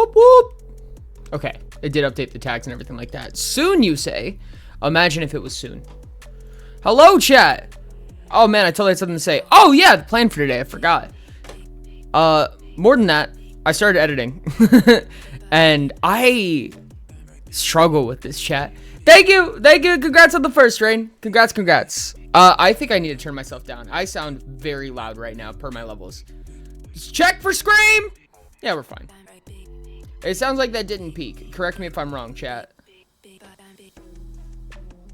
Whoop, whoop. Okay, it did update the tags and everything like that. Soon, you say? Imagine if it was soon. Hello, chat. Oh, man, I totally had something to say. Oh, yeah, the plan for today. I forgot. More than that, I started editing. And I struggle with this, chat. Thank you. Congrats on the first, Rain. Congrats. I think I need to turn myself down. I sound very loud right now per my levels. Just check for scream. Yeah, we're fine. It sounds like that didn't peak. Correct me if I'm wrong, chat.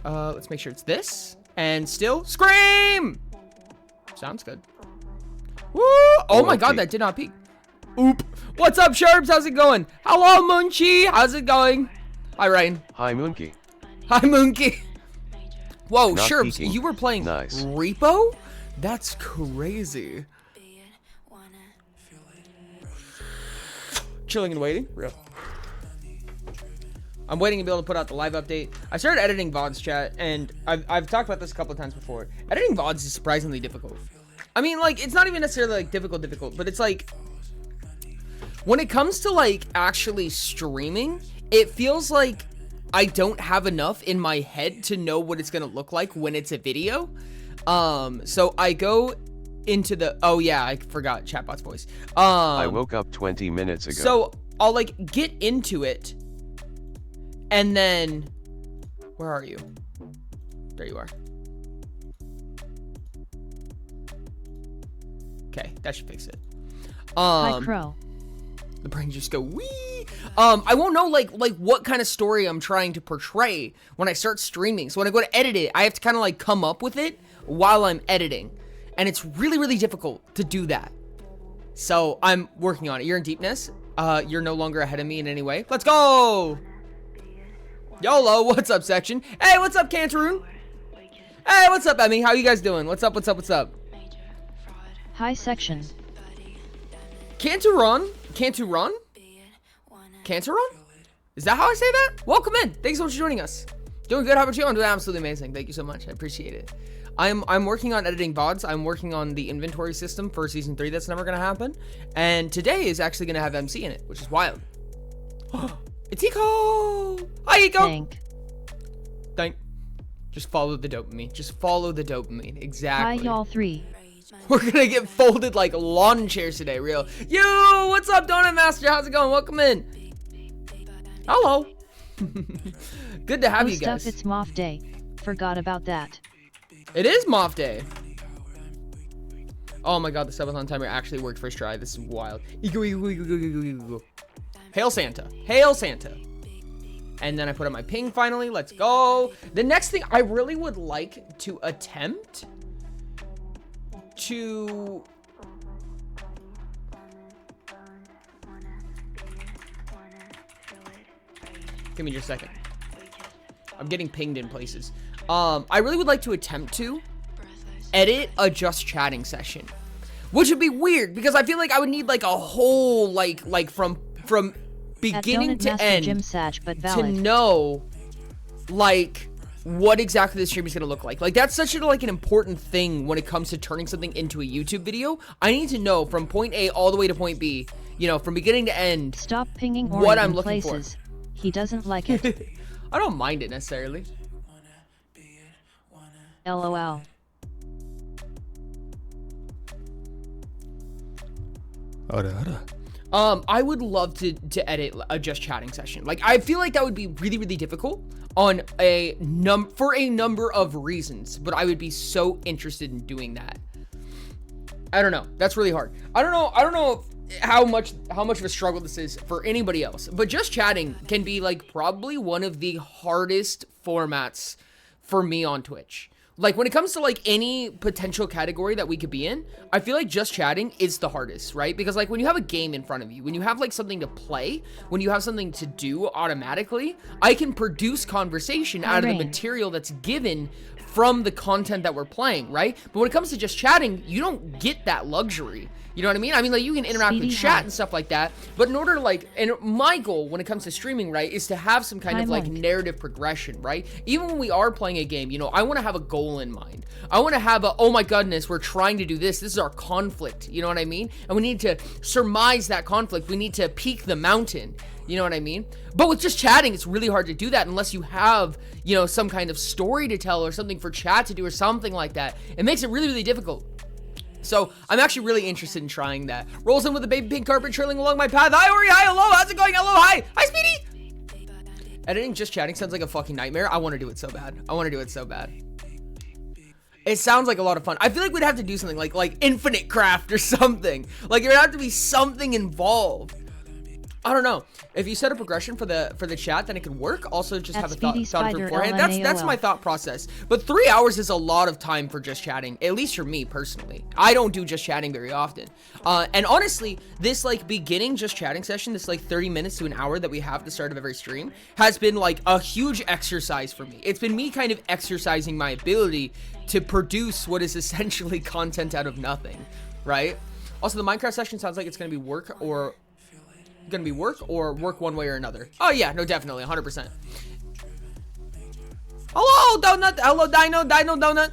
Let's make sure it's this. And still scream. Sounds good. Woo! Oh my god, that did not peak. Oop. What's up, Sharps? How's it going? Hello, Munchie. How's it going? Hi, Ryan. Hi, Moonky. Hi, Moonky. Whoa, Not Sharps, peaking. you were playing Nice. Repo? That's crazy. Chilling and waiting? Real. I'm waiting to be able to put out the live update. I started editing VODs, chat, and I've talked about this a couple of times before. Editing VODs is surprisingly difficult. I mean, like, it's not even necessarily, like, difficult, but it's, like, when it comes to, like, actually streaming, it feels like I don't have enough in my head to know what it's gonna look like when it's a video. So I go into the, oh yeah, I forgot chatbot's voice. I woke up 20 minutes ago. So I'll, like, get into it, and then, where are you? There you are. Okay, that should fix it. Hi, Crow. The brain just go wee. I won't know like what kind of story I'm trying to portray when I start streaming. So when I go to edit it, I have to kind of like come up with it while I'm editing, and it's really difficult to do that. So I'm working on it. You're in deepness. You're no longer ahead of me in any way. Let's go. YOLO. What's up, section? Hey, what's up, Cantaroon? Hey, what's up, Emmy? How you guys doing? What's up? Hi, section. Cantaron? Is that how I say that? Welcome in. Thanks so much for joining us. Doing good. How about you? I'm doing absolutely amazing. Thank you so much. I appreciate it. I'm working on editing VODs. I'm working on the inventory system for season 3. That's never gonna happen. And today is actually gonna have MC in it, which is wild. It's Eco. Hi, Eco. Thank. Just follow the dopamine. Exactly. Hi, y'all three. We're gonna get folded like lawn chairs today, real. Yo, what's up, Donut Master? How's it going? Welcome in. Hello. Good to have you guys. Stuff, it's Moth Day. Forgot about that. It is Moth Day. Oh my god, the subathon timer actually worked first try. This is wild. Go. Hail Santa. Hail Santa. And then I put on my ping finally. Let's go. The next thing I really would like to attempt to give me just a second. I'm getting pinged in places. I really would like to attempt to edit a just chatting session, which would be weird because I feel like I would need like a whole like from beginning to end to know like what exactly the stream is going to look like. Like, that's such like an important thing when it comes to turning something into a YouTube video. I need to know from point A all the way to point B, you know, from beginning to end. Stop pinging what I'm looking places. for. He doesn't like it. I don't mind it necessarily. LOL. I would love to edit a just chatting session. Like, I feel like that would be really difficult on for a number of reasons, but I would be so interested in doing that. I don't know. That's really hard. I don't know how much of a struggle this is for anybody else, but just chatting can be like probably one of the hardest formats for me on Twitch. Like, when it comes to like any potential category that we could be in, I feel like just chatting is the hardest, right? Because like when you have a game in front of you, when you have like something to play, when you have something to do automatically, I can produce conversation out of the material that's given from the content that we're playing, right? But when it comes to just chatting, you don't get that luxury. You know what I mean? I mean, like, you can interact with chat and stuff like that, but in order to like, and my goal when it comes to streaming, right, is to have some kind of like narrative progression, right? Even when we are playing a game, you know, I want to have a goal goal in mind. I want to have a, oh my goodness, we're trying to do this. This is our conflict. You know what I mean? And we need to surmise that conflict. We need to peak the mountain. You know what I mean? But with just chatting, it's really hard to do that unless you have, you know, some kind of story to tell or something for chat to do or something like that. It makes it really, really difficult. So I'm actually really interested in trying that. Rolls in with a baby pink carpet trailing along my path. Hi, Ori. Hi, hello. How's it going? Hello. Hi. Hi, Speedy. Editing just chatting sounds like a fucking nightmare. I want to do it so bad. I want to do it so bad. It sounds like a lot of fun. I feel like we'd have to do something like Infinite Craft or something. Like, there would have to be something involved. I don't know. If you set a progression for the chat, then it could work. Also, just have a thought beforehand. That's my thought process. But 3 hours is a lot of time for just chatting, at least for me personally. I don't do just chatting very often. And honestly, this like beginning just chatting session, this like 30 minutes to an hour that we have at the start of every stream, has been like a huge exercise for me. It's been me kind of exercising my ability to produce what is essentially content out of nothing, right? Also, the Minecraft session sounds like it's gonna be work or work one way or another. Oh yeah, no, definitely 100%. Hello, Donut. Hello, Dino Donut.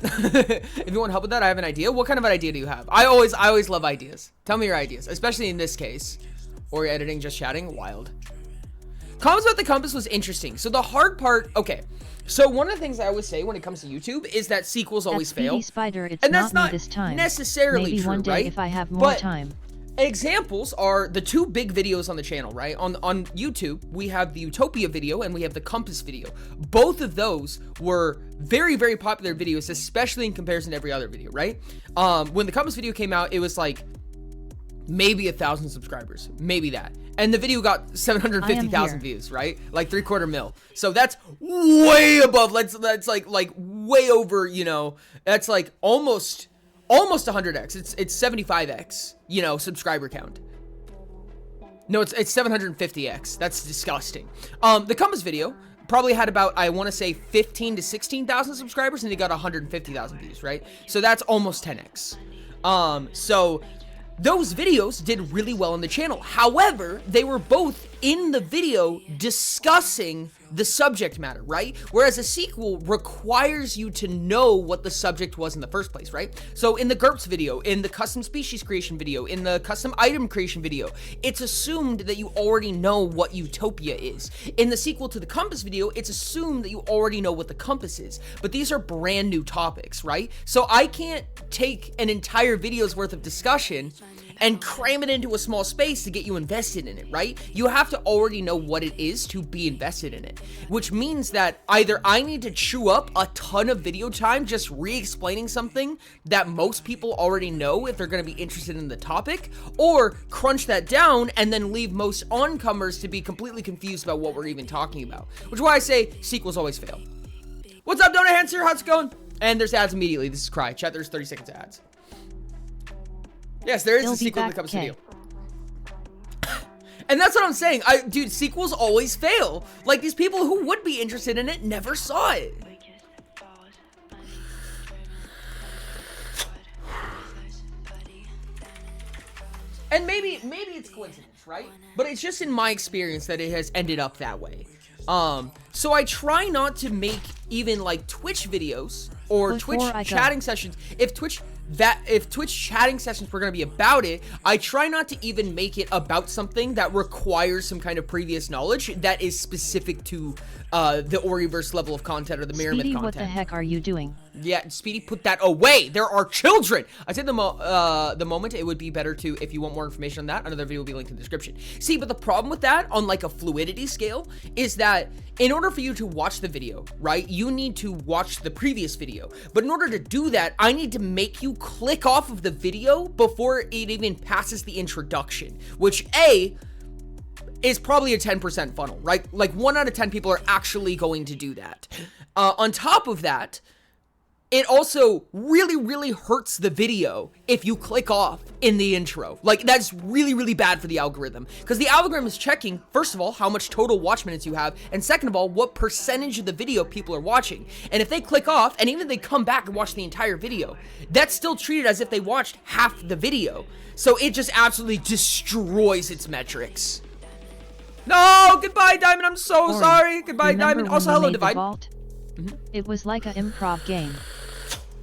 If you want help with that, I have an idea. What kind of an idea do you have? I always love ideas. Tell me your ideas, especially in this case. Or you're editing just chatting. Wild. Comments about the compass was interesting. So the hard part, okay. So one of the things I always say when it comes to YouTube is that sequels always fail. Spider, it's and that's not not this time. Necessarily Maybe true, one day right? if I have more But time. examples are the two big videos on the channel, right? On YouTube, we have the Utopia video and we have the Compass video. Both of those were very, very popular videos, especially in comparison to every other video, right? When the Compass video came out, it was like maybe 1,000 subscribers, maybe that. And the video got 750,000 views, right? Like 3/4 mil. So that's way above, that's like way over, you know, that's like almost 100x. It's 75x, you know, subscriber count. No, it's 750x. That's disgusting. The Compass video probably had about, I want to say 15 to 16,000 subscribers and they got 150,000 views, right? So that's almost 10x. So those videos did really well on the channel. However, they were both in the video discussing the subject matter, right? Whereas a sequel requires you to know what the subject was in the first place, right? So in the GURPS video, in the custom species creation video, in the custom item creation video, it's assumed that you already know what Utopia is. In the sequel to the Compass video, it's assumed that you already know what the compass is. But these are brand new topics, right? So I can't take an entire video's worth of discussion and cram it into a small space to get you invested in it, right? You have to already know what it is to be invested in it, which means that either I need to chew up a ton of video time just re-explaining something that most people already know if they're going to be interested in the topic, or crunch that down and then leave most oncomers to be completely confused about what we're even talking about, which is why I say sequels always fail. What's up, Donut Hands here? How's it going? And there's ads immediately. This is Cry. Chat, there's 30 seconds of ads. Yes, there is a sequel to the Compass video. And that's what I'm saying. Dude, sequels always fail. Like, these people who would be interested in it never saw it. And maybe it's coincidence, right? But it's just in my experience that it has ended up that way. So I try not to make even like Twitch videos or Twitch chatting sessions. If Twitch chatting sessions were going to be about it, I try not to even make it about something that requires some kind of previous knowledge that is specific to the Oriverse level of content or the Mirror Myth content. What the heck are you doing? Yeah, Speedy, put that away. There are children. I said the moment it would be better to, if you want more information on that, another video will be linked in the description. See, but the problem with that on like a fluidity scale is that in order for you to watch the video, right, you need to watch the previous video. But in order to do that, I need to make you click off of the video before it even passes the introduction, which is probably a 10% funnel, right? Like 1 out of 10 people are actually going to do that. On top of that, it also really, really hurts the video if you click off in the intro. Like, that's really, really bad for the algorithm. Because the algorithm is checking, first of all, how much total watch minutes you have, and second of all, what percentage of the video people are watching. And if they click off, and even if they come back and watch the entire video, that's still treated as if they watched half the video. So it just absolutely destroys its metrics. No, goodbye, Diamond. I'm so sorry. Goodbye, Diamond. Also, hello, Divide. It was like an improv game.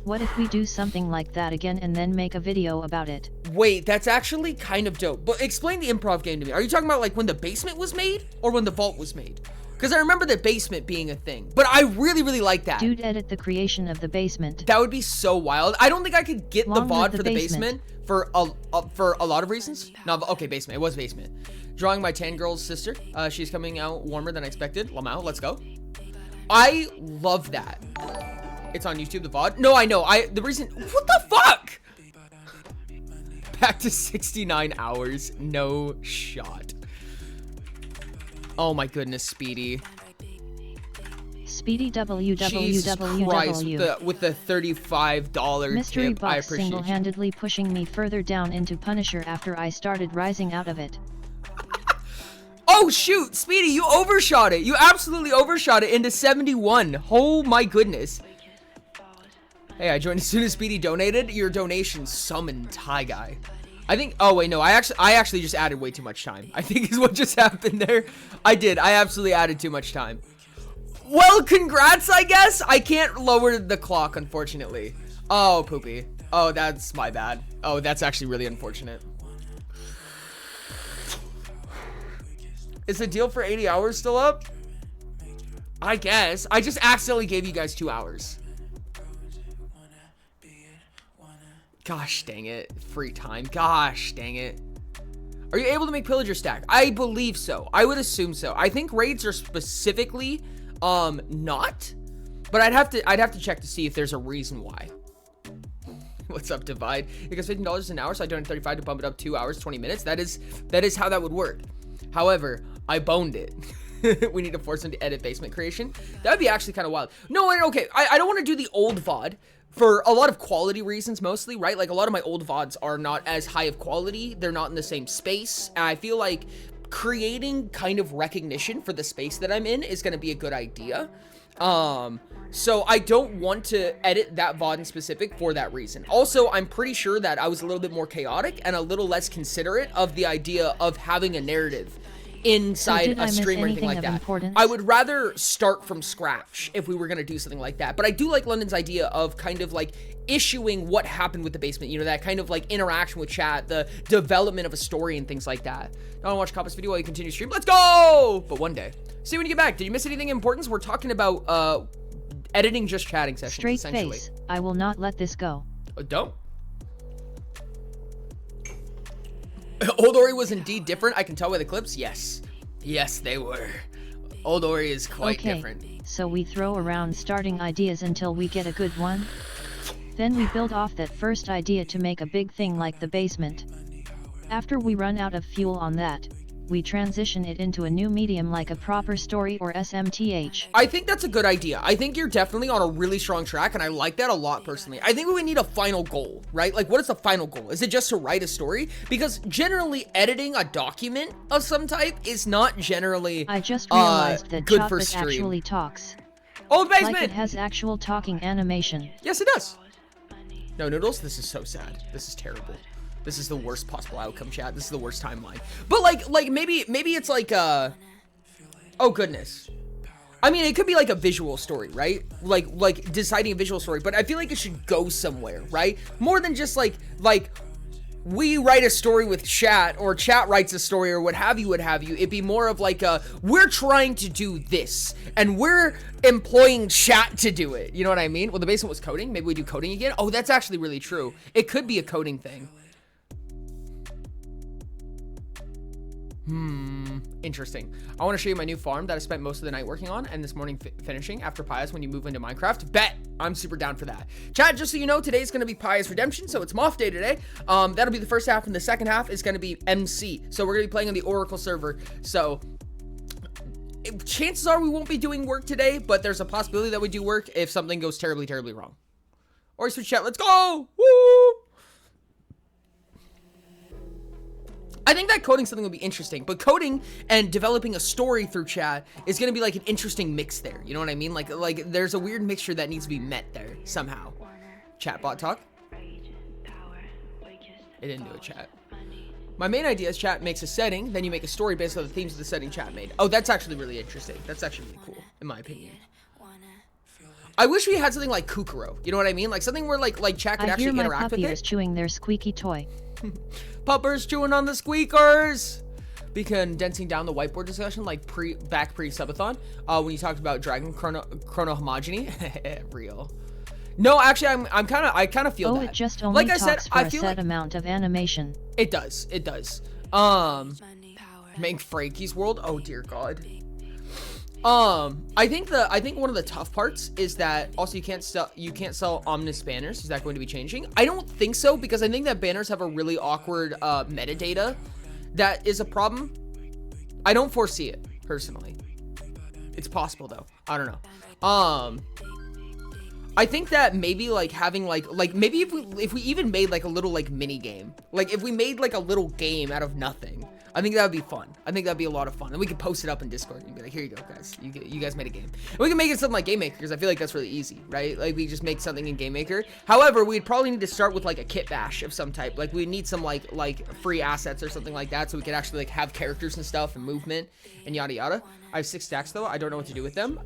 What if we do something like that again and then make a video about it? Wait, that's actually kind of dope. But explain the improv game to me. Are you talking about like when the basement was made or when the vault was made? Because I remember the basement being a thing, but I really, really like that. Dude, edit the creation of the basement. That would be so wild. I don't think I could get the VOD for the basement for a lot of reasons. No, okay, basement. It was basement. Drawing my tan girl's sister. She's coming out warmer than I expected. Lamau, let's go. I love that. It's on YouTube, the VOD. No, I know. The reason. What the fuck? Back to 69 hours. No shot. Oh my goodness, Speedy. Speedy www. Jesus Christ, with the $35 Mystery tip. I box appreciate you. single-handedly pushing me further down into Punisher after I started rising out of it. Oh shoot, Speedy, you overshot it. You absolutely overshot it into 71. Oh my goodness. Hey, I joined as soon as Speedy donated. Your donation summoned Hi Guy. I think, oh wait, no, I actually just added way too much time. I think is what just happened there. I absolutely added too much time. Well, congrats, I guess. I can't lower the clock, unfortunately. Oh, poopy. Oh, that's my bad. Oh, that's actually really unfortunate. Is the deal for 80 hours still up? I guess. I just accidentally gave you guys 2 hours. Gosh dang it. Free time. Gosh dang it. Are you able to make pillager stack? I believe so. I would assume so. I think raids are specifically not, but I'd have to check to see if there's a reason why. What's up, Divide? It goes $15 an hour, so I donated 35 to bump it up 2 hours, 20 minutes. That is how that would work. However, I boned it. We need to force him to edit basement creation. That would be actually kind of wild. No, okay. I don't want to do the old VOD for a lot of quality reasons, mostly, right? Like, a lot of my old VODs are not as high of quality. They're not in the same space. And I feel like creating kind of recognition for the space that I'm in is going to be a good idea. So I don't want to edit that VOD in specific for that reason. Also, I'm pretty sure that I was a little bit more chaotic and a little less considerate of the idea of having a narrative inside a stream or anything like that. I would rather start from scratch if we were going to do something like that. But I do like London's idea of kind of like issuing what happened with the basement, you know, that kind of like interaction with chat, the development of a story and things like that. Don't watch Coppa's video while you continue to stream. Let's go! But one day. See you when you get back. Did you miss anything important? We're talking about editing just chatting sessions, Straight essentially. face. I will not let this go. Don't. Old Ori was indeed different. I can tell by the clips. Yes. Yes, they were. Old Ori is quite different. So we throw around starting ideas until we get a good one. Then we build off that first idea to make a big thing like the basement. After we run out of fuel on that, we transition it into a new medium like a proper story or SMTH. I think that's a good idea. I think you're definitely on a really strong track, and I like that a lot personally. I think we need a final goal, right? Like, what is the final goal? Is it just to write a story? Because generally editing a document of some type is not generally I just realized that good Chop for it stream. actually talks. Old basement! Like it has actual talking animation. Yes, it does. No, Noodles, this is so sad. This is terrible. This is the worst possible outcome, chat. This is the worst timeline. But like maybe it's like oh goodness. I mean, it could be like a visual story, right? Like deciding a visual story, but I feel like it should go somewhere, right? More than just like we write a story with chat, or chat writes a story, or what have you. It'd be more of like we're trying to do this and we're employing chat to do it. You know what I mean? Well, the basement was coding. Maybe we do coding again. Oh, that's actually really true. It could be a coding thing. Interesting. I want to show you my new farm that I spent most of the night working on and this morning finishing after Pia's when you move into Minecraft. Bet! I'm super down for that. Chat, just so you know, today's going to be Pia's Redemption, so it's Moth Day today. That'll be the first half, and the second half is going to be MC. So we're going to be playing on the Oracle server. So chances are we won't be doing work today, but there's a possibility that we do work if something goes terribly, terribly wrong. Or switch chat. Let's go! Woo! I think that coding something would be interesting, but coding and developing a story through chat is going to be like an interesting mix there. You know what I mean? Like there's a weird mixture that needs to be met there somehow. Chatbot talk. It didn't do a chat. My main idea is chat makes a setting, then you make a story based on the themes of the setting chat made. Oh, that's actually really interesting. That's actually really cool, in my opinion. I wish we had something like Kukuro. You know what I mean? Like something where like chat could actually interact with it. I hear my puppy is chewing their squeaky toy. Puppers chewing on the squeakers. Be condensing down the whiteboard discussion like pre-subathon when you talked about Dragon Chrono Homogeny. Real. No, actually, I kind of feel that. Oh, it just only like I said, for a set amount of animation. It does. Make Frankie's world. Oh dear God. I think one of the tough parts is that also you can't sell Omnis banners. Is that going to be changing? I don't think so, because I think that banners have a really awkward metadata that is a problem. I don't foresee it personally. It's possible though. I don't know. I think that maybe like having like maybe if we even made like a little like mini game, like if we made like a little game out of nothing, I think that would be fun. I think that'd be a lot of fun, and we could post it up in Discord and be like, here you go, guys, you guys made a game. And we can make it something like Game Maker, because I feel like that's really easy, right? Like we just make something in Game Maker. However, we'd probably need to start with like a kit bash of some type. Like we need some like free assets or something like that, so we could actually like have characters and stuff and movement and yada yada. I have 6 stacks though. I don't know what to do with them.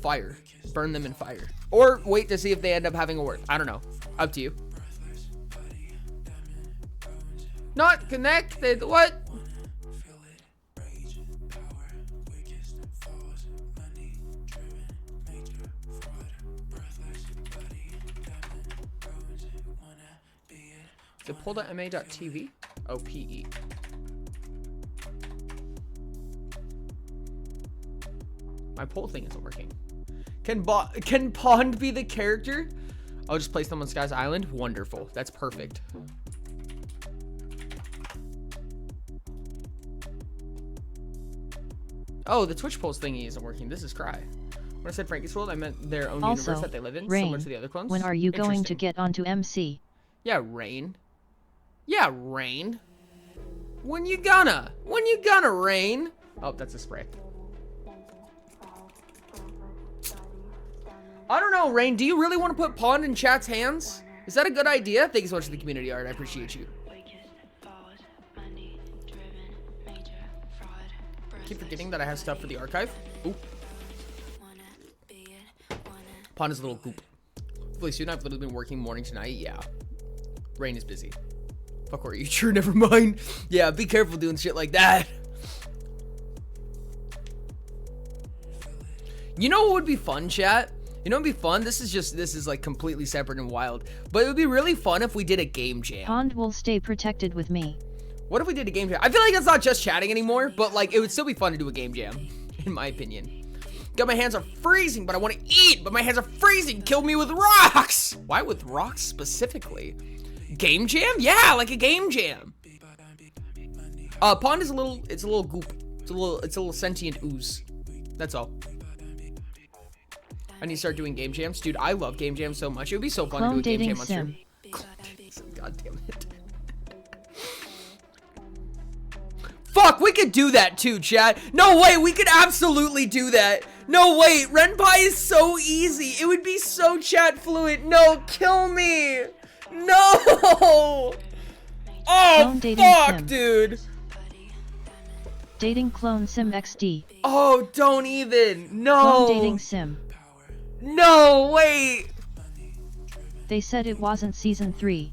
Fire. Burn them in fire. Or wait to see if they end up having a worth. I don't know. Up to you. Not connected. What? Is it pull.ma.tv? Oh, PE. My poll thing isn't working. Can Pond be the character? I'll just place them on Sky's Island. Wonderful. That's perfect. Oh, the Twitch polls thingy isn't working. This is cry. When I said Frankie's World, I meant their own universe that they live in, Rain, similar to the other clones. When are you going to get onto MC? Yeah, Rain. Yeah, Rain. When you gonna? When you gonna, Rain? Oh, that's a spray. I don't know, Rain. Do you really want to put Pond in chat's hands? Is that a good idea? Thank you so much for the community art. I appreciate you. Keep forgetting that I have stuff for the archive. Ooh. Pond is a little goop. Hopefully soon. I've literally been working morning to night. Yeah. Rain is busy. Fuck, are you sure? Never mind. Yeah, be careful doing shit like that. You know what would be fun, chat? You know what would be fun? This is like completely separate and wild. But it would be really fun if we did a game jam. Pond will stay protected with me. What if we did a game jam? I feel like it's not just chatting anymore, but like it would still be fun to do a game jam, in my opinion. God, my hands are freezing, but I want to eat, but my hands are freezing. Kill me with rocks. Why with rocks specifically? Game jam? Yeah, like a game jam. Pond is a little goop. It's a little sentient ooze. That's all. I need to start doing game jams. Dude, I love game jams so much. It would be so fun to do a game jam on stream. God damn it. Fuck, we could do that too, chat. No way, we could absolutely do that. No, wait, Renpai is so easy. It would be so chat fluent. No, kill me. No. Oh, fuck, dude. Dating clone sim XD. Oh, don't even. No. Clone dating sim. No, wait. They said it wasn't season 3.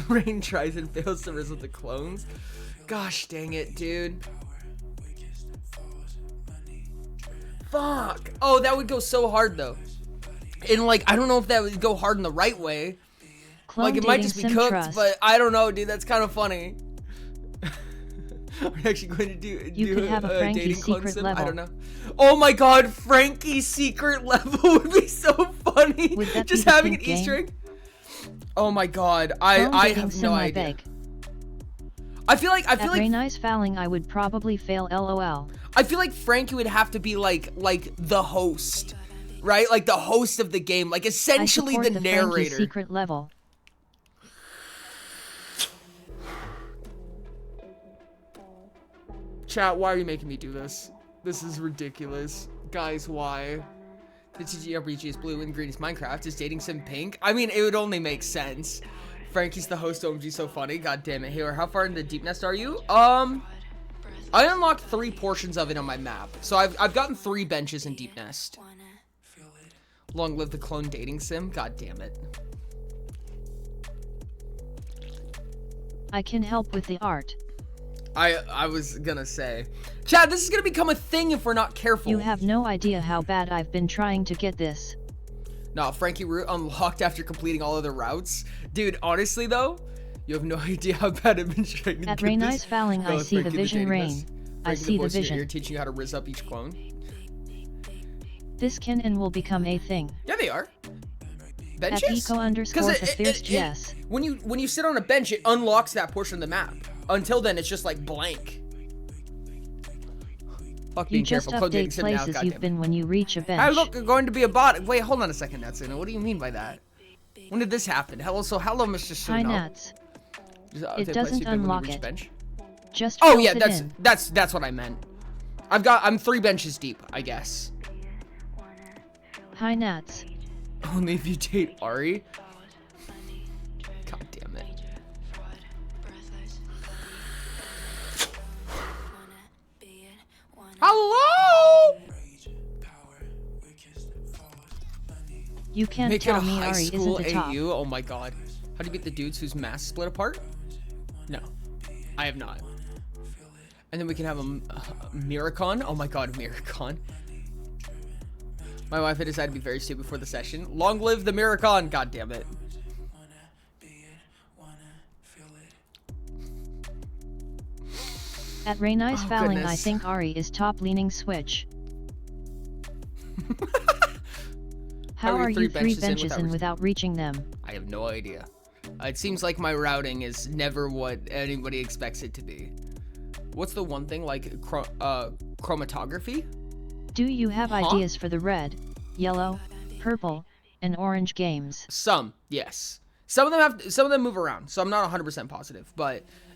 Rain tries and fails to rizzle the clones. Gosh dang it, dude. Fuck. Oh, that would go so hard though. And like, I don't know if that would go hard in the right way. Clone like it might just be cooked, trust. but I don't know, dude. That's kind of funny. Are we actually going to do could have a Frankie dating clone secret sim? level. I don't know. Oh my god, Frankie's secret level would be so funny. Just having an Easter egg. Oh my god, I have no idea. I feel like Ray nice fouling, I would probably fail LOL. I feel like Frankie would have to be like the host, right? Like the host of the game, like essentially the narrator. Frankie secret level. Chat, why are you making me do this? This is ridiculous. Guys, why? The TGRPG is blue and green is Minecraft. Is dating sim pink? I mean, it would only make sense. Frankie's the host, OMG, so funny. God damn it. Hey, how far in the deep nest are you? I I unlocked 3 portions of it on my map. So I've gotten 3 benches in Deep Nest. Long live the clone dating sim. God damn it. I can help with the art. I was gonna say. Chad, this is gonna become a thing if we're not careful. You have no idea how bad I've been trying to get this. No, Frankie route unlocked after completing all other routes. Dude, honestly though, you have no idea how bad I've been trying to At get Rain this. Eyes Fouling, I see the vision rain. I see the vision. You're teaching you how to riz up each clone. This can and will become a thing. Yeah, they are. At Benches? eco_the yes. When you sit on a bench, it unlocks that portion of the map. Until then, it's just like blank. Fuck You being just careful. update places you've been when you reach a bench. Hey, look, going to be a bot. Wait, hold on a second, Natsuna. What do you mean by that? When did this happen? Hello, Mr. Suno. Hi, Nats. It doesn't unlock it. Bench? Just oh yeah, it in. that's what I meant. I'm 3 benches deep, I guess. Hi, Nats. Only if you date Ari. God damn it. Hello. You can't Make tell it a me high Ari school isn't a top. AU. Oh my god. How do you beat the dudes whose masks split apart? No, I have not. And then we can have a Miracon. Oh my god, Miracon. My wife had decided to be very stupid before the session. Long live the Miracon. God damn it. At Rain Eyes Fouling, goodness. I think Ari is top leaning switch. How are you 3 benches in without reaching them? I have no idea. It seems like my routing is never what anybody expects it to be. What's the one thing like chromatography? Do you have ideas for the red, yellow, purple, and orange games? Some, yes. Some of them move around, so I'm not 100% positive,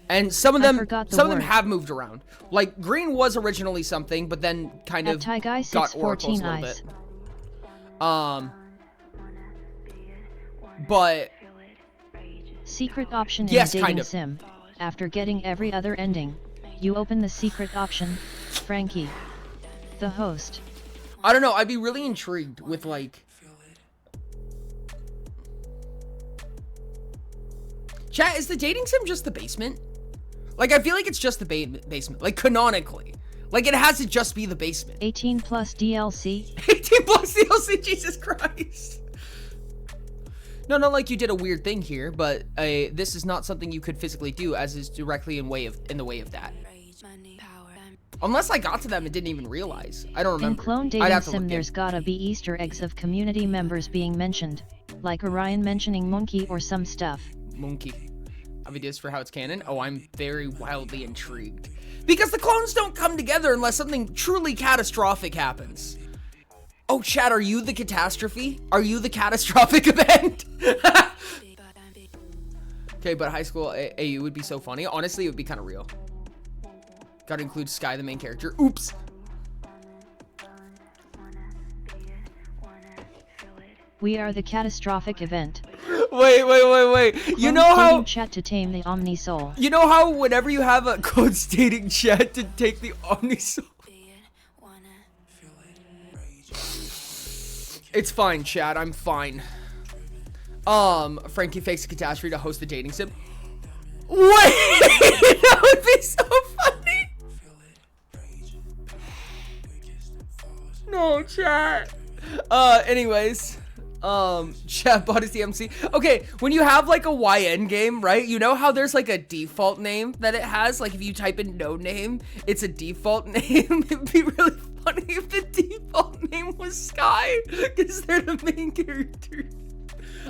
and some of them have moved around. Like green was originally something, but then kind of got oracles a little bit. But secret option in yes, dating kind of. sim. After getting every other ending, you open the secret option, Frankie, the host. I don't know, I'd be really intrigued with like chat, is the dating sim just the basement? Like I feel like it's just the basement, like canonically. Like it has to just be the basement. 18 plus DLC. 18 plus DLC, Jesus Christ. No, not like you did a weird thing here, but this is not something you could physically do, as is directly in the way of that. Unless I got to them and didn't even realize. I don't remember. In Clone Dating Sim, there's gotta be Easter eggs of community members being mentioned, like Orion mentioning Monkey or some stuff. Monkey. Have ideas for how it's canon? Oh, I'm very wildly intrigued. Because the clones don't come together unless something truly catastrophic happens. Oh, chat, are you the catastrophe? Are you the catastrophic event? Okay, but high school AU would be so funny. Honestly, it would be kind of real. Gotta include Sky, the main character. Oops. We are the catastrophic event. Wait. You know how chat to tame the Omni Soul. You know how whenever you have a code stating chat to take the Omni Soul. It's fine, chat. I'm fine. Frankie fakes a catastrophe to host the dating sim. Wait, that would be so funny. No, chat. Anyways. Chat bot is the MC. Okay, when you have like a YN game, right? You know how there's like a default name that it has? Like if you type in no name, it's a default name. It'd be really funny if the default name was Sky, because they're the main character.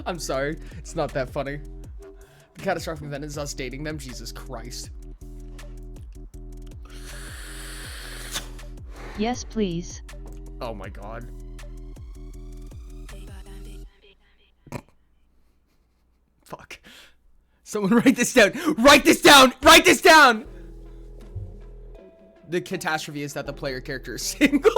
I'm sorry, it's not that funny. The catastrophic event is us dating them. Jesus Christ. Yes, please. Oh my god. Fuck. Someone write this down. Write this down. Write this down. The catastrophe is that the player character is single.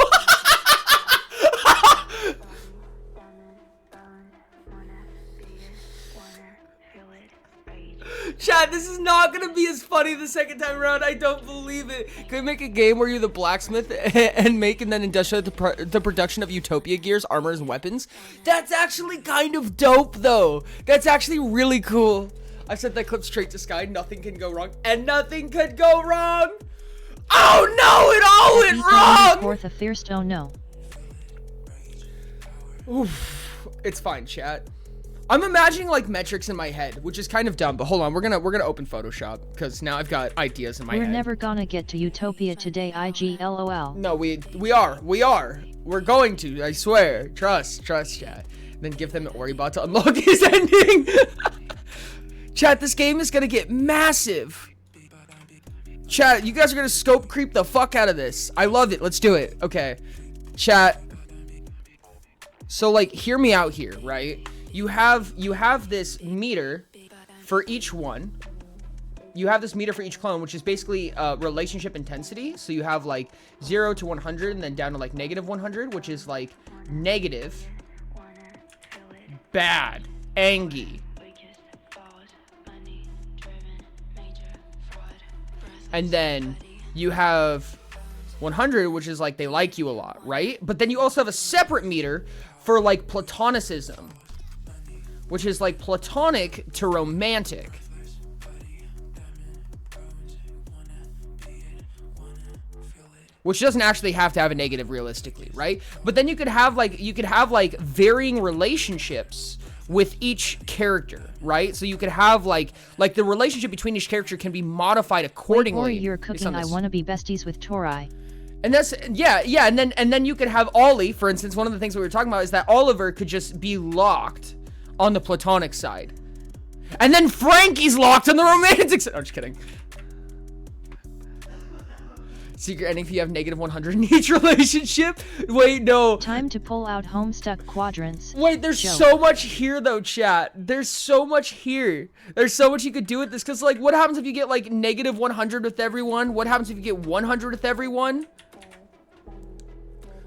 Chat, Chat, this is not gonna be as funny the second time around. I don't believe it. Can we make a game where you're the blacksmith and make and then industrialize the production of utopia gears, armors, and weapons? That's actually kind of dope, though. That's actually really cool. I sent that clip straight to Sky. Nothing can go wrong, and nothing could go wrong. Oh no! It all went wrong. Fourth a fierce. Oh no. Oof. It's fine, chat. I'm imagining like metrics in my head, which is kind of dumb, but hold on, we're gonna open Photoshop because now I've got ideas in my head. We're never gonna get to utopia today, IGLOL. No, we are. We're going to, I swear. Trust, chat. Then give them an Oribot to unlock his ending. Chat, this game is gonna get massive. Chat, you guys are gonna scope creep the fuck out of this. I love it. Let's do it. Okay. Chat. So like, hear me out here, right? You have this meter for each one. You have this meter for each clone, which is basically relationship intensity. So you have like 0 to 100 and then down to like negative 100, which is like negative, bad, angy. And then you have 100, which is like they like you a lot, right? But then you also have a separate meter for like platonicism, which is like platonic to romantic. Which doesn't actually have to have a negative realistically, right? But then you could have like varying relationships with each character, right? So you could have like the relationship between each character can be modified accordingly. Or you're cooking I wanna be besties with Torai. And that's yeah, and then you could have Ollie, for instance. One of the things we were talking about is that Oliver could just be locked on the platonic side. And then Frankie's locked on the romantic side. I'm just kidding. Secret ending if you have negative 100 in each relationship. Wait, no. Time to pull out Homestuck quadrants. Wait, there's so much here though, chat. There's so much here. There's so much you could do with this. Because like, what happens if you get like negative 100 with everyone? What happens if you get 100 with everyone?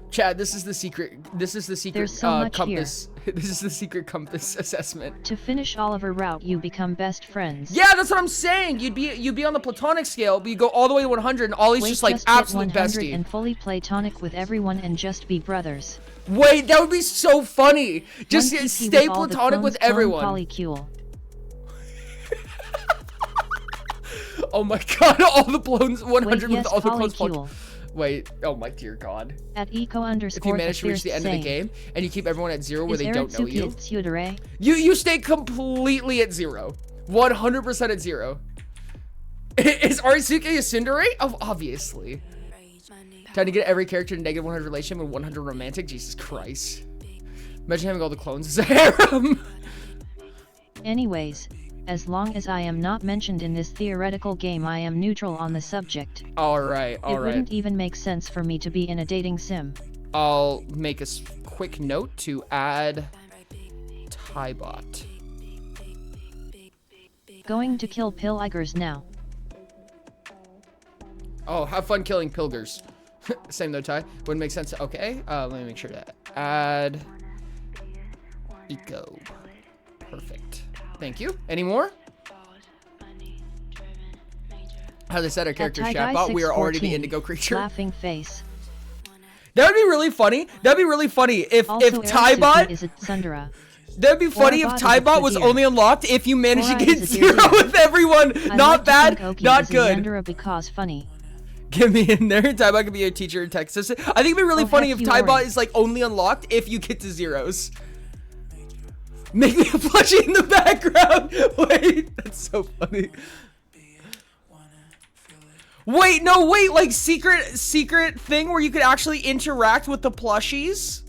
Chat, this is the secret. This is the secret compass. This is the secret compass assessment. To finish Oliver route, you become best friends. Yeah, that's what I'm saying. You'd be on the platonic scale, but you go all the way to 100, and Ollie's just like absolute bestie. And fully platonic with everyone, and just be brothers. Wait, that would be so funny. Just stay platonic with everyone. Polycule. Oh my god, all the clones 100 Wait, with all the clones. Polycule. Wait, oh my dear god. At eco underscore if you manage to reach the end of the game and you keep everyone at 0 where they don't know you, you stay completely at 0. 100% at 0. Is Arisuke a tsundere? Oh, obviously. Time to get every character in negative 100 relationship and 100 romantic. Jesus Christ. Imagine having all the clones as a harem. Anyways, as long as I am not mentioned in this theoretical game, I am neutral on the subject. Alright. It wouldn't even make sense for me to be in a dating sim. I'll make a quick note to add Tybot. Going to kill Pilgers now. Oh, have fun killing Pilgers. Same though, Ty. Wouldn't make sense. Okay, let me make sure that. Add Eco. Perfect. Thank you. Any more? How they set our character chatbot, we are already the indigo creature. Laughing face. That would be really funny. That'd be really funny if Tybot is a tsundere. That'd be funny if Tybot was only unlocked if you managed to get 0 with everyone. Not bad, not good. Because funny. Get me in there. Tybot could be a teacher in tech assistant. I think it'd be really funny if Tybot is like only unlocked if you get to 0s. Make me a plushie in the background. Wait, that's so funny. Wait, no, wait, like secret thing where you could actually interact with the plushies?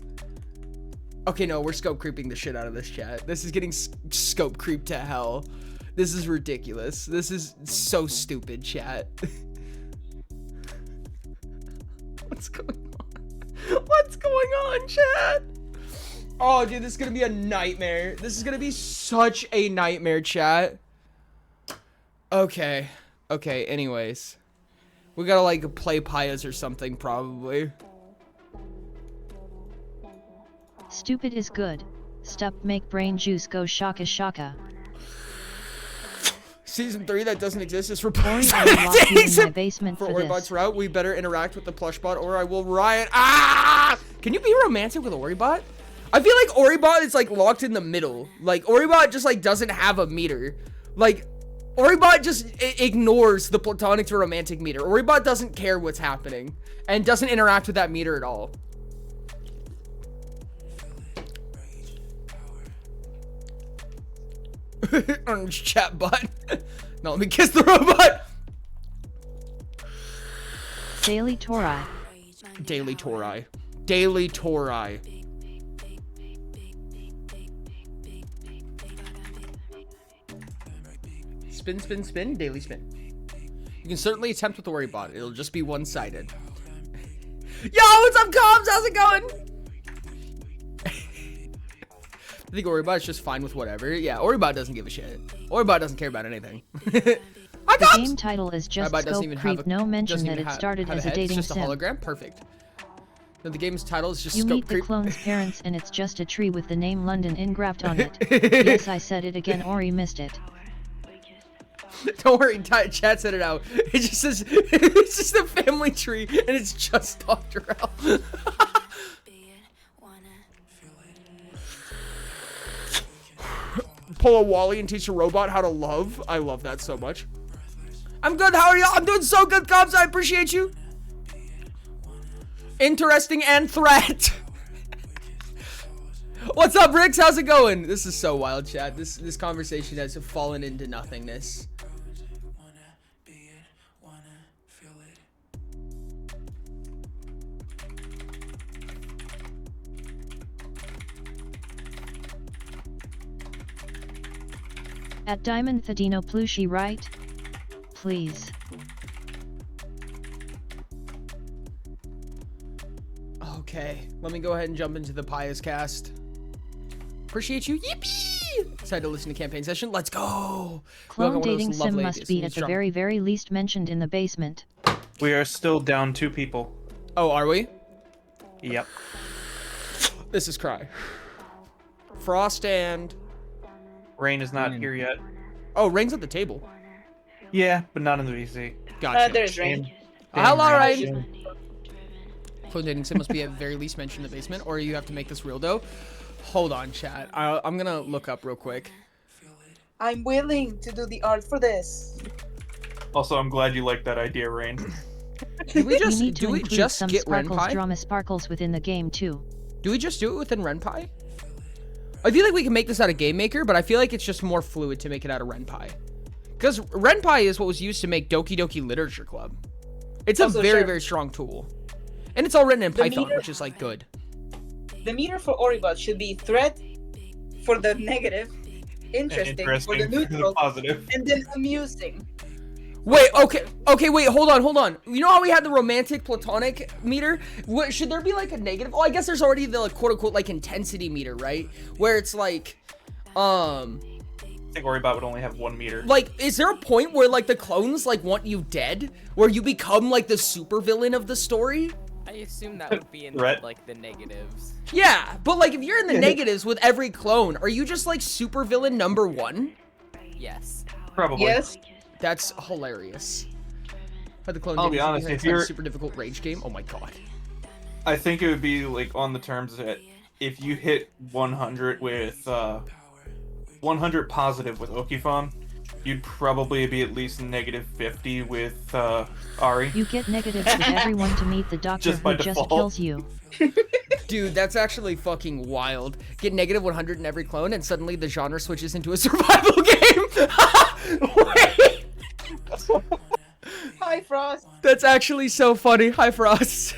Okay, no, we're scope creeping the shit out of this, chat. This is getting scope creep to hell. This is ridiculous. This is so stupid, chat. What's going on? What's going on, chat? Oh, dude, this is gonna be a nightmare. This is gonna be such a nightmare, chat. Okay, anyways. We gotta, like, play Payas or something, probably. Stupid is good. Stup make brain juice go shaka shaka. Season 3 that doesn't exist is for Ori, I will lock you in my basement for Oribot's this. route. We better interact with the plush bot or I will riot. Ah! Can you be romantic with Oribot? I feel like Oribot is like locked in the middle. Like Oribot just like doesn't have a meter. Like Oribot just ignores the platonic to romantic meter. Oribot doesn't care what's happening and doesn't interact with that meter at all. Orange chat bot. No, let me kiss the robot. Daily Torai. Daily Torai. Daily Torai. Spin, spin, spin. Daily spin. You can certainly attempt with the worry bot. It'll just be one-sided. Yo, what's up, Cobbs? How's it going? I think Oribot's just fine with whatever. Yeah, Oribot doesn't give a shit. Oribot doesn't care about anything. The game title is just Scope Creep. No mention that it started as a dating sim. It's just a sim. hologram. Perfect. No, the game's title is just You Scope meet Creep. the clone's parents and it's just a tree with the name London engraved on it. Yes, I said it again. Ori missed it. Don't worry, chat said it out. It just says it's just a family tree, and it's just Dr. L. Pull a Wally and teach a robot how to love. I love that so much. I'm good. How are you? I'm doing so good, Cobbs. I appreciate you. Interesting and threat. What's up, Ricks? How's it going? This is so wild, chat. This conversation has fallen into nothingness. At Diamond Thadino Plushie, right? Please. Okay, let me go ahead and jump into the Pious cast. Appreciate you. Yippee! Excited to listen to campaign session. Let's go. Clone dating sim must be at the very, very least mentioned in the basement. We are still down 2 people. Oh, are we? Yep. This is Cry. Frost and... Rain is not here yet. Oh, Rain's at the table. Yeah, but not in the VC. Gotcha. There's Rain. Hello, Rain. Clone dating sim must be at very least mentioned in the basement, or you have to make this real though. Hold on, chat. I'm gonna look up real quick. I'm willing to do the art for this. Also, I'm glad you like that idea, Rain. Do we just need to do we include just some get sparkles, Renpai? drama sparkles within the game too. Do we just do it within Renpai? I feel like we can make this out of Game Maker, but I feel like it's just more fluid to make it out of Renpai. Because Renpai is what was used to make Doki Doki Literature Club. It's a very, very strong tool. And it's all written in Python, which is like good. The meter for Oribot should be threat for the negative, interesting for the neutral, positive, and then amusing. Wait, okay, wait, hold on. You know how we had the romantic platonic meter? What, should there be like a negative? Oh, I guess there's already the like, quote unquote like intensity meter, right? Where it's like, I think Oribot would only have 1 meter. Like, is there a point where like the clones like want you dead? Where you become like the super villain of the story? I assume that would be in like the negatives. Yeah, but like if you're in the negatives with every clone, are you just like super villain number 1? Yes. Probably. Yes. That's hilarious. Had the clone I'll be honest, if you're a super difficult rage game, oh my god. I think it would be like on the terms that if you hit 100 with 100 positive with Okifon, you'd probably be at least negative 50 with Ari. You get negatives with everyone to meet the doctor Just by who just default. kills you. Dude, that's actually fucking wild. Get negative 100 in every clone, and suddenly the genre switches into a survival game. Wait. Hi, Frost. That's actually so funny. Hi, Frost.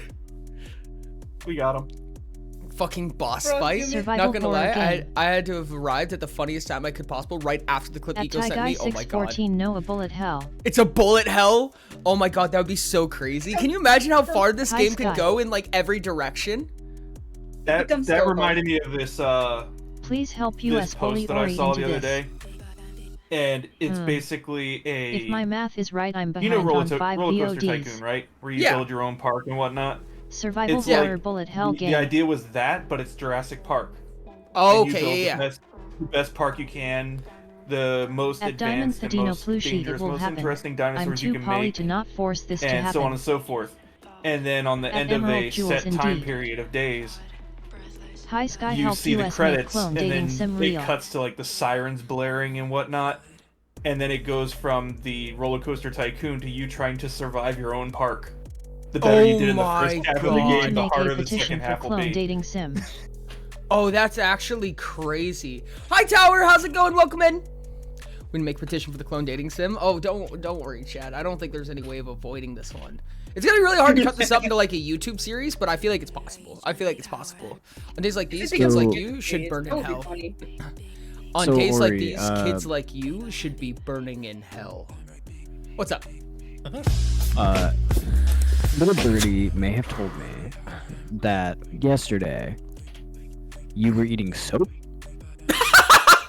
We got him. Fucking boss Frost, fight. give me- Survival Not gonna horror lie, game. I had to have arrived at the funniest time I could possible right after the clip At Eco sent me. Oh my god. Ty614 no a bullet hell. It's a bullet hell? Oh my god, that would be so crazy. Can you imagine how far this Hi, game could Sky. go in like every direction? That Becomes that so reminded me of this Please help this US bully post that I Ori saw into the other this. day. And it's basically a If my math is right, I'm you behind know on 5 roller coaster VODs. tycoon, right? Where you Yeah. build your own park and whatnot. Survival It's horror like- bullet hell The game. idea was that, but it's Jurassic Park. Oh, And you build okay, yeah. the best park you can. the most At Diamond advanced and Thedino most Plushi, it dangerous, will most happen. interesting I'm dinosaurs you too can poly make, to not force this to and happen. so on and so forth. And then on the At end of Emerald a Jewels, set time indeed. period of days, Hi Sky you help see the US make credits, clone and dating then sim it real. cuts to like the sirens blaring and whatnot, and then it goes from the roller coaster tycoon to you trying to survive your own park. The better you did in the first half of the We need to game, the make a harder the petition second for half will clone be. dating sim. Oh, that's actually crazy. Hi, Tower. How's it going? Welcome in. We can make petition for the clone dating sim. Oh, don't worry, Chad. I don't think there's any way of avoiding this one. It's gonna be really hard to cut this up into like a YouTube series, but I feel like it's possible. On days like these, kids like you should burn in hell. On days like these, kids like you should be burning in hell. What's up? Little Birdie may have told me that yesterday you were eating soap.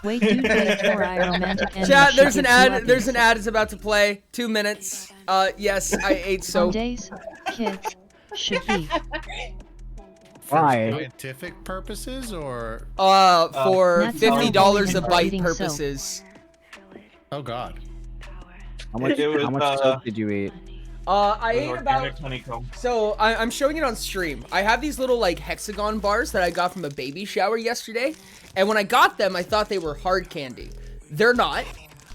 Wait, dude, wait, Tori, romantic ending. Chat, there's an ad. There's an ad is about to play. 2 minutes. Yes, I ate soap. On days, kids should be. Why? Scientific purposes or? For That's $50 a for bite eating soap. purposes. Oh God. How much soap did you eat? I ate about. Organic honeycomb. So I'm showing it on stream. I have these little like hexagon bars that I got from a baby shower yesterday, and when I got them, I thought they were hard candy. They're not,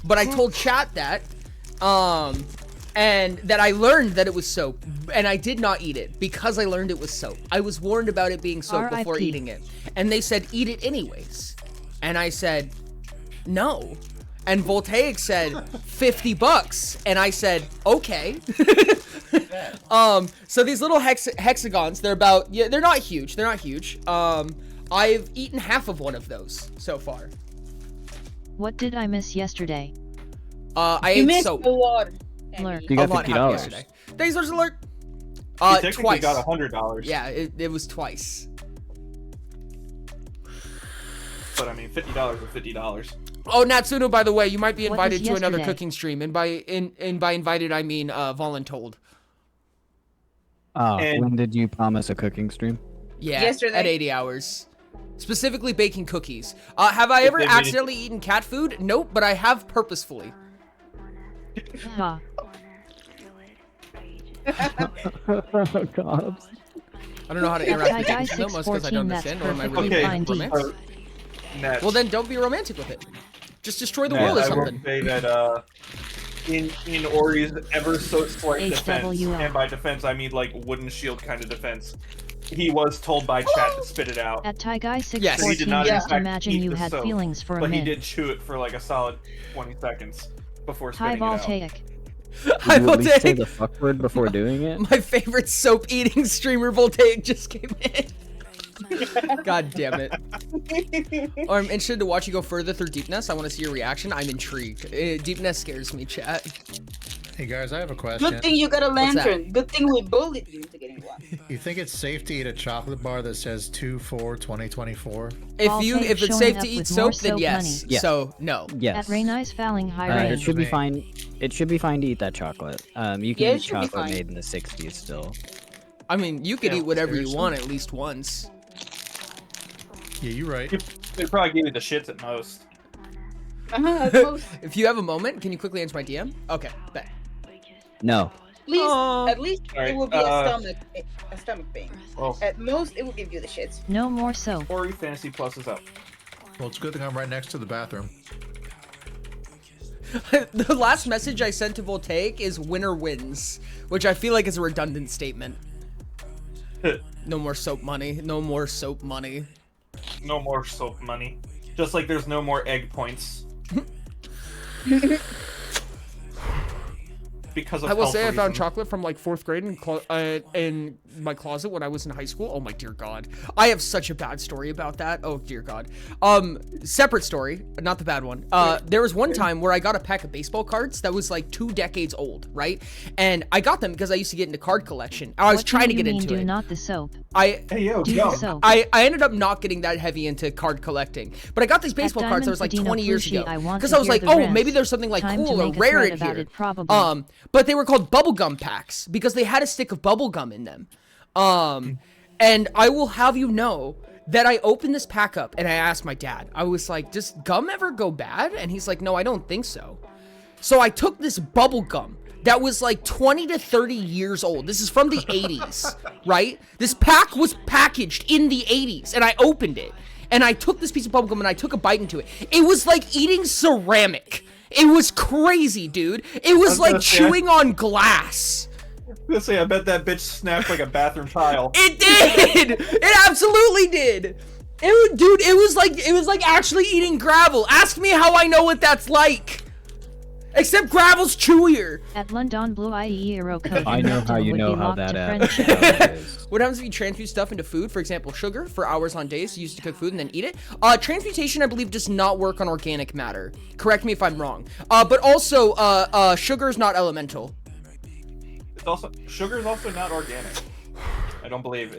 but I told chat that, and that I learned that it was soap, and I did not eat it because I learned it was soap. I was warned about it being soap before R.I.P. eating it, and they said eat it anyways, and I said no. And Voltaic said $50, and I said okay. So these little hexagons, they're about, yeah, they're not huge. They're not huge. I've eaten half of one of those so far. What did I miss yesterday? I You ate missed soap. a lot. Lurk. You got A lot happened $50. yesterday. Dazers alert. You technically Twice. got $100. Yeah, it was twice. But I mean, $50 is $50. Oh, Natsuno, by the way, you might be What was invited to another yesterday? cooking stream, and by invited I mean voluntold. And- When did you promise a cooking stream? Yeah, Yesterday. at 80 hours. Specifically baking cookies. Have I ever they made it- accidentally eaten cat food? Nope, but I have purposefully. Ha. God. I don't know how to interact with Guy games most because I don't 614, that's understand, or am I perfectly really fine, D. romantic? Nat, Well, then don't be romantic with it. Just destroy the Nat, world or I will something. say that in Ori's ever so slight defense, HWL. and by defense I mean like wooden shield kind of defense, he was told by chat to spit it out. At Ty Guy Yes. He 614, did not, just in fact, imagine eat you the had soap, feelings for a But he minute. did chew it for like a solid 20 seconds before Hi spitting it out. Voltaic. Hi, Did you at least say Voltaic. the fuck word before doing it? My favorite soap eating streamer, Voltaic, just came in. God damn it. Or I'm interested to watch you go further through Deepness. I want to see your reaction. I'm intrigued. Deepness scares me, chat. Hey guys, I have a question. Good thing you got a What's that? lantern. Good thing we bullied you into getting one. You think it's safe to eat a chocolate bar that says 2/4/2024? If it's showing safe up to eat with more soap, then soap yes. money. Yes. So no. Yes. At Ray Nice Fouling High It Range. should be Me. fine. It should be fine to eat that chocolate. You can Yeah, it eat should be chocolate fine. made in the '60s still. I mean, you could Yeah, eat whatever you seriously. want at least once. Yeah, you're right. They probably gave you the shits at most. At most. If you have a moment, can you quickly answer my DM? Okay, bet. No. At Aw. least, at least Alright, it will be a stomach pain. Well, At most, it will give you the shits. No more soap. Ori Fantasy Plus is up. Well, it's a good thing I'm right next to the bathroom. The last message I sent to Voltaic is winner wins, which I feel like is a redundant statement. No more soap money. No more soap money. No more soap money. Just like there's no more egg points. Because of I will health say I found reasons. chocolate from like 4th grade in my closet when I was in high school. Oh my dear God. I have such a bad story about that. Oh dear God. Separate story, not the bad one. There was one time where I got a pack of baseball cards that was like 2 decades old, right? And I got them because I used to get into card collection. I was What trying to do you get mean into do it. not the soap? Hey yo, Do yo. the soap. I ended up not getting that heavy into card collecting, but I got these baseball cards that was like Diamond 20 years Fedino ago Plushi, I want because to I was hear like, the oh, rants. maybe there's something like Time to cool or make a rare thread in about here. it, probably. But they were called bubblegum packs because they had a stick of bubblegum in them. And I will have you know that I opened this pack up and I asked my dad, I was like, does gum ever go bad? And he's like, no, I don't think so. So I took this bubble gum that was like 20 to 30 years old. This is from the 80s, right? This pack was packaged in the 80s, and I opened it. And I took this piece of bubble gum and I took a bite into it. It was like eating ceramic. It was crazy, dude. It was like chewing on glass. I was gonna say, I bet that bitch snapped like a bathroom tile. It did! It absolutely did! Dude, it was like actually eating gravel. Ask me how I know what that's like. Except gravel's chewier. At London Blue IE code. I know how you know how that is. What happens if you transmute stuff into food? For example, sugar for hours on days used to cook food and then eat it. Transmutation, I believe, does not work on organic matter. Correct me if I'm wrong. But also, sugar is not elemental. Sugar is also not organic. I don't believe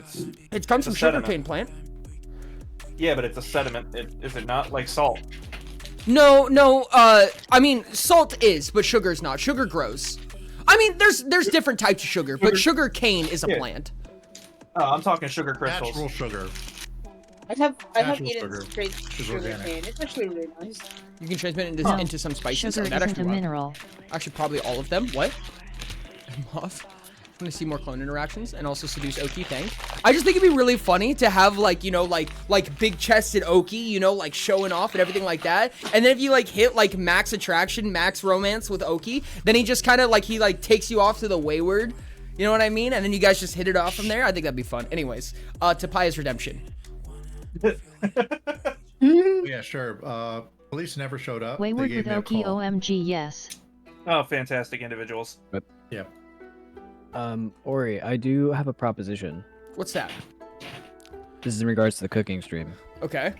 It comes from sugarcane plant. Yeah, but it's a sediment. Is it not like salt? No, I mean, salt is, but sugar is not. Sugar grows. I mean, there's different types of sugar, but sugar cane is a plant. I'm talking sugar crystals. Natural sugar. I have eaten sugar. straight sugar cane. It's actually really nice. You can transmit it into some spices. Sugar isn't a mineral. Actually, probably all of them. What? Moth. I'm gonna see more clone interactions and also seduce Oki. Thanks. I just think it'd be really funny to have like, you know, like big chested Oki, you know, like showing off and everything like that. And then if you like hit like max attraction, max romance with Oki, then he just kind of like takes you off to the wayward. You know what I mean? And then you guys just hit it off from there. I think that'd be fun. Anyways, Tapaya's Redemption. Yeah, sure. Police never showed up. Wayward with Oki, OMG, yes. Oh, fantastic individuals. Yeah. Ori, I do have a proposition. What's that? This is in regards to the cooking stream. Okay.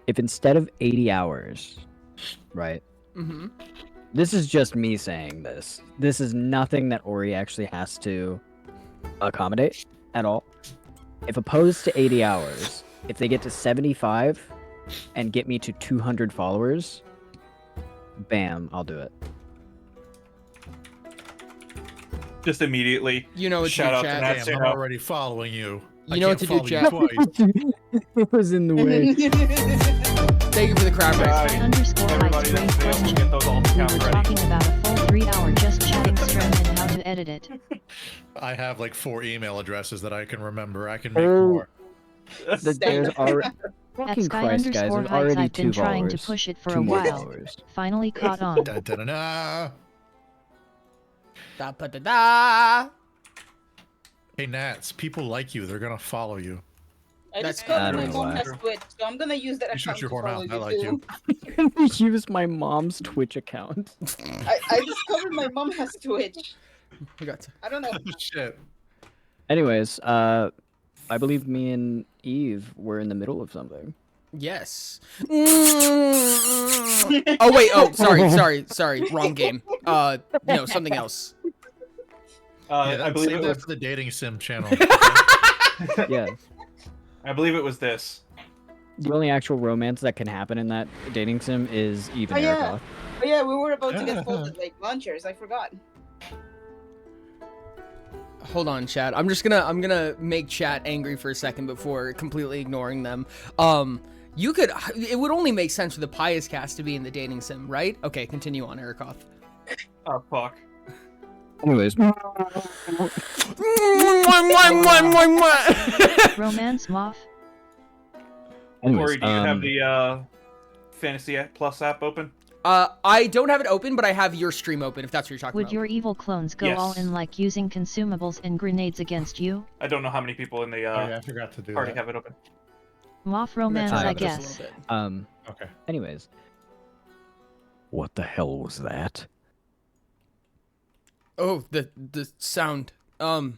If instead of 80 hours, right? Mm-hmm. This is just me saying this. This is nothing that Ori actually has to accommodate at all. If opposed to 80 hours, if they get to 75 and get me to 200 followers, bam, I'll do it. Just immediately. You know what to do, Shout out chat. to Nat Damn, I'm Zero. already following you. You know what to do, chat. It was in the way. Thank you for the crowd race. Everybody that's there, we'll get those alt We accounts were ready. talking about a full 3-hour just chatting stream and how to edit it. I have like 4 email addresses that I can remember. I can make Oh. more. There's already... At Fucking Sky Christ, guys, underscore there's heights, already I've been 2 trying to followers. push it for 2 a more while. followers. Finally caught on. Da-da-da-da. Da-ba-da-da. Hey Nats, people like you. They're gonna follow you. I That's discovered my good. mom has Twitch, so I'm gonna use that You shut account your to whore follow mouth. I you like you. too. Use my mom's Twitch account. I discovered my mom has Twitch. We got to. I don't know. Shit. Anyways, I believe me and Eve were in the middle of something. Yes. Oh wait. Oh, sorry. Wrong game. No, something else. I believe save it that was. for the dating sim channel. Yeah. I believe it was this. The only actual romance that can happen in that dating sim is Eve and Oh, yeah. Erica. Oh yeah, we were about to get folded like launchers. I forgot. Hold on, chat. I'm gonna make chat angry for a second before completely ignoring them. It would only make sense for the Pious cast to be in the dating sim, right? Okay, continue on, Erikoth. Oh fuck. Anyways. Romance Moth. Corey, do you have the Fantasy Plus app open? I don't have it open, but I have your stream open, if that's what you're talking Would about. your evil clones go Yes. all in like using consumables and grenades against you? I don't know how many people in the Oh yeah, I forgot to do party that. have it open. Moth I'm gonna romance, try I it just a guess. little bit. Okay. Anyways. What the hell was that? Oh, the sound. That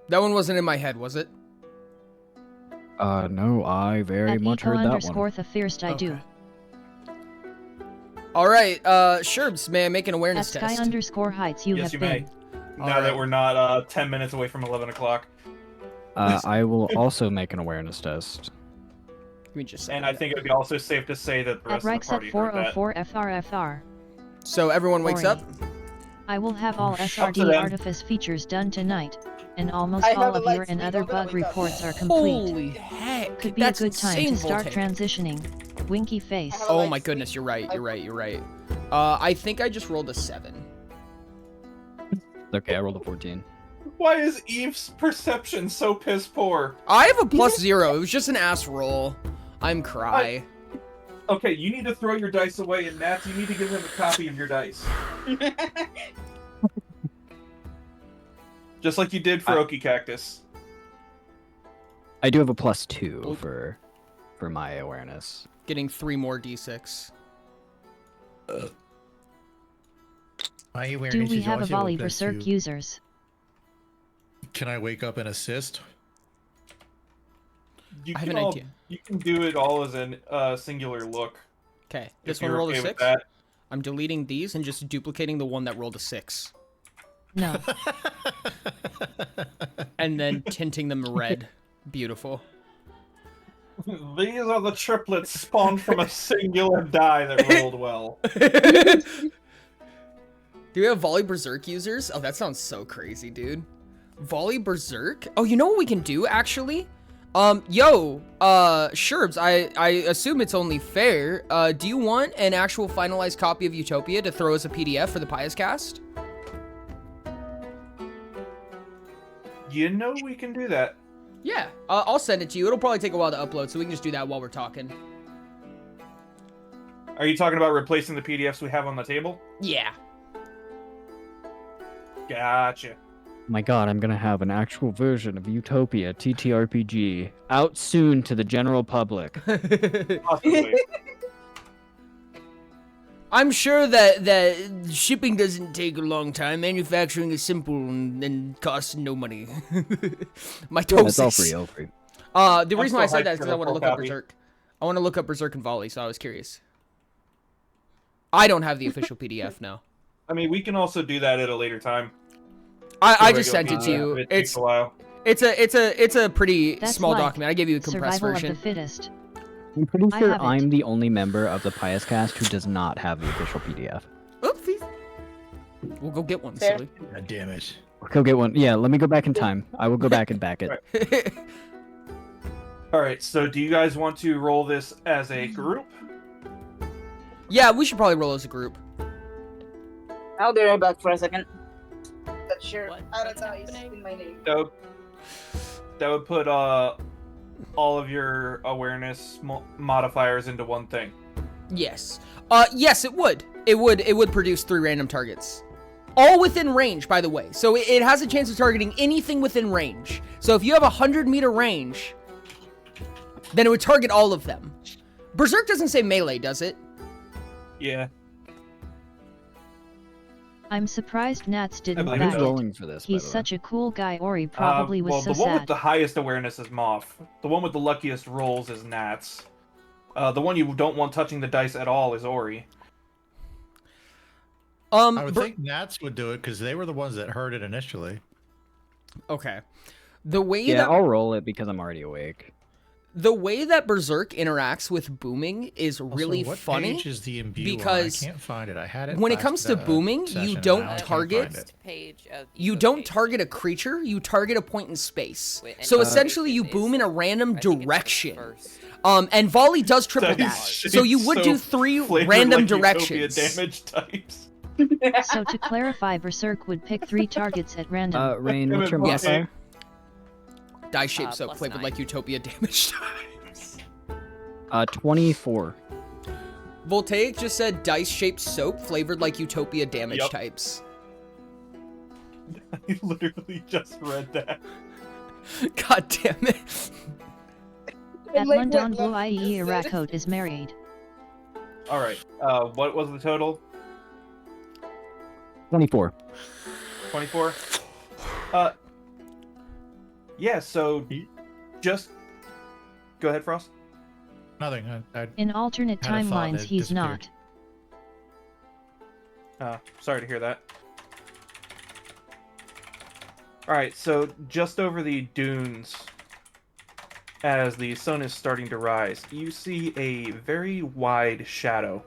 one wasn't in my head, was it? No, I very At much heard that underscore one. the fierce I do. Okay. All right, Sherbs, may I make an At awareness Sky test? underscore heights you Yes, have you been. may. Now that we're not 10 minutes away from 11 o'clock. I will also make an awareness test. Give me just a And second. I think it would be also safe to say that the At rest of the Rex at party heard that. 404 FRFR. So everyone wakes Ori. up? I will have all Up to SRD them. artifice features done tonight, and almost I have all a of light your and speed other on when I bug wake up. reports are complete. Holy heck. Could be a That's good time insane, to start Voltaic. transitioning. Winky face. I have a Oh light my speed. goodness, you're right. I think I just rolled a 7. Okay, I rolled a 14. Why is Eve's perception so piss poor? I have a +0. It was just an ass roll. I'm cry. Okay, you need to throw your dice away, and Nats, you need to give him a copy of your dice. Just like you did for Okie Cactus. I do have a +2 for my awareness. Getting 3 more d6. My awareness Do we is have a also volley plus berserk 2. users? Can I wake up and assist? You I have can an all- idea. You can do it all as a singular look. Okay, if this one you're rolled a okay with 6. that. I'm deleting these and just duplicating the one that rolled a 6. No. And then tinting them red. Beautiful. These are the triplets spawned from a singular die that rolled well. Do we have Volley Berserk users? Oh, that sounds so crazy, dude. Volley Berserk? Oh, you know what we can do, actually? Sherbs, I assume it's only fair. Do you want an actual finalized copy of Utopia to throw as a PDF for the Pious Cast? You know we can do that. Yeah, I'll send it to you. It'll probably take a while to upload, so we can just do that while we're talking. Are you talking about replacing the PDFs we have on the table? Yeah. Gotcha. My god, I'm gonna have an actual version of Utopia TTRPG out soon to the general public. Possibly. I'm sure that shipping doesn't take a long time. Manufacturing is simple and costs no money. Mitosis. It's all free, all free. The reason why I said that is because I want to look up copy. Berserk. I want to look up Berserk and Volley, so I was curious. I don't have the official PDF now. I mean, we can also do that at a later time. I just sent it to you. It takes a while. It's a pretty That's small like document. I gave you a compressed Survival version. of the fittest. I'm pretty I sure have it. I'm the only member of the Pious Cast who does not have the official PDF. Oopsies. We'll go get one, Fair. silly. God damn it. Go get one. Yeah, let me go back in time. I will go back and back it. Alright, so do you guys want to roll this as a group? Yeah, we should probably roll as a group. I'll be right back for a second. That's sure. What? I don't What's know. happening? In my name. That would put all of your awareness modifiers into one thing. Yes. Yes, it would. It would produce 3 random targets. All within range, by the way. So it has a chance of targeting anything within range. So if you have a 100-meter range, then it would target all of them. Berserk doesn't say melee, does it? Yeah. I'm surprised Nats didn't believe back so. it. rolling for this, by He's the way. such a cool guy, Ori probably was well, so the one with sad. the highest awareness is Moth. The one with the luckiest rolls is Nats. The one you don't want touching the dice at all is Ori. I would think Nats would do it because they were the ones that heard it initially. Okay. The way Yeah, that I'll roll it because I'm already awake. the way that Berserk interacts with booming is Also, really what funny. page is the imbue because on? I can't find it. I had it when it last, comes to booming, session, you and don't now I can't target- find it. Page of You Evo don't page. target a creature, you target a point in space. Wait, and So Evo essentially you is- boom in a random I think it's direction. first. And Volley does triple That that. is So you would so do 3 flavored random like Utopia directions. damage types. So to clarify, Berserk would pick 3 targets at random. Rain, what's your Yes. modifier? Die shaped soap plus flavored 9. like Utopia damage types. 24. Voltaic just said dice shaped soap flavored like Utopia damage Yup. types. I literally just read that. God damn it. At Like London what Blue Love IE just said. Rakot is married. Alright, what was the total? 24. 24? Yeah, so just... Go ahead, Frost. Nothing. I In alternate Had a thought and timelines, it he's disappeared. not. Sorry to hear that. Alright, so just over the dunes, as the sun is starting to rise, you see a very wide shadow.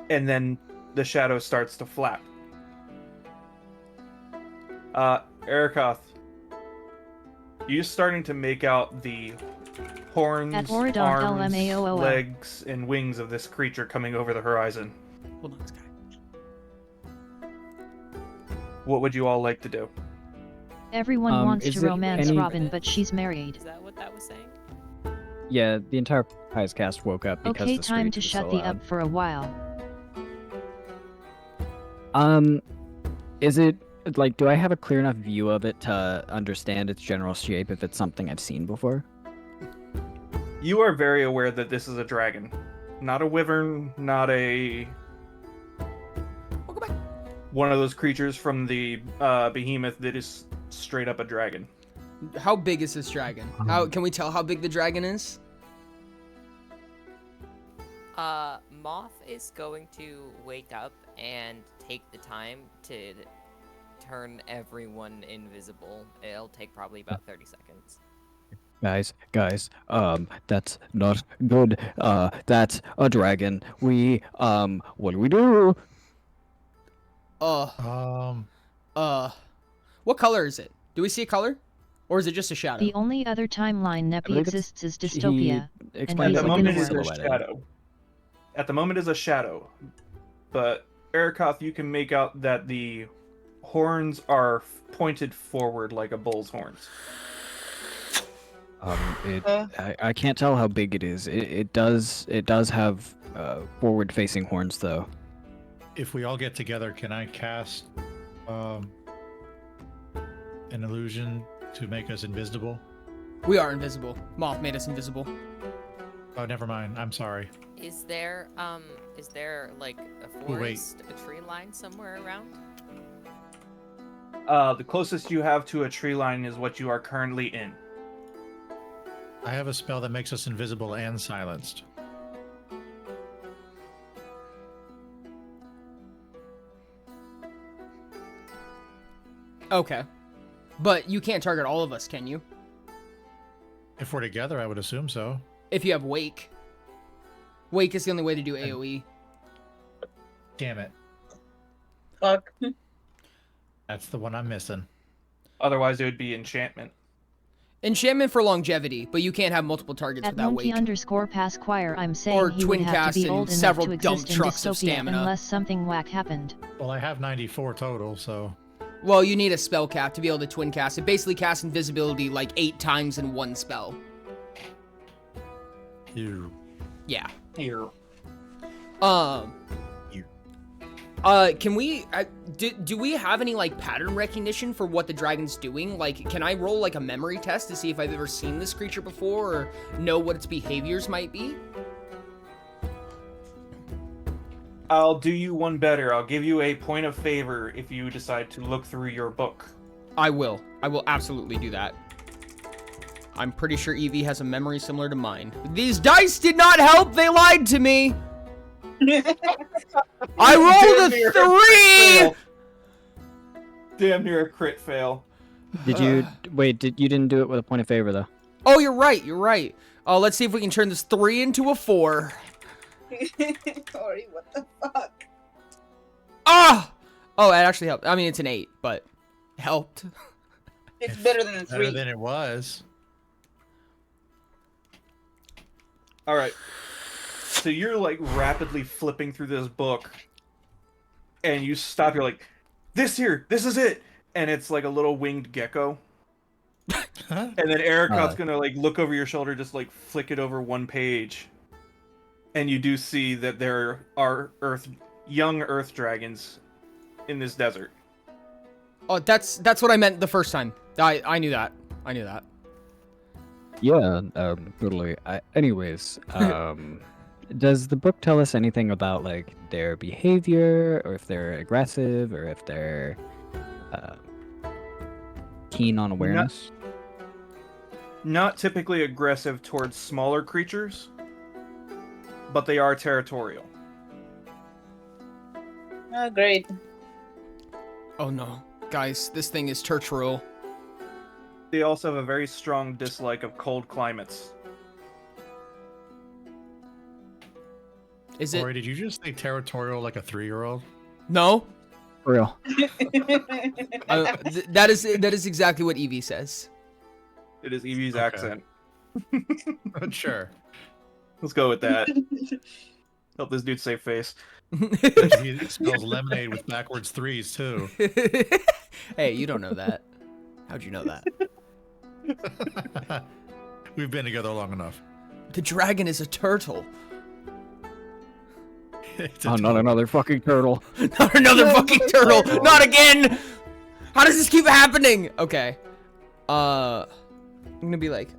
And then the shadow starts to flap. Erikoth, you starting to make out the horns, At Oridon arms, LMAOOL. legs, and wings of this creature coming over the horizon. Hold on, Sky. What would you all like to do? Everyone wants is to it romance any- Robin, but she's married. Is that what that was saying? Yeah, the entire Pies cast woke up because Okay, the time to screech was shut so the loud. up for a while. Is it like, do I have a clear enough view of it to understand its general shape if it's something I've seen before? You are very aware that this is a dragon. Not a wyvern, not a... one of those creatures from the behemoth that is straight up a dragon. How big is this dragon? How can we tell how big the dragon is? Moth is going to wake up and take the time to turn everyone invisible. It'll take probably about 30 seconds. Guys, that's not good. That's a dragon. What do we do? What color is it? Do we see a color? Or is it just a shadow? The only other timeline Neppy believe exists is he dystopia, and explained he's At it the a like moment good is a one. silhouetted. shadow. At the moment is a shadow. But Erikoth, you can make out that the horns are pointed forward like a bull's horns. I can't tell how big it is. It does have forward-facing horns though. If we all get together, can I cast an illusion to make us invisible? We are invisible. Moth made us invisible. Oh, never mind. I'm sorry. Is there like a Oh, wait. forest, a tree line somewhere around? The closest you have to a tree line is what you are currently in. I have a spell that makes us invisible and silenced. Okay. But you can't target all of us, can you? If we're together, I would assume so. If you have Wake. Wake is the only way to do AoE. Damn it. Fuck. That's the one I'm missing. Otherwise, it would be enchantment. Enchantment for longevity, but you can't have multiple targets At without monkey Wake. _Pasquire, I'm saying Or he twin would have cast to be and old enough several to dump exist in trucks of dystopia stamina. unless something whack happened. Well, I have 94 total, so... Well, you need a spell cap to be able to twin cast. It basically casts invisibility like 8 times in one spell. Ew. Yeah. Here. Can we, do we have any, like, pattern recognition for what the dragon's doing? Like, can I roll, like, a memory test to see if I've ever seen this creature before or know what its behaviors might be? I'll do you one better. I'll give you a point of favor if you decide to look through your book. I will. I will absolutely do that. I'm pretty sure Evie has a memory similar to mine. These dice did not help. They lied to me. I rolled a 3! Damn near a crit fail. Did you wait? You didn't do it with a point of favor though. Oh, you're right. You're right. Oh, let's see if we can turn this 3 into a 4. Ori, what the fuck? Ah! Oh, it actually helped. I mean, it's an 8, but helped. It's better than a Better 3. than it was. Alright. So you're like rapidly flipping through this book and you stop, you're like, this is it! And it's like a little winged gecko. Huh? And then Erikoth's gonna like look over your shoulder, just like flick it over one page. And you do see that there are young earth dragons in this desert. Oh, that's what I meant the first time. I knew that. I knew that. Yeah, totally. Anyways, does the book tell us anything about like their behavior, or if they're aggressive, or if they're keen on awareness? Not typically aggressive towards smaller creatures, but they are territorial. Oh, great. Oh no. Guys, this thing is territorial. They also have a very strong dislike of cold climates. Is it? Ori, did you just say territorial like a 3-year-old? No. For real. That is exactly what Evie says. It is Evie's Okay. accent. Sure. Let's go with that. Help this dude save face. He spells lemonade with backwards 3s too. Hey, you don't know that. How'd you know that? We've been together long enough. The dragon is a turtle. It's Oh, a not another fucking turtle. Not another fucking turtle. Not again. How does this keep happening? Okay. I'm gonna be like,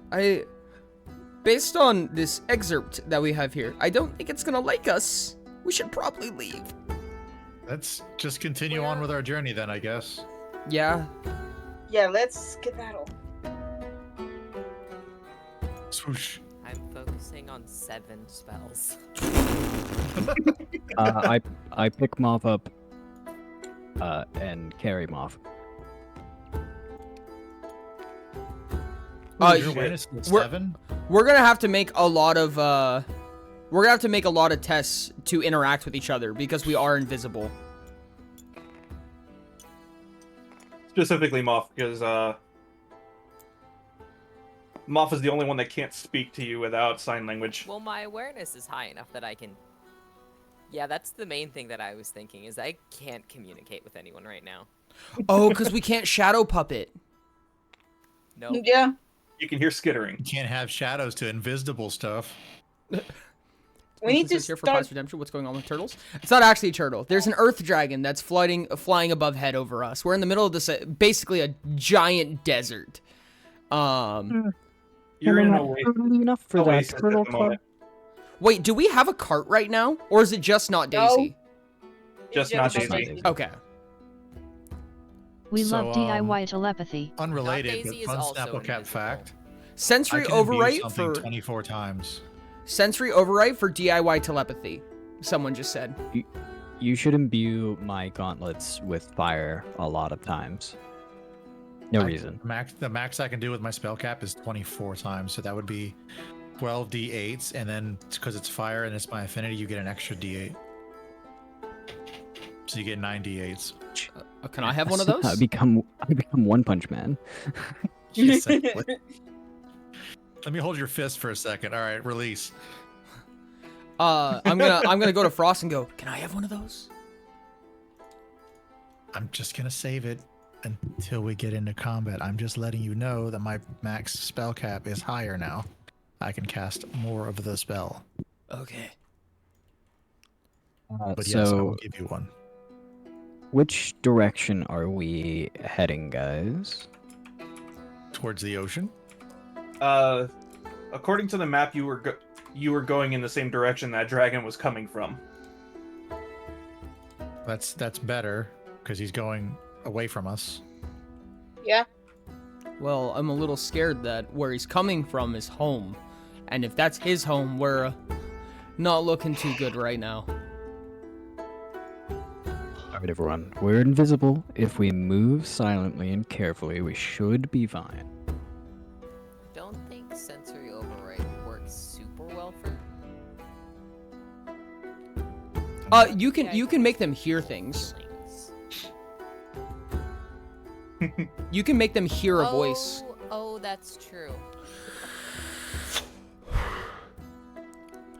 based on this excerpt that we have here, I don't think it's gonna like us. We should probably leave. Let's just continue on with our journey then, I guess. Yeah. Yeah, let's skedaddle. Swoosh. I'm focusing on 7 spells. I pick Moth up and carry Moth. Your awareness is we're- 7? We're gonna have to make a lot of tests to interact with each other because we are invisible. Specifically Moth, because Moth is the only one that can't speak to you without sign language. Well, my awareness is high enough that I can... Yeah, that's the main thing that I was thinking, is I can't communicate with anyone right now. Oh, because we can't shadow puppet. No. Yeah. You can hear skittering. You can't have shadows to invisible stuff. We need to Here for start. Past Redemption. What's going on with turtles? It's not actually a turtle. There's an earth dragon that's flying above head over us. We're in the middle of this, basically a giant desert. You're in a way. Enough for that oasis at turtle the club. moment. Wait, do we have a cart right now, or is it just not No. Daisy? Just not Daisy. Okay. We So, love DIY telepathy. Unrelated, Daisy but is fun also Snapple Cat invisible. fact. Sensory I can imbue overwrite something for 24 times. sensory overwrite for DIY telepathy. Someone just said. You should imbue my gauntlets with fire a lot of times. No reason. The max I can do with my spell cap is 24 times, so that would be 12 d8s, and then because it's fire and it's my affinity, you get an extra d8. So you get 9 d8s. Can I have one of those? I become One Punch Man. Yes, I would. Let me hold your fist for a second. All right, release. I'm gonna go to Frost and go, can I have one of those? I'm just gonna save it until we get into combat. I'm just letting you know that my max spell cap is higher now. I can cast more of the spell. Okay. But yes, I will So, give you one. which direction are we heading, guys? Towards the ocean? According to the map, you were going in the same direction that dragon was coming from. That's better, because he's going away from us. Yeah. Well, I'm a little scared that where he's coming from is home. And if that's his home, we're not looking too good right now. Alright, everyone. We're invisible. If we move silently and carefully, we should be fine. Don't think sensory override works super well for... You can make them hear things. You can make them hear a voice. Oh, that's true.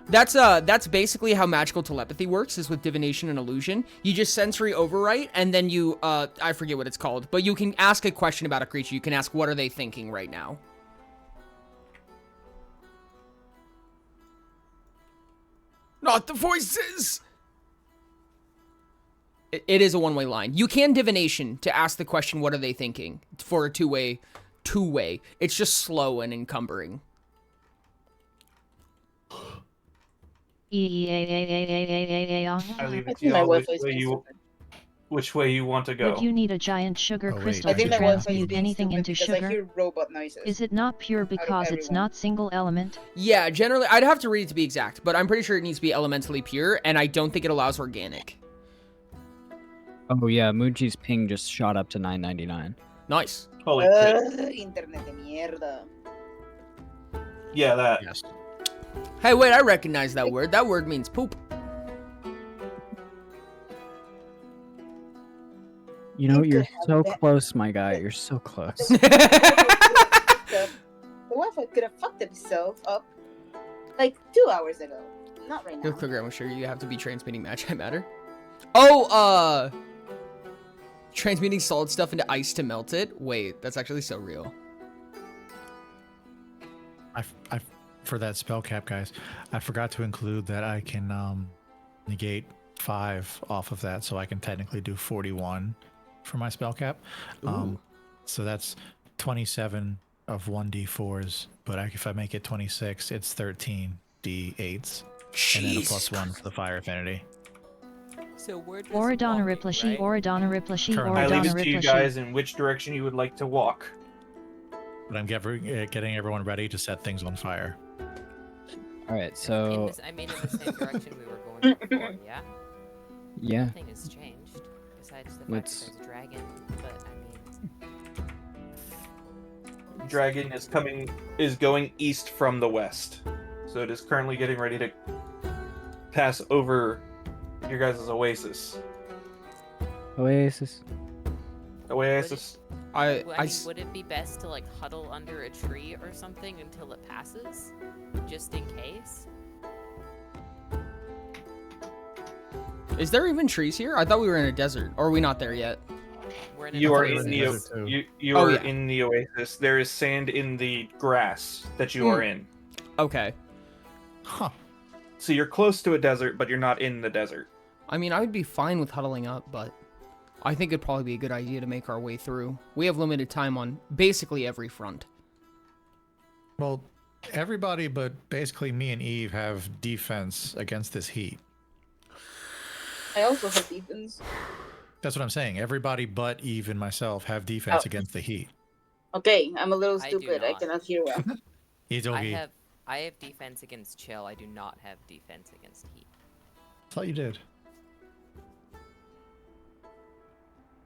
That's basically how magical telepathy works, is with divination and illusion. You just sensory overwrite, and then you, I forget what it's called, but you can ask a question about a creature. You can ask, what are they thinking right now? Not the voices! It is a one-way line. You can divination to ask the question, what are they thinking? For a two-way. It's just slow and encumbering. I leave I it to think my y'all Wi-Fi is being which way you want to go. Would you need a giant sugar Oh, wait. crystal I to think my Wi-Fi is transmute being anything stupid into because I sugar? hear robot noises. Is it not pure because it's everyone. not single element? Yeah, generally, I'd have to read it to be exact, but I'm pretty sure it needs to be elementally pure, and I don't think it allows organic. Oh yeah, Muji's ping just shot up to 999. Nice. Holy shit. Internet de mierda. Yeah, that. Yes. Hey, wait, I recognize that word. That word means poop. You know, You you're could have so that. close, my guy. You're so close. The Wi-Fi could have fucked itself up like 2 hours ago. Not right You'll now. click I'm sure you have to be transmitting match matter. Oh, transmuting solid stuff into ice to melt it. Wait, that's actually so real. I for that spell cap, guys, I forgot to include that I can negate 5 off of that, so I can technically do 41 for my spell cap. Ooh. So that's 27 of 1d4s, but if I make it 26, it's 13 d8s, and then a +1 for the fire affinity. So we're just Oridana walking, Riplashi, right? Oridana Riplashi, Currently. I leave Oridana it to you Riplashi. guys in which direction you would like to walk. But I'm getting everyone ready to set things on fire. All right, In so this, I mean, in the same direction we were going before, yeah? yeah, Nothing has changed, besides the fact Let's- that there's a dragon, but I mean... Dragon is going east from the west. So it is currently getting ready to pass over your guys' oasis. Oasis. Oasis. would it be best to, like, huddle under a tree or something until it passes? Just in case? Is there even trees here? I thought we were in a desert. Or are we not there yet? We're in a You are desert. in the desert too. you Oh, are yeah. in the oasis. There is sand in the grass that you are in. Okay. Huh. So you're close to a desert, but you're not in the desert. I mean, I would be fine with huddling up, but I think it'd probably be a good idea to make our way through. We have limited time on basically every front. Well, everybody but basically me and Eve have defense against this heat. I also have defense. That's what I'm saying. Everybody but Eve and myself have defense against the heat. Okay, I'm a little I do stupid. I not. cannot hear well. Idogi. I have defense against chill. I do not have defense against heat. Thought you did.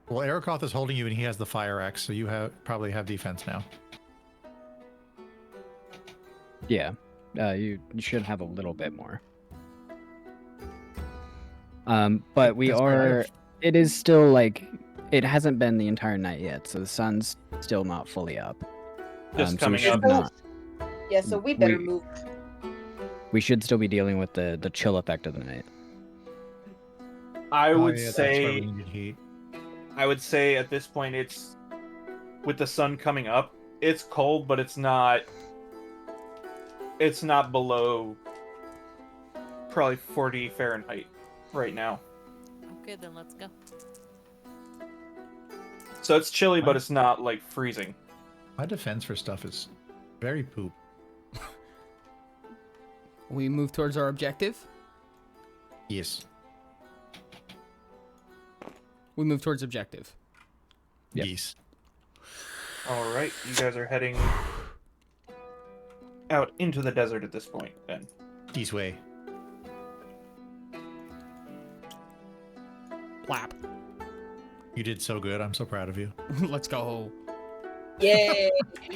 Well, Erakoth is holding you, and he has the fire axe, so you probably have defense now. Yeah, you should have a little bit more. But we That's are. right. It is still like it hasn't been the entire night yet, so the sun's still not fully up. Just So we coming should up. not. Yeah, so we better We- move. We should still be dealing with the chill effect of the night. I would Oh, yeah, that's why we say needed heat. at this point it's with the sun coming up, it's cold, but it's not below probably 40 Fahrenheit right now. Okay, then let's go. So it's chilly, but it's not like freezing. My defense for stuff is very poop. We move towards our objective. Yes. We move towards objective. Yep. Yes. All right, you guys are heading out into the desert at this point then. This way. Plap. You did so good. I'm so proud of you. Let's go. Yay!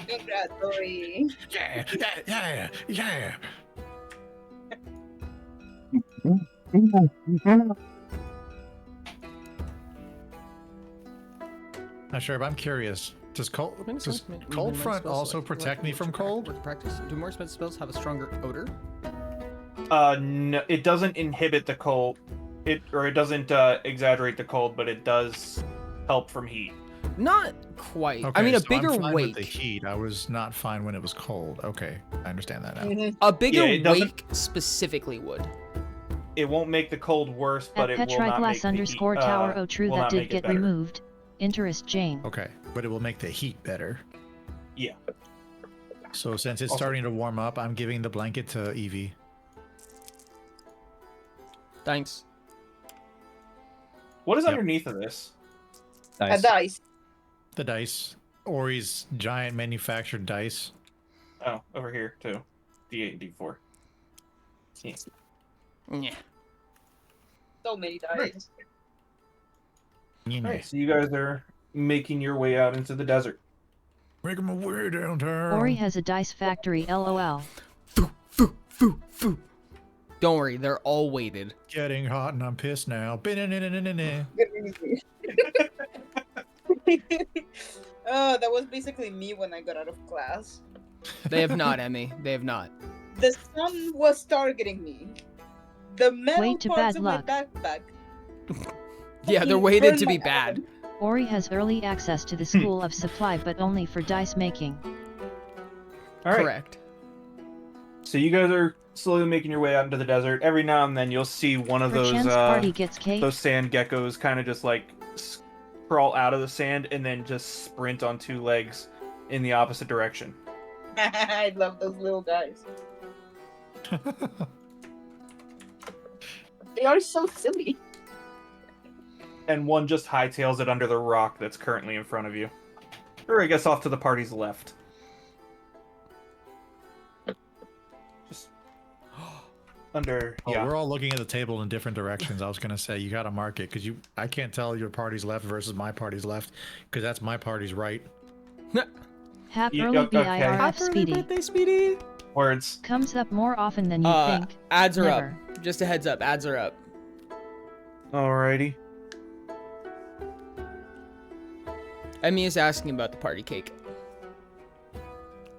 Congratulations. Yeah, yeah, yeah, yeah. Not sure, but I'm curious. Does cold front also protect me from cold? Practice. Do more expensive spells have a stronger odor? No, it doesn't inhibit the cold. It doesn't exaggerate the cold, but it does help from heat. Not quite. Okay, I mean, a so bigger I'm fine wake. with the heat. I was not fine when it was cold. Okay, I understand that now. Mhm. A bigger Yeah, it doesn't- wake specifically would. It won't make the cold worse, but At it will not make Petriglass the underscore heat, tower. Oh, true, will that not did make it get better. removed. Interest Jane. Okay, but it will make the heat better. Yeah. So since it's Also- starting to warm up, I'm giving the blanket to Evie. Thanks. What is Yep. underneath of this? A Dice. dice. The dice. Ori's giant manufactured dice. Oh, over here too. D8 and D4. Yeah. Yeah. So many dice. Alright, so you guys are making your way out into the desert. Making my way downtown. Ori has a dice factory. LOL. Don't worry, they're all weighted. Getting hot and I'm pissed now. Oh, that was basically me when I got out of class. They have not, Emmy. They have not. The sun was targeting me. The metal Way to parts bad of luck. my backpack. Yeah, they're fucking weighted burned to be my bad. arm. Ori has early access to the School of Supply, but only for dice making. All right. Correct. So you guys are slowly making your way out into the desert. Every now and then you'll see one of those Perchance party gets cake. those sand geckos kind of just like crawl out of the sand and then just sprint on two legs in the opposite direction. I love those little guys. They are so silly. And one just hightails it under the rock that's currently in front of you. Or I guess off to the party's left. Just under, Oh, yeah. we're all looking at the table in different directions. I was gonna say you gotta mark it because I can't tell your party's left versus my party's left because that's my party's right. Happy You- early okay. BIRF Happy Speedy. birthday, Speedy. Words. Comes up more often than you think. Ads are Never. up. Just a heads up, ads are up. Alrighty. Emmy is asking about the party cake.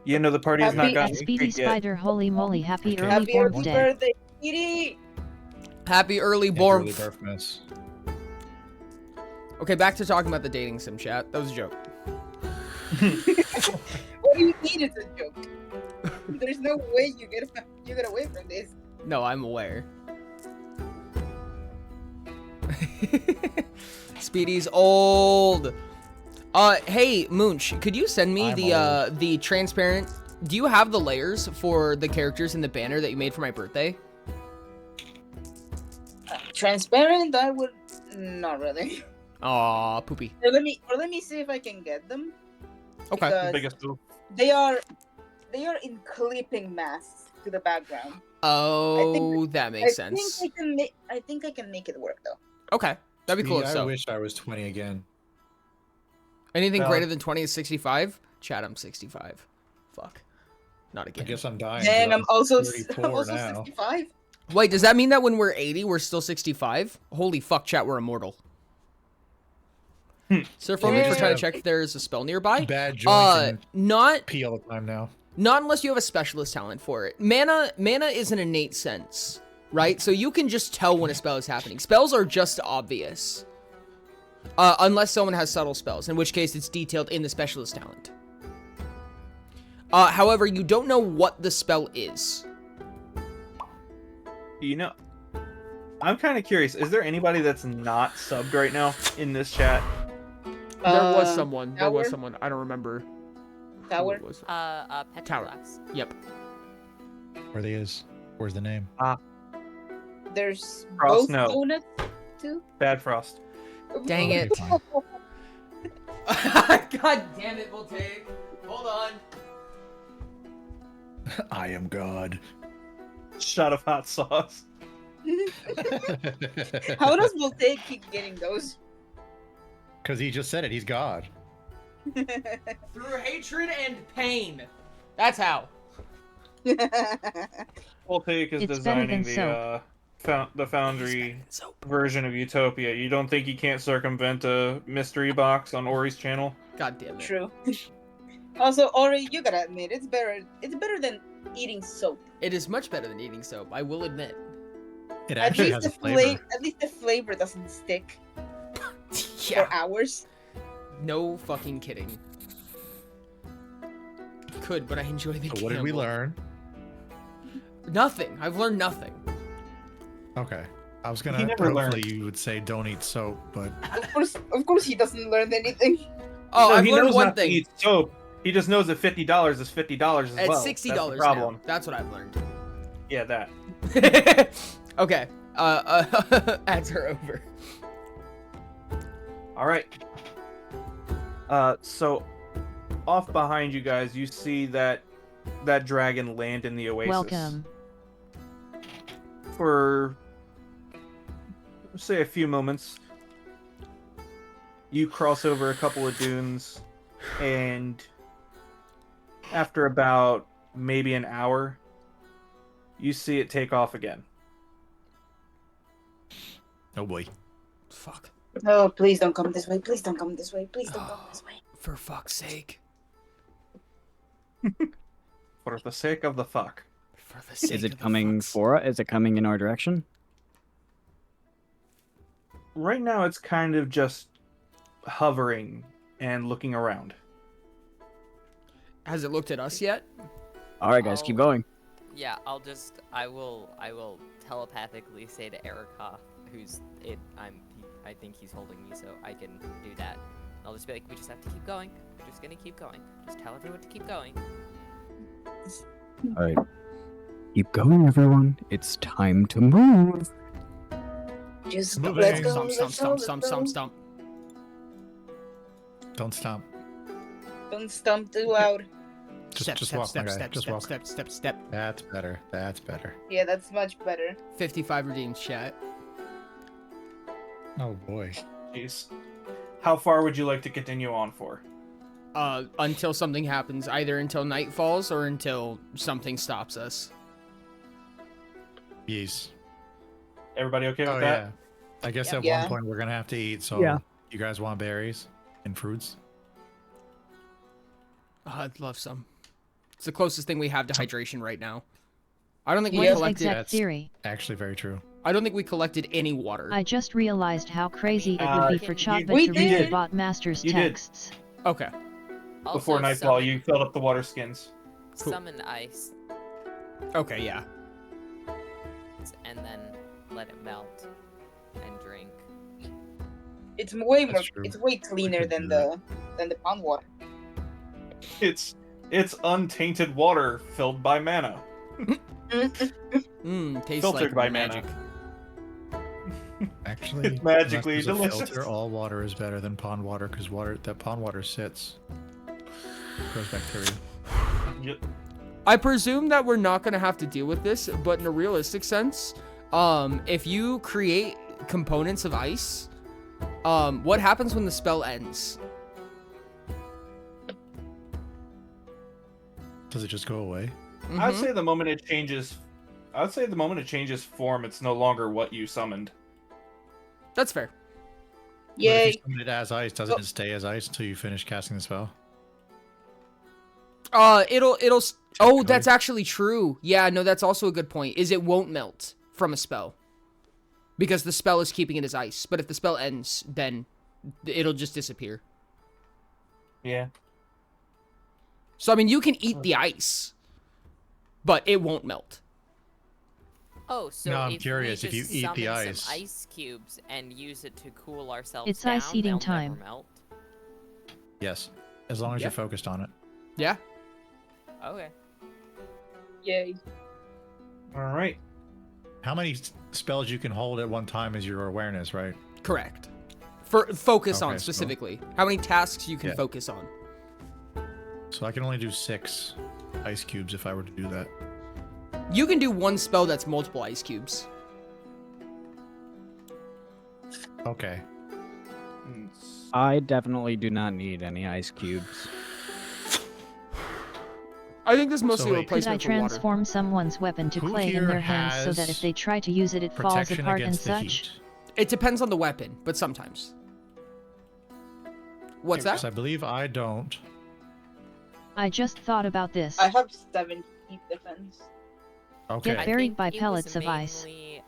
You know the party has not Happy- gotten Speedy cake yet. Spider, holy moly, happy Okay. early Happy born early day. birthday, Speedy! Happy early Can't born. really birth miss. Okay, back to talking about the dating sim chat. That was a joke. What do you mean it's a joke? There's no way you get away from this. No, I'm aware. Speedy's old. Hey, Moonch, could you send me the transparent? Do you have the layers for the characters in the banner that you made for my birthday? Transparent? I would not really. Aw, poopy. Or let me see if I can get them. Okay. Because Biggest move. they are in clipping masks to the background. Oh, that makes sense. I think I can make it work though. Okay, that'd be cool. I So, wish I was 20 again. anything Well- greater than 20 is 65. Chat, I'm 65. Fuck. Not I again. guess I'm dying. Dang, 'cause I'm also 34 now. 65. Wait, does that mean that when we're 80, we're still 65? Holy fuck, chat, we're immortal. Sir, for me for trying to check if there is a spell nearby. Bad joints and Not pee all the time now. Not unless you have a specialist talent for it. Mana is an innate sense, right? So you can just tell when a spell is happening. Spells are just obvious. Unless someone has subtle spells, in which case it's detailed in the specialist talent. However, you don't know what the spell is. You know, I'm kind of curious. Is there anybody that's not subbed right now in this chat? There was someone. There was Tower? someone. I don't remember. who Tower? it was. Petroglyphs. Yep. Where they is? Where's the name? There's Frost, both no. donuts too. Bad Frost. Dang it. Okay, fine. God damn it, Voltaic. Hold on. I am God. Shot of hot sauce. How does Voltaic keep getting those? Because he just said it. He's God. Through hatred and pain. That's how. Voltaic is It's better designing than the Foundry version of Utopia. You don't think he can't circumvent a mystery box on Ori's channel? God damn it. True. Also, Ori, you gotta admit, it's better than eating soap. It is much better than eating soap, I will admit. It At actually least has a the flavor. at least the flavor doesn't stick Yeah. for hours. No fucking kidding. Could, but I enjoy the So what did we gamble. learn? Nothing. I've learned nothing. Okay. I was gonna He never hopefully learned. you would say don't eat soap, but Of course, he doesn't learn anything. Oh, No, I've he learned knows one not to thing. eat soap. He just knows that $50 is $50 as It's well. $60 That's the now. problem. That's what I've learned. Yeah, that. Okay. Ads are over. All right. So off behind you guys, you see that dragon land in the oasis. Welcome. For say a few moments, you cross over a couple of dunes, and after about maybe an hour, you see it take off again. oh boy. Fuck. Oh, please don't come this way. Please don't come this way. Please don't come this way. For fuck's sake. For the sake of the fuck. For the sake Is of it the coming fucks. for? Is it coming in our direction? Right now, it's kind of just hovering and looking around. Has it looked at us yet? All right, guys, keep going. Yeah, I will telepathically say to Erica, who's it. I think he's holding me, so I can do that. I'll just be like, we just have to keep going. We're just gonna keep going. Just tell everyone to keep going. All right, keep going, everyone. It's time to move. Just Moving. let's go. Stomp, Let's stomp, go. stomp, Let's stomp, go. stomp, stomp. Don't stomp. Don't stomp too loud. Just walk, my guy. step, Just step, walk. step, step, step. That's better. That's better. Yeah, that's much better. 55 redeems, chat. Oh boy. Jeez. How far would you like to continue on for? Until something happens, either until night falls or until something stops us. Yes. Everybody okay with Oh that? yeah. I guess at Yeah. one point we're gonna have to eat. So Yeah. you guys want berries and fruits? I'd love some. It's the closest thing we have to hydration right now. I don't think we Yeah. collected. Exact That's- theory. Actually, very true. I don't think we collected any water. I just realized how crazy it would be for Chotba we to read did. the bot master's You did. texts. Okay. Also, Before nightfall, summon, you filled up the water skins. Cool. summon ice, Okay, yeah. and then let it melt and drink. It's way more. That's true. It's way cleaner could than do the pond water. It's untainted water filled by mana. Tastes Filtered like by magic. mana. Actually, It's magically unless there's a delicious. filter, all water is better than pond water because that pond water sits. Grows bacteria. Yep. I presume that we're not gonna have to deal with this, but in a realistic sense, if you create components of ice, what happens when the spell ends? Does it just go away? I'd Mhm. say the moment it changes, form, it's no longer what you summoned. That's fair. But if Yay! you summon it as ice, doesn't it stay as ice until you finish casting the spell? It'll. Oh, that's actually true. Yeah, no, that's also a good point. Is it won't melt from a spell because the spell is keeping it as ice. But if the spell ends, then it'll just disappear. Yeah. So I mean, you can eat the ice, but it won't melt. Oh, so No, I'm if curious, we if you just eat the summon ice. some ice cubes and use it to cool ourselves It's down, ice eating they'll time. never melt. Yes, as long as Yeah. you're focused on it. Yeah. Okay. Yay! All right. How many spells you can hold at one time is your awareness, right? Correct. For focus Okay, on so- specifically. How many tasks you can Yeah. focus on. So I can only do 6 ice cubes if I were to do that. You can do one spell that's multiple ice cubes. Okay. I definitely do not need any ice cubes. I think this is mostly a wait. Could I replacement for water. transform someone's weapon to Who clay in here their hands so that has if they try to use it, it falls Protection apart and against the such? heat. It depends on the weapon, but sometimes. What's Because that? I believe I don't. I just thought about this. I have 7 heat defense. Okay. Get I buried think by it was pellets of ice. mainly,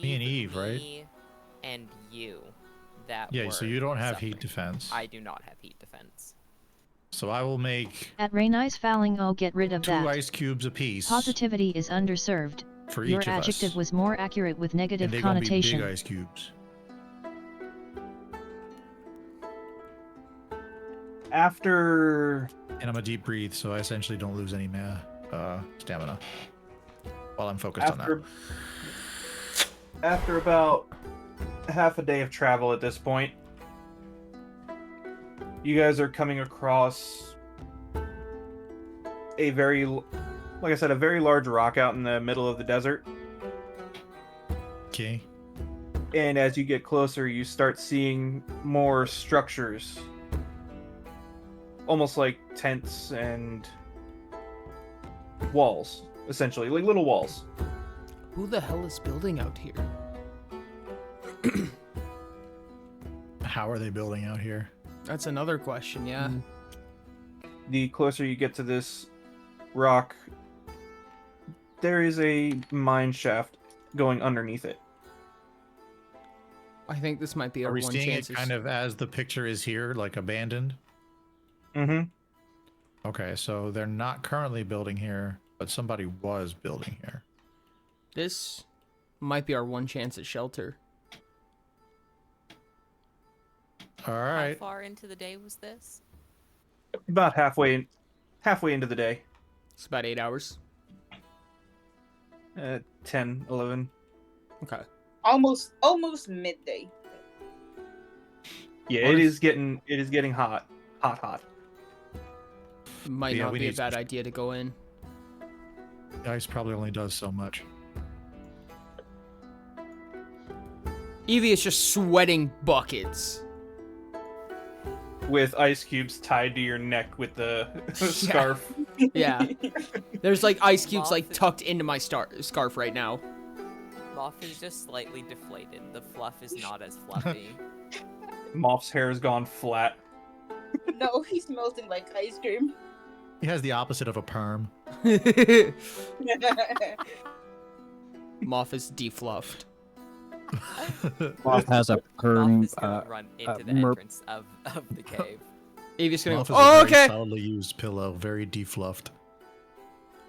Me and Eve, right? me, and you. That Yeah, so were you don't have heat suffering. defense. I do not have heat defense. So I will make At Rainey's fouling, oh, get rid of 2 that. ice cubes apiece Positivity is underserved. for Your each of adjective us. was more accurate with And negative they're gonna be connotation. big ice cubes. After And I'm a deep breathe, so I essentially don't lose any stamina while I'm focused on that. after about half a day of travel at this point, you guys are coming across a very, like I said, a very large rock out in the middle of the desert. Okay. And as you get closer, you start seeing more structures, almost like tents and walls, essentially, like little walls. Who the hell is building out here? How are they building out here? That's another question, yeah. The closer you get to this rock, there is a mine shaft going underneath it. I think this might be Are our we one seeing chance. it kind of as the picture is here, like abandoned? Mm-hmm. Okay, so they're not currently building here, but somebody was building here. This might be our one chance at shelter. All right. How far into the day was this? About halfway into the day. It's about 8 hours. 10, 11. Okay. Almost midday. Yeah, it is getting hot. Hot. Might Yeah, not we be a need bad some- idea to go in. The ice probably only does so much. Evie is just sweating buckets. With ice cubes tied to your neck with the scarf. Yeah. There's like ice cubes Moth like is- tucked into my scarf right now. Moth is just slightly deflated. The fluff is not as fluffy. Moth's hair has gone flat. No, he's melting like ice cream. He has the opposite of a perm. Moth is defluffed. Moth has a Moth perm. is gonna run into the merp. entrance of the cave. Evie's gonna Moth go, is a oh, very okay. solidly used pillow, very defluffed.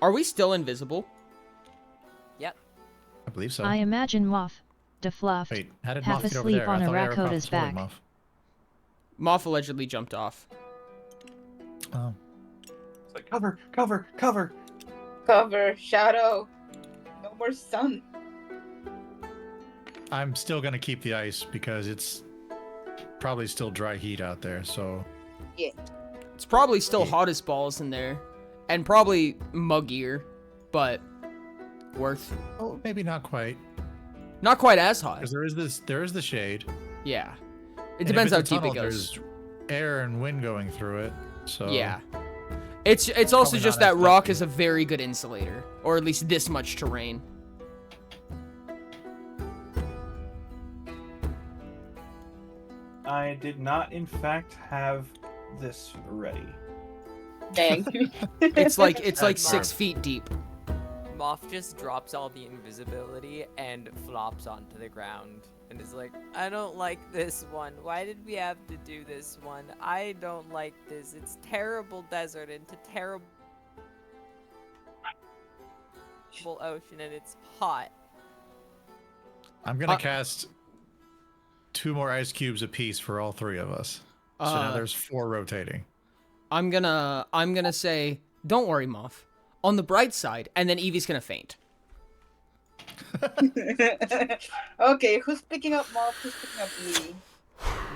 Are we still invisible? Yep. I believe so. I imagine Moth, defluffed, Wait, how did half Moth get over asleep there? on I a thought Aerocroft Rakota's was holding back. Moth. Moth allegedly jumped off. Oh. It's like, cover. Cover, shadow. No more sun. I'm still gonna keep the ice because it's probably still dry heat out there, so It's probably still hot as balls in there. And probably muggier, but worth. oh, maybe not quite. Not quite as hot. Because there is the shade. Yeah. It And depends if how it's a deep it tunnel, goes. There's air and wind going through it, so Yeah. It's also Probably just not that as rock dusty. is a very good insulator. Or at least this much terrain. I did not, in fact, have this ready. Dang. It's like That's 6 Moth. feet deep. Moth just drops all the invisibility and flops onto the ground and is like, I don't like this one. Why did we have to do this one? I don't like this. It's terrible desert into terrible ocean and it's hot. I'm gonna cast 2 more ice cubes apiece for all 3 of us. So now there's 4 rotating. I'm gonna say, don't worry, Moth. On the bright side, and then Evie's gonna faint. Okay, who's picking up Moth? Who's picking up Evie?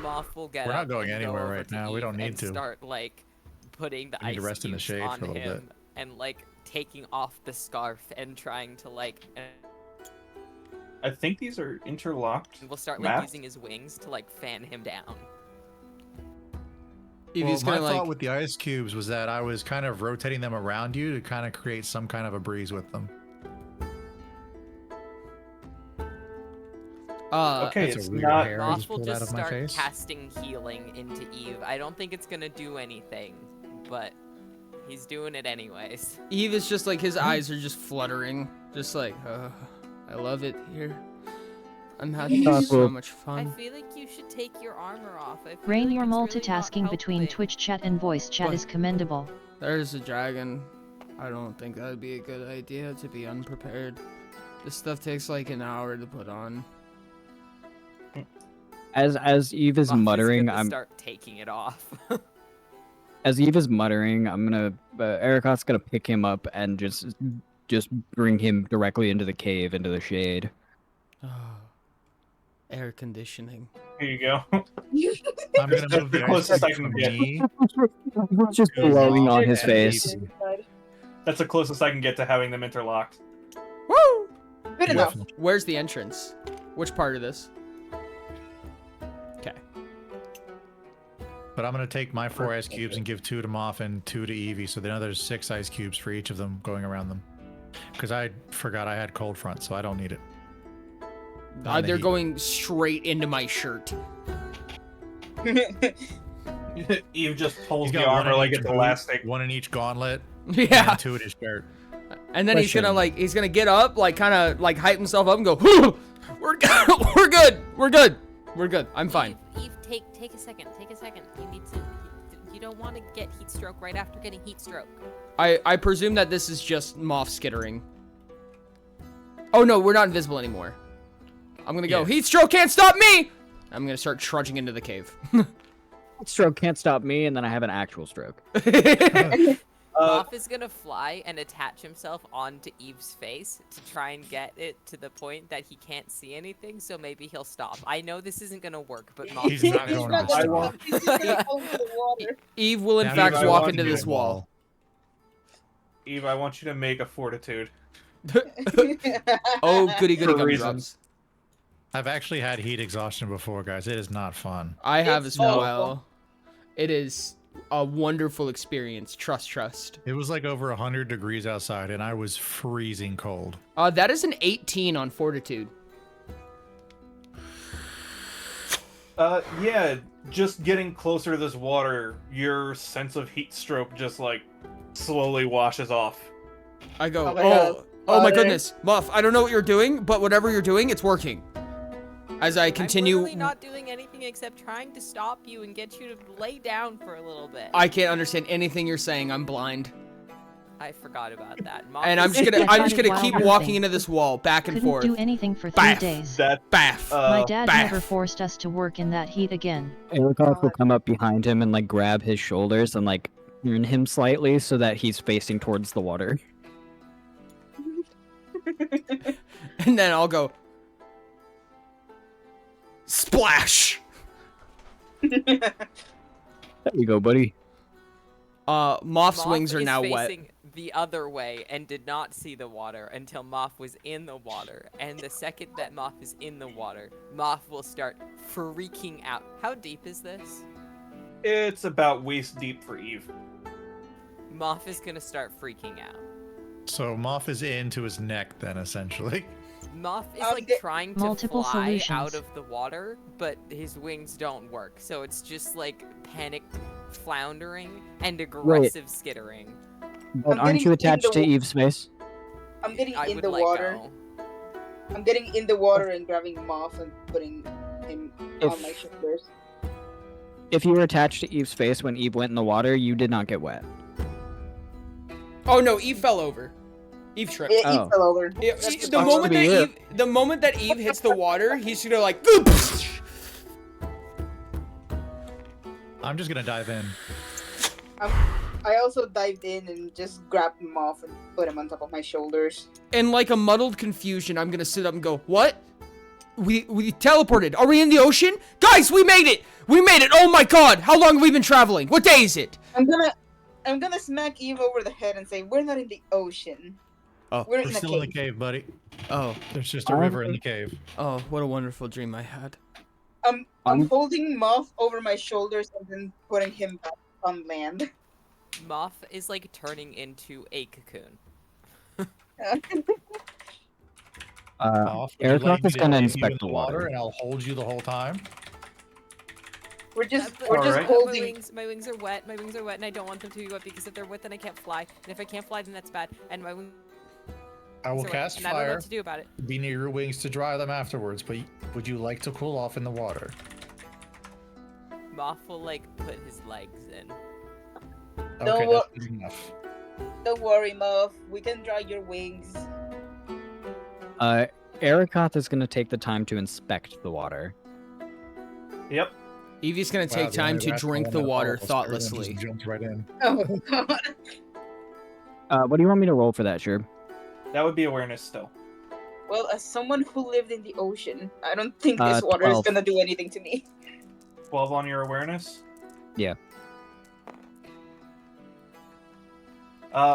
Moth will get We're up not going and go anywhere over right to now. We Eve don't need and to. start like putting the We need ice to rest in the cubes shade on for a little him bit. and like taking off the scarf and trying to like I think these are interlocked. we'll start like maps. using his wings to like fan him down. Evie's Well, my gonna thought with the ice cubes was that I was kind of rotating them around you to kind of create some kind of a breeze with them. Okay, That's it's a weird not. hair I Moth just will pulled just out of my start face. casting healing into Eve. I don't think it's gonna do anything, but he's doing it anyways. Eve is just like, his eyes are just fluttering. Just like, I love it here. I'm having so much I fun. feel like you should take your armor off. I feel Rain, like your it's really not multitasking between helping. Twitch chat and voice chat What? is commendable. There's a dragon. I don't think that'd be a good idea to be unprepared. This stuff takes like an hour to put on. As Eve is Moth muttering, gonna I'm start taking it off. as Eve is muttering, I'm gonna Ericot's gonna pick him up and just bring him directly into the cave, into the shade. Air conditioning. Here you go. I'm gonna move the ice Closest I cubes can from get. me. Just Good blowing Lord. on his face. That's the closest I can get to having them interlocked. Woo! Good enough. Where's the entrance? Which part of this? Okay. But I'm gonna take my 4 ice cubes and give 2 to Moth and 2 to Evie, so now there's 6 ice cubes for each of them going around them. Because I forgot I had cold front, so I don't need it. Not in the They're heat. going straight into my shirt. Eve just pulls He's the got one armor in like each it's boot, elastic. one in each gauntlet, Yeah. and 2 in his shirt. And then he's gonna Question. he's gonna get up, like kind of like hype himself up and go, "Whew, we're we're good, we're good, we're good. I'm fine." Eve, take a second. Take a second. You need to. You don't want to get heat stroke right after getting heat stroke. I presume that this is just Moff skittering. Oh no, we're not invisible anymore. I'm gonna go. Yeah. Heat stroke can't stop me. I'm gonna start trudging into the cave. Stroke can't stop me, and then I have an actual stroke. Moff is gonna fly and attach himself onto Eve's face to try and get it to the point that he can't see anything, so maybe he'll stop. I know this isn't gonna work, but Moff He's is not gonna going try. to I stop. want- He's gonna fall into the water. Eve will in Now fact Eve, I walk want into you this to wall. Eve, I want you to make a fortitude. Oh goody goody For gumdrops. reasons. I've actually had heat exhaustion before, guys. It is not fun. I have It's as well. awful. It is a wonderful experience. Trust. It was like over 100 degrees outside, and I was freezing cold. That is an 18 on fortitude. Yeah, just getting closer to this water, your sense of heat stroke just like slowly washes off. I go, Oh my God. oh my Water. goodness, Muff, I don't know what you're doing, but whatever you're doing, it's working. As I continue, I'm literally not doing anything except trying to stop you and get you to lay down for a little bit. I can't understand anything you're saying. I'm blind. I forgot about that. Moff And I'm is- just gonna Decided keep while walking resting. into this wall, back and Couldn't forth. do anything for 3 Bath. days. That Bath. My dad bath. never forced us to work in that heat again. Erikoff will come up behind him and like grab his shoulders and like turn him slightly so that he's facing towards the water. And then I'll go, splash. There you go, buddy. Moff's Moff wings are is now wet. facing the other way and did not see the water until Moff was in the water. And the second that Moff is in the water, Moff will start freaking out. How deep is this? it's about waist deep for Eve. Moff is gonna start freaking out. So Moff is into his neck then, essentially. Moff is I'll like get trying to multiple fly solutions. out of the water, but his wings don't work. So it's just like panicked floundering and aggressive skittering. But I'm aren't getting you in attached the to Eve's face? I'm getting I in would the let water. go. I'm getting in the water and grabbing Moff and putting him on my shoulders. If you were attached to Eve's face when Eve went in the water, you did not get wet. Oh no, Eve fell over. Eve tripped. He Oh. fell over. Yeah, That's the the moment that problem. the moment that Eve hits the water, he's gonna like. I'm just gonna dive in. I also dived in and just grabbed him off and put him on top of my shoulders. In like a muddled confusion, I'm gonna sit up and go, "What? We teleported. Are we in the ocean, guys? We made it. We made it. Oh my God! How long have we been traveling? What day is it?" I'm gonna smack Eve over the head and say, "We're not in the ocean. Oh. We're We're in a still in the cave." cave, buddy. Oh, There's just a river in the cave. oh, what a wonderful dream I had. I'm holding Moff over my shoulders and then putting him back on land. Moff is like turning into a cocoon. Moff, would you like Erikoff me is to gonna leave you inspect in the water. and I'll hold you the whole time. We're just Alright. holding. My wings are wet. My wings are wet, and I don't want them to be wet because if they're wet, then I can't fly. And if I can't fly, then that's bad. And my wings I will are wet, cast and I don't know fire. what to do about it. Be near your wings to dry them afterwards, but would you like to cool off in the water? Moff will like put his legs in. Okay, wo- that's good enough. Don't worry, Moff. We can dry your wings. Erikoth is gonna take the time to inspect the water. Yep. Evie's gonna Wow, take the time only to rational drink one the that water follows thoughtlessly. just jumped right in. Oh God. What do you want me to roll for that, Sherb? That would be awareness still. Well, as someone who lived in the ocean, I don't think this water 12. is gonna do anything to me. 12 on your awareness? Yeah.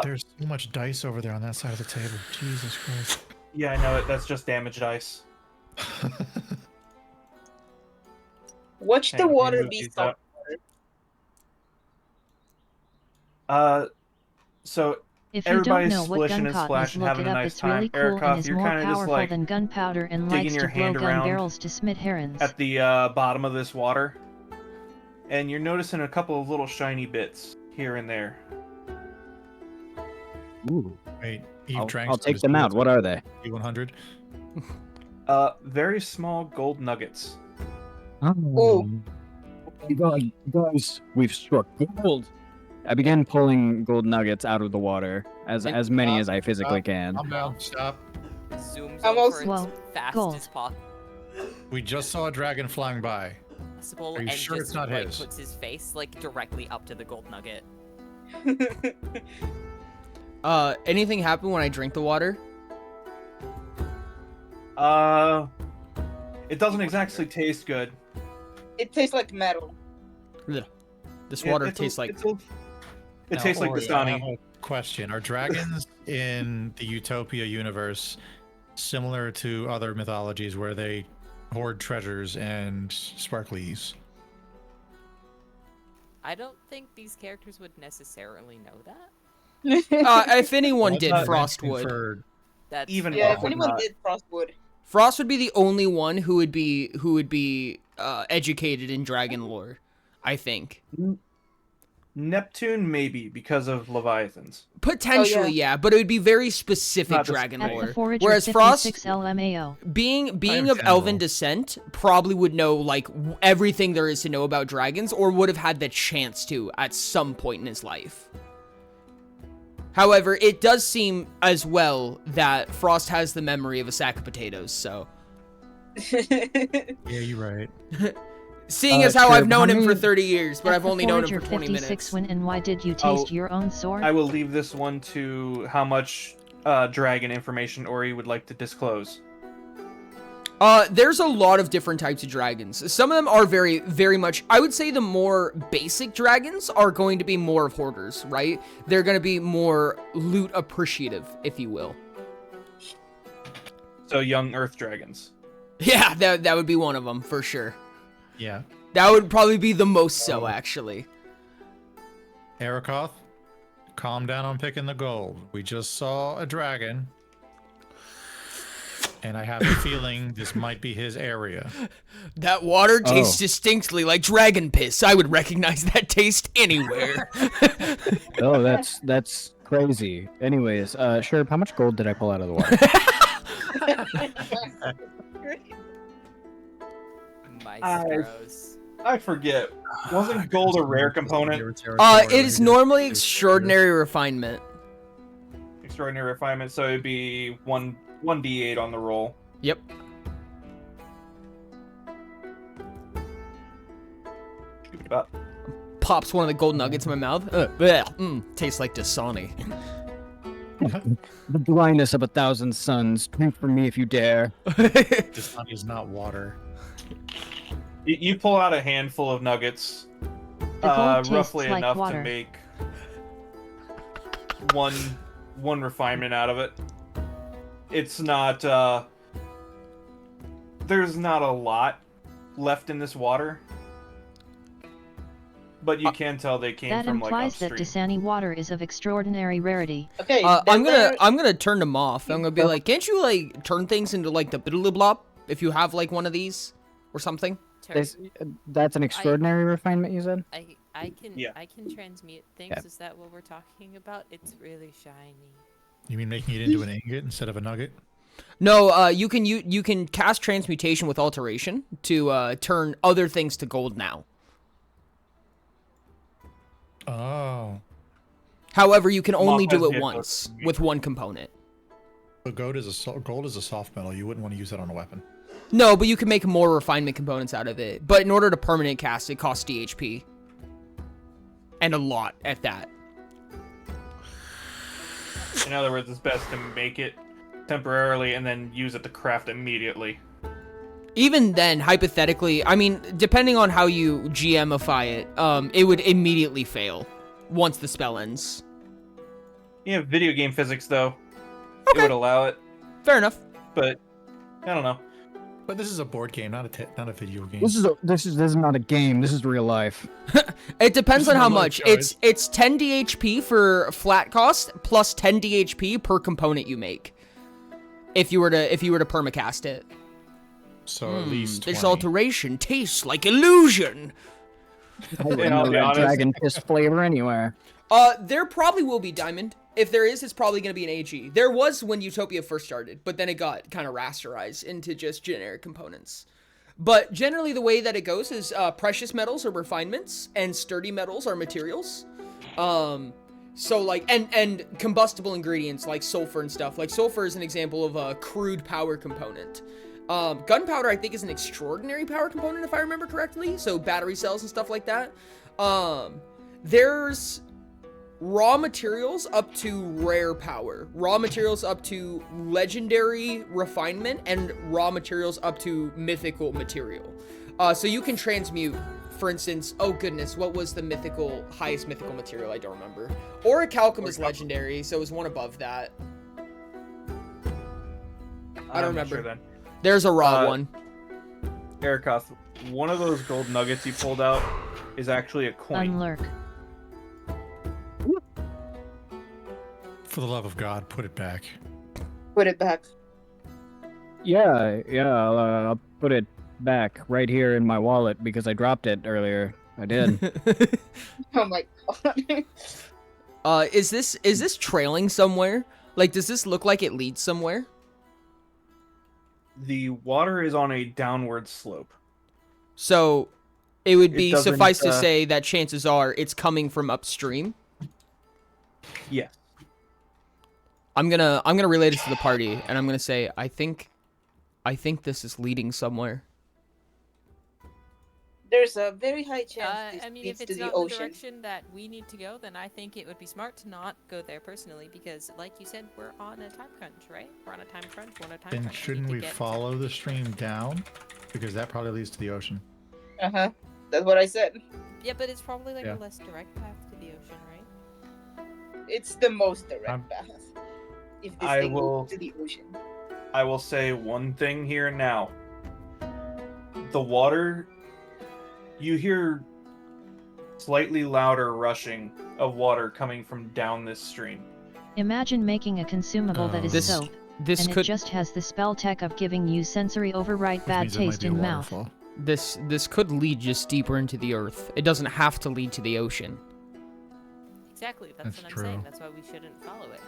There's so much dice over there on that side of the table. Jesus Christ. Yeah, I know it. That's just damage dice. Watch Hang the on, let me water move be these salt. up. So If you don't Everybody's know what splishing gun and cotton is, splashing, look having it a up. nice It's really time. cool Erikoff, and is you're more kinda just, powerful like, than gunpowder and digging likes your to blow hand gun around barrels to Smith herons. at the bottom of this water, and you're noticing a couple of little shiny bits here and there. Ooh. Wait, I'll take them out. What are they? 100. Very small gold nuggets. Oh. Guys, we've struck gold. I began pulling gold nuggets out of the water, as many as I physically can. I'm down. Stop. Zooms Almost- over as fast gold. as possible. We just saw a dragon flying by. Are you And sure just it's not his? puts his face like directly up to the gold nugget. Anything happen when I drink the water? It doesn't exactly taste good. It tastes like metal. This water tastes like... It tastes like Ori, I have Dasani. a question. Are dragons in the Utopia universe similar to other mythologies where they hoard treasures and sparklies? I don't think these characters would necessarily know that. If anyone That's did, not Frost mentioned would. for- That's Even Yeah, Frost if would anyone not. did, Frost would. Frost would be the only one who would be educated in dragon lore, I think. Neptune, maybe, because of Leviathans. Potentially, yeah, but it would be very specific Not just- dragon At the lore. forager Whereas 56 Frost, LMAO. being in of elven general. descent, probably would know like everything there is to know about dragons, or would have had the chance to at some point in his life. However, it does seem as well that Frost has the memory of a sack of potatoes, so... Yeah, you're right. Seeing as how Trip, I've known how him for many- 30 years, but At I've the only known him forager for 20 56 minutes. when and why did you taste your own sword? I will leave this one to how much dragon information Ori would like to disclose. There's a lot of different types of dragons. Some of them are very, very much... I would say the more basic dragons are going to be more of hoarders, right? They're going to be more loot appreciative, if you will. So young earth dragons. Yeah, that would be one of them, for sure. Yeah. That would probably be the most so, actually. Arakoth, calm down on picking the gold. We just saw a dragon. And I have a feeling this might be his area. That water tastes distinctly like dragon piss. I would recognize that taste anywhere. Oh, that's crazy. Anyways, Sherb, how much gold did I pull out of the water? My sparrows. I forget. Wasn't gold a rare component? It is normally extraordinary refinement. Extraordinary refinement, so it'd be 1d8 on the roll. Yep. Pops one of the gold nuggets in my mouth. Tastes like Dasani. The blindness of 1,000 suns. Drink from me if you dare. This honey is not water. You pull out a handful of nuggets, The gold tastes roughly like enough water. to make one refinement out of it. It's not, there's not a lot left in this water, but you can tell they came That from like implies that upstream. Dasani water is of extraordinary rarity. Okay, I'm gonna turn them off. I'm gonna be like, can't you like turn things into like the biddly blop if you have like one of these or something? That's an extraordinary refinement, you said? I can Yeah. I can transmute things. Yeah. Is that what we're talking about? It's really shiny. You mean making it into an ingot instead of a nugget? No, you can cast transmutation with alteration to turn other things to gold now. Oh. However, you can only Moth has do it hit once those. with one component. But gold is a soft metal. You wouldn't want to use that on a weapon. No, but you can make more refinement components out of it. But in order to permanent cast, it costs DHP. And a lot at that. In other words, it's best to make it temporarily and then use it to craft immediately. Even then, hypothetically, I mean, depending on how you GMify it, it would immediately fail once the spell ends. Yeah, video game physics though, Okay. it would allow it, Fair enough. but I don't know. But this is a board game, not a video game. This is not a game. This is real life. It depends This on is how my much. life, It's 10 DHP for flat cost plus 10 DHP per component you make. If you were to permacast it. So at least 20. This alteration tastes like illusion. I wouldn't And I'll know be that honest- dragon piss flavor anywhere. There probably will be diamond. If there is, it's probably going to be an AG. There was when Utopia first started, but then it got kind of rasterized into just generic components. But generally the way that it goes is precious metals are refinements and sturdy metals are materials. So like, and combustible ingredients like sulfur and stuff. Like sulfur is an example of a crude power component. Gunpowder I think is an extraordinary power component if I remember correctly. So battery cells and stuff like that. There's raw materials up to rare power, raw materials up to legendary refinement, and raw materials up to mythical material. So you can transmute, for instance, oh goodness, what was the highest mythical material? I don't remember. Orichalcum is legendary, so it was one above that. I don't remember. Sure then. There's a raw one. Erikoth, one of those gold nuggets you pulled out is actually a coin. Unlurk. For the love of God, put it back. Put it back. Yeah, I'll put it back right here in my wallet because I dropped it earlier. I did. Oh my god. Is this trailing somewhere? Like, does this look like it leads somewhere? The water is on a downward slope. So, it would be doesn't, suffice to say that chances are it's coming from upstream. Yes. I'm gonna relate it to the party, and I'm gonna say I think this is leading somewhere. There's a very high chance this I mean, leads if to it's the not ocean. the direction that we need to go, then I think it would be smart to not go there personally, because, like you said, we're on a time crunch, right? We're on a time crunch. We're on a time Then crunch. shouldn't need we to get follow the stream down? Because that probably leads to the ocean. Uh-huh. That's what I said. Yeah, but it's probably like Yeah. a less direct path to the ocean, right? It's the most direct I'm- path. If this I thing will- goes to the ocean. I will say one thing here now. The water, you hear slightly louder rushing of water coming from down this stream. Imagine making a consumable that is This- soap, This and could it just has the spell tech of giving you sensory override Which bad means it might taste be a in mouth. waterfall. this could lead just deeper into the earth. It doesn't have to lead to the ocean. Exactly. That's That's what I'm true. saying. That's why we shouldn't follow it.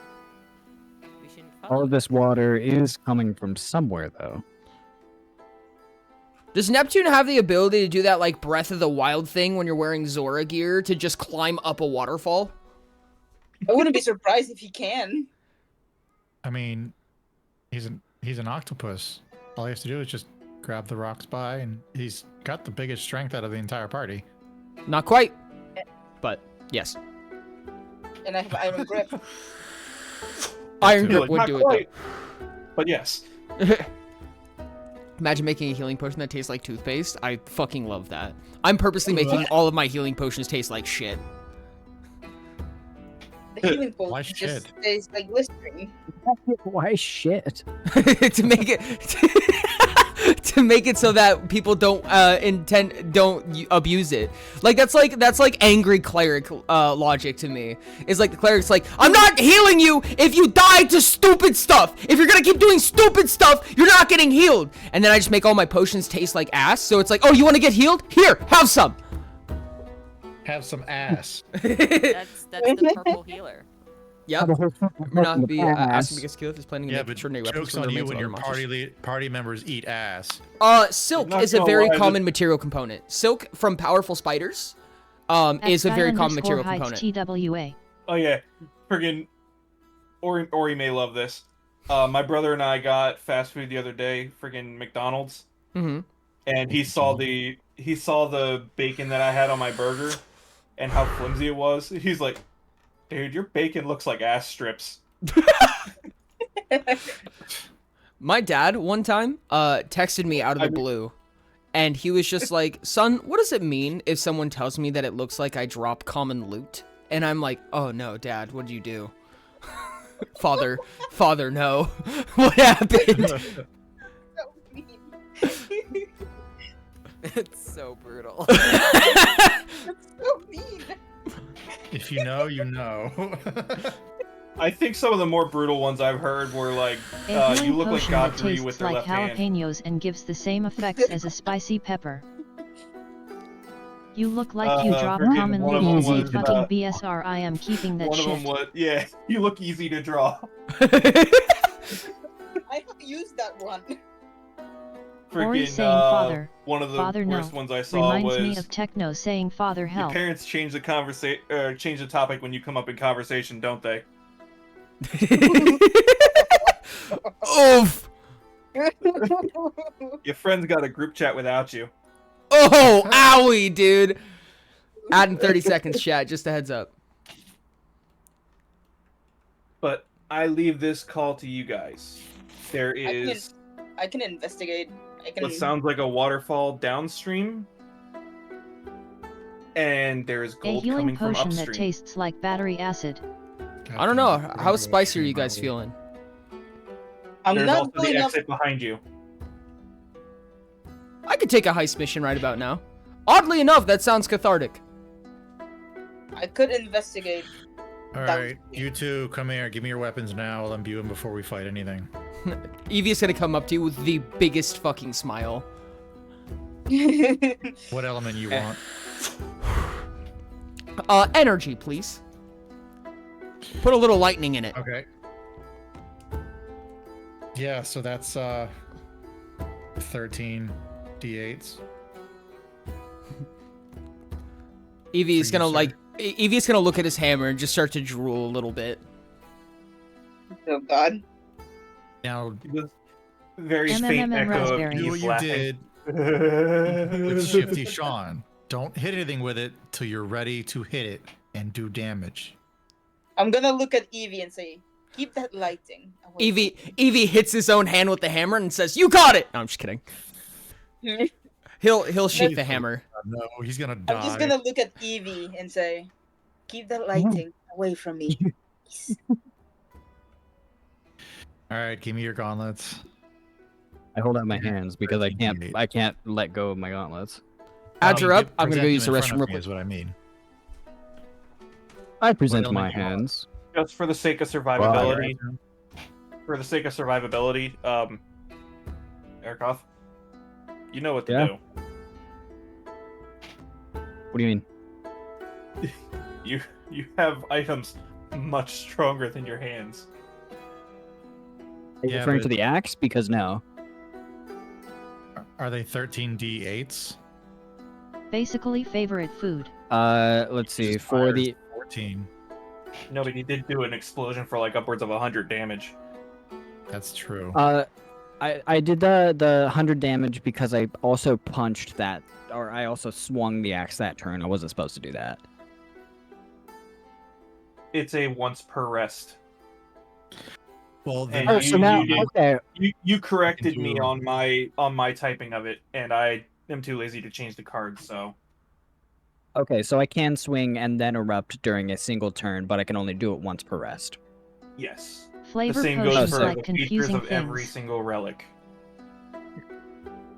We shouldn't All follow of this water is coming from somewhere, though. Does Neptune have the ability to do that like Breath of the Wild thing when you're wearing Zora gear to just climb up a waterfall? I wouldn't be surprised if he can. I mean, he's an octopus. All he has to do is just grab the rocks by, and he's got the biggest strength out of the entire party. Not quite, but yes. And I have iron grip. Iron You're Grip Like, would not do quite, but yes. it. Imagine making a healing potion that tastes like toothpaste. I fucking love that. I'm purposely making all of my healing potions taste like shit. The healing Why potion just shit? tastes like Listerine. Why shit? to make it to make it so that people don't abuse it. Like that's like angry cleric logic to me. It's like the cleric's like, I'm not healing you if you die to stupid stuff. If you're gonna keep doing stupid stuff, you're not getting healed. And then I just make all my potions taste like ass. So it's like, oh, you want to get healed? Here, have some. Have some ass. That's the purple healer. Yep. May not be asking because Keyleth is planning to Yeah, make but extraordinary weapons joke's from the on you remains of when other your monsters. party members eat ass. Silk Not is a gonna very lie, common material component. Silk from powerful spiders is a very common material component. TWA. Oh yeah, friggin' Ori may love this. My brother and I got fast food the other day, friggin' McDonald's, Mm-hmm. and he saw the bacon that I had on my burger, and how flimsy it was. He's like, "Dude, your bacon looks like ass strips." My dad one time texted me out of the blue, and he was just like, "Son, what does it mean if someone tells me that it looks like I drop common loot?" And I'm like, "Oh no, Dad, what did you do?" Father, no. What happened? So mean. It's so brutal. That's so mean. If you know, you know. I think some of the more brutal ones I've heard were like, A "You healing look like potion that Godfrey tastes with their like left hand." jalapenos and gives the same effects as a spicy pepper. You look like you drop freaking commonly one of them easy was, fucking BSR. I am keeping that one shit. of them was, yeah, you look easy to draw. I have used that one. Ori Freaking, saying father. one of the Father worst no. ones I saw Reminds was me of Techno saying father your help. parents change the change the topic when you come up in conversation, don't they? Oof. Your friend's got a group chat without you. Oh, owie, dude. Add in 30 seconds, chat. Just a heads up. But I leave this call to you guys. There is I can investigate. I can. what sounds like a waterfall downstream, and there is A gold healing coming from potion that upstream. tastes like battery acid. I don't know. How spicy are you guys feeling? I'm There's not also going the up. exit behind you. I could take a heist mission right about now. Oddly enough, that sounds cathartic. I could investigate. Alright, you two, come here. Give me your weapons now. I'll imbue them before we fight anything. Evie is gonna come up to you with the biggest fucking smile. What element you want? Energy, please. Put a little lightning in it. Okay. Yeah, so that's 13 d8s. Evie's For you, gonna sir. like. Evie's gonna look at his hammer and just start to drool a little bit. Oh God. Now, Very M&M faint and echo of raspberry. do you what you laughing. did with Shifty Sean. Don't hit anything with it till you're ready to hit it and do damage. I'm gonna look at Evie and say, "Keep that lighting away." Evie hits his own hand with the hammer and says, "You got it." No, I'm just kidding. He'll shake the hammer. No, he's gonna die. I'm just gonna look at Evie and say, "Keep that lighting away from me." All right, give me your gauntlets. I hold out my hands because I can't let go of my gauntlets. Ads are You up. get- I'm gonna go present use the them in restroom front real of me quick. Is what I mean. I present What my element you want? hands. Just for the sake of survivability. For the sake of survivability, Erikoth, you know what to Yeah. do. What do you mean? You have items much stronger than your hands. Are you Yeah, referring to but- the axe? Because no. Are they 13 d8s? Basically favorite food. Let's see. Just For fires the 14. No, but he did do an explosion for like upwards of 100 damage. That's true. I did the 100 damage because I also punched that, or I also swung the axe that turn. I wasn't supposed to do that. It's a once per rest. Well, then And Oh, so now did- okay. You corrected do me a- on my typing of it, and I am too lazy to change the cards. So Okay, so I can swing and then erupt during a single turn, but I can only do it once per rest. yes, Flavor the same potions goes for like the features confusing of every things. single relic.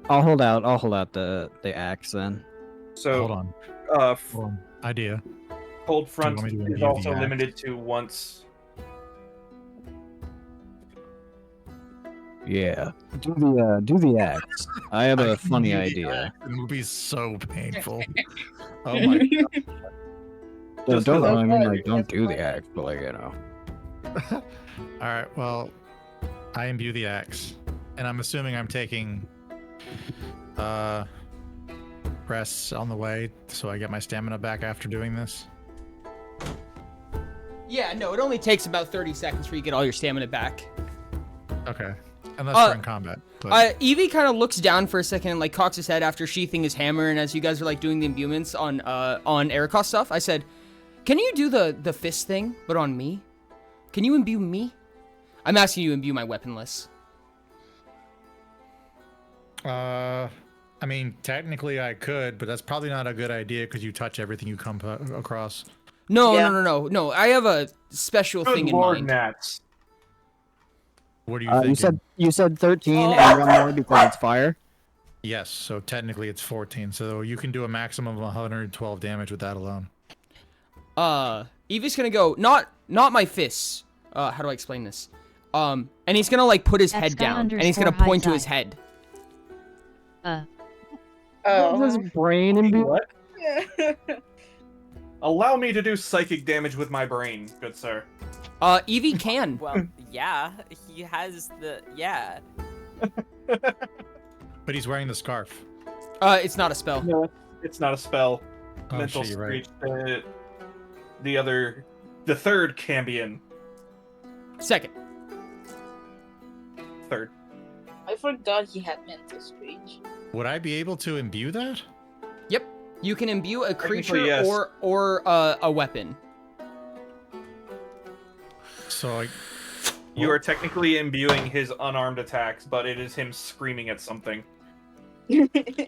I'll hold out the axe then. So hold on. uh, Hold on. Idea. cold front want me to is review also the axe? limited to once. Yeah. Do the axe. I have a funny idea. The movie's so painful. Oh my god. Just Don't for I mean that- like don't do the axe, but like you know. All right. Well, I imbue the axe, and I'm assuming I'm taking rests on the way, so I get my stamina back after doing this. Yeah, no, it only takes about 30 seconds for you to get all your stamina back. Okay. Unless we're in combat. But Evie kind of looks down for a second and like cocks his head after sheathing his hammer, and as you guys are like doing the imbuements on Erikoth's stuff, I said, "Can you do the fist thing, but on me? Can you imbue me? I'm asking you to imbue my weaponless." I mean, technically I could, but that's probably not a good idea because you touch everything you come across. No, Yeah. no. I have a special Good thing in Lord, mind. Nats. What do you think? You said 13 and one more because it's fire. Yes, so technically it's 14, so you can do a maximum of 112 damage with that alone. Evie's gonna go, not my fists. How do I explain this? And he's gonna like put his head down, and he's gonna point to his head. Oh. His brain and be What? Allow me to do psychic damage with my brain, good sir. Eevee can. Well, yeah, he has the But he's wearing the scarf. It's not a spell. No, it's not a spell. Oh, Mental shit, you're right. Screech. The third Cambion. Second. Third. I forgot he had mental screech. Would I be able to imbue that? Yep. You can imbue a creature Technically, yes. or a weapon. So You are technically imbuing his unarmed attacks, but it is him screaming at something.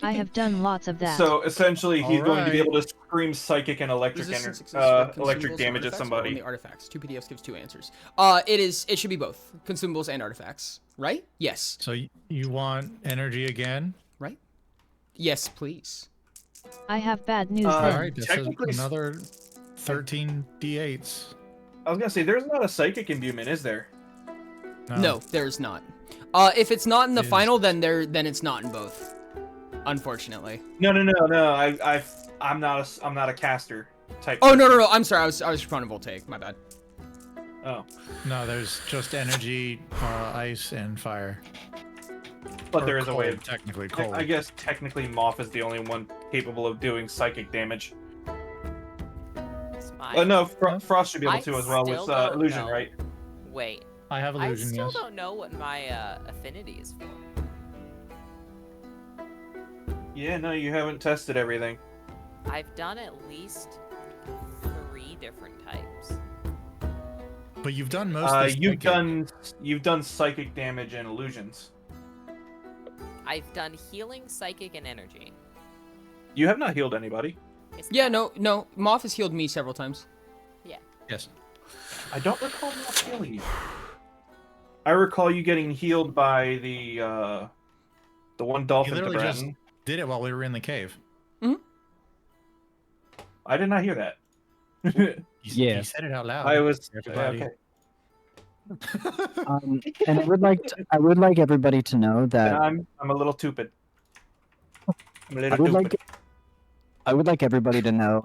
I have done lots of that. So essentially, he's going to be Alright. able to scream psychic and electric Resistance exists for electric consumables damage and at artifacts, or somebody. only artifacts. 2 PDFs gives 2 answers. It should be both consumables and artifacts, right? Yes. So you want energy again? Right? Yes, please. I have bad news Uh, All then. right, this is technically- another 13 d8s. I was gonna say, there's not a psychic imbuement, is there? No, there's not. If it's not in the Is- final, then it's not in both. Unfortunately. No. I'm not a caster type. Oh person. no. I'm sorry. I was running voltaic. My bad. Oh, No, there's just energy, ice, and fire. but Or there is a way. cold, technically cold. I guess technically Moth is the only one capable of doing psychic damage. It's fine. No, Frost should be able I to as well with still don't illusion, know. right? Wait, I have I illusion, still yes. don't know what my affinity is for. Yeah, no, you haven't tested everything. I've done at least 3 different types. But you've done most of the You've done psychic damage and illusions. I've done healing, psychic, and energy. You have not healed anybody. Is Yeah, that- no. Moth has healed me several times. Yes. I don't recall not healing you. I recall you getting healed by the one dolphin. You literally just Tibetan. did it while we were in the cave. I did not hear that. Yeah. You said it out loud. I was Everybody. okay. And I would like everybody to know And that I'm a little stupid. I'm a I little would stupid. like everybody to know,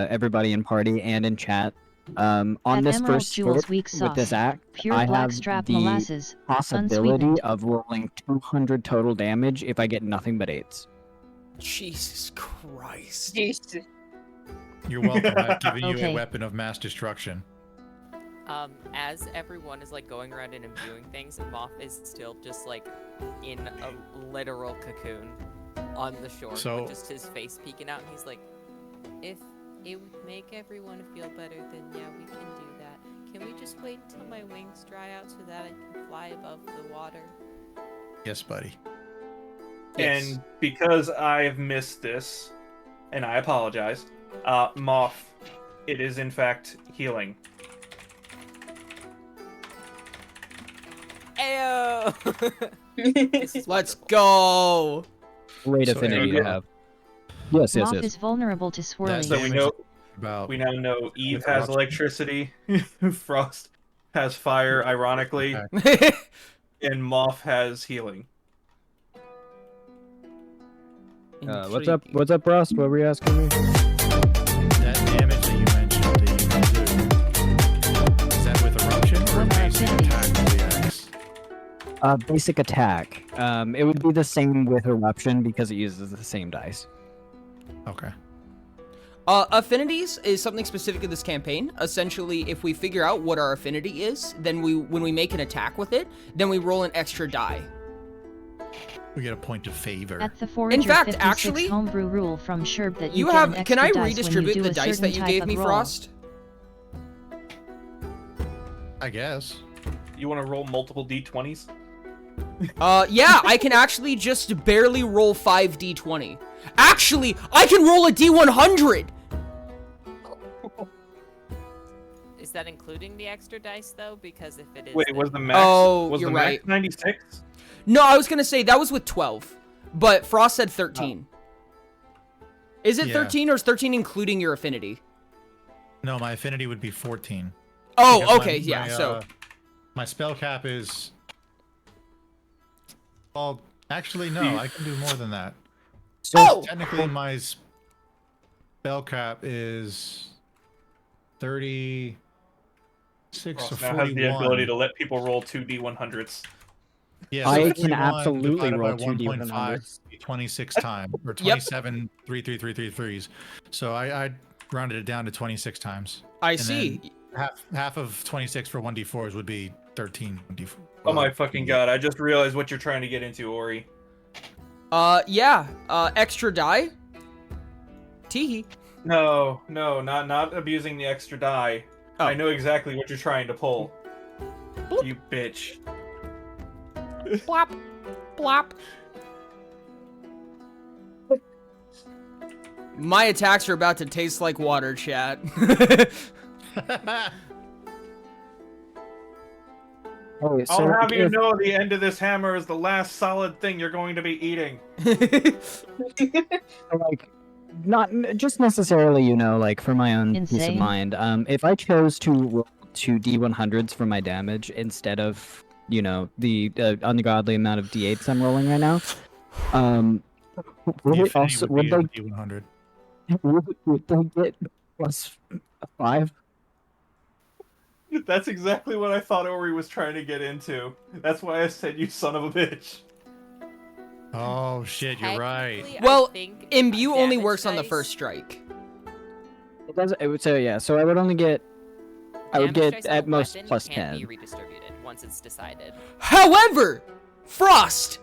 everybody in party and in chat, on At this Emerald first Jewel's trip weak with this sauce. act, Pure I black have strap the molasses. possibility unsweetened. of rolling 200 total damage if I get nothing but 8s. Jesus Christ. Jesus. You're welcome. I've given you Okay. a weapon of mass destruction. As everyone is like going around and imbuing things, Moth is still just like in a literal cocoon on the shore So- with just his face peeking out, and he's like, "If it would make everyone feel better, then yeah, we can do that. Can we just wait until my wings dry out so that I can fly above the water?" Yes, buddy. Yes. And because I've missed this, and I apologize, Moth, it is in fact healing. Ayo! This is Let's wonderful. go. Great So affinity there you to have. Yes, yes, Moth yes. is vulnerable to swirling. So we Damage know About we now know Eve With has eruption. electricity, Frost has fire, ironically, Okay. and Moth has healing. What's up, Ross? What were you asking me? that damage that you mentioned that you can do. Is that with eruption or What are basic affinities? attack with the axe? Basic attack. It would be the same with eruption because it uses the same dice. Okay. Affinities is something specific to this campaign. Essentially, if we figure out what our affinity is, then when we make an attack with it, then we roll an extra die. We get a point of favor. At the Forager fact, 56 actually, homebrew rule from Sherb that You get have. an Can extra I dice when you redistribute do the a dice that certain you type gave of me, roll. Frost? I guess. You want to roll multiple d20s? Yeah, I can actually just barely roll 5d20. Actually, I can roll a d100. Is that including the extra dice though? Because if it is, Wait, then- was the max? Oh, was you're the right. max 96? No, I was gonna say that was with 12, but Frost said 13. Is it Yeah. 13 or is 13 including your affinity? No, my affinity would be 14. Oh, Because okay, yeah. So my spell cap is. Well, actually, no. I can do more than that. Oh! Technically, my spell cap is 36 or Frost now has the 41. ability to let people roll 2d100s. Yeah, I so can 41 absolutely divided roll by 2d100s. 1.5, 26 times, or 27 3 So I rounded it down to 26 times. I And see. then half of 26 for 1d4s would be 13 1d4. Oh my fucking god, I just realized what you're trying to get into, Ori. Yeah. Extra die. Teehee. No, not abusing the extra die. Oh. I know exactly what you're trying to pull. Bloop. You bitch. Blop. Blop. My attacks are about to taste like water, chat. Okay, so I'll have you know the end of this hammer is the last solid thing you're going to be eating. like, not just necessarily, you know, like for my own peace of Insane. mind. If I chose to roll 2d100s for my damage instead of, you know, the ungodly amount of d8s I'm rolling right now, would it also would they D100. would they get plus 5? That's exactly what I thought Ori was trying to get into. That's why I said, you son of a bitch. Oh shit, you're right. Technically, I Well, think imbue only damage works on the dice- first strike. It does. It would say yeah. So I would only get. I would damage get dice on a at most weapon plus can't 10. be redistributed once it's decided. However, Frost,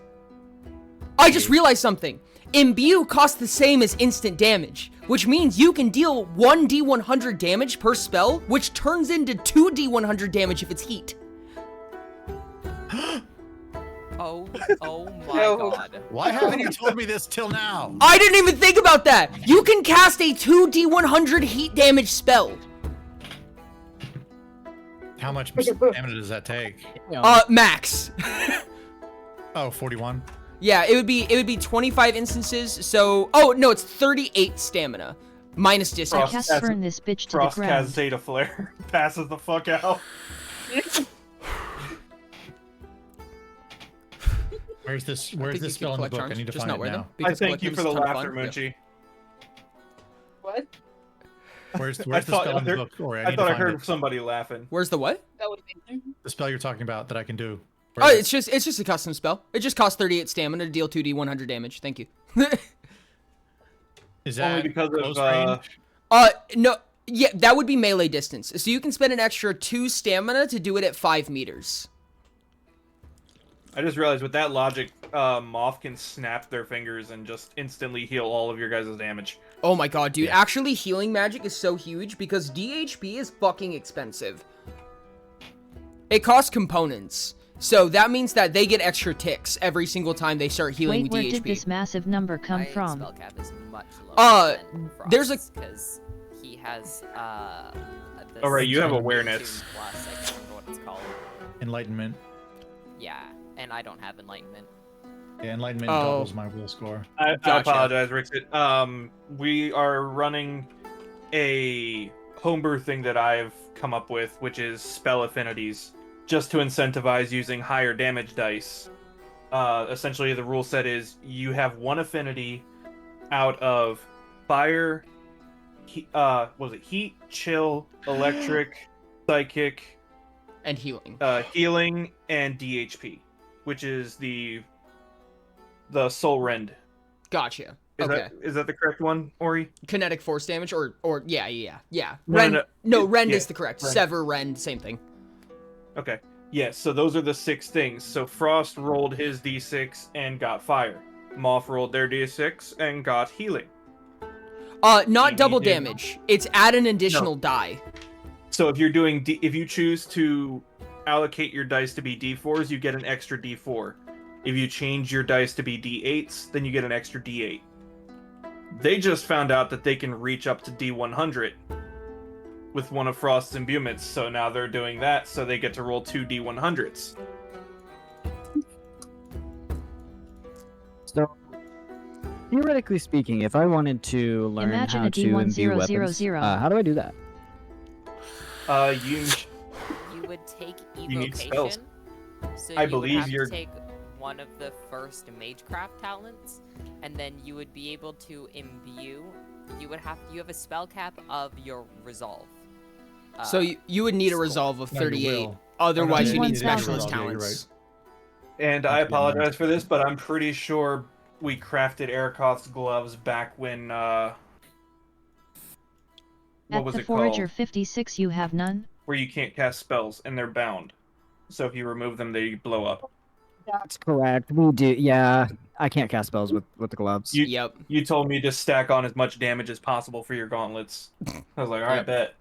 I just realized something. Imbue costs the same as instant damage, which means you can deal 1d100 damage per spell, which turns into 2d100 damage if it's heat. Oh my No. god. Why haven't you told me this till now? I didn't even think about that. You can cast a 2d100 heat damage spell. How much damage does that take? Max. Oh, 41. Yeah, it would be 25 instances. So, oh no, it's 38 stamina minus I distance. cast burn this bitch to the Frost ground. casts Zeta Flare. Passes the fuck out. Where's this think you spell in can the collect book? I charms, need to just find not it wear them. now. I because thank you collecting for is the a ton of laughter, fun. Moochie. What? Where's the I spell in the thought, book? Ori, I need thought to I find heard it. somebody laughing. Where's the what? That would be. The spell you're talking about that I can do. Oh, it's just a custom spell. It just costs 38 stamina to deal 2d100 damage. Thank you. Is that Only because close of range? No. Yeah, that would be melee distance. So you can spend an extra 2 stamina to do it at 5 meters. I just realized with that logic, Moth can snap their fingers and just instantly heal all of your guys' damage. Oh my god, dude. Yeah. Actually, healing magic is so huge because DHP is fucking expensive. It costs components. So that means that they get extra ticks every single time they start healing Wait, with where DHP. did this massive number come My from? spell cap is much lower than there's a- because he has the Alright, you have 16 awareness. plus, I can't remember what it's called. Enlightenment. Yeah, and I don't have enlightenment. Yeah, enlightenment Oh. doubles my will score. I Gotcha. apologize, Rixit. We are running a homebrew thing that I've come up with, which is spell affinities, just to incentivize using higher damage dice. Essentially, the rule set is you have one affinity out of fire, heat, chill, electric, psychic, And healing. healing, and DHP, which is the soul rend. Gotcha. Is Okay. is that the correct one, Ori? Kinetic force damage or yeah. No, Rend, no. rend Yeah, is the correct. rend. Sever, rend, same thing. Okay. Yes, so those are the 6 things. So Frost rolled his d6 and got fire. Moth rolled their d6 and got healing. Not You double need to- damage. It's add an additional die. So if you're doing if you choose to allocate your dice to be d4s, you get an extra d4. If you change your dice to be d8s, then you get an extra d8. They just found out that they can reach up to d100 with one of Frost's imbuements, so now they're doing that, so they get to roll 2 d100s. So, theoretically speaking, if I wanted to learn Imagine how a to D100. imbue weapons, how do I do that? You You would take You need spells. evocation. So I you believe would have you're- to take one of the first magecraft talents, and then you would be able to imbue you have a spell cap of your resolve. So you would need a resolve of No, you 38. will. Otherwise, Oh, you no, need it is specialist resolve, yeah, you're talents. And I apologize for this, but I'm pretty sure we crafted Arakoth's gloves back when, what At was the it Forager called? 56 you have none? Where you can't cast spells, and they're bound. So if you remove them, they blow up. That's correct. We do. Yeah, I can't cast spells with the gloves. Yep. You told me to stack on as much damage as possible for your gauntlets. I was like, alright, Yep. bet.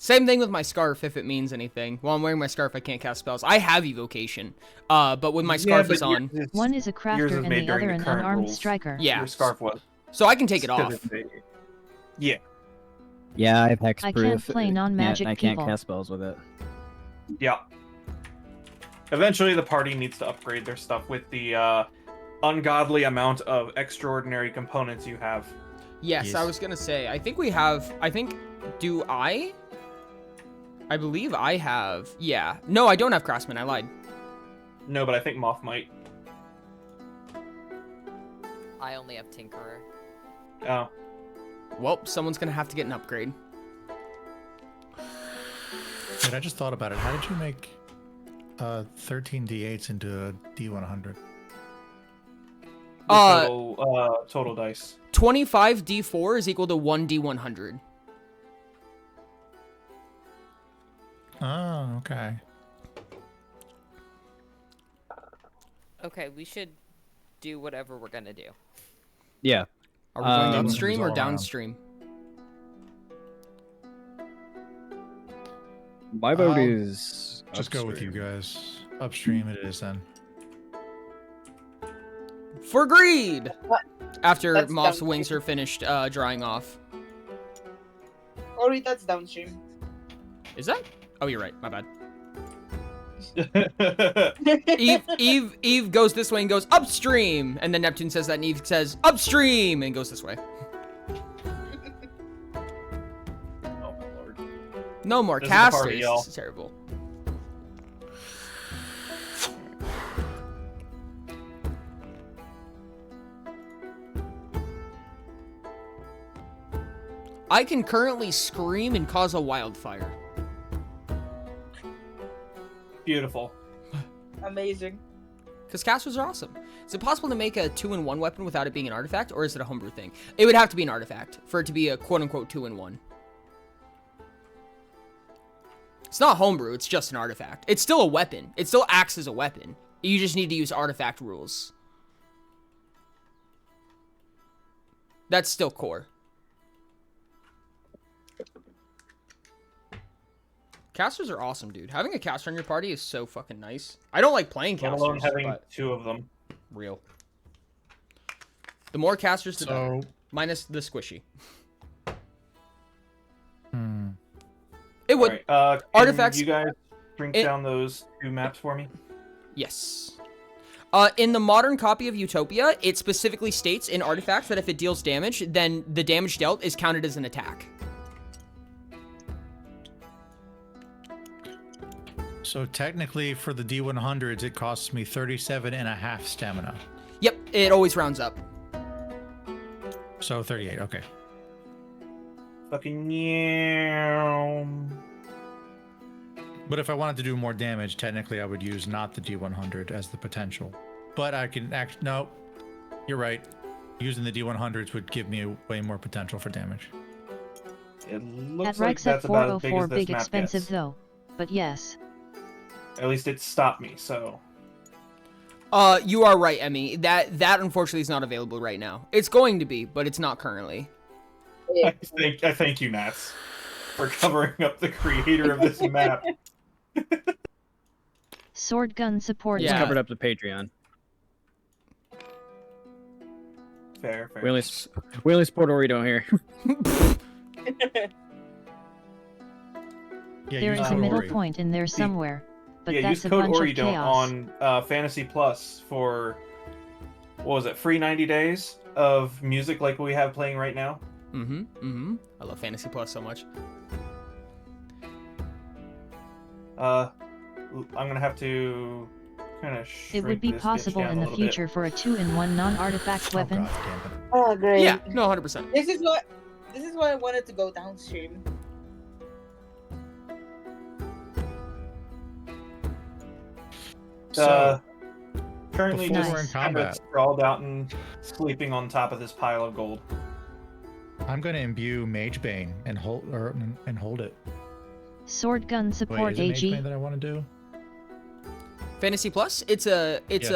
Same thing with my scarf, if it means anything. While I'm wearing my scarf, I can't cast spells. I have evocation, but when my scarf is on, One is a crafter and the other an unarmed striker. yeah, Your scarf was. so I can take it off. Yeah. Yeah, I have hexproof. I can't play non-magic I can't people. cast spells with it. Yeah. Eventually, the party needs to upgrade their stuff with the ungodly amount of extraordinary components you have. Yes, I was gonna say. I think we have. Do I? I believe I have. Yeah. No, I don't have Craftsman. I lied. No, but I think Moth might. I only have Tinkerer. Oh. Well, someone's gonna have to get an upgrade. Wait, I just thought about it. How did you make 13 D8s into a D100? Total dice. 25 D4 is equal to 1 D100. Oh, okay. Okay, we should do whatever we're gonna do. Yeah. Are we going Um, upstream or all around. downstream? My vote I'll is Just go with you guys. Upstream it is then. For greed! After That's Moth's downstream. wings are finished drying off. Ori, that's downstream. Is that? Oh, you're right. My bad. Eve. Eve goes this way and goes upstream, and then Neptune says that, and Eve says upstream and goes this way. Oh my lord. No more This is the party, casters. y'all. This is terrible. I can currently scream and cause a wildfire. Beautiful. Amazing. Because casters are awesome. Is it possible to make a 2-in-1 weapon without it being an artifact, or is it a homebrew thing? It would have to be an artifact for it to be a quote-unquote 2-in-1. It's not homebrew, it's just an artifact. It's still a weapon. It still acts as a weapon. You just need to use artifact rules. That's still core. Casters are awesome, dude. Having a caster in your party is so fucking nice. I don't like playing Let casters, alone having but 2 of them. real. The more casters, the better. So, Minus the squishy. hmm. It would. Alright, Artifacts- you guys drink it- down those 2 maps for me? Yes. In the modern copy of Utopia, it specifically states in artifacts that if it deals damage, then the damage dealt is counted as an attack. So technically for the D100s, it costs me 37.5 stamina. Yep, it always rounds up. So 38, okay. Fucking yeah. But if I wanted to do more damage, technically I would use not the D100 as the potential. But I can no, you're right. Using the D100s would give me way more potential for damage. It At looks like Rexet that's about as big 404 as this big map expensive gets. though. But yes. At least it stopped me, so. You are right, Emmy. That unfortunately is not available right now. It's going to be, but it's not currently. I thank you, Nats, for covering up the creator of this map. Sword gun support. Yeah. Covered up the Patreon. Fair. We only support Orito here. Yeah, There use is a code middle Ori. point in there somewhere. But Yeah, that's use a code bunch of Oridon chaos. on Fantasy Plus for, what was it, free 90 days of music like we have playing right now. I love Fantasy Plus so much. I'm gonna have to kind of It would be possible in the future for a 2-in-1 non-artifact weapon. Oh, God damn it. Oh, great. Yeah, no, 100%. This is why I wanted to go downstream. Currently before just we're in kind of combat, sprawled out and sleeping on top of this pile of gold. I'm going to imbue Mage Bane and hold it. Sword gun Wait, support is it Mage AG. Bane that I want to do? Fantasy Plus, it's a Yes,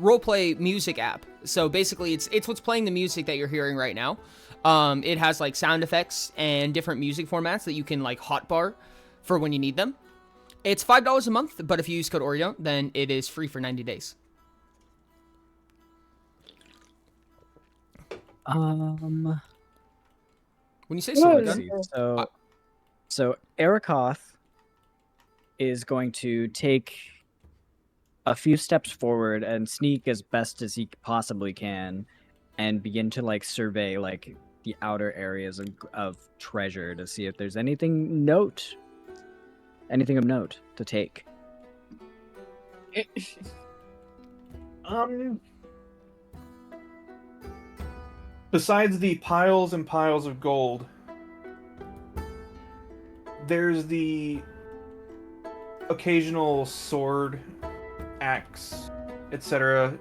roleplay music app. So basically, it's what's playing the music that you're hearing right now. It has like sound effects and different music formats that you can like hotbar for when you need them. It's $5 a month, but if you use code Oreo, then it is free for 90 days. When you say sword gun, so Arakoth is going to take a few steps forward and sneak as best as he possibly can, and begin to like survey like the outer areas of treasure to see if there's anything of note to take. Besides the piles and piles of gold, there's the occasional sword, axe, etc.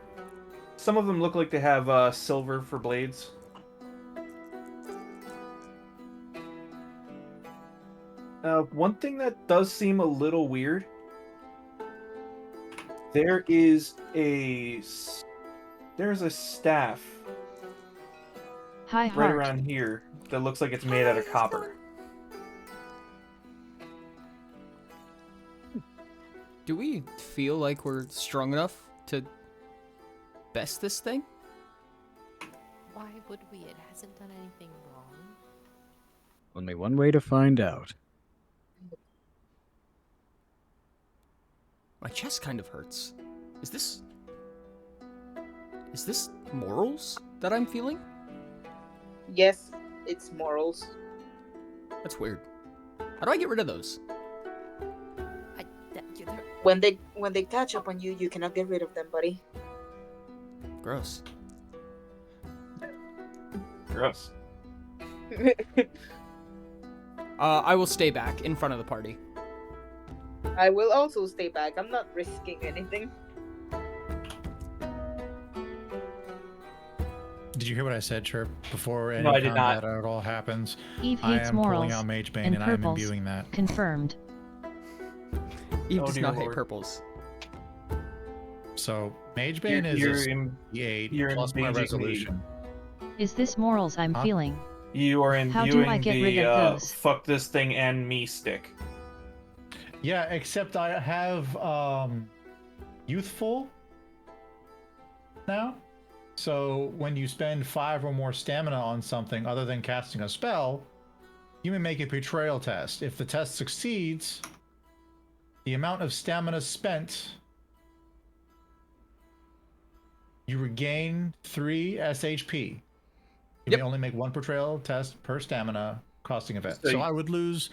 Some of them look like they have silver for blades. One thing that does seem a little weird, there's a staff right around here that looks like it's made out of copper. Do we feel like we're strong enough to best this thing? Why would we? It hasn't done anything wrong. Only one way to find out. My chest kind of hurts. Is this morals that I'm feeling? Yes, it's morals. That's weird. How do I get rid of those? When they catch up on you, you cannot get rid of them, buddy. Gross. Gross. I will stay back in front of the party. I will also stay back. I'm not risking anything. Did you hear what I said, Chirp? Before any I did combat at all happens, Eve I hates am morals pulling out Mage Bane and and I am purples. imbuing that. Confirmed. Eve Oh, does dear not hate Lord. purples. So Mage Bane is a 8 plus my resolution. Is this morals I'm feeling? You are How do I imbuing get rid the of those? fuck this thing and me stick. Yeah, except I have youthful now. So when you spend 5 or more stamina on something other than casting a spell, you may make a betrayal test. If the test succeeds, the amount of stamina spent, you regain 3 SHP. You may only make 1 betrayal test per stamina costing event. So I would lose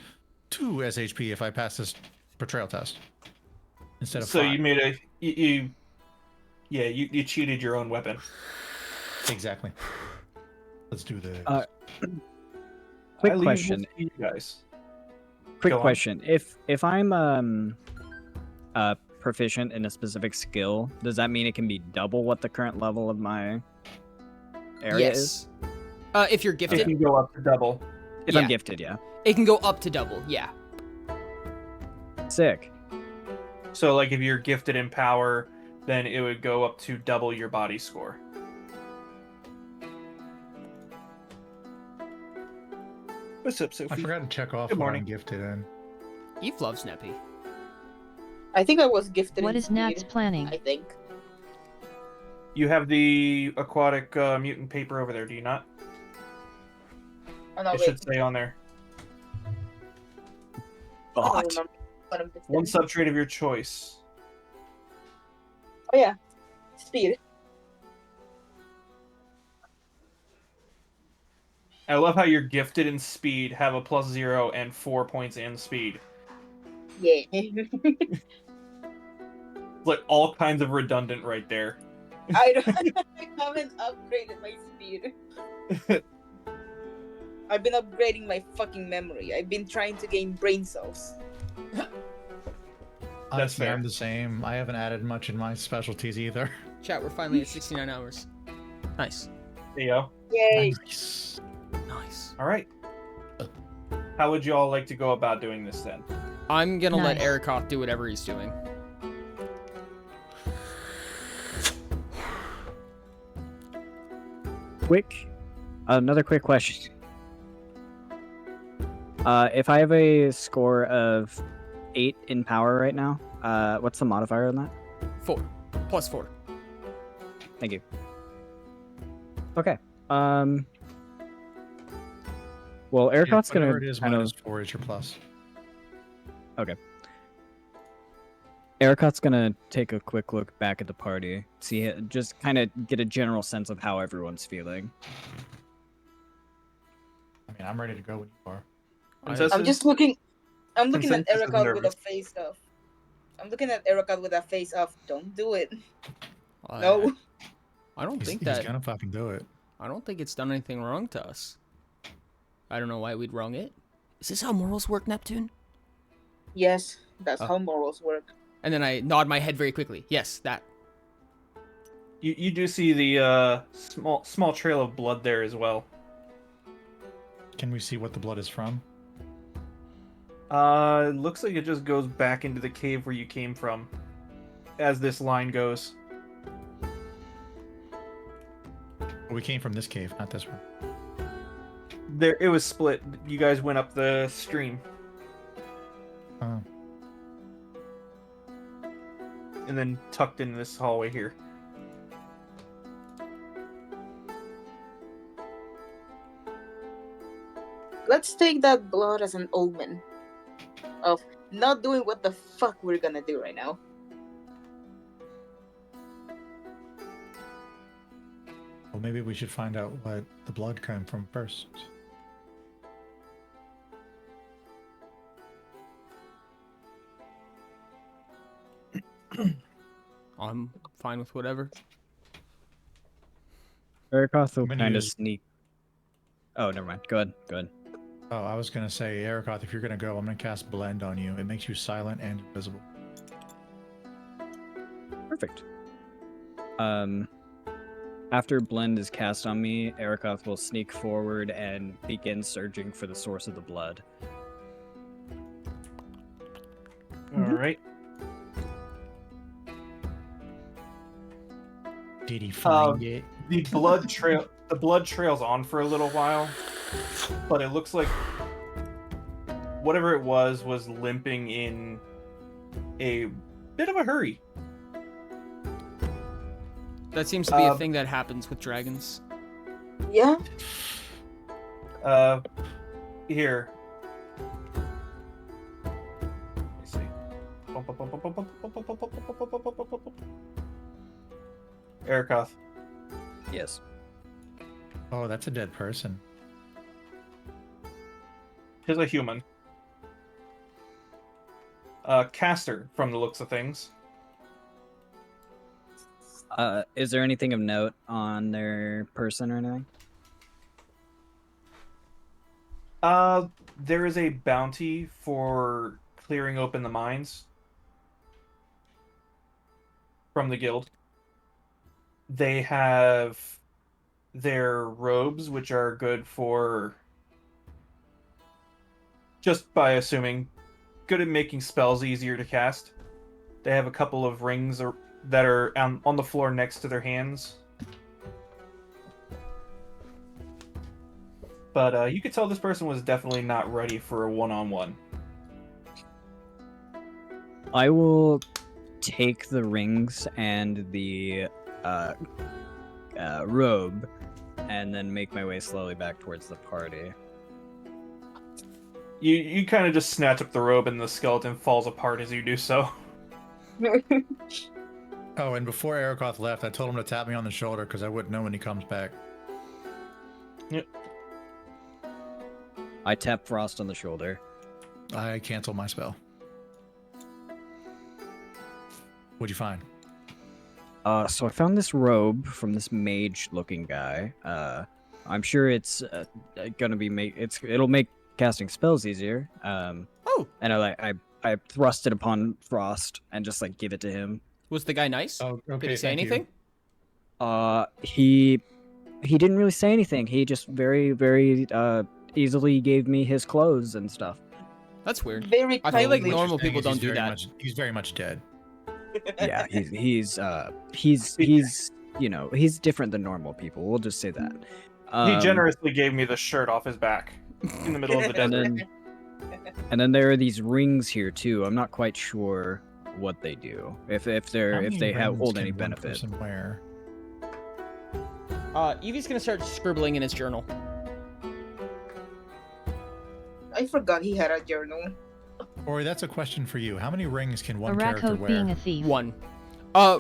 2 SHP if I pass this betrayal test instead of 5. So you made you cheated your own weapon. Exactly. Let's do this. Quick question. You guys. Quick question. If I'm proficient in a specific skill, does that mean it can be double what the current level of my area is? If you're gifted. It can go up to double. If I'm gifted, yeah. It can go up to double, yeah. Sick. So like if you're gifted in power, then it would go up to double your body score. What's up, Sophie? I forgot to check off Good what morning. I'm gifted in. Eve loves Neppy. I think I was gifted. What in is Nat's speed, planning? I think. You have the aquatic mutant paper over there, do you not? Oh, no, It wait. should say on there. I don't remember what I'm gifted One in. subtrait of your choice. Oh yeah, speed. I love how you're gifted in speed, have a +0 and 4 points in speed. Yeah. Like all kinds of redundant right there. I haven't upgraded my speed. I've been upgrading my fucking memory. I've been trying to gain brain cells. Honestly, fair. I'm the same. I haven't added much in my specialties either. Chat, we're finally at 69 hours. Nice. There you go. Yay! Nice. Nice. All right. How would you all like to go about doing this then? I'm gonna let Nice. Erikoth do whatever he's doing. Another quick question. If I have a score of 8 in power right now, what's the modifier on that? 4. Plus 4. Thank you. Okay. Well, Erikoth's gonna Whatever it is, kind minus of 4 is your plus. Erikoth's gonna take a quick look back at the party, see, just kind of get a general sense of how everyone's feeling. I mean, I'm ready to go when you are. I'm just looking. I'm looking at Consensus is Erikoth with a nervous. face of. I'm looking at Erikoth with a face of. Don't do it. I- No. I don't He's, think he's that. gonna fucking do it. I don't think it's done anything wrong to us. I don't know why we'd wrong it. Is this how morals work, Neptune? Yes, that's Oh. how morals work. And then I nod my head very quickly. Yes, that. You do see the small trail of blood there as well. Can we see what the blood is from? Looks like it just goes back into the cave where you came from, as this line goes. We came from this cave, not this one. There, it was split. You guys went up the stream, Oh. and then tucked in this hallway here. Let's take that blood as an omen of not doing what the fuck we're gonna do right now. Well, maybe we should find out what the blood came from first. I'm fine with whatever. Erikoth will I'm gonna kind of use- sneak. Oh, never mind. Go ahead. Go ahead. Oh, I was gonna say, Erikoth, if you're gonna go, I'm gonna cast Blend on you. It makes you silent and invisible. Perfect. After Blend is cast on me, Erikoth will sneak forward and begin searching for the source of the blood. All right. Did he find it? The blood trails on for a little while, but it looks like whatever it was limping in a bit of a hurry. That seems to be a thing that happens with dragons. Yeah? Here. Let me see. Erikoth. Yes. Oh, that's a dead person. He's a human. Caster, from the looks of things. Is there anything of note on their person or anything? There is a bounty for clearing open the mines from the guild. They have their robes, which are good for, just by assuming, good at making spells easier to cast. They have a couple of rings that are on the floor next to their hands. But you could tell this person was definitely not ready for a one-on-one. I will take the rings and the robe and then make my way slowly back towards the party. You kind of just snatch up the robe and the skeleton falls apart as you do so. Oh, and before Erikoth left, I told him to tap me on the shoulder because I wouldn't know when he comes back. Yep. I tap Frost on the shoulder. I cancel my spell. What'd you find? So I found this robe from this mage-looking guy. I'm sure it's gonna be it'll make casting spells easier. Oh. And I thrust it upon Frost and just like give it to him. Was the guy nice? Oh, okay. Did he say anything? He didn't really say anything. He just very easily gave me his clothes and stuff. That's weird. Very I feel like kindly. normal people don't do that. He's very much dead. Yeah, he's you know, he's different than normal people. We'll just say that. He generously gave me the shirt off his back in the middle of the desert. And then there are these rings here too. I'm not quite sure what they do. If they hold any benefit. Where? Evie's gonna start scribbling in his journal. I forgot he had a journal. Ori, that's a question for you. How many rings can one A character Rakhote wear? being a thief. 1.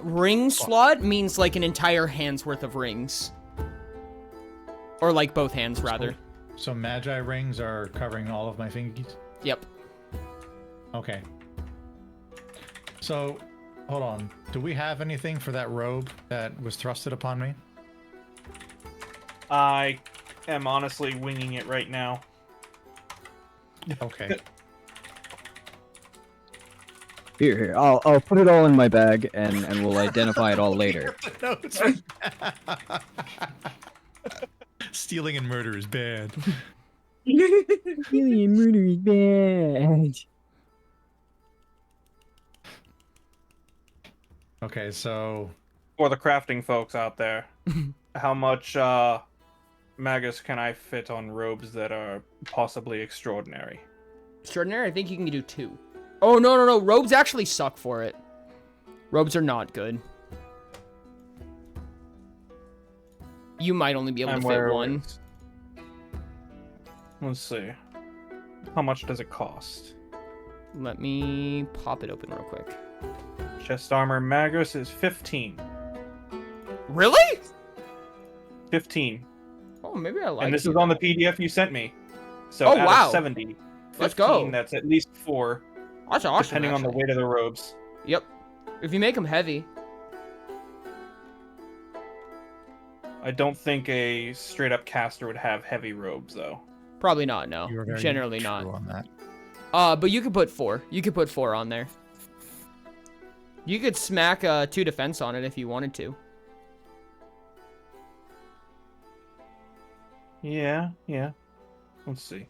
Ring slot means like an entire hand's worth of rings. Or like both hands, rather. So Magi rings are covering all of my fingers? Yep. Okay. So, hold on. Do we have anything for that robe that was thrusted upon me? I am honestly winging it right now. Okay. Here. I'll put it all in my bag and we'll identify it all later. Stealing and murder is bad. Stealing and murder is bad. Okay, so For the crafting folks out there, how much magus can I fit on robes that are possibly extraordinary? Extraordinary? I think you can do 2. Oh, no. Robes actually suck for it. Robes are not good. You might only be able to fit 1. Let's see. How much does it cost? Let me pop it open real quick. Chest armor magus is 15. Really? 15. Oh, maybe I like And this it. is on the PDF you sent me. So Oh, out wow. of 70, 15, Let's go. That's at least 4, That's awesome, depending on the actually. weight of the robes. Yep. If you make them heavy. I don't think a straight-up caster would have heavy robes, though. Probably not, no. you were very Generally true not. on that. But you could put 4. You could put 4 on there. You could smack 2 defense on it if you wanted to. Yeah. Let's see.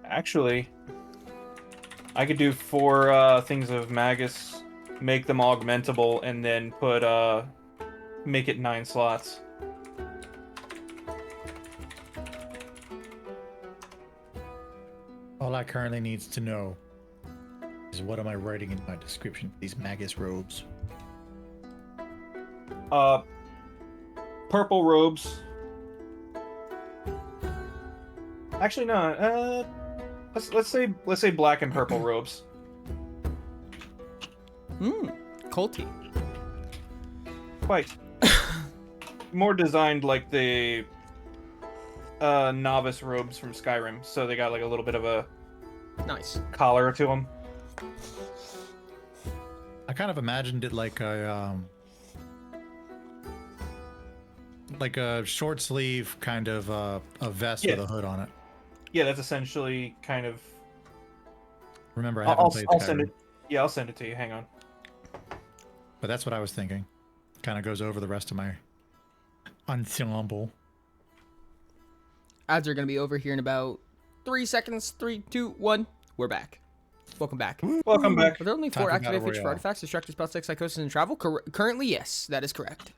Actually, I could do 4 things of magus, make them augmentable, and then put make it 9 slots. All I currently needs to know is what am I writing in my description for these magus robes? Purple robes. Actually, no. Let's say black and purple robes. Culty. Quite. More designed like the novice robes from Skyrim, so they got like a little bit of a Nice. collar to them. I kind of imagined it like a short sleeve kind of a vest with a hood on it. Yeah, that's essentially kind of. Remember, I haven't played Skyrim, send it. Yeah, I'll send it to you. Hang on. but that's what I was thinking. Kind of goes over the rest of my ensemble. Ads are going to be over here in about 3 seconds. 3, 2, 1. We're back. Welcome back. Welcome back. Are there only Time 4 for activated Battle features for Royale. artifacts, destructive spell sticks, psychosis, and travel? Currently, yes. That is correct.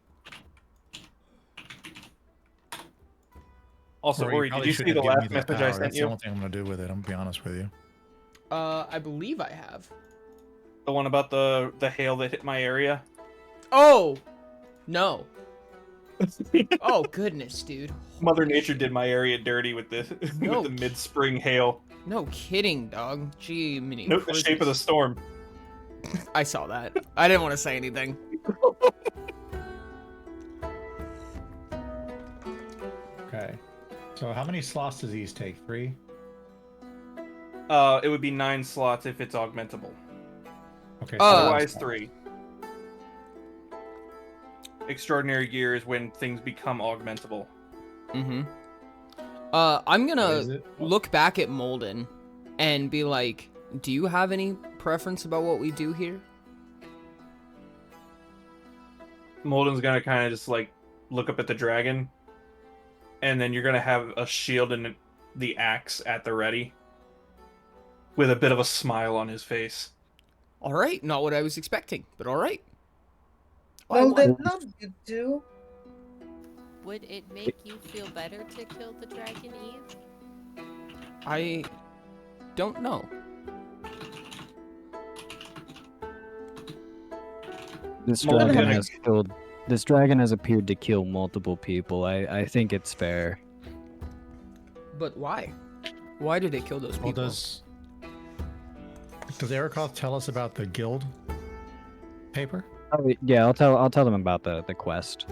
Also, Or Ori, did probably you see shouldn't the give me last that message I power. sent That's the you? only thing I'm going to do with it, I'm going to be honest with you. I believe I have. The one about the hail that hit my area? Oh! No. Oh, goodness, dude. Mother Nature did my area dirty with the No. with the mid-spring hail. No kidding, dog. Gee, mini. Note the shape of the storm. I saw that. I didn't want to say anything. Okay. So how many slots does these take? 3? It would be 9 slots if it's augmentable. Okay. Otherwise, 3. Extraordinary gear is when things become augmentable. Mm-hmm. I'm gonna look back at Molden and be like, do you have any preference about what we do here? Molden's gonna kind of just like look up at the dragon, and then you're gonna have a shield and the axe at the ready, with a bit of a smile on his face. All right, not what I was expecting, but all right. Well, then, no, you do. Would it make you feel better to kill the dragon, Eve? I don't know. This dragon has appeared to kill multiple people. I think it's fair. But why? Why did it kill those people? Well, does Erikoth tell us about the guild paper? Oh, yeah, I'll tell them about the quest.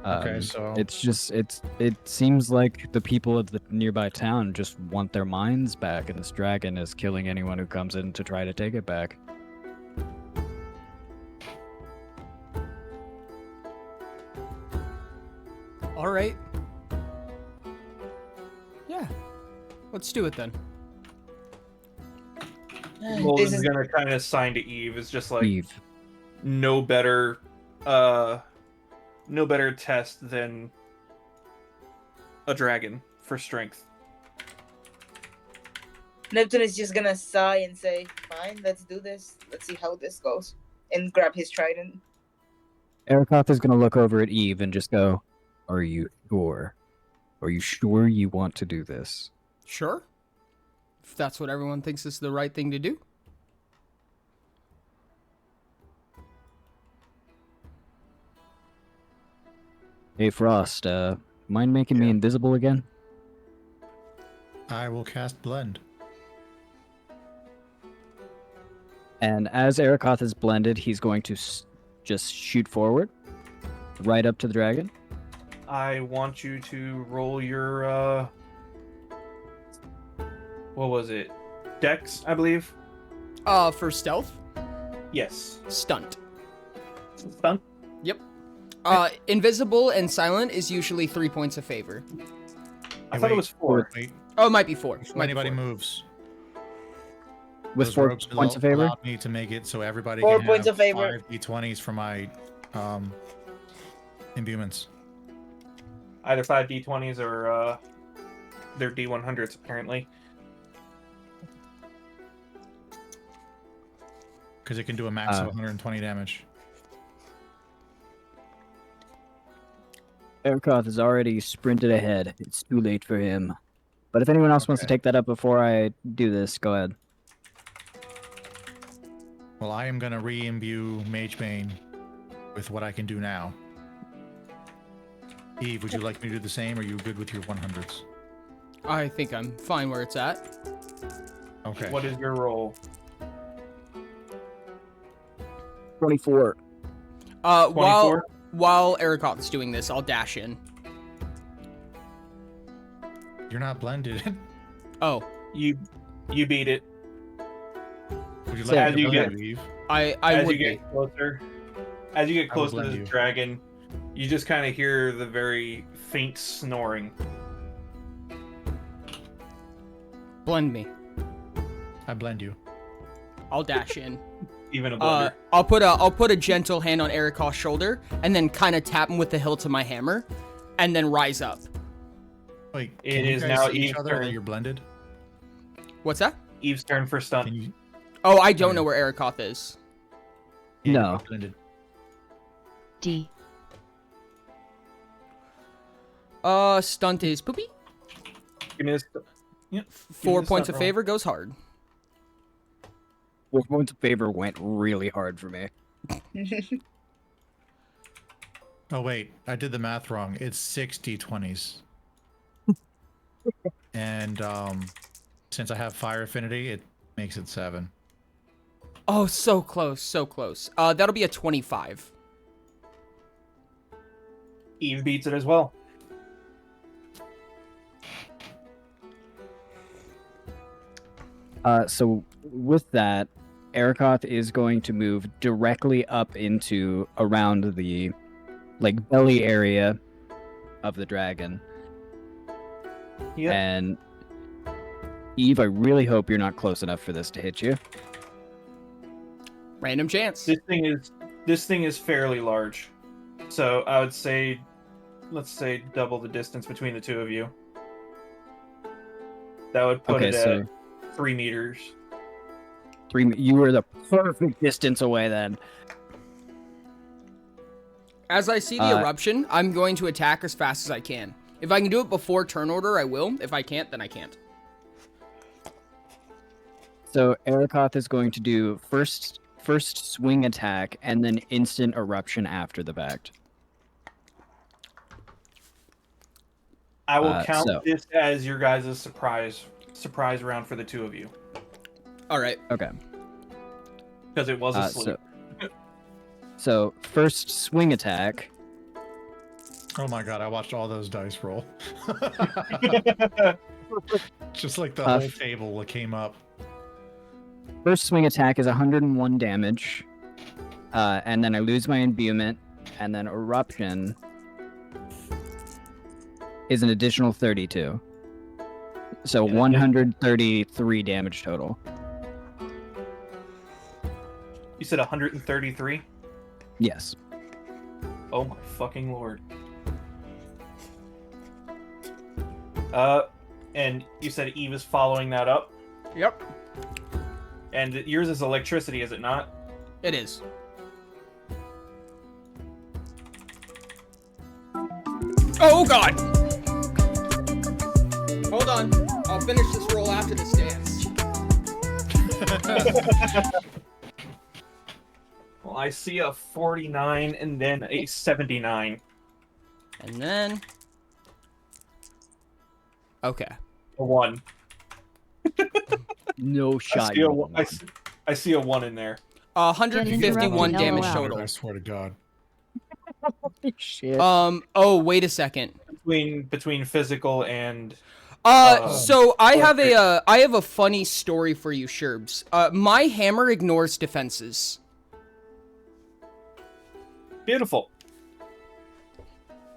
Okay, so it seems like the people of the nearby town just want their minds back, and this dragon is killing anyone who comes in to try to take it back. All right. Yeah. Let's do it then. Molden's gonna kind of sign to Eve. It's just like Eve. no better test than a dragon for strength. Neptune is just gonna sigh and say, fine, let's do this. Let's see how this goes. And grab his trident. Erikoth is gonna look over at Eve and just go, "Are you sure? Are you sure you want to do this?" Sure. If that's what everyone thinks is the right thing to do. Hey Frost, mind making me invisible again? I will cast Blend. And as Erikoth is blended, he's going to just shoot forward, right up to the dragon. I want you to roll your what was it? Dex, I believe. For stealth? Yes. Stunt. Stunt? Yep. Invisible and silent is usually 3 points of favor. I thought it was 4. Wait, Oh, it might be 4. if anybody moves. With Those 4 ropes points of favor? allowed me to make it so everybody 4 can points have of favor. 5 d20s for my imbuements. Either 5 d20s or they're d100s apparently. Because it can do a max of 120 damage. Erikoth has already sprinted ahead. It's too late for him. But if anyone else wants to take that up before I do this, go ahead. Well, I am going to re-imbue Magebane with what I can do now. Eve, would you like me to do the same, or are you good with your 100s? I think I'm fine where it's at. Okay. What is your roll? 24. 24? While Erikoth's doing this, I'll dash in. You're not blended. Oh. You beat it. Would you So like as me you to get- blend you, Eve? I would be. As you get I will closer to blend the you. dragon, you just kind of hear the very faint snoring. Blend me. I blend you. I'll dash in. Even a blender. I'll put a gentle hand on Erikoth's shoulder and then kind of tap him with the hilt of my hammer, and then rise up. Wait, It can you is guys now see each Eve's other turn. that you're blended? What's that? Eve's turn for stun. Can you? Oh, I don't know where Erikoth is. Yeah, No. you're blended. D. Stunt is poopy. Give me this. Yep. 4 this points stunt of roll. favor goes hard. 4 points of favor went really hard for me. Oh wait, I did the math wrong. It's 6 d20s. And since I have fire affinity, it makes it 7. Oh, so close, so close. That'll be a 25. Eve beats it as well. So with that, Erakoth is going to move directly up into around the belly area of the dragon. Yeah. And Eve, I really hope you're not close enough for this to hit you. Random chance. This thing is fairly large. So I would say, let's say double the distance between the two of you. That would put it at 3 meters. You were the perfect distance away then. As I see the eruption, I'm going to attack as fast as I can. If I can do it before turn order, I will. If I can't, then I can't. So Erakoth is going to do first swing attack and then instant eruption after the fact. I will count this as your guys' surprise round for the two of you. All right. Okay. Because it was a sleep. So first swing attack. Oh my god, I watched all those dice roll. Just like the whole table came up. First swing attack is 101 damage. And then I lose my imbuement. And then eruption is an additional 32. So 133 damage total. You said 133? Yes. Oh my fucking lord. And you said Eve is following that up? Yep. And yours is electricity, is it not? It is. Oh god! Hold on. I'll finish this roll after this dance. Well, I see a 49 and then a 79. And then... Okay. A 1. No shot. I see a 1 in there. 151 damage total. I swear to God. Holy shit. Oh, wait a second. Between physical and... So I have a funny story for you, Sherbs. My hammer ignores defenses. Beautiful.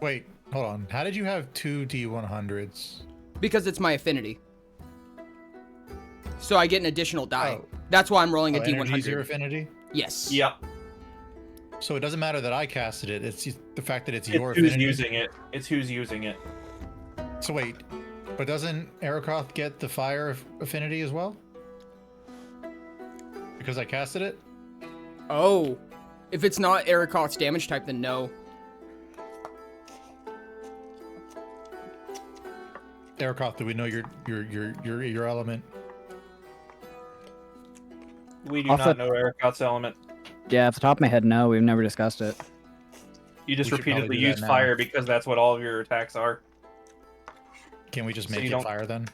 Wait, hold on. How did you have 2 D100s? Because it's my affinity. So I get an additional die. Oh. That's why I'm rolling a D100. D100. Your affinity? Yes. Yep. So it doesn't matter that I casted it. It's the fact that it's your who's affinity. using it. It's who's using it. So wait, but doesn't Erakoth get the fire affinity as well? Because I casted it? Oh. If it's not Erakoth's damage type, then no. Erakoth, do we know your element? We do not know Erakoth's element. Yeah, off the top of my head, no. We've never discussed it. You just repeatedly use fire because that's what all of your attacks are. Can we just make it fire then?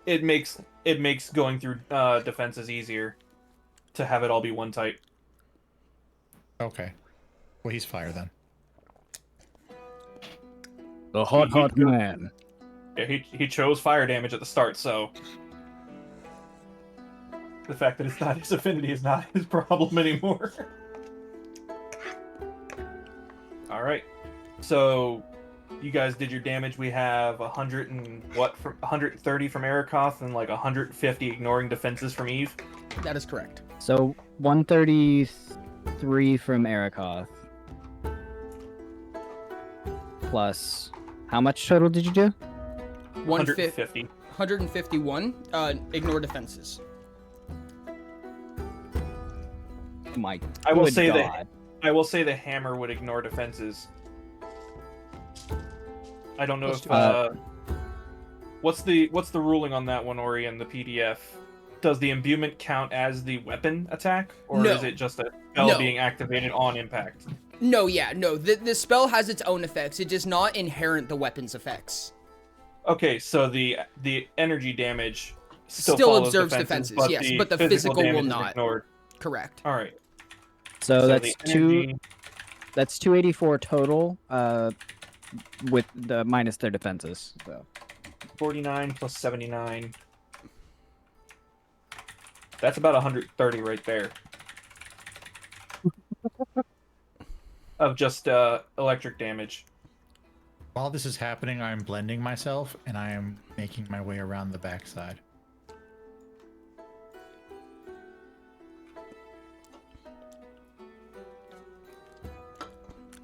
It makes going through defenses easier to have it all be one type. Okay. Well, he's fire then. The hot man. Yeah, he chose fire damage at the start, so the fact that it's not his affinity is not his problem anymore. All right, so you guys did your damage. We have 130 from Erakoth and like 150 ignoring defenses from Eve. That is correct. So 133 from Erakoth. Plus, how much total did you do? 150. 151. Ignore defenses. My I will say God. I will say the hammer would ignore defenses. I don't know if what's the ruling on that one, Ori, in the PDF? Does the imbuement count as the weapon attack, or is it just a spell being activated on impact? No, yeah, no. The spell has its own effects. It does not inherit the weapon's effects. Okay, so the energy damage still observes defenses, yes, but the physical will not. Ignored. Correct. All right. So that's the energy... That's 284 total, with the minus their defenses. So 49 plus 79. That's about 130 right there. Of just electric damage. While this is happening, I'm blending myself, and I am making my way around the backside.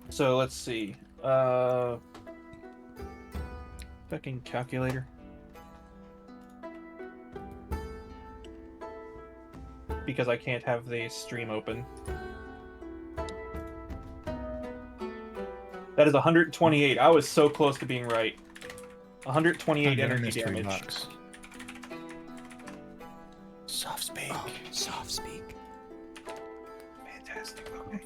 So let's see. Fucking calculator. Because I can't have the stream open. That is 128. I was so close to being right. 128 energy damage. Box. Soft speak. Oh, soft speak. Fantastic. Okay.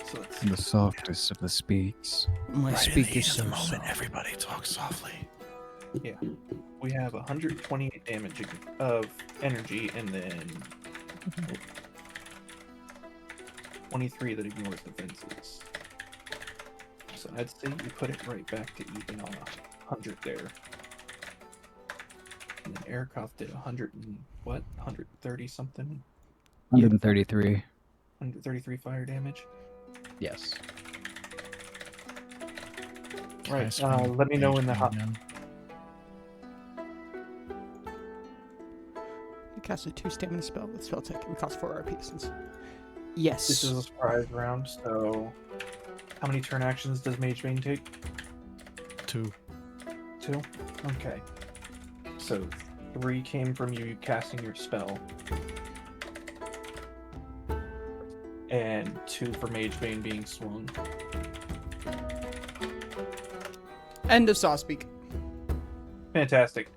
So let's The softest of the speaks. My Right speak in the is heat so of the moment, soft. everybody talks softly. Yeah. We have 128 damage of energy and then 23 that ignores defenses. So I'd say you put it right back to even on 100 there. And then Erikoff did 100 and what? 130 something? 133. 133 fire damage. Yes. Right. Let me know in the hot. You cast a 2 stamina spell with spell tech. It costs 4 RP since. Yes. This is a surprise round, so how many turn actions does Mage Bane take? 2. 2? Okay. So 3 came from you casting your spell. And 2 for Mage Bane being swung. End of soft speak. Fantastic.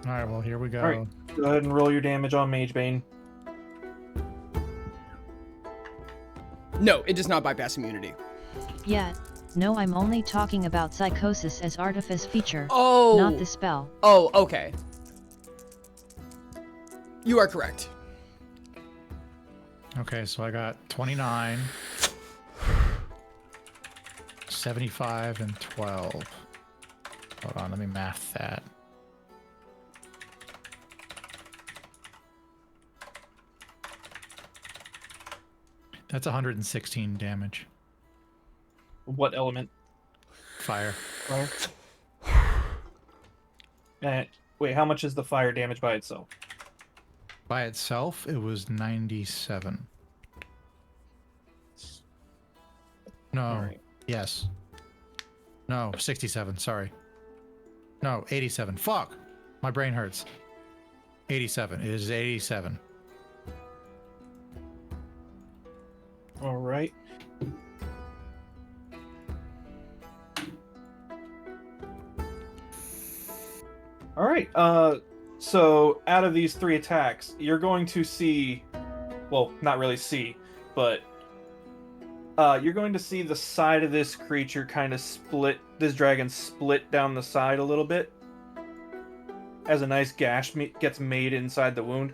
Alright, well, here we go. Alright. Go ahead and roll your damage on Mage Bane. No, it does not bypass immunity. Yeah, no, I'm only talking about psychosis as artifice feature, Oh. not the spell. Oh, okay. You are correct. Okay, so I got 29, 75, and 12. Hold on, let me math that. That's 116 damage. What element? Fire. Fire. And wait, how much is the fire damage by itself? By itself, it was 97. No. Alright. Yes. No, 67. Sorry. No, 87. Fuck! My brain hurts. 87. It is 87. Alright. Alright, so out of these 3 attacks, you're going to see, well, not really see, but you're going to see the side of this creature kind of split, this dragon split down the side a little bit, as a nice gash gets made inside the wound.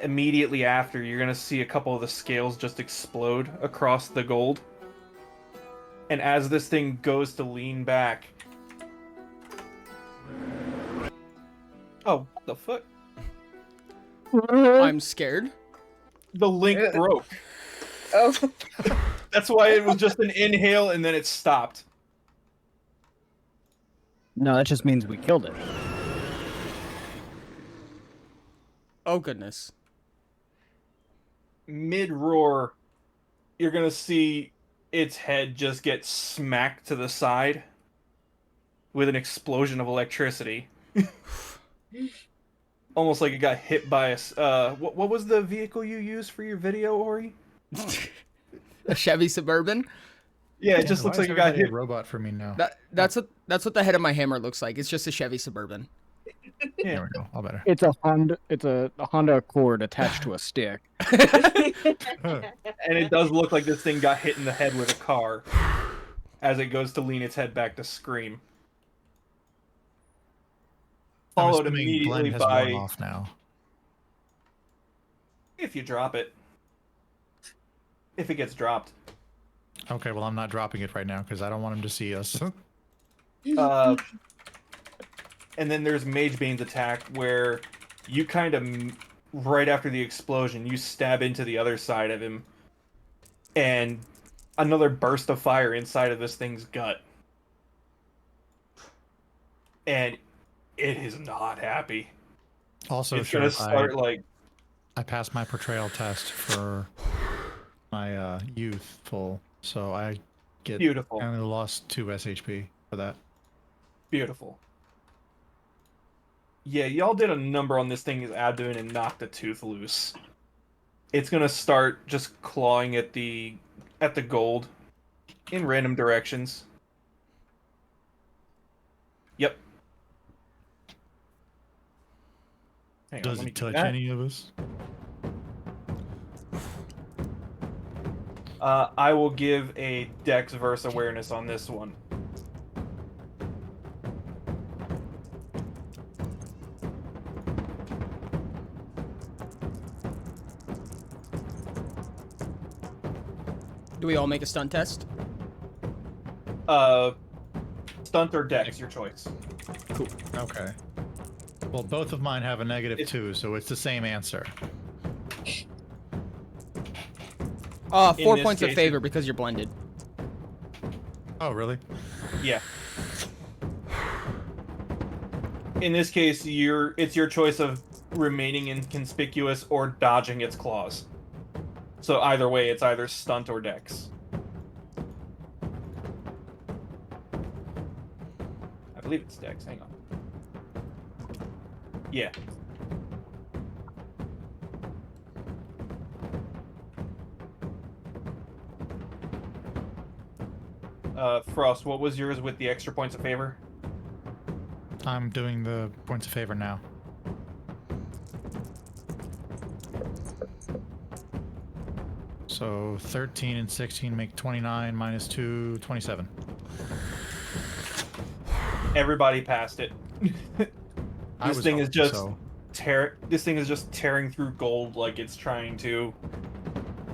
Immediately after, you're going to see a couple of the scales just explode across the gold. And as this thing goes to lean back... Oh, what the fuck? I'm scared. The link broke. Oh. That's why it was just an inhale and then it stopped. No, that just means we killed it. Oh, goodness. Mid-roar, you're going to see its head just get smacked to the side with an explosion of electricity. Almost like it got hit by a... what was the vehicle you used for your video, Ori? A Chevy Suburban? Yeah, it just looks like it got hit. A robot for me now. That's what the head of my hammer looks like. It's just a Chevy Suburban. Yeah. There we go. All better. It's a Honda Accord attached to a stick. And it does look like this thing got hit in the head with a car as it goes to lean its head back to scream. Followed immediately has by... worn off now. If you drop it. If it gets dropped. Okay, well, I'm not dropping it right now because I don't want him to see us. And then there's Mage Bane's attack where you kind of, right after the explosion, you stab into the other side of him. And another burst of fire inside of this thing's gut. And it is not happy. Also, it's gonna start I passed my portrayal test for my youthful, so I get beautiful. I only lost 2 SHP for that. Beautiful. Yeah, y'all did a number on this thing's abdomen and knocked a tooth loose. It's gonna start just clawing at the gold in random directions. Yep. Does it touch any of us? I will give a Dex versus awareness on this one. Do we all make a stunt test? Stunt or Dex, your choice. Cool. Okay. Well, both of mine have a -2, so it's the same answer. 4 points of favor because you're blended. Oh, really? Yeah. In this case, it's your choice of remaining inconspicuous or dodging its claws. So either way, it's either stunt or Dex. I believe it's Dex. Hang on. Yeah. Frost, what was yours with the extra points of favor? I'm doing the points of favor now. So 13 and 16 make 29 minus 2, 27. Everybody passed it. This thing is just tearing through gold like it's trying to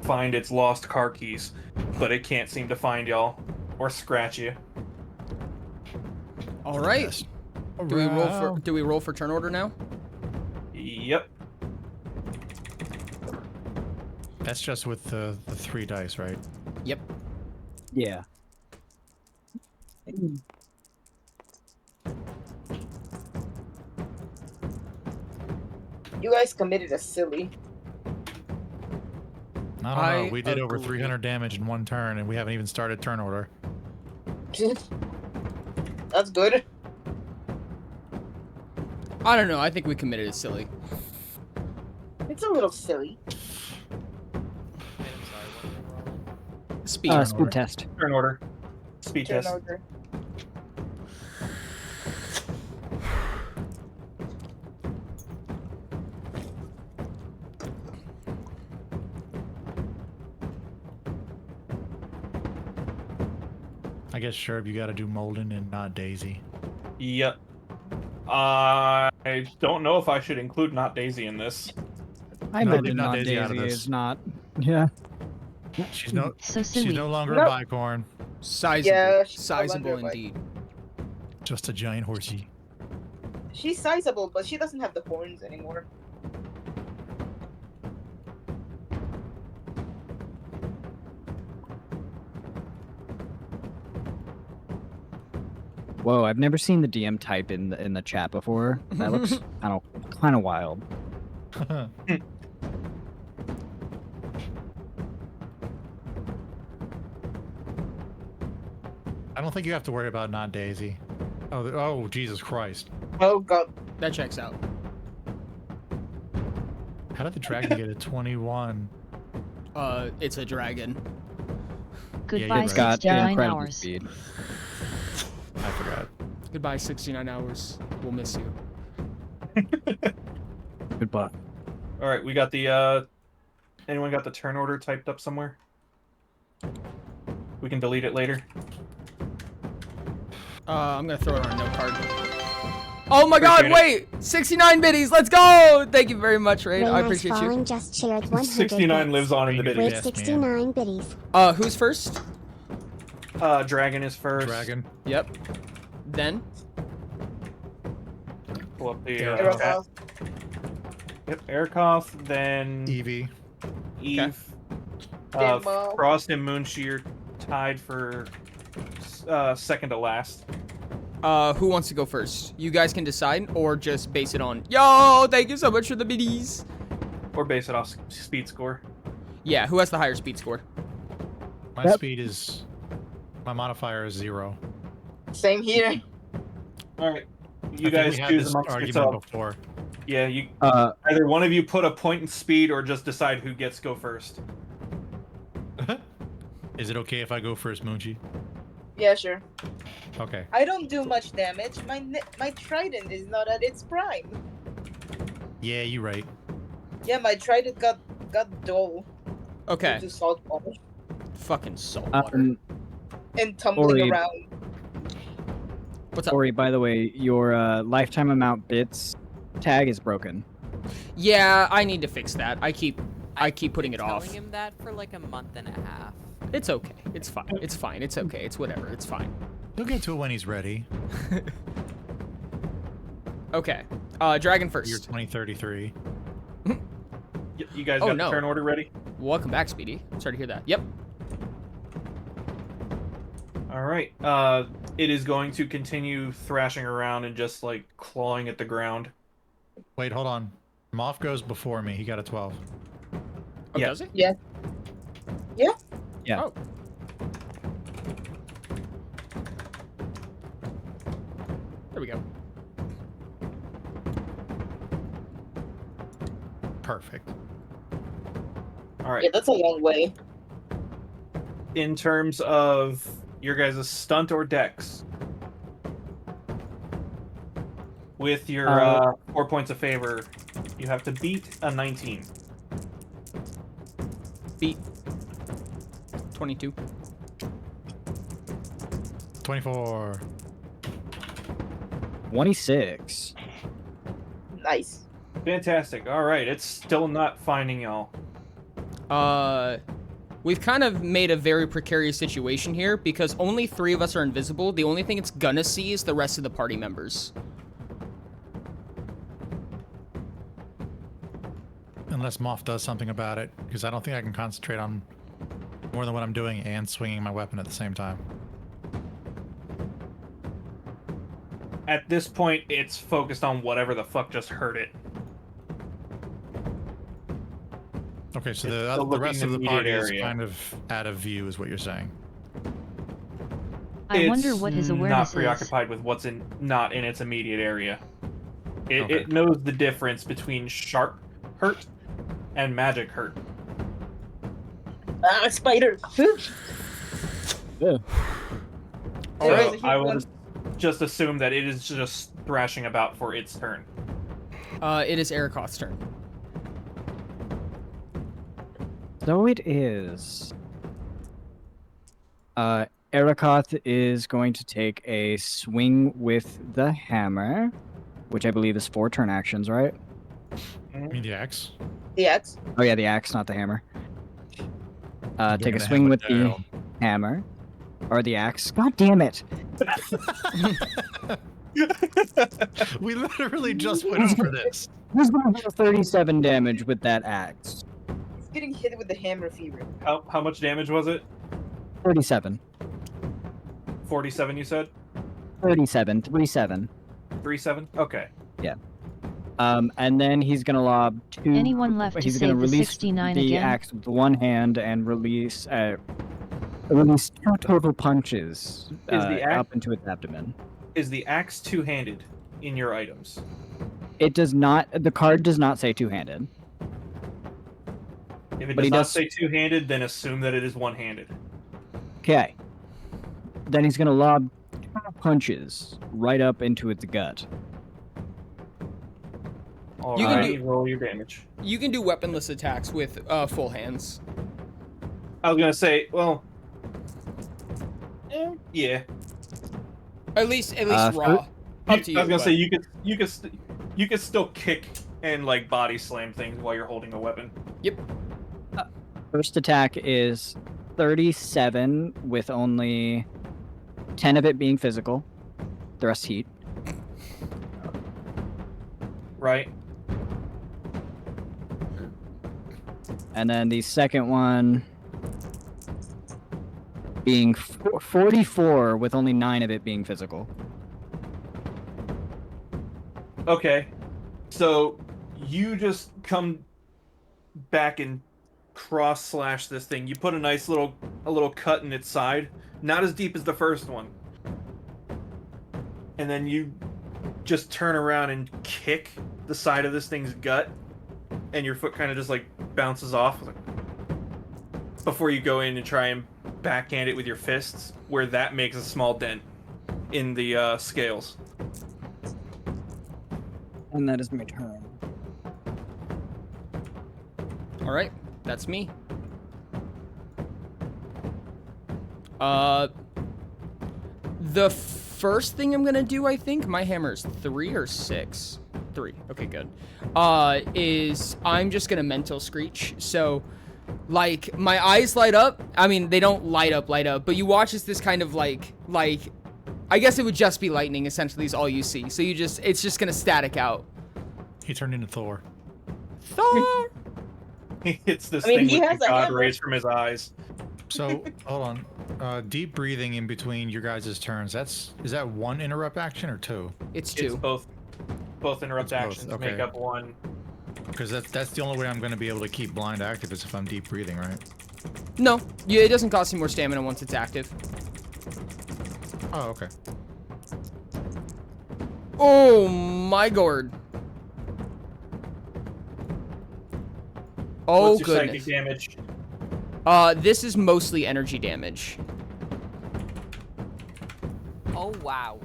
find its lost car keys, but it can't seem to find y'all or scratch you. All right. Do we roll for turn order now? Yep. That's just with the 3 dice, right? Yep. Yeah. You guys committed a silly. I don't know. We did over 300 damage in 1 turn, and we haven't even started turn order. That's good. I don't know. I think we committed a silly. It's a little silly. Speed. Speed test. Turn order. Speed Turn test. order. I guess, Sherb, you gotta do Molden and not Daisy. Yep. I don't know if I should include not Daisy in this. I imagine leave not Daisy out of Daisy this. is not. Yeah. She's no silly. longer Nope. a bicorn. Sizable. Yeah, she's Sizable no longer indeed. Just a giant horsey. She's sizable, but she doesn't have the horns anymore. Whoa, I've never seen the DM type in the chat before. That looks kind of wild. I don't think you have to worry about not Daisy. Oh, Jesus Christ. Oh god. That checks out. How did the dragon get a 21? It's a dragon. Goodbye, It's got 69 incredible hours. speed. I forgot. Goodbye, 69 hours. We'll miss you. Goodbye. All right, we got the. Anyone got the turn order typed up somewhere? We can delete it later. I'm gonna throw it on a note card. Oh my God! Wait, 69 biddies. Let's go! Thank you very much, Ray. I appreciate you. Just shared 100 69 bits. lives on in the Wait, biddies. 69 biddies. Who's first? Dragon is first. Dragon. Yep. Then. Pull up the Aerokoth. Yep, Airkoth, then Eevee. Eve. Then Maul. Frost and Moonshear tied for second to last. Who wants to go first? You guys can decide, or just base it on, yo, thank you so much for the biddies. Or base it off speed score. Yeah, who has the higher speed score? My speed is... My modifier is 0. Same here. Alright. You I think guys we had choose this amongst argument yourself. before. Yeah, you either one of you put a point in speed or just decide who gets go first. Is it okay if I go first, Moonchi? Yeah, sure. Okay. I don't do much damage. My trident is not at its prime. Yeah, you're right. Yeah, my trident got dull. Okay. Due to salt water Fucking salt water. and tumbling Ori. around. What's up? Ori, by the way, your lifetime amount bits tag is broken. Yeah, I need to fix that. I keep putting it off. Telling him that for like a month and a half. It's okay. It's fine. It's fine. It's okay. It's whatever. It's fine. He'll get to it when he's ready. Okay. Dragon Year first. 2033. You guys Oh, got no. the turn order ready? Welcome back, Speedy. Sorry to hear that. Yep. Alright. It is going to continue thrashing around and just like clawing at the ground. Wait, hold on. Moth goes before me. He got a 12. Oh, Yeah. does it? Yeah. Yeah. Yeah. Oh. There we go. Perfect. Alright. Yeah, that's a long way. In terms of your guys' stunt or dex, with your 4 points of favor, you have to beat a 19. Beat. 22. 24. 26. Nice. Fantastic. Alright, it's still not finding y'all. We've kind of made a very precarious situation here because only 3 of us are invisible. The only thing it's gonna see is the rest of the party members. Unless Moth does something about it, because I don't think I can concentrate on more than what I'm doing and swinging my weapon at the same time. At this point, it's focused on whatever the fuck just hurt it. Okay, so It's the still rest of looking the immediate party is area. kind of out of view, is what you're saying. I wonder what his Not awareness is. preoccupied with what's not in its immediate area. Okay. It knows the difference between sharp hurt and magic hurt. Ah, spider. Yeah. So Alright. I will just assume that it is just thrashing about for its turn. It is Erikoth's turn. So it is. Erikoth is going to take a swing with the hammer, which I believe is 4 turn actions, right? I mean, the axe. The X. Oh yeah, the axe, not the hammer. You're Take a gonna swing have with it the down. hammer, or the axe. God damn it! We literally just went over this. Who's going to do 37 damage with that axe? He's getting hit with the hammer fever. How much damage was it? 37. 47, you said? 37. 37. 3-7? Okay. And then he's gonna lob 2. Anyone left to He's save gonna the release 69 the again? axe with one hand and release 2 total punches Is the axe- up into its abdomen. Is the axe two-handed in your items? It does not. The card does not say two-handed. If it But does he not does- say two-handed, then assume that it is one-handed. Okay. Then he's gonna lob 2 punches right up into its gut. You can Alright, roll your damage. You can do weaponless attacks with full hands. I was gonna say, well... yeah. At least raw. Up to I was you. gonna but- say, you could still kick and, like, body slam things while you're holding a weapon. Yep. First attack is 37 with only 10 of it being physical, the rest heat. Right. And then the second one being 44 with only 9 of it being physical. Okay. So you just come back and cross slash this thing. You put a nice little cut in its side, not as deep as the first one. And then you just turn around and kick the side of this thing's gut, and your foot kind of just like bounces off before you go in and try and backhand it with your fists, where that makes a small dent in the scales. And that is my turn. All right, that's me. The first thing I'm gonna do, I think, my hammer is 3 or 6. 3. Okay, good. Is I'm just gonna mental screech. So, like, my eyes light up. I mean, they don't light up, but you watch as this kind of like, I guess it would just be lightning. Essentially, is all you see. So it's just gonna static out. He turned into Thor. Thor. It's this I mean, thing he with has the a god hammer. rays from his eyes. So hold on. Deep breathing in between your guys' turns. Is that one interrupt action or 2? It's 2. It's both interrupt It's both, actions okay. make up one. Because that's the only way I'm going to be able to keep blind active is if I'm deep breathing, right? No, yeah, it doesn't cost you more stamina once it's active. Oh, okay. Oh my god. Oh What's your goodness. psychic damage? This is mostly energy damage. Oh wow.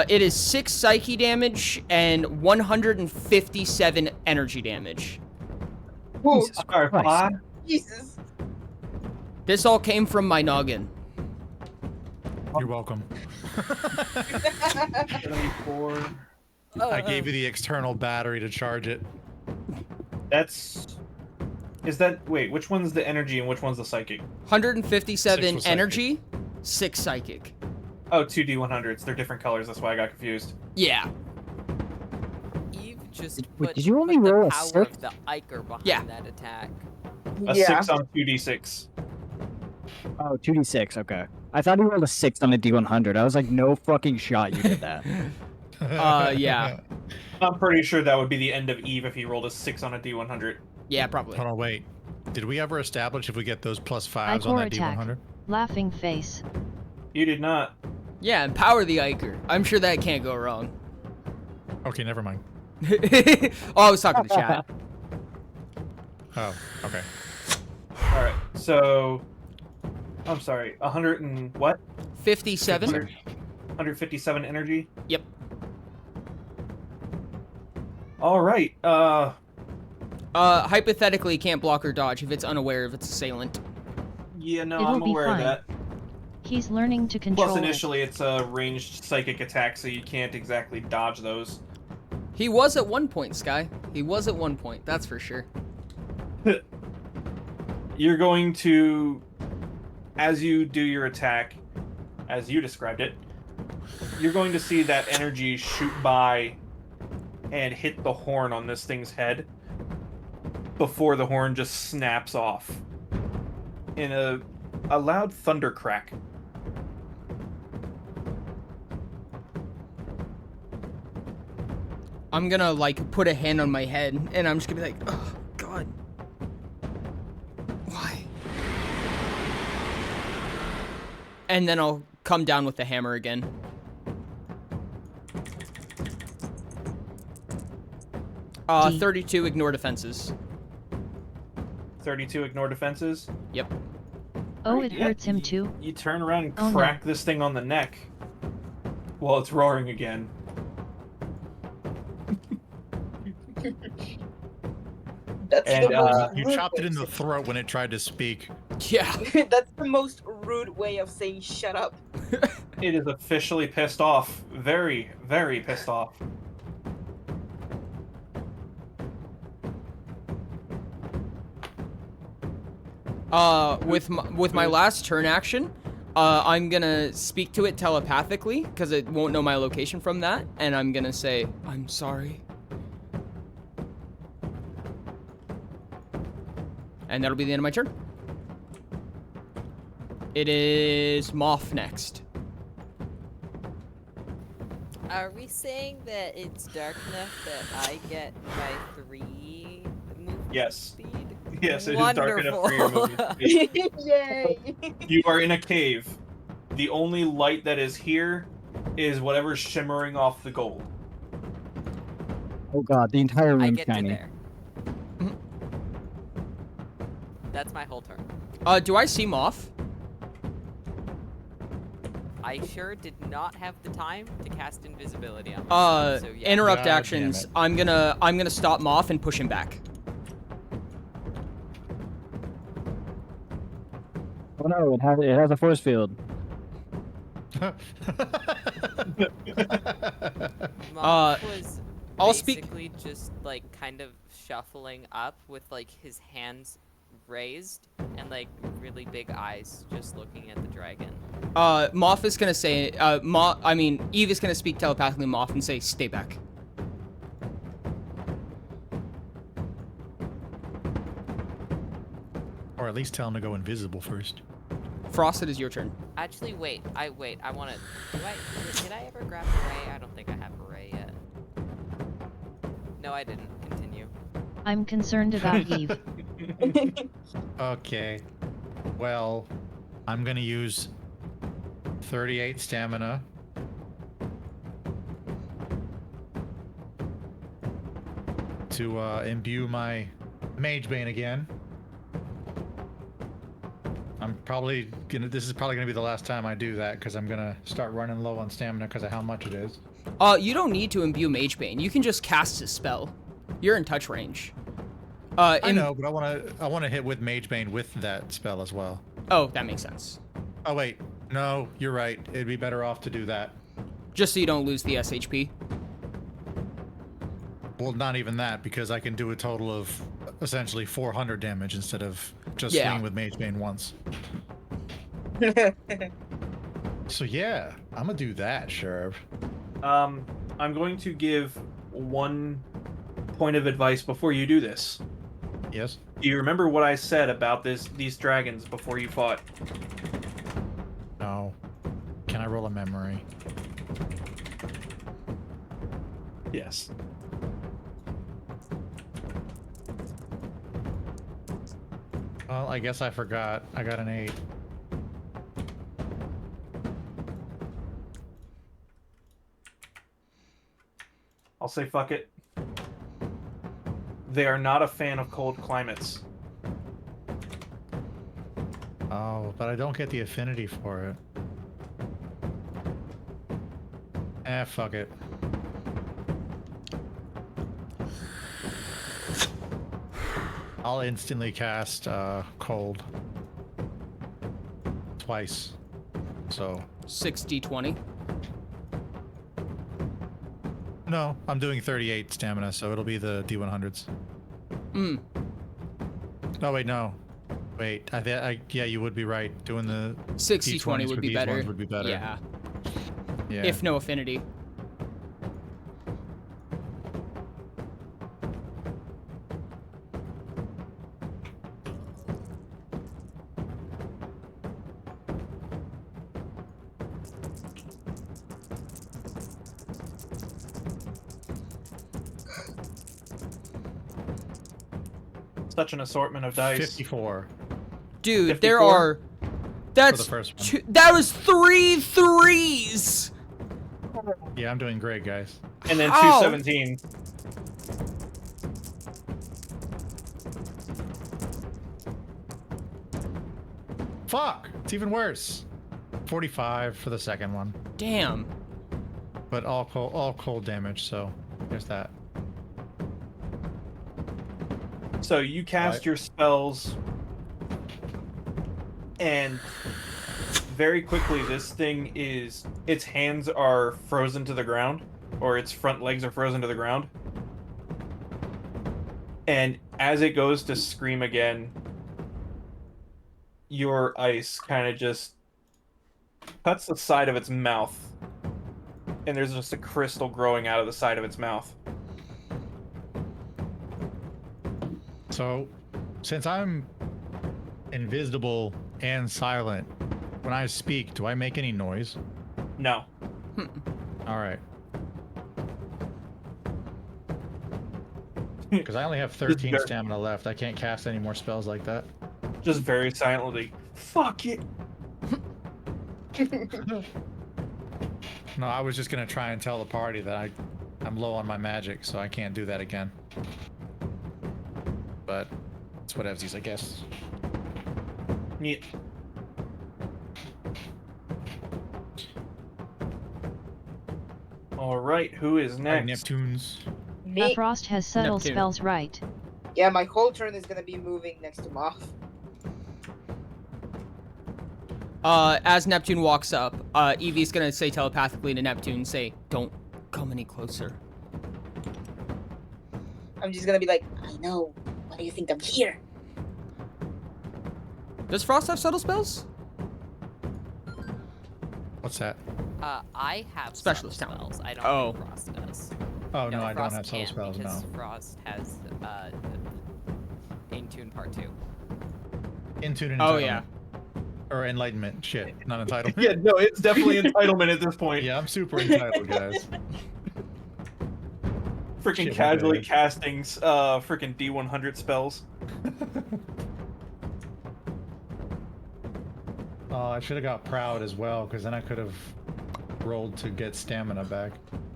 It is 6 psyche damage and 157 energy damage. Jesus Sorry, Christ. five. Jesus. This all came from my noggin. You're welcome. 74. I gave you the external battery to charge it. Wait, which one's the energy and which one's the psychic? 157 6 was psychic. energy, 6 psychic. Oh, 2D100s. They're different colors. That's why I got confused. Yeah. Eve just Wait, put did you only put the roll a power 6? of the Iker behind Yeah. that attack. A 6 on 2D6. Oh, 2d6, okay. I thought he rolled a 6 on a d100. I was like, no fucking shot you did that. Yeah. I'm pretty sure that would be the end of Eve if he rolled a 6 on a D100. Yeah, probably. Hold on, wait. Did we ever establish if we get those +5s Icor on that attack. D100? Laughing face. You did not. Yeah, and power the Iker. I'm sure that can't go wrong. Okay, never mind. Oh, I was talking to chat. Oh, okay. Alright, so... I'm sorry, 100 and what? 57? 157 energy? Yep. Alright, Hypothetically, can't block or dodge if it's unaware of its assailant. yeah, no, It'll I'm be aware of fine. that. He's learning to control Plus, it. initially, it's a ranged psychic attack, so you can't exactly dodge those. He was at one point, Sky. He was at one point, that's for sure. You're going to, as you do your attack, as you described it, you're going to see that energy shoot by and hit the horn on this thing's head before the horn just snaps off in a loud thunder crack. I'm gonna, like, put a hand on my head, and I'm just gonna be like, oh, God. Why? And then I'll come down with the hammer again. D. 32, ignore defenses. 32 ignore defenses. Yep. Oh, Right, it yeah, hurts him too. You turn around and Oh, no. crack this thing on the neck while it's roaring again. That's And, the most You rude chopped it way in of the throat when it tried to speak. Yeah. saying- That's the most rude way of saying shut up. It is officially pissed off. Very, very pissed off. With my last turn action, I'm gonna speak to it telepathically because it won't know my location from that, and I'm gonna say, "I'm sorry." And that'll be the end of my turn. It is Moth next. Are we saying that it's dark enough that I get my 3 movement Yes. speed? Yes, it is dark enough for your movement speed. Yay! You are in a cave. The only light that is here is whatever's shimmering off the gold. Oh god, the entire I room's get to shiny. there. That's my whole turn. Do I see Moth? I sure did not have the time to cast invisibility on myself, so yeah. Interrupt God actions. damn I'm gonna stop Moth and push him back. Oh no, it has a force field. Moth was I'll speak- basically just like kind of shuffling up with like his hands raised and like really big eyes just looking at the dragon. Moth is gonna say, Eve is gonna speak telepathically to Moth and say, "Stay back." Or at least tell him to go invisible first. Frost, it is your turn. Actually, wait. I want to. Did I ever grab a ray? I don't think I have a ray yet. No, I didn't. Continue. I'm concerned about Eve. Okay. Well, I'm gonna use 38 stamina. To imbue my Mage Bane again. This is probably gonna be the last time I do that because I'm gonna start running low on stamina because of how much it is. You don't need to imbue Mage Bane. You can just cast a spell. You're in touch range. I know, but I wanna hit with Mage Bane with that spell as well. Oh, that makes sense. Oh wait, no, you're right. It'd be better off to do that. Just so you don't lose the SHP. Well, not even that, because I can do a total of essentially 400 damage instead of just swinging with Mage Bane once. So yeah, I'm gonna do that, Sherv. I'm going to give one point of advice before you do this. Yes? Do you remember what I said about these dragons before you fought? No. Can I roll a memory? Yes. Well, I guess I forgot. I got an 8. I'll say fuck it. They are not a fan of cold climates. Oh, but I don't get the affinity for it. Fuck it. I'll instantly cast cold. Twice. So 60-20. no, I'm doing 38 stamina, so it'll be the D100s. Oh wait, no. Wait, yeah, you would be right. Doing the 60-20 would be better. Would be better. Yeah. Yeah. If no affinity. Such an assortment of dice. 54. Dude, 54? there are... That's... For the first one. That was 3 3s! Yeah, I'm doing great, guys. And then How? 217. Fuck! It's even worse. 45 for the second one. Damn. But all cold damage, so there's that. So you cast Right. your spells, and very quickly this thing is... Its hands are frozen to the ground, or its front legs are frozen to the ground. And as it goes to scream again, your ice kind of just cuts the side of its mouth, and there's just a crystal growing out of the side of its mouth. So, since I'm invisible and silent, when I speak, do I make any noise? No. All right. Because I only have 13 stamina left. I can't cast any more spells like that. Just very silently. Fuck it. No, I was just gonna try and tell the party that I'm low on my magic, so I can't do that again. But it's whatevsies, I guess. Yeah. All right, who is next? Neptunes. Me? Frost has subtle Neptune. spells, right? Yeah, my whole turn is gonna be moving next to Moth. As Neptune walks up, Evie's gonna say telepathically to Neptune, say, "Don't come any closer." I'm just gonna be like, I know. Why do you think I'm here? Does Frost have subtle spells? What's that? I have Specialist subtle talent. spells. I don't Oh. think Frost does. Oh, no, I don't Frost have subtle can't spells, because no. Frost has In Tune Part 2. Into an Oh, entitlement. yeah. Or enlightenment. Shit, not entitlement. Yeah, no, it's definitely entitlement at this point. Yeah, I'm super entitled, guys. Freaking Shit, casually my bad. casting freaking D100 spells. I should have got proud as well, because then I could have rolled to get stamina back.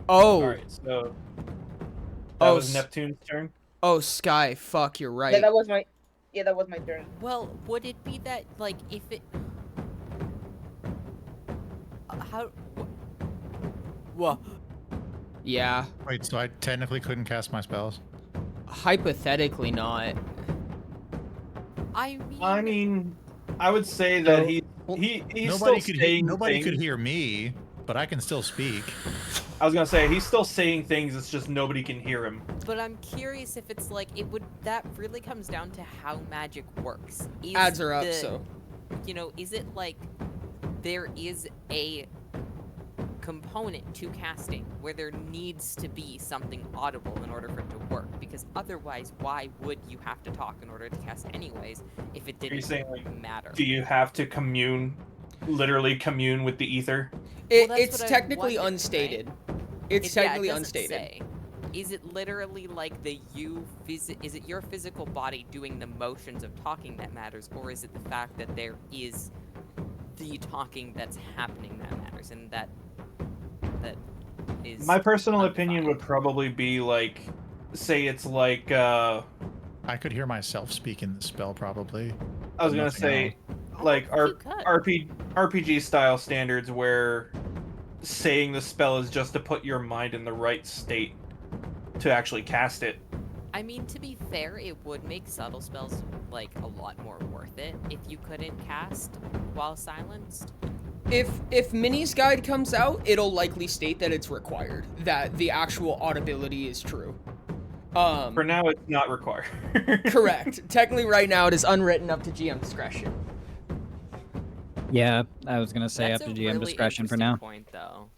Oh. All right, so that Oh, was Neptune's turn. Oh, Sky. Fuck, you're right. Yeah, that was my turn. Well, would it be that, like, if it... how... What? Yeah. Wait, so I technically couldn't cast my spells? Hypothetically not. I mean, I would say that So, he's nobody still could saying nobody could things. hear me, but I can still speak. I was gonna say he's still saying things. It's just nobody can hear him. But I'm curious if it's like that really comes down to how magic works. Ads are up, so. You know, is it like there is a component to casting where there needs to be something audible in order for it to work? Because otherwise, why would you have to talk in order to cast anyways if it Are you didn't saying, like, matter? do you have to literally commune with the ether? Well, that's It's what I technically wondered, unstated. right? It's technically it doesn't unstated. say. Is it literally like is it your physical body doing the motions of talking that matters, or is it the fact that there is the talking that's happening that matters, and that is... My personal opinion would probably be like, say it's like I could hear myself speak in the spell probably. I was gonna Nothing say, else. like You could. RPG style standards where saying the spell is just to put your mind in the right state to actually cast it. I mean, to be fair, it would make subtle spells like a lot more worth it if you couldn't cast while silenced. If Minnie's guide comes out, it'll likely state that it's required, that the actual audibility is true. For now, it's not required. Correct. Technically, right now, it is unwritten up to GM discretion. Yeah, I was gonna say That's up to a GM really discretion for interesting now. point, though.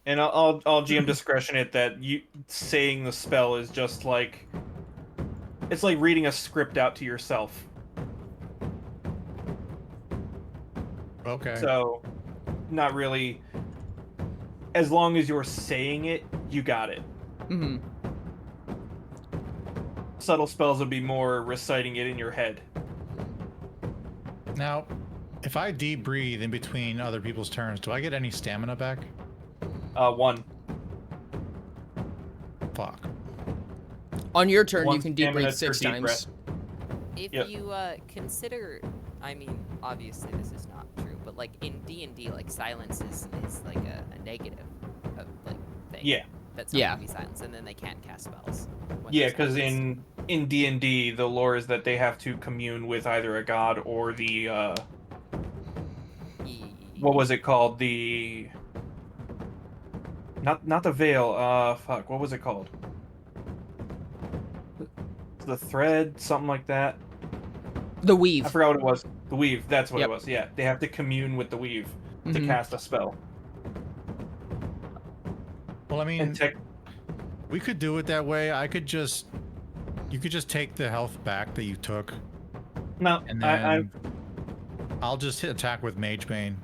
And I'll GM discretion it that you saying the spell is just like, it's like reading a script out to yourself. Okay. So, not really. As long as you're saying it, you got it. Mm-hmm. Subtle spells would be more reciting it in your head. Now, if I deep breathe in between other people's turns, do I get any stamina back? 1. Fuck. On your turn, One you can deep stamina breathe 6 per deep times. breath. If Yep. you consider, I mean, obviously this is not true, but like in D&D, like silence is like a negative like thing. Yeah. That someone Yeah. can be silenced, and then they can't cast spells. when Yeah, they're because silenced. in D&D, the lore is that they have to commune with either a god or the what was it called? The not the veil. Fuck. What was it called? The thread, something like that. The weave. I forgot what it was. The weave, that's what Yep. it was. Yeah, they have to commune with the weave to cast a spell. Well, I mean, And we could do it that way. You could just take the health back that you took, no, and I then I'll just attack with Mage Bane.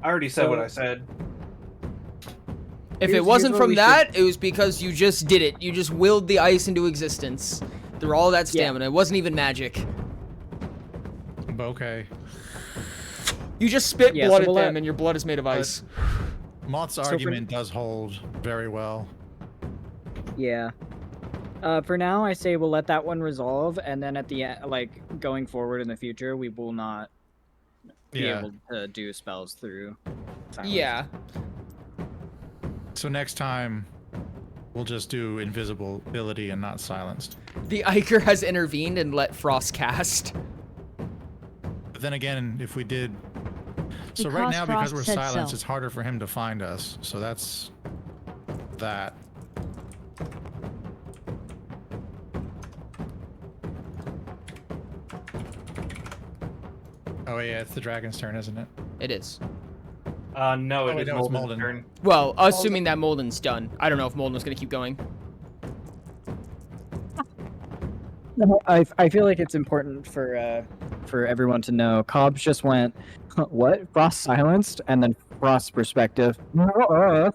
already said what I said. If it Here's wasn't what from we that, it was because you just did it. You just willed the ice into existence through all that stamina. It wasn't even magic. Okay. You just spit Yeah, blood so at we'll them, and your blood is made of ice. Moth's argument does hold very well. Yeah. For now, I say we'll let that one resolve, and then at the end, like going forward in the future, we will not be able to do spells through silence. Yeah. So next time, we'll just do invisibility and not silenced. The Iker has intervened and let Frost cast. But then again, if we did... So Because right now, because Frost we're said silenced, so. it's harder for him to find us. So that's that. Oh yeah, it's the dragon's turn, isn't it? It is. No, Oh, it wait, is no, it's Molden's Molden. turn. Well, assuming that Molden's done. I don't know if Molden's gonna keep going. I feel like it's important for everyone to know. Cobbs just went, what? Frost silenced, and then Frost's perspective. You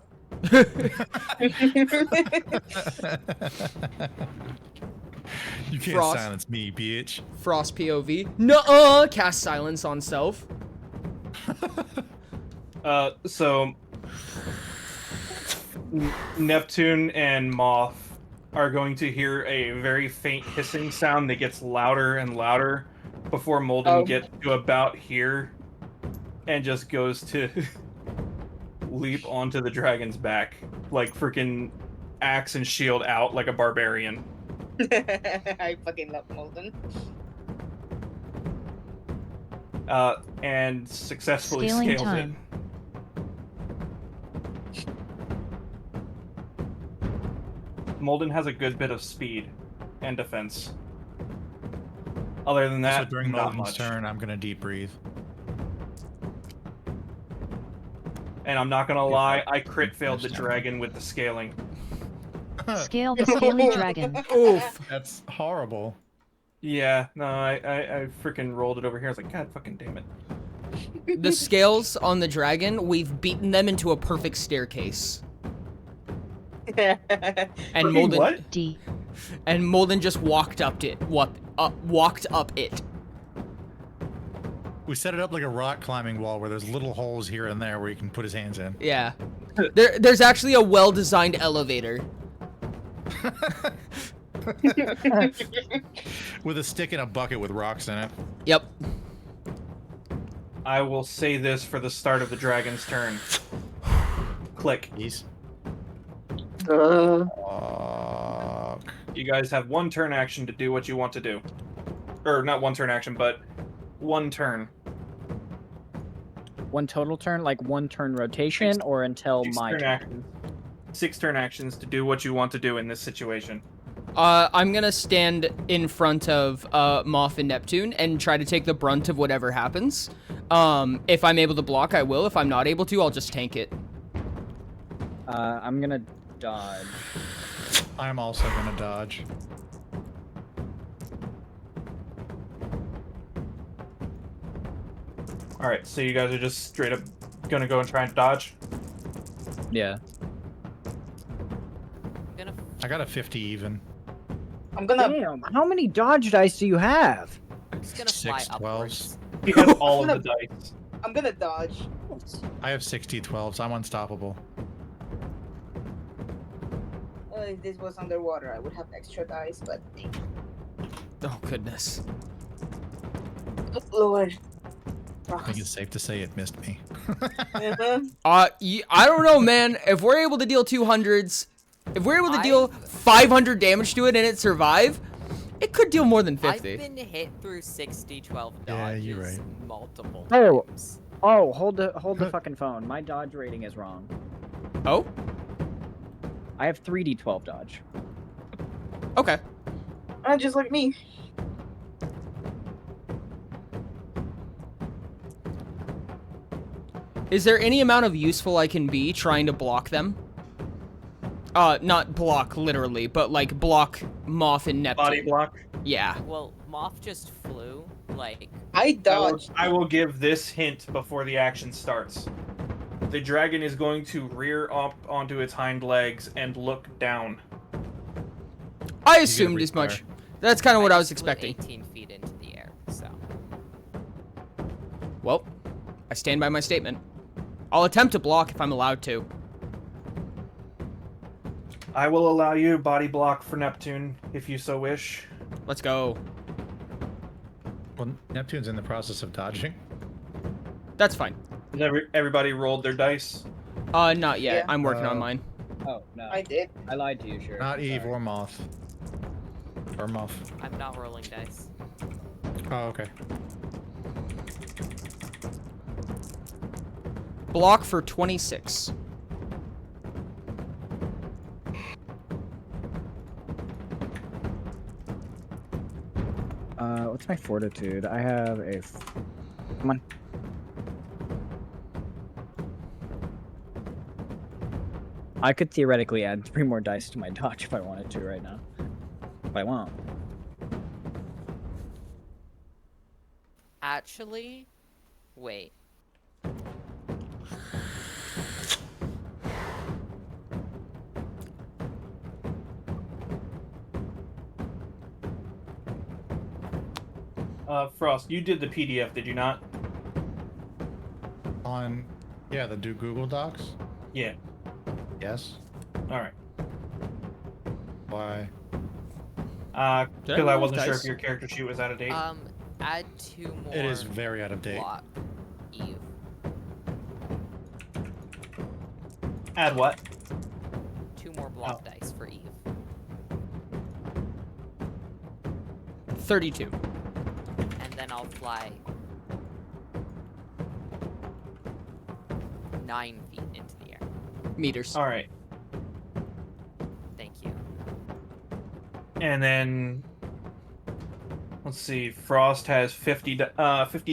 can't Frost. silence me, bitch. Frost POV. Nuh-uh! Cast silence on self. So Neptune and Moth are going to hear a very faint hissing sound that gets louder and louder before Molden gets to about here and just goes to leap onto the dragon's back, like freaking axe and shield out like a barbarian. I fucking love Molden. And successfully Scaling scales time. it. Molden has a good bit of speed and defense. Other than that, Also, during not Molden's much. turn, I'm gonna deep breathe. And I'm not gonna lie, I crit failed the dragon with the scaling. Scale the scaly dragon. Oof. That's horrible. Yeah, no, I freaking rolled it over here. I was like, God fucking damn it. The scales on the dragon, we've beaten them into a perfect staircase. And Molden What? D. and Molden just walked up it. Walked up it. We set it up like a rock climbing wall where there's little holes here and there where he can put his hands in. Yeah. There's actually a well-designed elevator. With a stick and a bucket with rocks in it. Yep. I will say this for the start of the dragon's turn. Click. Jeez. You You guys have one turn action to do what you want to do. Or not one turn action, but one turn. One total turn, like one turn rotation, or until Six my turn turn? actions. 6 turn actions to do what you want to do in this situation. I'm gonna stand in front of Moth and Neptune and try to take the brunt of whatever happens. If I'm able to block, I will. If I'm not able to, I'll just tank it. I'm gonna dodge. I'm also gonna dodge. Alright, so you guys are just straight up gonna go and try and dodge? Yeah. I got a 50 even. I'm gonna. Damn, how many dodge dice do you have? I'm just gonna fly 6 upwards. 12s. He has all of the dice. I'm gonna dodge. I have 60 12s. I'm unstoppable. If this was underwater, I would have extra dice, but. Oh goodness. Oh, Lord. I think it's safe to say it missed me. Uh-huh. I don't know, man. If we're able to deal 200s, if we're able to deal 500 damage to it and it survive, it could deal more than 50. I've been hit through 60 12 Yeah, dodges you're right. multiple Oh. times. Oh, hold the fucking phone. My dodge rating is wrong. Oh? I have 3d12 dodge. Okay. Just like me. Is there any amount of useful I can be trying to block them? Not block literally, but like block Moth and Neptune. Body block? Yeah. Well, Moth just flew, like... I dodged. I will give this hint before the action starts. The dragon is going to rear up onto its hind legs and look down. I assumed as much. That's kind of what I was flew expecting. 18 feet into the air, so... Well, I stand by my statement. I'll attempt to block if I'm allowed to. I will allow you body block for Neptune, if you so wish. Let's go. Well, Neptune's in the process of dodging. That's fine. Has everybody rolled their dice? Not yet. Yeah. I'm working on mine. Oh, no. I did. I lied to you, sure. Not Eve or Moth. Or Muff. I'm not rolling dice. Oh, okay. Block for 26. What's my fortitude? I have a... Come on. I could theoretically add 3 more dice to my dodge if I wanted to right now. But I won't. Actually, wait. Frost, you did the PDF, did you not? On, yeah, the do Google Docs? Yeah. Yes. Alright. Why? Because I wasn't sure if your character sheet was out of date. Add 2 more... It is very out of date. Block. Eve. Add what? 2 more block dice for Eve. 32. And then I'll fly 9 feet into the air. Meters. Alright. Thank you. And then... Let's see, Frost has 50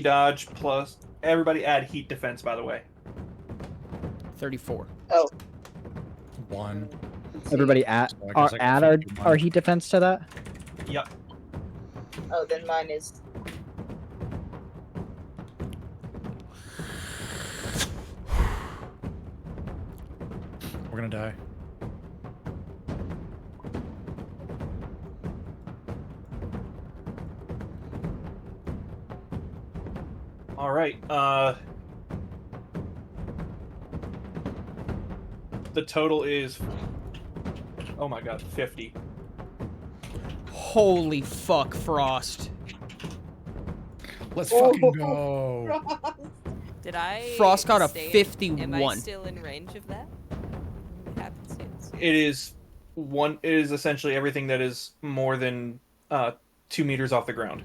dodge plus... Everybody add heat defense, by the way. 34. Oh. 1. Everybody add, So I guess I can add fit you our one. heat defense to that? Yep. Oh, then mine is. We're gonna die. Alright, the total is... Oh my god, 50. Holy fuck, Frost. Let's fucking go. Did I... Frost got a stay- 51. Am I still in range of that? Happenstance. It is essentially everything that is more than 2 meters off the ground.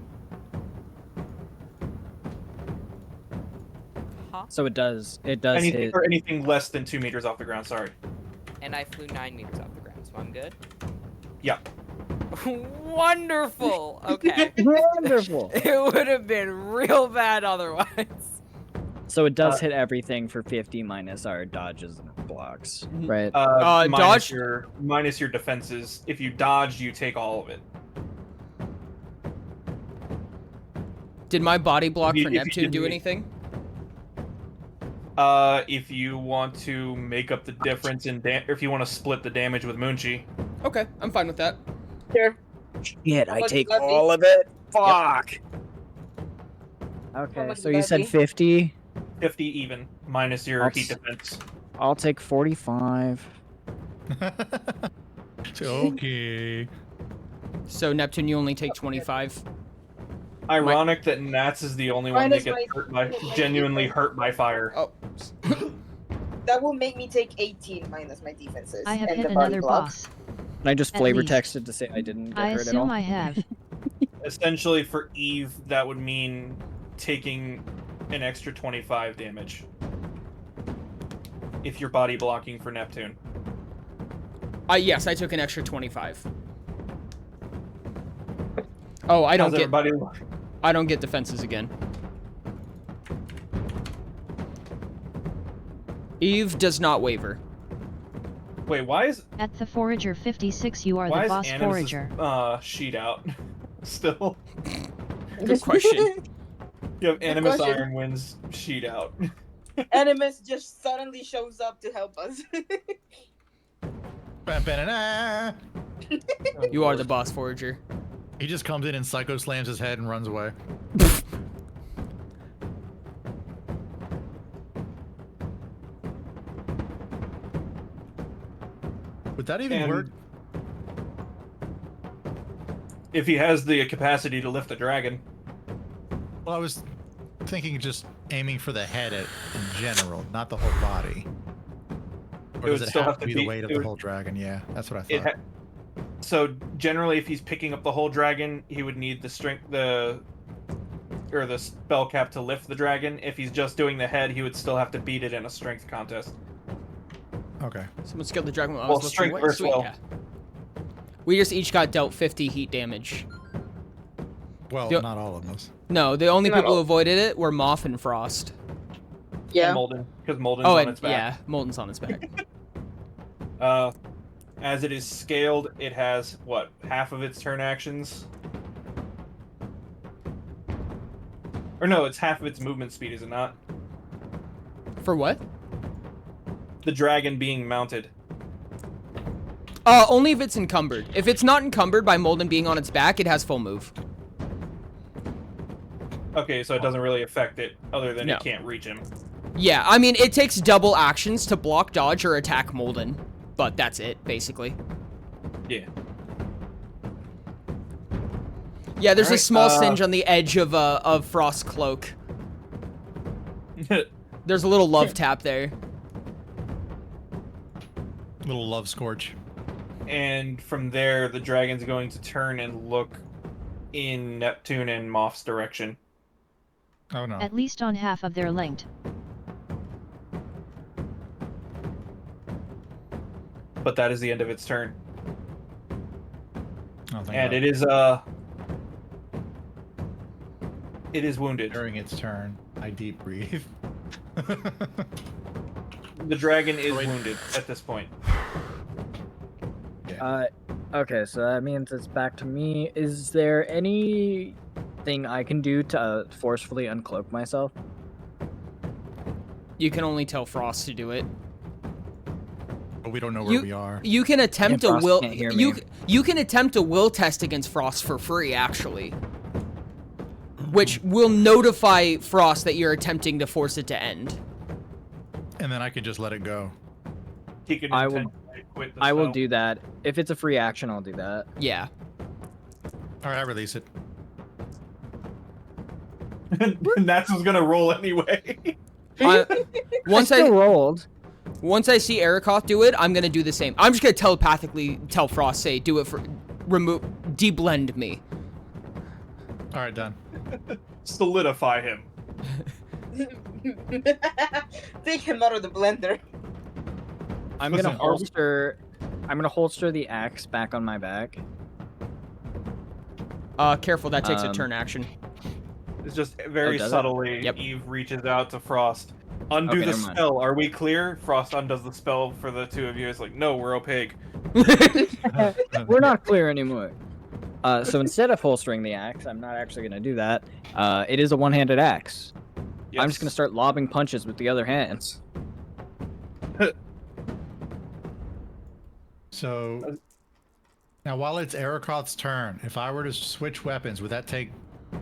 Huh? So it does Anything hit... or anything less than 2 meters off the ground, sorry. And I flew 9 meters off the ground, so I'm good? Yeah. Wonderful! Okay. Wonderful! It would have been real bad otherwise. So it does hit everything for 50 minus our dodges and blocks, right? Dodge? Minus your defenses. If you dodge, you take all of it. Did my body block If you- for if you Neptune didn't- do anything? If you want to make up the difference in if you want to split the damage with Moonchi. Okay, I'm fine with that. Here. Shit, I much take would that be? all of it? Fuck! Okay, much so would you that said be? 50. 50 even, minus your That's- heat defense. I'll take 45. Okay. So Neptune, you only take 25. Ironic that Nats is the only one that Minus gets my- genuinely hurt by fire. Oh. That will make me take 18 minus my defenses. I have and hit the body another block. boss. And I just At flavor least. texted to say I didn't get I hurt at all. assume I have. Essentially, for Eve, that would mean taking an extra 25 damage. If you're body blocking for Neptune. Yes, I took an extra 25. Oh, I don't How's get everybody? Eve does not waver. Wait, why is At the Forager 56 you are the boss Animus's, Forager. sheet out still? Good question. You have Animus question. Ironwind's sheet out. Animus just suddenly shows up to help us. Ba-ba-da-da. You are the boss Forager. He just comes in and psycho slams his head and runs away. Would that even work? If he has the capacity to lift a dragon. Well, I was thinking just aiming for the head in general, not the whole body. Or does it have to be the weight of the whole dragon? Yeah, that's what I thought. So generally, if he's picking up the whole dragon, he would need the or the spell cap to lift the dragon. If he's just doing the head, he would still have to beat it in a strength contest. Okay. Someone scaled the dragon. Well, strength versus will. Yeah. We just each got dealt 50 heat damage. Well, not all of us. No, the only people who avoided it were Moth and Frost. Yeah. And Molden, because Molden's on its back. Yeah, Molden's on its back. As it is scaled, it has, what, half of its turn actions? Or no, it's half of its movement speed, is it not? For what? The dragon being mounted. Only if it's encumbered. If it's not encumbered by Molden being on its back, it has full move. Okay, so it doesn't really affect it, other than it can't reach him. Yeah, I mean, it takes double actions to block, dodge, or attack Molden. But that's it, basically. Yeah. Yeah, there's a small singe on the edge of Frost's cloak. There's a little love tap there. Little love scorch. And from there, the dragon's going to turn and look in Neptune and Moth's direction. Oh no. At least on half of their length. But that is the end of its turn. Oh, and it is wounded. During its turn, I deep breathe. The dragon is wounded at this point. Okay, so that means it's back to me. Is there anything I can do to forcefully uncloak myself? You can only tell Frost to do it. But we don't know where we are. You can attempt a will. Can't hear me. You can attempt a will test against Frost for free, actually, which will notify Frost that you're attempting to force it to end. And then I can just let it go. He can quit the I will spell. do that. If it's a free action, I'll do that. Yeah. All right, I release it. And that's what's gonna roll anyway. Once I rolled. Once I see Erikoth do it, I'm gonna do the same. I'm just gonna telepathically tell Frost, say, do it for deblend me. All right, done. Solidify him. Take him out of the blender. I'm gonna holster the axe back on my back. Careful, that takes a turn action. It's just very subtly. Yep. Eve reaches out to Frost. Undo the spell. Are we clear? Frost undoes the spell for the two of you. It's like, no, we're opaque. We're not clear anymore. So instead of holstering the axe, I'm not actually gonna do that. It is a one-handed axe. Yes. I'm just gonna start lobbing punches with the other hands. So now, while it's Erikoth's turn, if I were to switch weapons, would that take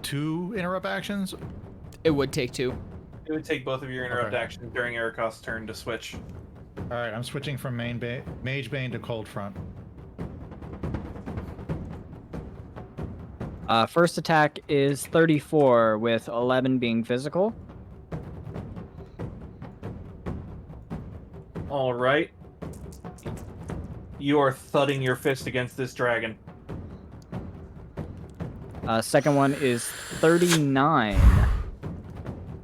2 interrupt actions? It would take 2. It would take both of your interrupt actions during Erikoth's turn to switch. All right, I'm switching from Mage Bane to Cold Front. First attack is 34 with 11 being physical. All right. You are thudding your fist against this dragon. Second one is 39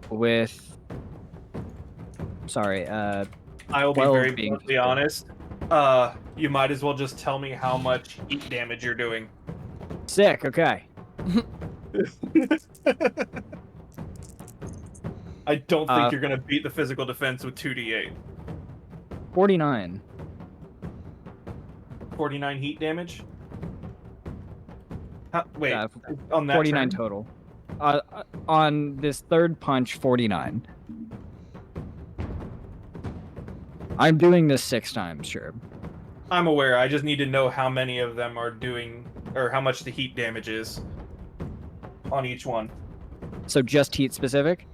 with... Sorry, I will be very bluntly honest. You might as well just tell me how much heat damage you're doing. Sick, okay. I don't think you're going to beat the physical defense with 2d8. 49. 49 heat damage. Wait, Yeah, on that 49 turn? total. On this third punch, 49. I'm doing this 6 times, sure. I'm aware. I just need to know how many of them are doing, or how much the heat damage is on each one. So just heat specific?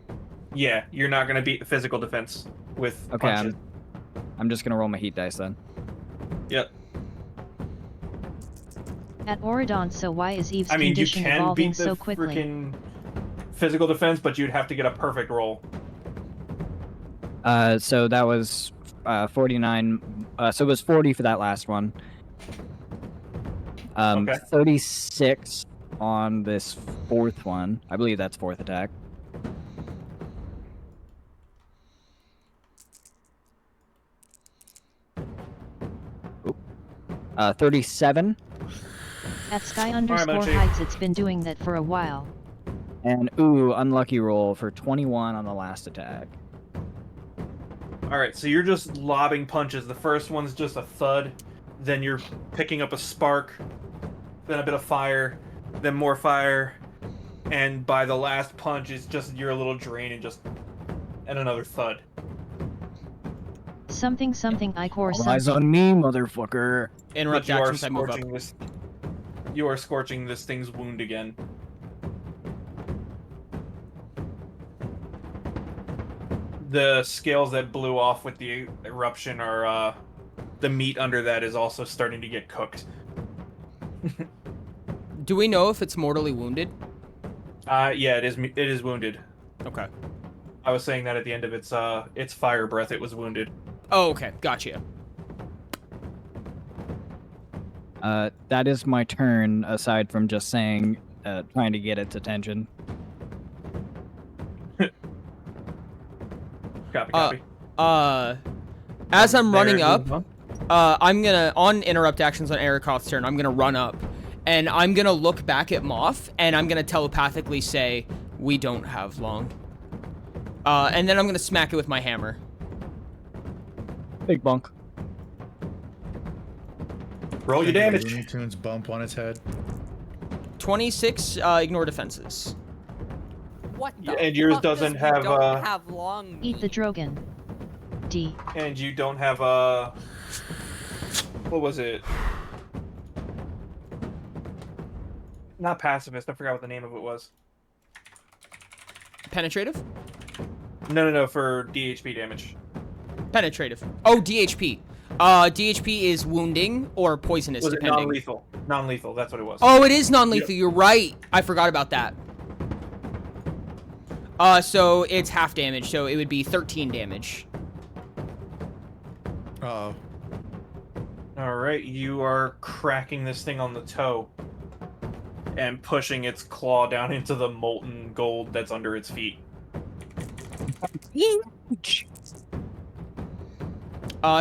Yeah, you're not going to beat the physical defense with punches. I'm just going to roll my heat dice then. Yep. At Oridon, so why is Eve's I mean, you condition can evolving beat the so quickly? freaking physical defense, but you'd have to get a perfect roll. So that was 49. So it was 40 for that last one. Okay. 36 on this fourth one. I believe that's fourth attack. Oop. 37. At Sky underscore Heights, it's been doing that for a while. And ooh, unlucky roll for 21 on the last attack. Alright, so you're just lobbing punches. The first one's just a thud, then you're picking up a spark, then a bit of fire, then more fire, and by the last punch, it's just your little drain and another thud. Something Icor All eyes on me, motherfucker. Interrupt actions, I move up. You are scorching this thing's wound again. The scales that blew off with the eruption are, the meat under that is also starting to get cooked. Do we know if it's mortally wounded? Yeah, it is wounded. Okay. I was saying that at the end of its fire breath, it was wounded. Oh, okay. Gotcha. That is my turn, aside from just saying, trying to get its attention. Copy. As I'm running up, I'm gonna, on interrupt actions on Erikoth's turn, I'm gonna run up, and I'm gonna look back at Moth, and I'm gonna telepathically say, we don't have long. And then I'm gonna smack it with my hammer. Big bunk. Roll your damage. Looney Tunes bump on its head. 26, ignore defenses. What the Yeah, and yours fuck doesn't does have, we don't have long Eat the meat? Drogon. D. And you don't have, what was it? Not pacifist, I forgot what the name of it was. Penetrative? No, for DHP damage. Penetrative. Oh, DHP. DHP is wounding or poisonous, Was it depending. non-lethal? Non-lethal, that's what it was. Oh, it is non-lethal. Yep. You're right. I forgot about that. So it's half damage, so it would be 13 damage. Uh-oh. Alright, you are cracking this thing on the toe and pushing its claw down into the molten gold that's under its feet.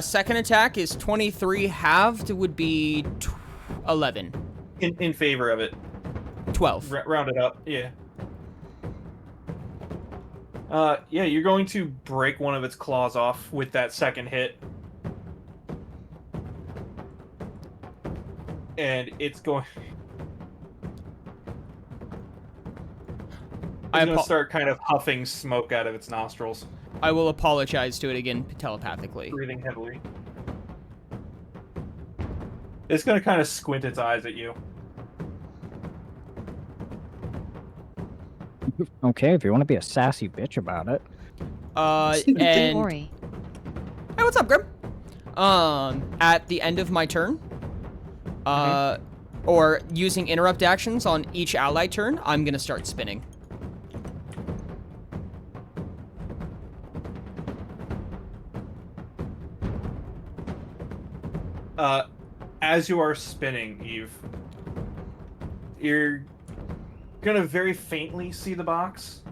Second attack is 23 halved would be 11. In favor of it. 12. Round it up, yeah. Yeah, you're going to break one of its claws off with that second hit. And it's going... It's going to start kind of huffing smoke out of its nostrils. I will apologize to it again telepathically. Breathing heavily. It's going to kind of squint its eyes at you. Okay, if you want to be a sassy bitch about it. And... Ori. Hey, what's up, Grim? At the end of my turn, or using interrupt actions on each ally turn, I'm gonna start spinning. As you are spinning, Eve, you're gonna very faintly see the box,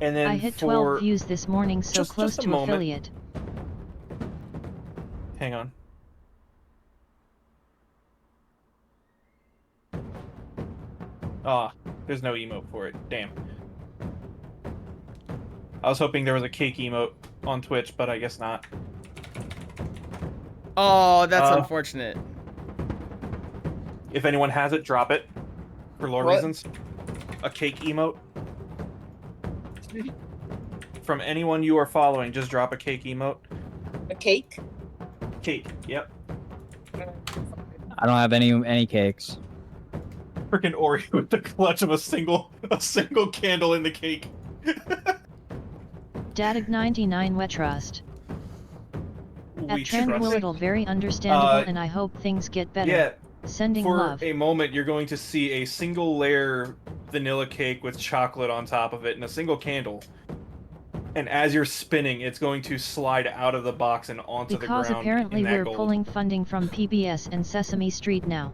and then I hit 12 views this morning, so close to affiliate. Hang on. There's no emote for it. Damn. I was hoping there was a cake emote on Twitch, but I guess not. Oh, that's unfortunate. If anyone has it, drop it. For lore reasons. A cake emote. From anyone you are following, just drop a cake emote. A cake? Cake, yep. I don't have any cakes. Freaking Ori with the clutch of a single candle in the cake. Dadig 99 we trust. At We Tranquilittle, very understandable, and I hope things get better. Yeah. Sending For love. a moment, you're going to see a single layer vanilla cake with chocolate on top of it and a single candle. And as you're spinning, it's going to slide out of the box and onto the ground. Because apparently we're gold. pulling funding from PBS and Sesame Street now.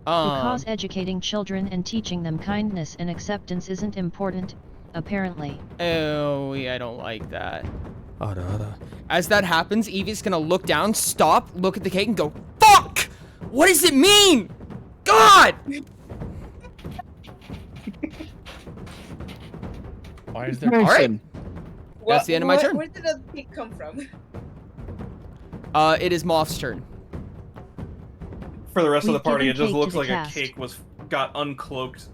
Because educating children and teaching them kindness and acceptance isn't important, apparently. Oh, yeah, I don't like that. As that happens, Evie's gonna look down, stop, look at the cake, and go, "Fuck! What does it mean? God!" Why is there? All right. That's the end of my turn. Where did the cake come from? It is Moth's turn. For the rest of the We've party, it given just cake looks to the like cast. a cake got uncloaked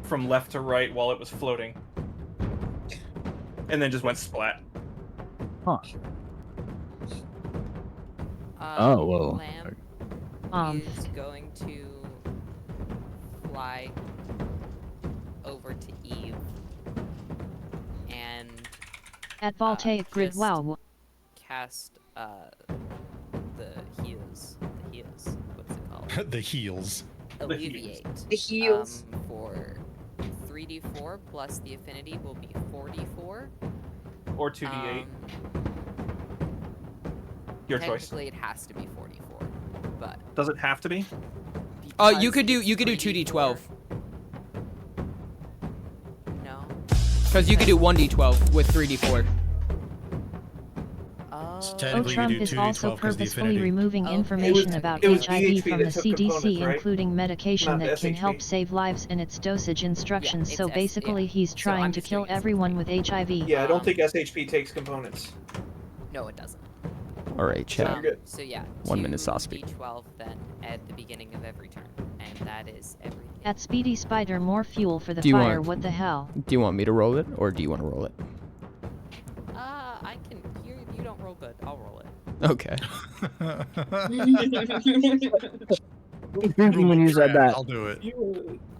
from left to right while it was floating. And then just went splat. Huh. Oh, whoa. Lamb is going to fly over to Eve and At Voltaic Grid, just wow. cast the heals. What's it called? The heels. Alleviate. The heels. For 3d4 plus the affinity will be 4d4. Or 2d8. Your choice. Technically, it has to be 44, but Does it have to be? You could do 2d12. No. Because you could do 1d12 with 3d4. Technically, Trump you do is 2d12 also 'cause the purposefully affinity. removing Okay. information about it was HIV EHP from that the took CDC, components, right? including medication Not the that can SHP. help save lives and its dosage instructions. it's So basically, he's so trying I'm to just kill doing it everyone with HIV. Yeah, I don't think SHP takes components. No, it doesn't. All right, chat. good. So yeah, 1 minute sauce speed. D12 then at the beginning of every turn, and that is everything. At Speedy Spider, more fuel for the Do you fire. want- What the hell? Do you want me to roll it, or do you want to roll it? I can. You don't roll good. I'll roll it. Okay. When you said that. I'll do it.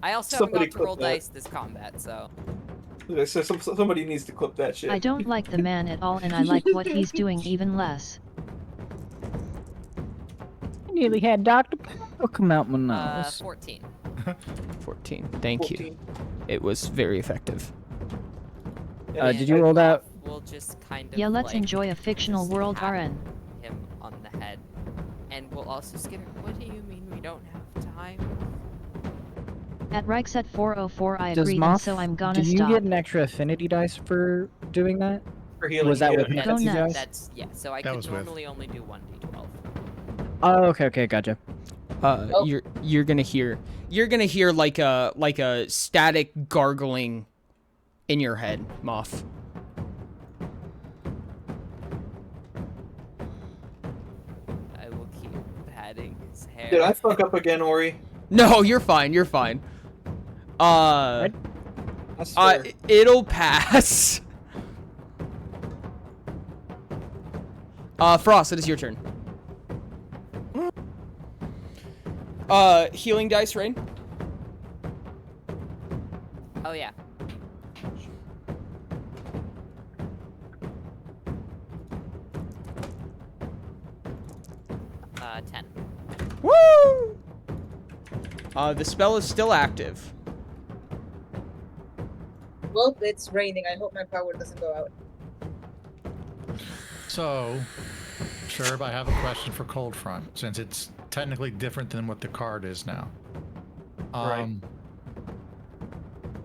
I also Somebody haven't got to roll clip that. dice this combat, so. Somebody needs to clip that shit. I don't like the man at all, and I like what he's doing even less. I nearly had Dr. Pepper come out my nose. 14. 14. Thank you. It was very effective. Did you roll that? We'll just kind of. Yeah, let's like, enjoy a fictional just world tap RN. him on the head, and we'll also skip. What do you mean we don't have time? At Reichs at 404, I Does agree, and Moth, so I'm gonna do you stop. get an extra affinity dice for doing that? For healing, Was that yeah. with That's, Go nuts. that's yeah. So I That could was with. normally only do 1d12. Oh, okay, gotcha. You're gonna hear like a static gargling in your head, Moth. I will keep patting his hair. Did I fuck up again, Ori? No, you're fine. You're fine. I swear. It'll pass. Frost, it is your turn. Healing dice, Rain. Oh yeah. Uh, 10. Woo! The spell is still active. Well, it's raining. I hope my power doesn't go out. So, Sherb, I have a question for Cold Front, since it's technically different than what the card is now. Right.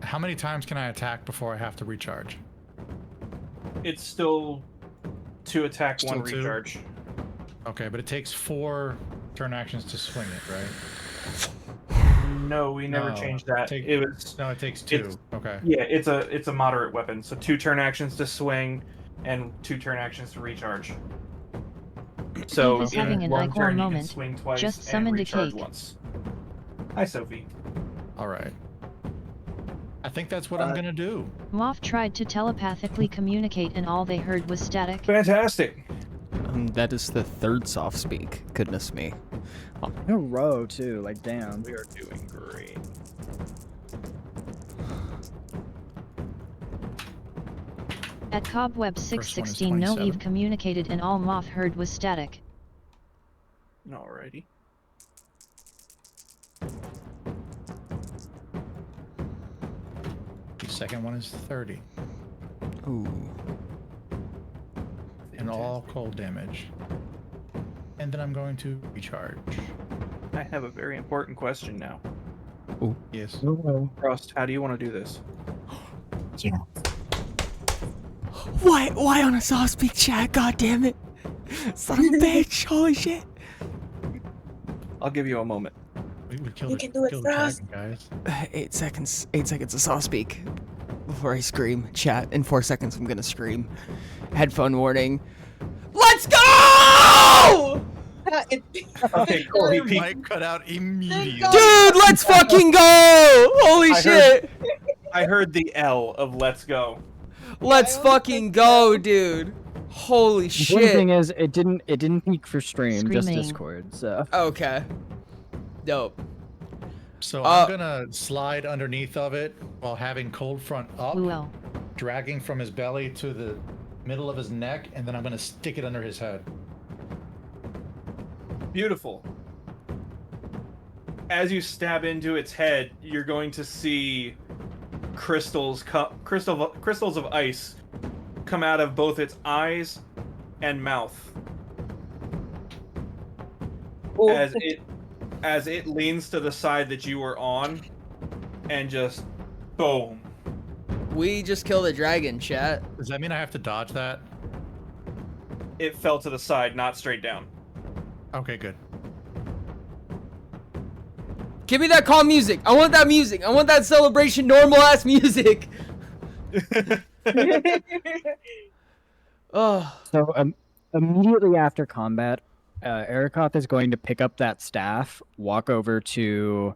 How many times can I attack before I have to recharge? It's still 2 attack, Still 1 two? recharge. Okay, but it takes 4 turn actions to swing it, right? No, we never No, changed that. take- It was No, it takes 2. It's- Okay. yeah, it's a moderate weapon. So 2 turn actions to swing and 2 turn actions to recharge. So Eve is in having an one Igor turn, you can moment. swing twice Just and summoned a recharge cake. once. Hi, Sophie. All right. I think that's what I'm gonna do. Moth tried to telepathically communicate and all they heard was static. Fantastic. That is the third soft speak. Goodness me. In a row too, like damn. We are doing great. At Cobweb First one is 616, no 27. Eve communicated and all Moth heard was static. Alrighty. The second one is 30. Ooh. And all cold damage. And then I'm going to recharge. I have a very important question now. Yes. Frost, how do you want to do this? Why on a soft speak chat? God damn it. Son of a bitch. Holy shit. I'll give you a moment. We You can do it, kill the Frost. dragon, guys. 8 seconds. 8 seconds of soft speak. Before I scream. Chat. In 4 seconds, I'm gonna scream. Headphone warning. Let's go! Okay, cool. He peeked. Mic cut out immediately. Dude, let's fucking go! Holy shit! I heard the L of let's go. Let's fucking go, dude. Holy The funny thing shit. is, it didn't peak for stream, just Screaming. Discord. So Okay. Dope. So I'm gonna slide underneath of it while having cold front up, Well, dragging from his belly to the middle of his neck, and then I'm gonna stick it under his head. Beautiful. As you stab into its head, you're going to see crystals of ice come out of both its eyes and mouth. Oh. As it leans to the side that you were on, and just boom. We just killed a dragon, chat. Does that mean I have to dodge that? It fell to the side, not straight down. Okay, good. Give me that calm music. I want that music. I want that celebration, normal ass music. Oh. So immediately after combat, Erikoth is going to pick up that staff, walk over to.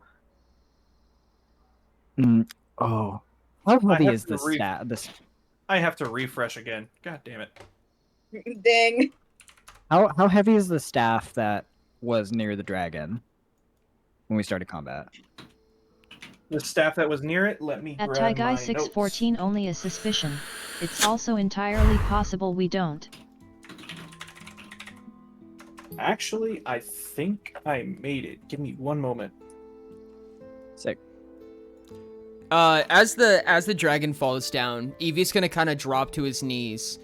How heavy is the staff? I have to refresh again. God damn it. Dang. How heavy is the staff that was near the dragon when we started combat? The staff that was near it, let me at grab my Taigai 614, only a suspicion. It's also entirely possible we don't. Actually, I think I made it. Give me one moment. Sick. As the dragon falls down, Evie's gonna kind of drop to his knees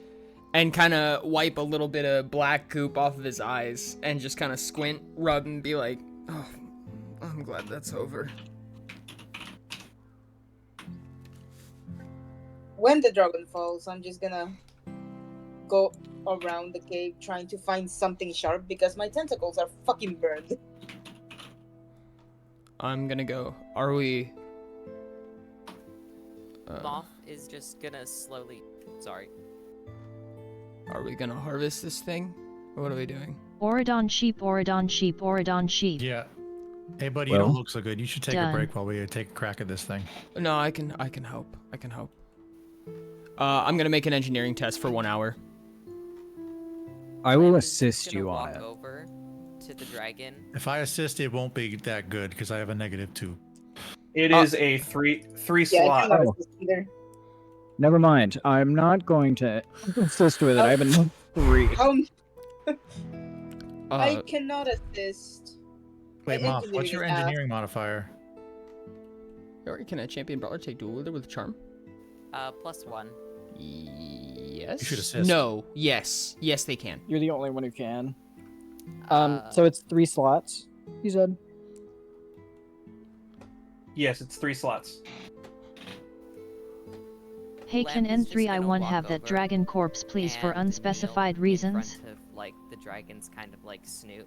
and kind of wipe a little bit of black goop off of his eyes and just kind of squint, rub, and be like, "Oh, I'm glad that's over." When the dragon falls, I'm just gonna go around the cave trying to find something sharp because my tentacles are fucking burned. I'm gonna go. Are we? Moth is just gonna slowly. Sorry. Are we gonna harvest this thing? Or what are we doing? Oridon sheep, Oridon sheep, Oridon sheep. Yeah. Hey, buddy, you don't look so good. You should take a break while we take a crack at this thing. No, I can help. I can help. I'm gonna make an engineering test for 1 hour. I will I'm assist just gonna you on walk it. over to the dragon. If I assist, it won't be that good because I have a -2. It is a three Yeah, I slot. cannot assist either. Never mind. I'm not going to assist with it. I have a 3. I cannot assist. Wait, My Moth, what's your engineering is engineering modifier? Or can a champion brawler take dual wielder with charm? +1. Yes. You should assist. No. Yes. Yes, they can. You're the only one who can. Uh, So it's 3 slots. You said. Yes, it's 3 slots. Hey, can Lamp is just gonna N3I1 walk have that over dragon corpse, please, for and unspecified kneel reasons? In front of, like, the dragon's kind of like snoot,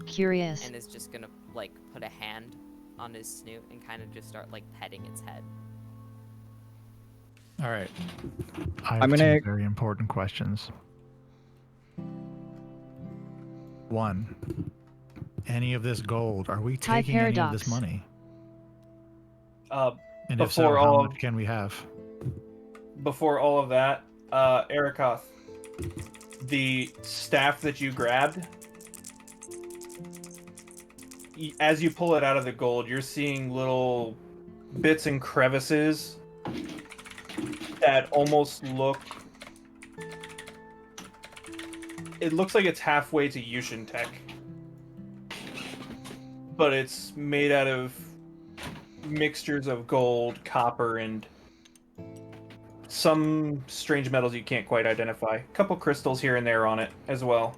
Curious. and is just gonna like put a hand on his snoot and kind of just start like petting its head. All right. I I'm gonna- very important questions. One. Any of this gold? Are we Thai taking any of this paradox. money? Uh, And if so, Before how all much can we have? before all of that, Erikoth, the staff that you grabbed, as you pull it out of the gold, you're seeing little bits and crevices that almost look... It looks like it's halfway to Yushin Tech. But it's made out of mixtures of gold, copper, and some strange metals you can't quite identify. A couple crystals here and there on it as well.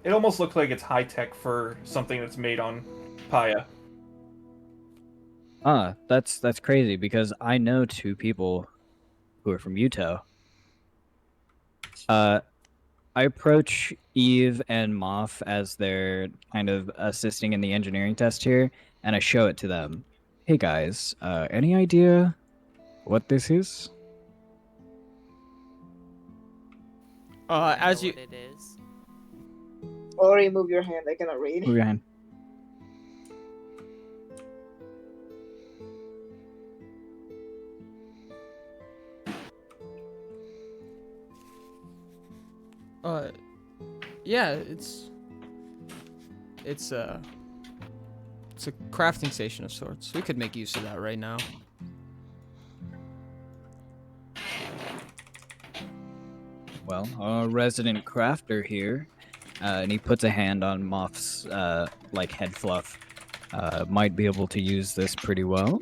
It almost looks like it's high-tech for something that's made on Paya. That's crazy because I know two people who are from Utah. I approach Eve and Moff as they're kind of assisting in the engineering test here, and I show it to them. Hey guys, any idea what this is? As know you what it is. Ori, move your hand. I cannot read. Move your hand. yeah, it's a crafting station of sorts. We could make use of that right now. Well, our resident crafter here, and he puts a hand on Moff's like head fluff, might be able to use this pretty well.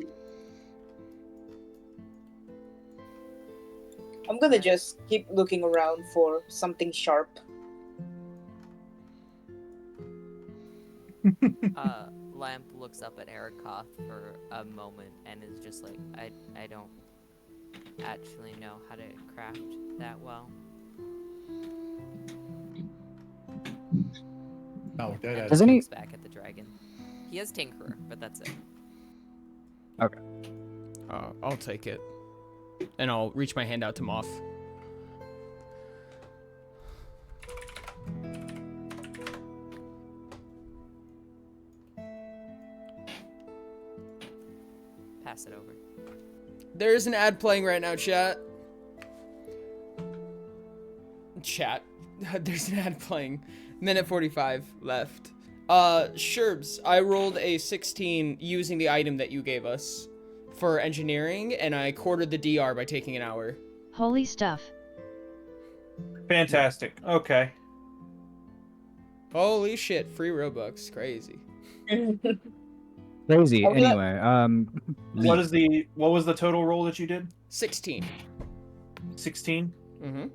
I'm gonna just keep looking around for something sharp. Lamp looks up at Erikoth for a moment and is just like, I don't actually know how to craft that well. Oh, that Does any- Looks back at the dragon. He has Tinkerer, but that's it. Okay. I'll take it, and I'll reach my hand out to Moff. Pass it over. There is an ad playing right now, chat. There's an ad playing. Minute 45 left. Sherbs, I rolled a 16 using the item that you gave us for engineering, and I quartered the DR by taking an hour. Holy stuff. Fantastic. Okay. Holy shit, free Robux. Crazy. Crazy. Are we at- Anyway, What was the total roll that you did? 16. 16? Mm-hmm.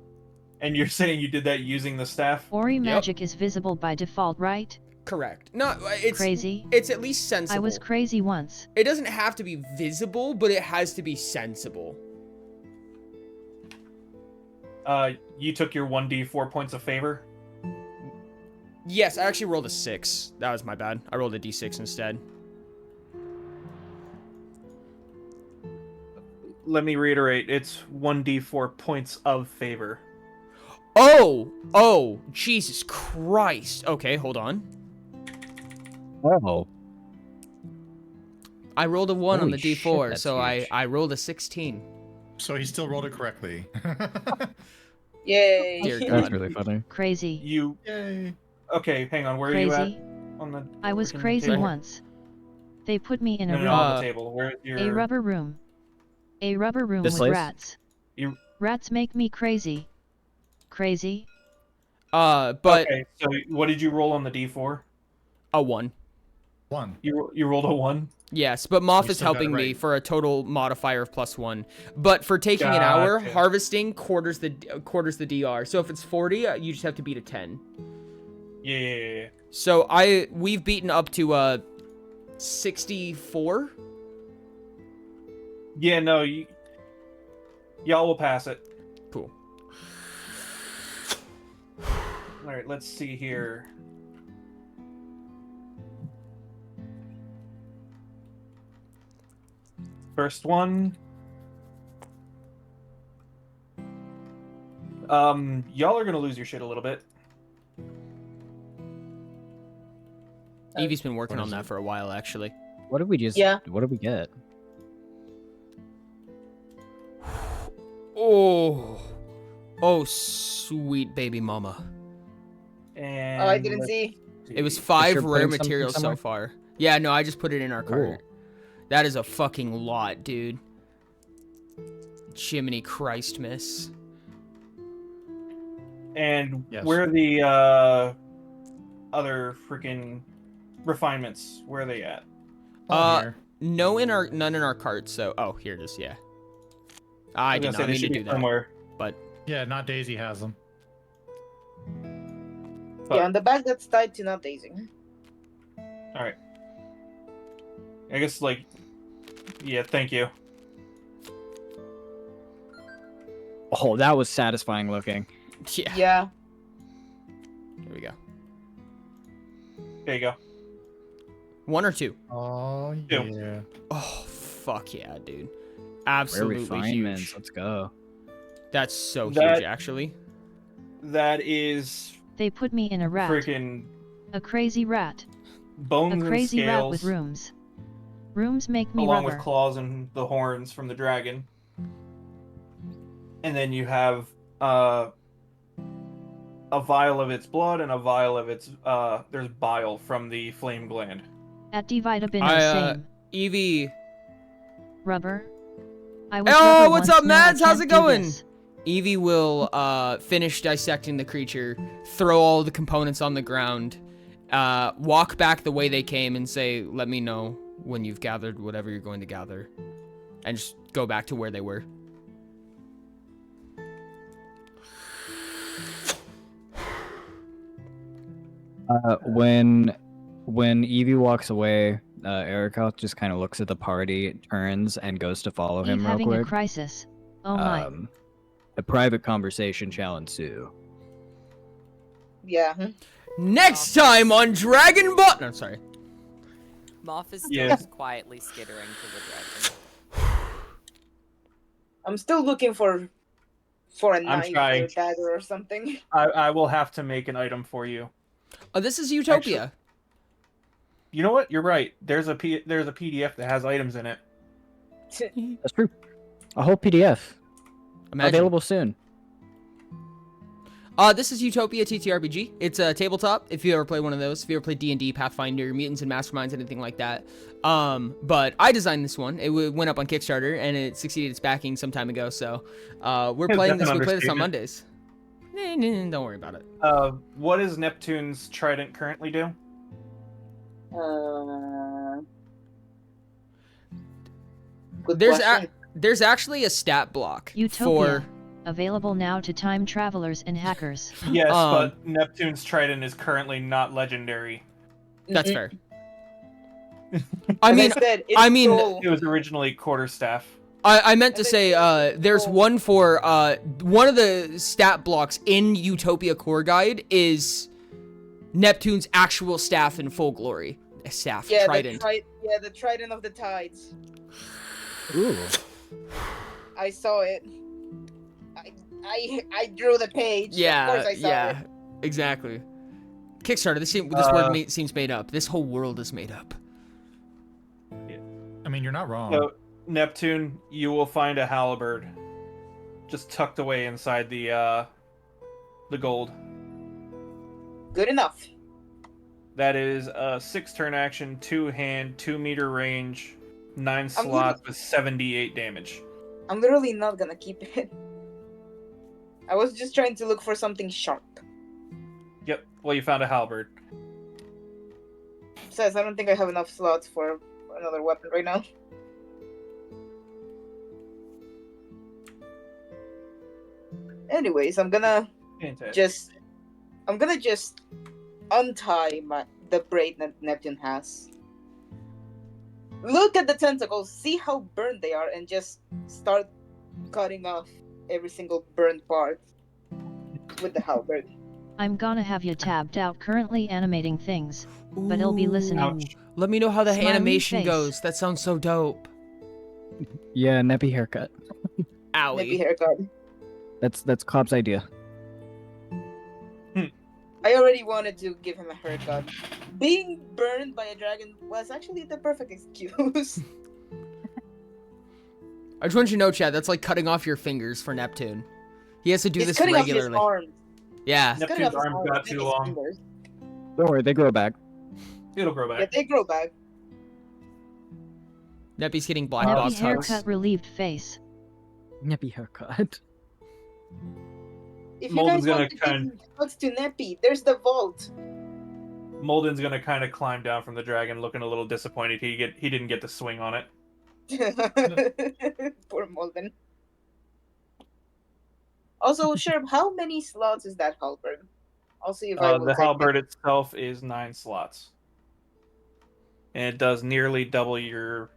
And you're saying you did that using the staff? Ori magic is visible by default, right? Correct. No, it's Crazy. It's at least sensible. I was crazy once. It doesn't have to be visible, but it has to be sensible. You took your 1d4 points of favor? Yes, I actually rolled a 6. That was my bad. I rolled a d6 instead. Let me reiterate, it's 1d4 points of favor. Oh, Jesus Christ. Okay, hold on. oh, I rolled a 1 on the Holy d4, shit, that's so huge. I rolled a 16. So he still rolled it correctly. Yay! Dear that's God. really funny. Crazy. You... Yay. Okay, hang on, where are you at? Crazy. On the... I was freaking crazy table? once. They put me in a No, room. no, on the table. Where your... A rubber room. A rubber room This with place? rats. You... Rats make me crazy. Crazy. But Okay, so what did you roll on the d4? a 1. 1. You rolled a 1? Yes, but Moff You is still got it helping me right. for a total modifier of +1. But for taking an hour, Gotcha. harvesting quarters the DR. So if it's 40, you just have to beat a 10. Yeah. So we've beaten up to 64. Yeah, no, y'all will pass it. Cool. Alright, let's see here. First one. Y'all are gonna lose your shit a little bit. Evie's been working on that for a while, actually. What did we just? Yeah. What did we get? Oh, oh, sweet baby mama. And Oh, I didn't see. It was You're 5 putting rare something materials so somewhere? far. Yeah, no, I just put it in our cart. Cool. That is a fucking lot, dude. Jiminy Christ, miss. And Yes. where are the other freaking refinements? Where are they at? Here. None in our cart. So, oh, here it is. Yeah. I was did gonna say not they mean to should be do that. somewhere. But Yeah, not Daisy has them. But- Yeah, on the back that's tied to not Daisy. All right. I guess like, yeah. Thank you. Oh, that was satisfying looking. yeah, Yeah. there we go. There you go. 1 or 2. Oh Two. yeah. Oh, fuck yeah, dude. Rare Absolutely refinements. huge. Let's go. That's so That- huge, actually. That is They put me in a rat. freaking A crazy rat. bones A crazy and rat scales, with rooms. Rooms make me along rubber. with claws and the horns from the dragon. And then you have a vial of its blood and a vial of its there's bile from the flame gland. At D-Vitabin same. Evie. Rubber. I was Oh, rubber what's once, up, now I Mads? How's can't it do going? this. Evie will finish dissecting the creature, throw all the components on the ground, walk back the way they came and say, let me know when you've gathered whatever you're going to gather. And just go back to where they were. When Evie walks away, Erica just kind of looks at the party, turns, and goes to follow Eve him real having a quick. crisis. Oh my. A private conversation shall ensue. Yeah. Next time on Dragon Ball. No, sorry. Moth is still Yeah. just quietly skittering to the dragon. I'm still looking for a knife or trying. a dagger or something. I will have to make an item for you. Oh, this is Utopia. You know what? You're right. There's a PDF that has items in it. That's true. A whole PDF. Imagine. Available soon. This is Utopia TTRPG. It's a tabletop. If you ever play one of those, if you ever play D&D, Pathfinder, Mutants and Masterminds, anything like that. But I designed this one. It went up on Kickstarter and it succeeded its backing some time ago. So, we're playing this. That's an We play this on understatement. Mondays. Don't worry about it. What does Neptune's trident currently do? Good There's question. there's actually a stat block Utopia. Available now to time travelers and hackers. Yes, Um, but Neptune's trident is currently not legendary. That's Mhm. fair. As I mean, said, it's I mean- so- It was originally quarterstaff. I meant to And say, then- there's one for, one of the stat blocks in Utopia Core Guide is Neptune's actual staff in full glory. A staff, yeah, trident. the trident of the tides. Ooh. I saw it. I drew the page. Of course I saw it. exactly. Kickstarter, this word seems made up. This whole world is made up. I mean, you're not wrong. So, Neptune, you will find a halberd just tucked away inside the gold. Good enough. That is a 6-turn action, 2-hand, 2-meter range, 9 I'm slots with 78 damage. I'm literally not gonna keep it. I was just trying to look for something sharp. Yep. Well, you found a halberd. Besides, I don't think I have enough slots for another weapon right now. Anyways, I'm gonna Fantastic. just untie the braid that Neptune has. Look at the tentacles, see how burned they are, and just start cutting off every single burned part with the halberd. I'm gonna have you tabbed out currently animating things, but he'll be listening. Ouch. Let me know how the Smiley animation face. goes. That sounds so dope. Yeah, nappy haircut. Nippy Owie. haircut. That's Cobb's idea. I already wanted to give him a haircut. Being burned by a dragon was actually the perfect excuse. I just want you to know, Chad, that's like cutting off your fingers for Neptune. He has to do He's this cutting regularly. off his arms. Yeah. He's cutting off Neptune's his arms got and too his long. fingers. Don't worry, they grow back. It'll grow Yeah, back. they grow back. Neppy's getting black Neppy box hugs. haircut relieved face. Neppy haircut. If you Molden's guys gonna want to kind- give hugs to Neppy, there's the vault. Molden's gonna kind of climb down from the dragon, looking a little disappointed. He didn't get to swing on it. Poor Molden. Also, Sherb, how many slots is that halberd? I'll see if I will The take halberd it. itself is 9 slots, and it does nearly double your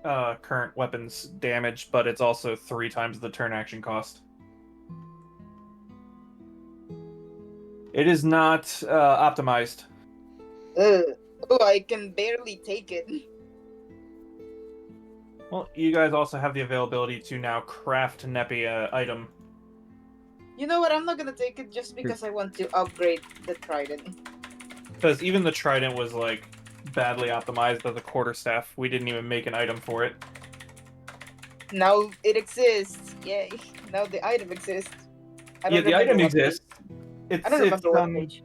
current weapon's damage, but it's also 3 times the turn action cost. It is not optimized. Oh, I can barely take it. Well, you guys also have the availability to now craft Neppy item. You know what? I'm not gonna take it just because I want to upgrade the trident. Because even the trident was like badly optimized as a quarterstaff. We didn't even make an item for it. Now it exists. Yay! Now the item exists. I Yeah, don't the remember item what page. exists. It's, I don't remember what it's, page.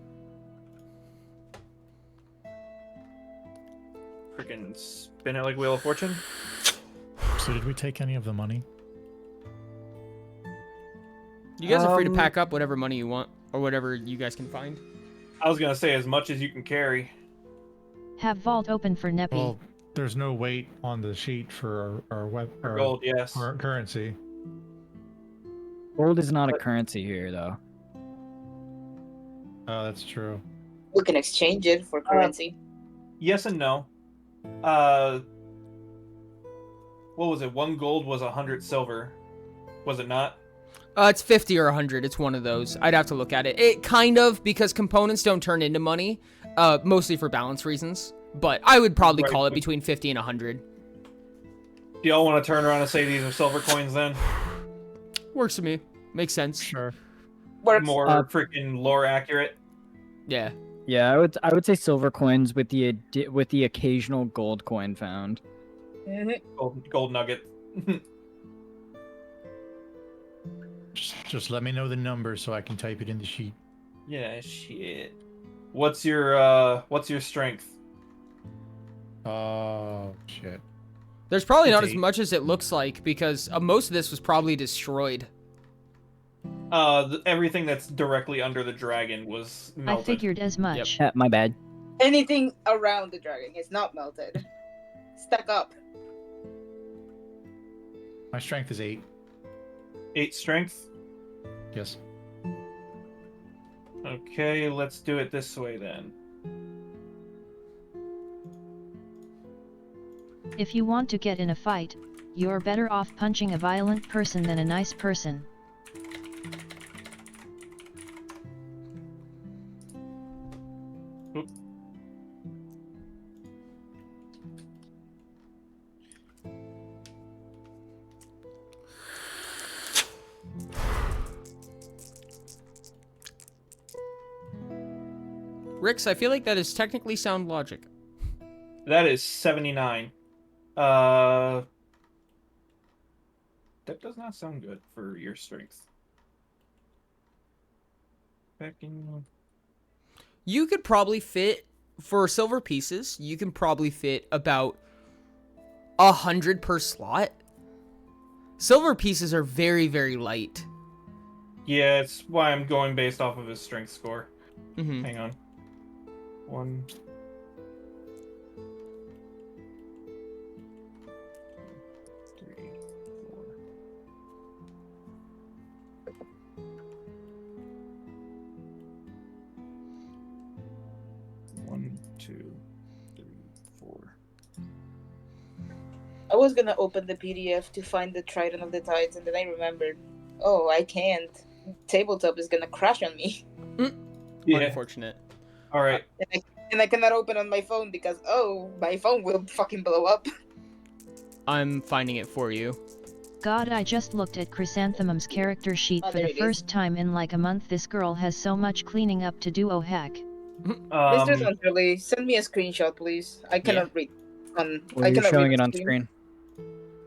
freaking spin it like Wheel of Fortune. So did we take any of the money? You guys are free to pack up whatever money you want, or whatever you guys can find. I was gonna say as much as you can carry. Have vault open for Neppy. Well, there's no weight on the sheet for our For gold, yes. our currency. Gold is not a currency here, though. Oh, that's true. We can exchange it for currency. Yes and no. What was it? 1 gold was 100 silver. Was it not? It's 50 or 100. It's one of those. I'd have to look at it. It kind of, because components don't turn into money, mostly for balance reasons. But I would probably call it between 50 and 100. Do y'all want to turn around and say these are silver coins then? Works for me. Makes sense. Sure. Works. More freaking lore accurate. Yeah. Yeah, I would say silver coins with the occasional gold coin found. Gold nugget. Just let me know the number so I can type it in the sheet. Yeah, shit. What's your strength? Oh, shit. There's probably It's not as 8. much as it looks like, because most of this was probably destroyed. Everything that's directly under the dragon was melted. I figured as much. My bad. Anything around the dragon is not melted. Stuck up. My strength is 8. 8 strength? Yes. Okay, let's do it this way then. If you want to get in a fight, you're better off punching a violent person than a nice person. Oop. Rix, I feel like that is technically sound logic. That is 79. That does not sound good for your strength. Back in... You could probably fit, for silver pieces, you can probably fit about 100 per slot. Silver pieces are very, very light. Yeah, it's why I'm going based off of his strength score. Mm-hmm. Hang on. 1... 3, 4. 1, 2, 3, 4. I was gonna open the PDF to find the Trident of the Tides, and then I remembered, oh, I can't. Tabletop is gonna crash on me. Yeah. Unfortunate. All right. And I cannot open on my phone because, oh, my phone will fucking blow up. I'm finding it for you. God, I just looked at Chrysanthemum's character sheet Oh, for there the it is. first time in like a month. This girl has so much cleaning up to do, oh heck. Mr. Thunderly, send me a screenshot, please. I cannot read. Or I you're cannot showing read it on stream. screen.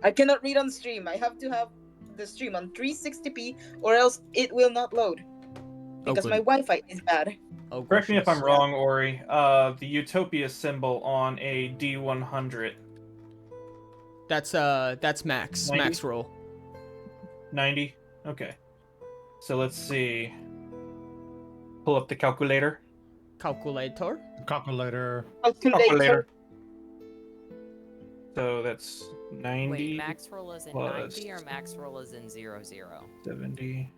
I cannot read on stream. I have to have the stream on 360p, or else it will not load. Because my Wi-Fi is bad. Oh, Correct me if I'm gracious. wrong, Ori. The Utopia symbol on a D100. That's max. 90? Max roll. 90? Okay. So let's see. Pull up the calculator. Calculator. Calculator. Calculator. So that's 90. Wait, max roll is in plus 90 or max roll is in 00? 70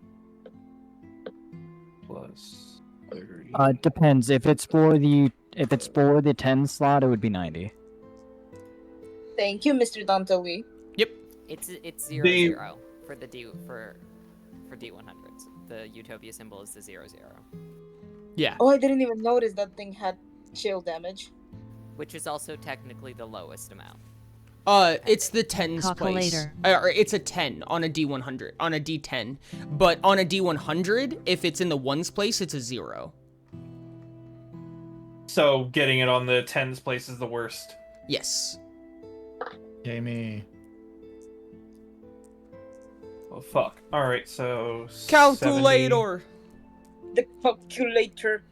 plus 30. Depends. If it's for the 10 slot, it would be 90. Thank you, Mr. Dantowi. It's 00 for the for D100s. The Utopia symbol is the 00. Yeah. Oh, I didn't even notice that thing had chill damage. Which is also technically the lowest amount. It's the 10's place. Calculator. Or it's a 10 on a D100, on a D10. But on a D100, if it's in the 1's place, it's a 0. So getting it on the 10's place is the worst. Yes. Yay me. Oh, fuck. Alright, so... Calculator! The calculator.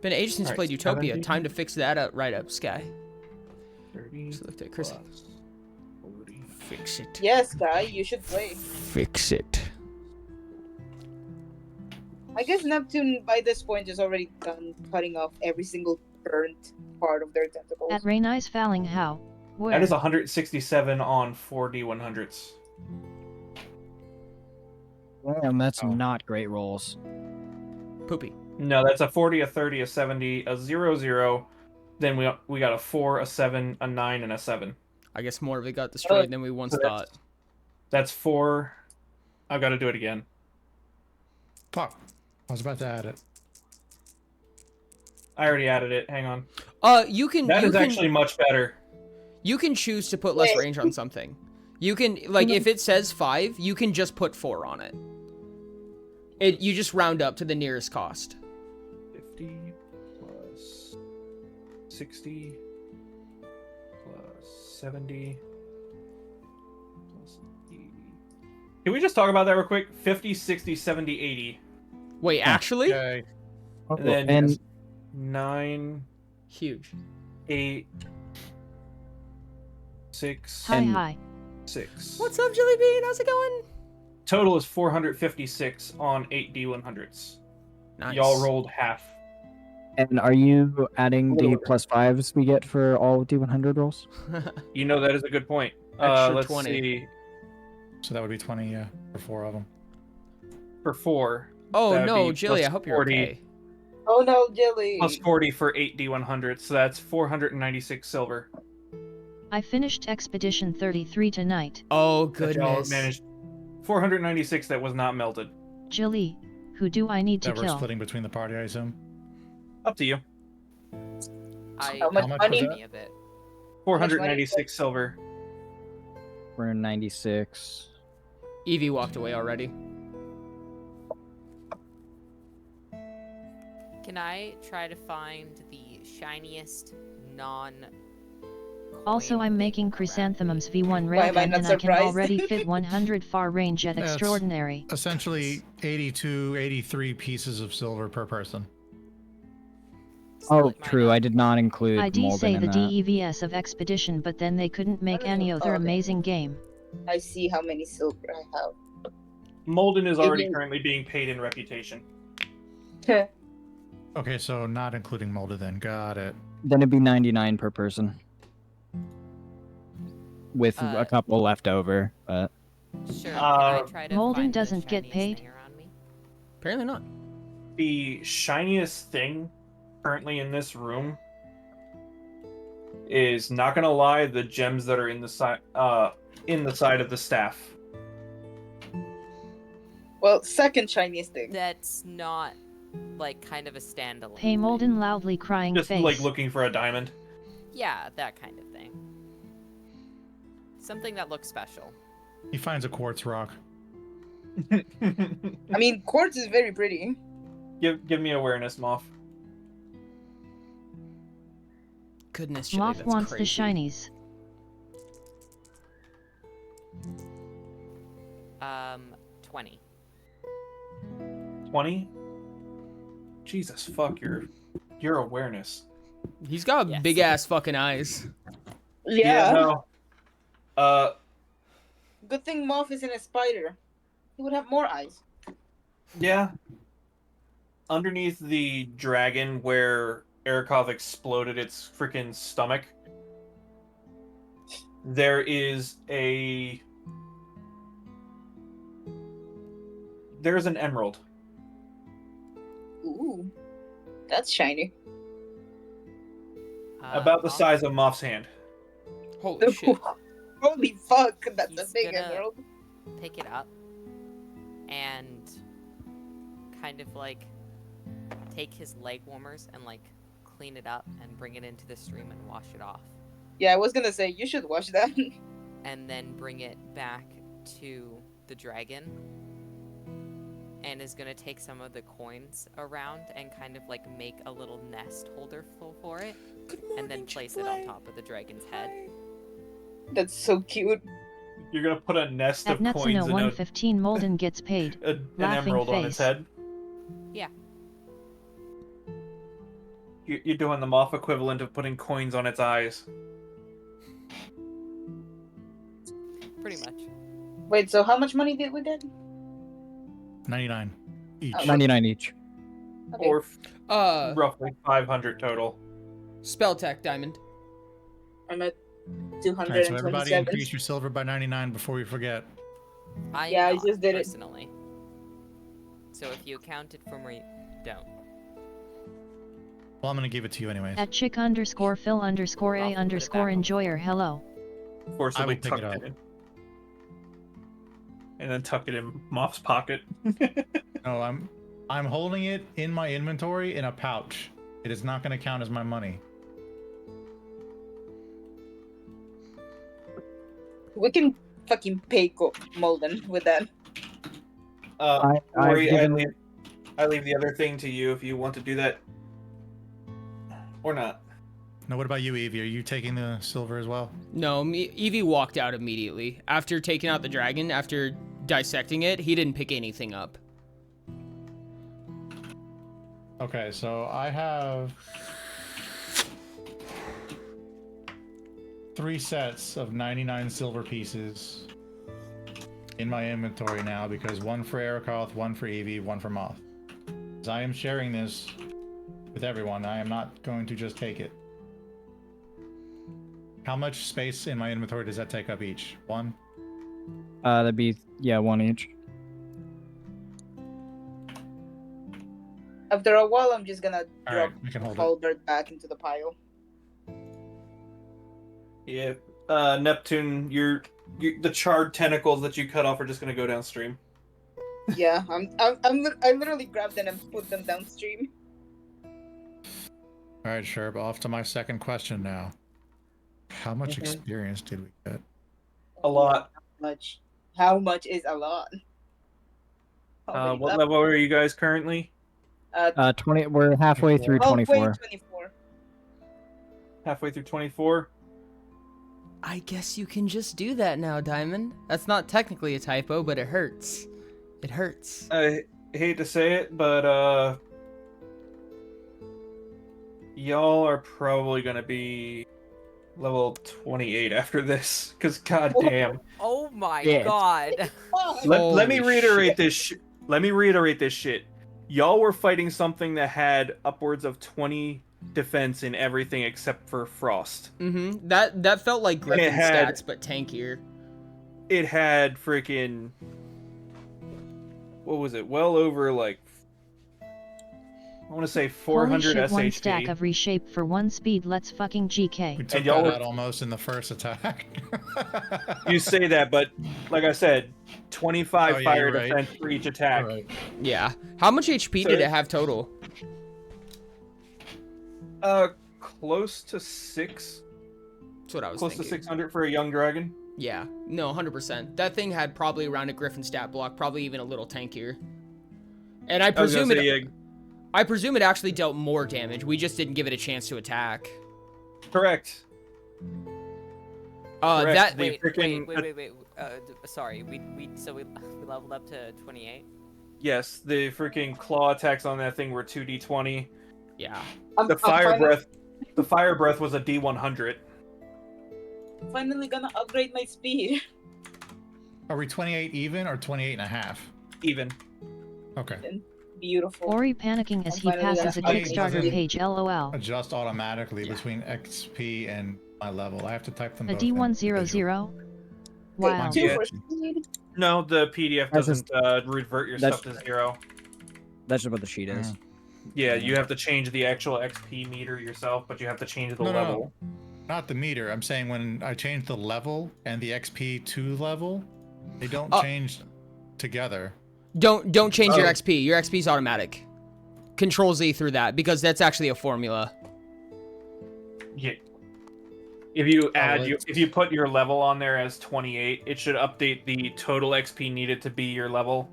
Been ages since Alright, played Utopia. 70. Time to fix that up right up, Sky. 30 Just looked at Chris. plus 40. Fix it. Yes, guy, you should play. Fix it. I guess Neptune, by this point, is already done cutting off every single burnt part of their tentacles. At Rainey's Falling how? Where? That is 167 on 4D100s. Damn, that's Oh. not great rolls. Poopy. No, that's a 40, a 30, a 70, a 00. Then we got a 4, a 7, a 9, and a 7. I guess more of it got destroyed than we once so thought. That's 4. I've got to do it again. Fuck. I was about to add it. I already added it. Hang on. You can. That you is can, actually much better. You can choose to put less Wait. range on something. You can, like, if it says 5, you can just put 4 on it. You just round up to the nearest cost. 50 plus 60 plus 70 plus 80. Can we just talk about that real quick? 50, 60, 70, 80. Wait, actually? Okay. And then And 9, Huge. 8, 6, Hi and- hi. 6. What's up, Jelly Bean? How's it going? Total is 456 on 8D100s. Nice. Y'all rolled half. and are you adding A little the over. +5s we get for all D100 rolls? You know that is a good point. Extra Let's 20. see. So that would be 20, yeah, for 4 of them. For 4. Oh That'd no, be Jilly, plus I hope you're 40. okay. Oh no, Jelly. Plus 40 for 8D100, so that's 496 silver. I finished Expedition 33 tonight. Oh That y'all goodness. managed 496 that was not melted. Jilly, who do I need to That we're kill? splitting between the party, I assume. Up to you. How much much money? was Any of it. 496 silver. We're in 96. Evie walked away already. Can I try to find the shiniest non? Also, I'm making Chrysanthemums V1 Why am I railgun not and I can surprised? already fit 100 far range at That's- extraordinary. Essentially 82, 83 pieces of silver per person. Oh, Split mine true. up. I did not include I do Molden say in the that. DEVS of Expedition, but then they couldn't make any other Okay. amazing game. I see how many silver I have. Molden is already Mhm. currently being paid in reputation. Okay, so not including molded then. Got it. Then it'd be 99 per person. With a couple left over, but Sure. Can Uh, I try to Molden find the doesn't get shiniest paid? thing around me? Apparently not. The shiniest thing currently in this room is, not gonna lie, the gems that are in the side of the staff. Well, second shiniest thing. That's not like kind of a standalone. Hey thing. Molden loudly crying Just face. like looking for a diamond. Yeah, that kind of thing. Something that looks special. He finds a quartz rock. I mean, quartz is very pretty. Give me awareness, Moff. Goodness, Chili, Moth that's wants crazy. the shinies. 20. 20? Jesus, fuck your awareness. He's got Yes. big ass fucking eyes. Yeah. No. Good thing Moth isn't a spider. He would have more eyes. Yeah. Underneath the dragon where Erikov exploded its freaking stomach, there is there's an emerald. Ooh, that's shiny. About the Moth- size of Moff's hand. Holy shit. Holy fuck, that's He's a big gonna- emerald. Pick it up and kind of like take his leg warmers and like clean it up and bring it into the stream and wash it off, Yeah, I was gonna say, you should watch that. and then bring it back to the dragon, and is gonna take some of the coins around and kind of like make a little nest holder for it, and then place it on top of the dragon's head. That's so cute. You're gonna put a nest At of coins Netsuno in 115 Molden gets paid. an Laughing emerald on its face. head. Yeah. You're doing the Moff equivalent of putting coins on its eyes. Pretty much. Wait, so how much money did we get? 99 each. Oh. 99 each. Okay. Or roughly 500 total. Spell tech, Diamond. I'm at Alright, so everybody 227. increase your silver by 99 before we forget. Yeah, I not, just did it. personally. So if you accounted for me, don't. Well, I'm gonna give it to you anyways. At chick underscore Phil underscore I'll A put it underscore back. enjoyer hello. Forcibly pick tuck it up. it in. And then tuck it in Moff's pocket. No, I'm holding it in my inventory in a pouch. It is not gonna count as my money. We can fucking pay Molden with that. I've Ori, given- I leave the other thing to you if you want to do that. Or not. Now, what about you, Evie? Are you taking the silver as well? No, Evie walked out immediately. After taking out the dragon, after dissecting it, he didn't pick anything up. Okay, so I have 3 sets of 99 silver pieces in my inventory now, because one for Erikoth, one for Evie, one for Moth. As I am sharing this with everyone, I am not going to just take it. How much space in my inventory does that take up each? 1? That'd be, yeah, 1 each. After a while, I'm just gonna Alright, drop we can hold it. Halberd back into the pile. Yeah. Neptune, the charred tentacles that you cut off are just gonna go downstream. Yeah, I literally grabbed them and put them downstream. Alright, sure, but off to my second question now. How much experience did we get? A lot. How much is a lot? What level are you guys currently? 20. We're halfway through 24. 24. Halfway through 24? I guess you can just do that now, Diamond. That's not technically a typo, but it hurts. It hurts. I hate to say it, but y'all are probably gonna be level 28 after this, because goddamn. Oh my Yeah. god. Let me Holy reiterate shit. this. Let me reiterate this shit. Y'all were fighting something that had upwards of 20 defense in everything except for Frost. Mm-hmm. That felt like Griffin had- stats, but tankier. It had freaking, what was it? Well over like, I want to say Holy 400 shit, 1 SHP. stack of reshape for 1 speed, let's fucking GK. We took y'all that were- out almost in the first attack. You say that, but like I said, 25 Oh, yeah, fire you're right. defense for each attack. Alright. Yeah. How much HP So- did it have total? Close to 6. That's what I was Close thinking. to 600 for a young dragon. Yeah, no, 100%. That thing had probably around a Griffin stat block, probably even a little tankier. And I presume I presume it actually dealt more damage. We just didn't give it a chance to attack. Correct. That wait. Sorry, we leveled up to 28. Yes, the freaking claw attacks on that thing were 2d20. Yeah. The fire breath was a d100. Finally gonna upgrade my speed. Are we 28 even or 28 and a half? Even. Okay. Beautiful. Ori panicking as he Finally passes a gonna- Kickstarter page, lol. Adjust automatically between XP and my level. I have to type them A both in D100? Wow. Two Yeah. for speed. No, the PDF That's doesn't revert your that's- stuff to 0. That's just what the sheet is. Yeah, you have to change the actual XP meter yourself, but you have to change the No. level. Not the meter. I'm saying when I change the level and the XP to level, they don't change together. Don't change your Oh. XP. Your XP is automatic. Control Z through that because that's actually a formula. Yeah. If you it's- if you put your level on there as 28, it should update the total XP needed to be your level.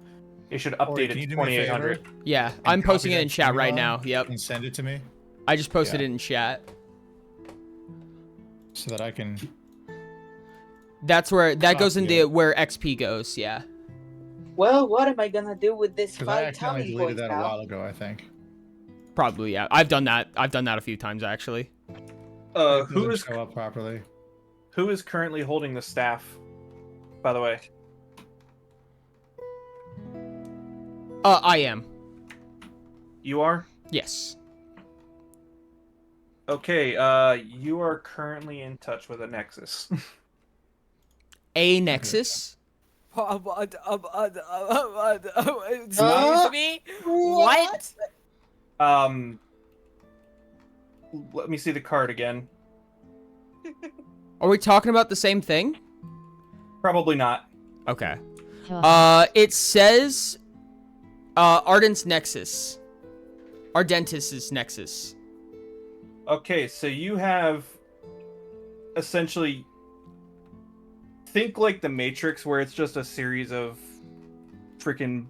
It should Ori, update can it you to do me a 2800. favor Yeah, and I'm posting copy it in that chat right formula now. Yep. and send it to me I just posted Yeah. it in chat. so that I can. That's where that goes Copy into it. where XP goes. Yeah. Well, what am I gonna do with this Because I 5 accidentally talent deleted points that a now? while ago, I think. Probably, yeah. I've done that a few times actually. It Who doesn't is show up properly? currently holding the staff? By the way, I am. you are. Yes. Okay, you are currently in touch with a Nexus. A Nexus. Excuse me? What? Let me see the card again. Are we talking about the same thing? Probably not. Okay. Ugh. It says Ardent's Nexus. Ardentis' Nexus. Okay, so you have essentially think like the Matrix, where it's just a series of freaking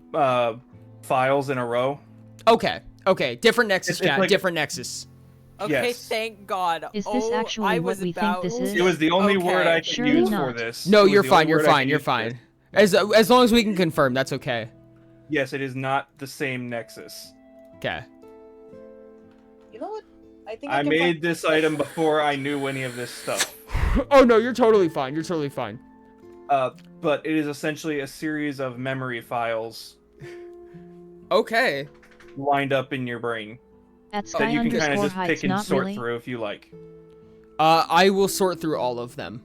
files in a row. Okay. Different Nexus, It's chat. like- Different Nexus. Okay, Yes. thank God. Is this Oh, actually I what was we think about this is? It was the only Okay. word I could Surely use for not. this. No, It was you're the fine. only You're word I fine. could You're use for fine. this. As long as we can confirm, that's okay. Yes, it is not the same Nexus. Okay. You know what? I think I can made find- this item before I knew any of this stuff. Oh no, you're totally fine. You're totally fine. But it is essentially a series of memory files Okay. lined up in your brain At that Sky you can kind of underscore just heights, pick and not sort really. through if you like. I will sort through all of them.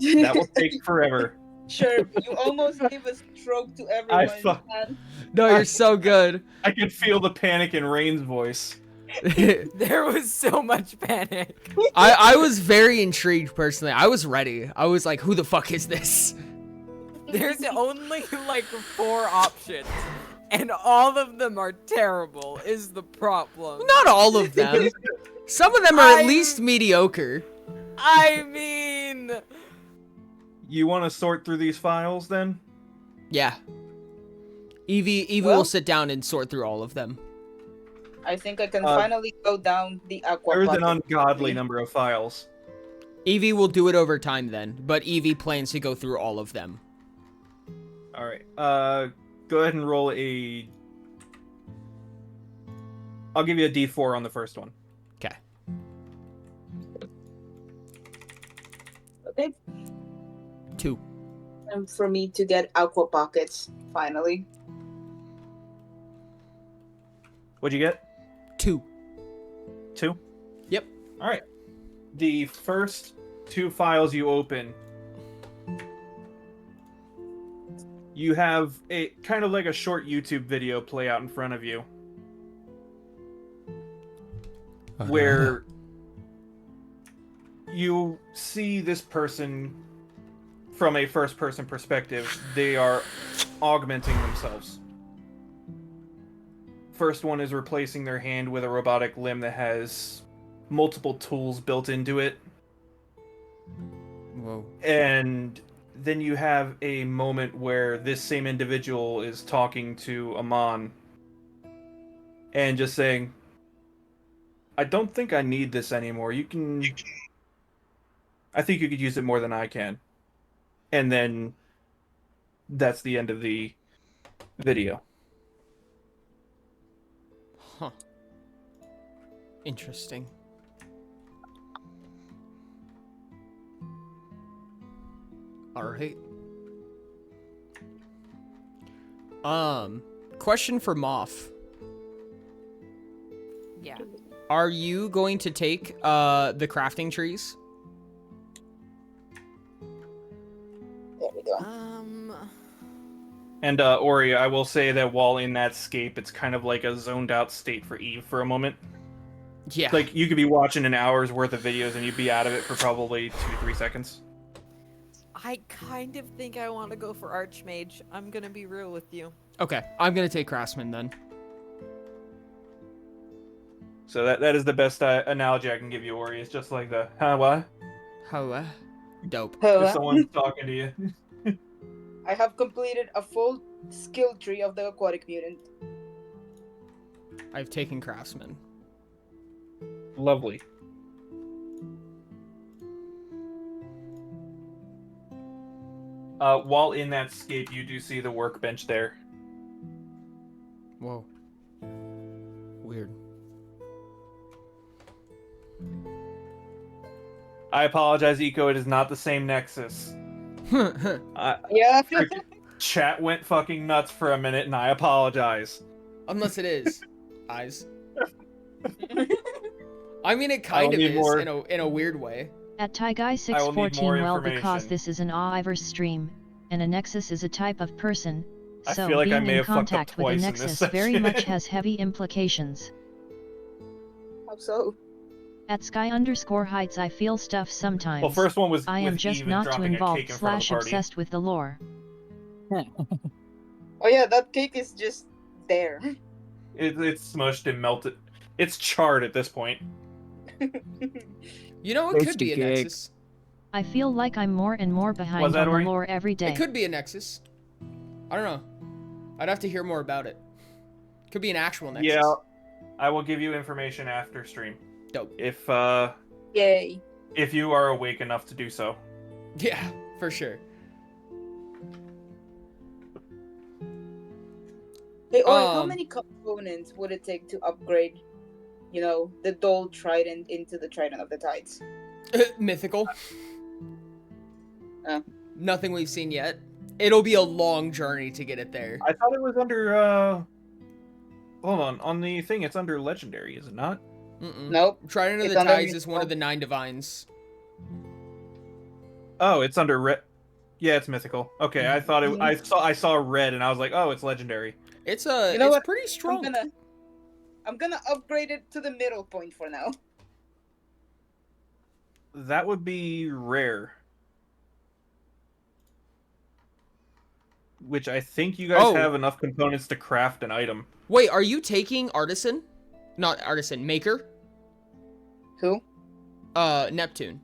That will take forever. Sure, you almost gave a stroke to everyone. fuck- man. No, you're so good. I can feel the panic in Rain's voice. There was so much panic. I was very intrigued personally. I was ready. I was like, who the fuck is this? There's only like 4 options, and all of them are terrible, is the problem. Not all of them. Some of them are at I- least mediocre. I mean, You want to sort through these files then? Yeah. Evie Well- will sit down and sort through all of them. I think I can finally go down the aqua. There's an bucket. ungodly number of files. Evie will do it over time then, but Evie plans to go through all of them. All right. Go ahead and roll a. I'll give you a D4 on the first one. Okay. Okay, 2. and for me to get aqua pockets finally. What'd you get? 2. 2? Yep. All right. The first 2 files you open, you have a kind of like a short YouTube video play out in front of you where you see this person from a first-person perspective. They are augmenting themselves. First one is replacing their hand with a robotic limb that has multiple tools built into it. Whoa. And then you have a moment where this same individual is talking to Amon and just saying, I don't think I need this anymore. I think you could use it more than I can. And then that's the end of the video. Huh. Interesting. Alright. Question for Moff. Yeah. Are you going to take the crafting trees? There we go. And Ori, I will say that while in that scape, it's kind of like a zoned out state for Eve for a moment. Yeah. Like, you could be watching an hour's worth of videos and you'd be out of it for probably 2-3 seconds. I kind of think I want to go for Archmage. I'm gonna be real with you. Okay, I'm gonna take Craftsman then. So that is the best analogy I can give you, Ori. It's just like the, what? How, dope. If someone's talking to you. I have completed a full skill tree of the aquatic mutant. I've taken Craftsman. Lovely. While in that scape, you do see the workbench there. Whoa. Weird. I apologize, Eco. It is not the same Nexus. Yeah. Chat went fucking nuts for a minute, and I apologize. Unless it is. Eyes. I mean, it kind of is more... in a weird way. At Tyguy614, well, because this is an Iverse stream, and a Nexus is a type of person, so like being in contact with a Nexus very much has heavy implications. How so? At Sky_Heights I feel stuff sometimes. Well, first one was I am just not too involved / obsessed with the lore. Oh yeah, that cake is just there. It's smushed and melted. It's charred at this point. You know, it could be a Nexus. I feel like I'm more and more behind on the lore every day. It could be a Nexus. I don't know. I'd have to hear more about it. Could be an actual Nexus. Yeah, I will give you information after stream. Dope. If Yay. If you are awake enough to do so. Yeah, for sure. Hey, how many components would it take to upgrade, you know, the Dull Trident into the Trident of the Tides? Mythical. Nothing we've seen yet. It'll be a long journey to get it there. I thought it was under, hold on the thing, it's under Legendary, is it not? Nope. Trident of the Tides is one of the 9 divines. Oh, it's under red. Yeah, it's mythical. Okay, I thought it. I saw red, and I was like, oh, it's legendary. It's it's pretty strong. I'm gonna upgrade it to the middle point for now. That would be rare. Which I think you guys have enough components to craft an item. Wait, are you taking Artisan? Not Artisan, Maker? Who? Neptune.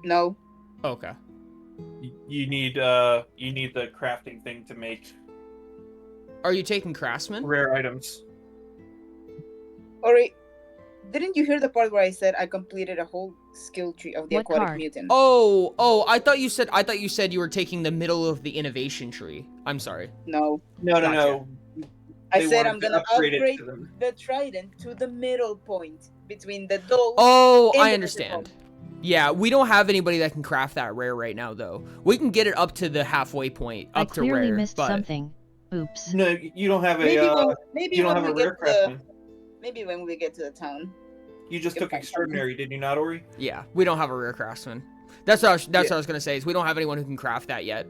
No. Okay. You need the crafting thing to make. Are you taking Craftsman? Rare items. Alright. Didn't you hear the part where I said I completed a whole skill tree of the aquatic mutant? Oh, I thought you said you were taking the middle of the innovation tree. I'm sorry. No. No. I said I'm gonna upgrade the trident to the middle point between the Dull. Oh, I understand. Yeah, we don't have anybody that can craft that rare right now, though. We can get it up to the halfway point, up to rare. I clearly missed something. Oops. No, you don't have a. Maybe when we get to the town. You just took extraordinary, did you not, Ori? Yeah, we don't have a rare craftsman. That's what I was gonna say. Is we don't have anyone who can craft that yet.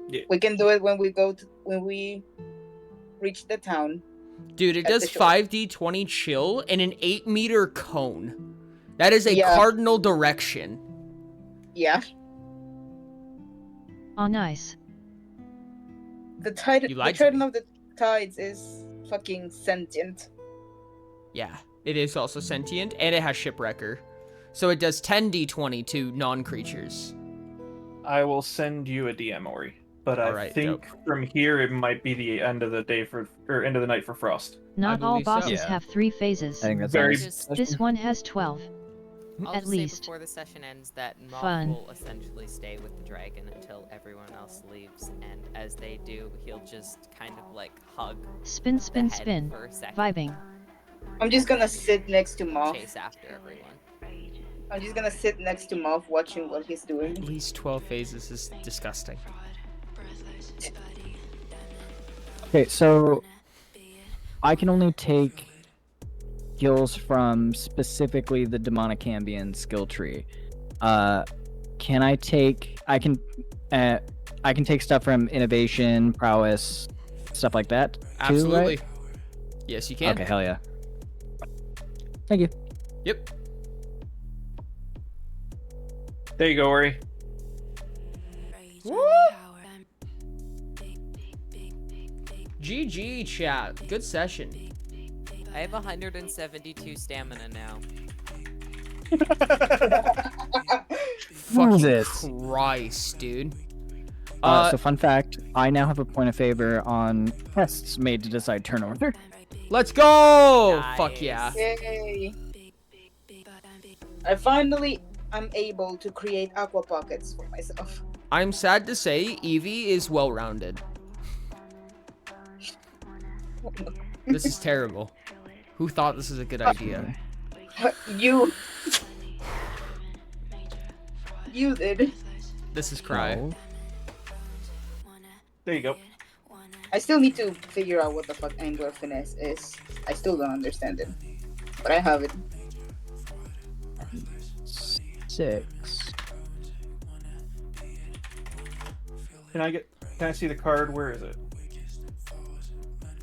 Yeah. We can do it when we reach the town. Dude, it does 5d20 chill and an 8-meter cone. That is a cardinal direction. Yeah. Oh, nice. The Trident of the Tides is fucking sentient. Yeah, it is also sentient, and it has Shipwrecker. So it does 10d20 to non-creatures. I will send you a DM, Ori. But I Alright, think from here it might be the end of the day or end of the night for Frost. Not all believe so. bosses Yeah. have 3 phases. I think that's Very- nice. This one has 12. I'll At just say least. before the session ends that Moth Fun. will essentially stay with the dragon until everyone else leaves, and as they do, he'll just kind of like hug Spin, the spin, head spin. for a second, Vibing. I'm just gonna sit next to Moth. chase after everyone. I'm just gonna sit next to Moth watching what he's At doing. least 12 phases is disgusting. Okay, so I can only take skills from specifically the demonic ambient skill tree. Can I take? I can take stuff from innovation, prowess, stuff like that. Too, Absolutely. right? Yes, you can. Okay, hell yeah. Thank you. Yep. There you go, Ori. GG, chat. Good session. I have 172 stamina now. What is this? Christ, dude. So fun fact, I now have a point of favor on tests made to decide turn order. Let's go! Nice. Fuck yeah. Yay! I finally am able to create aqua pockets for myself. I'm sad to say Eevee is well-rounded. This is terrible. Who thought this is a good idea? You did. This is cry. No. There you go. I still need to figure out what the fuck angler finesse is. I still don't understand it, but I have it. 6. Can I see the card? Where is it?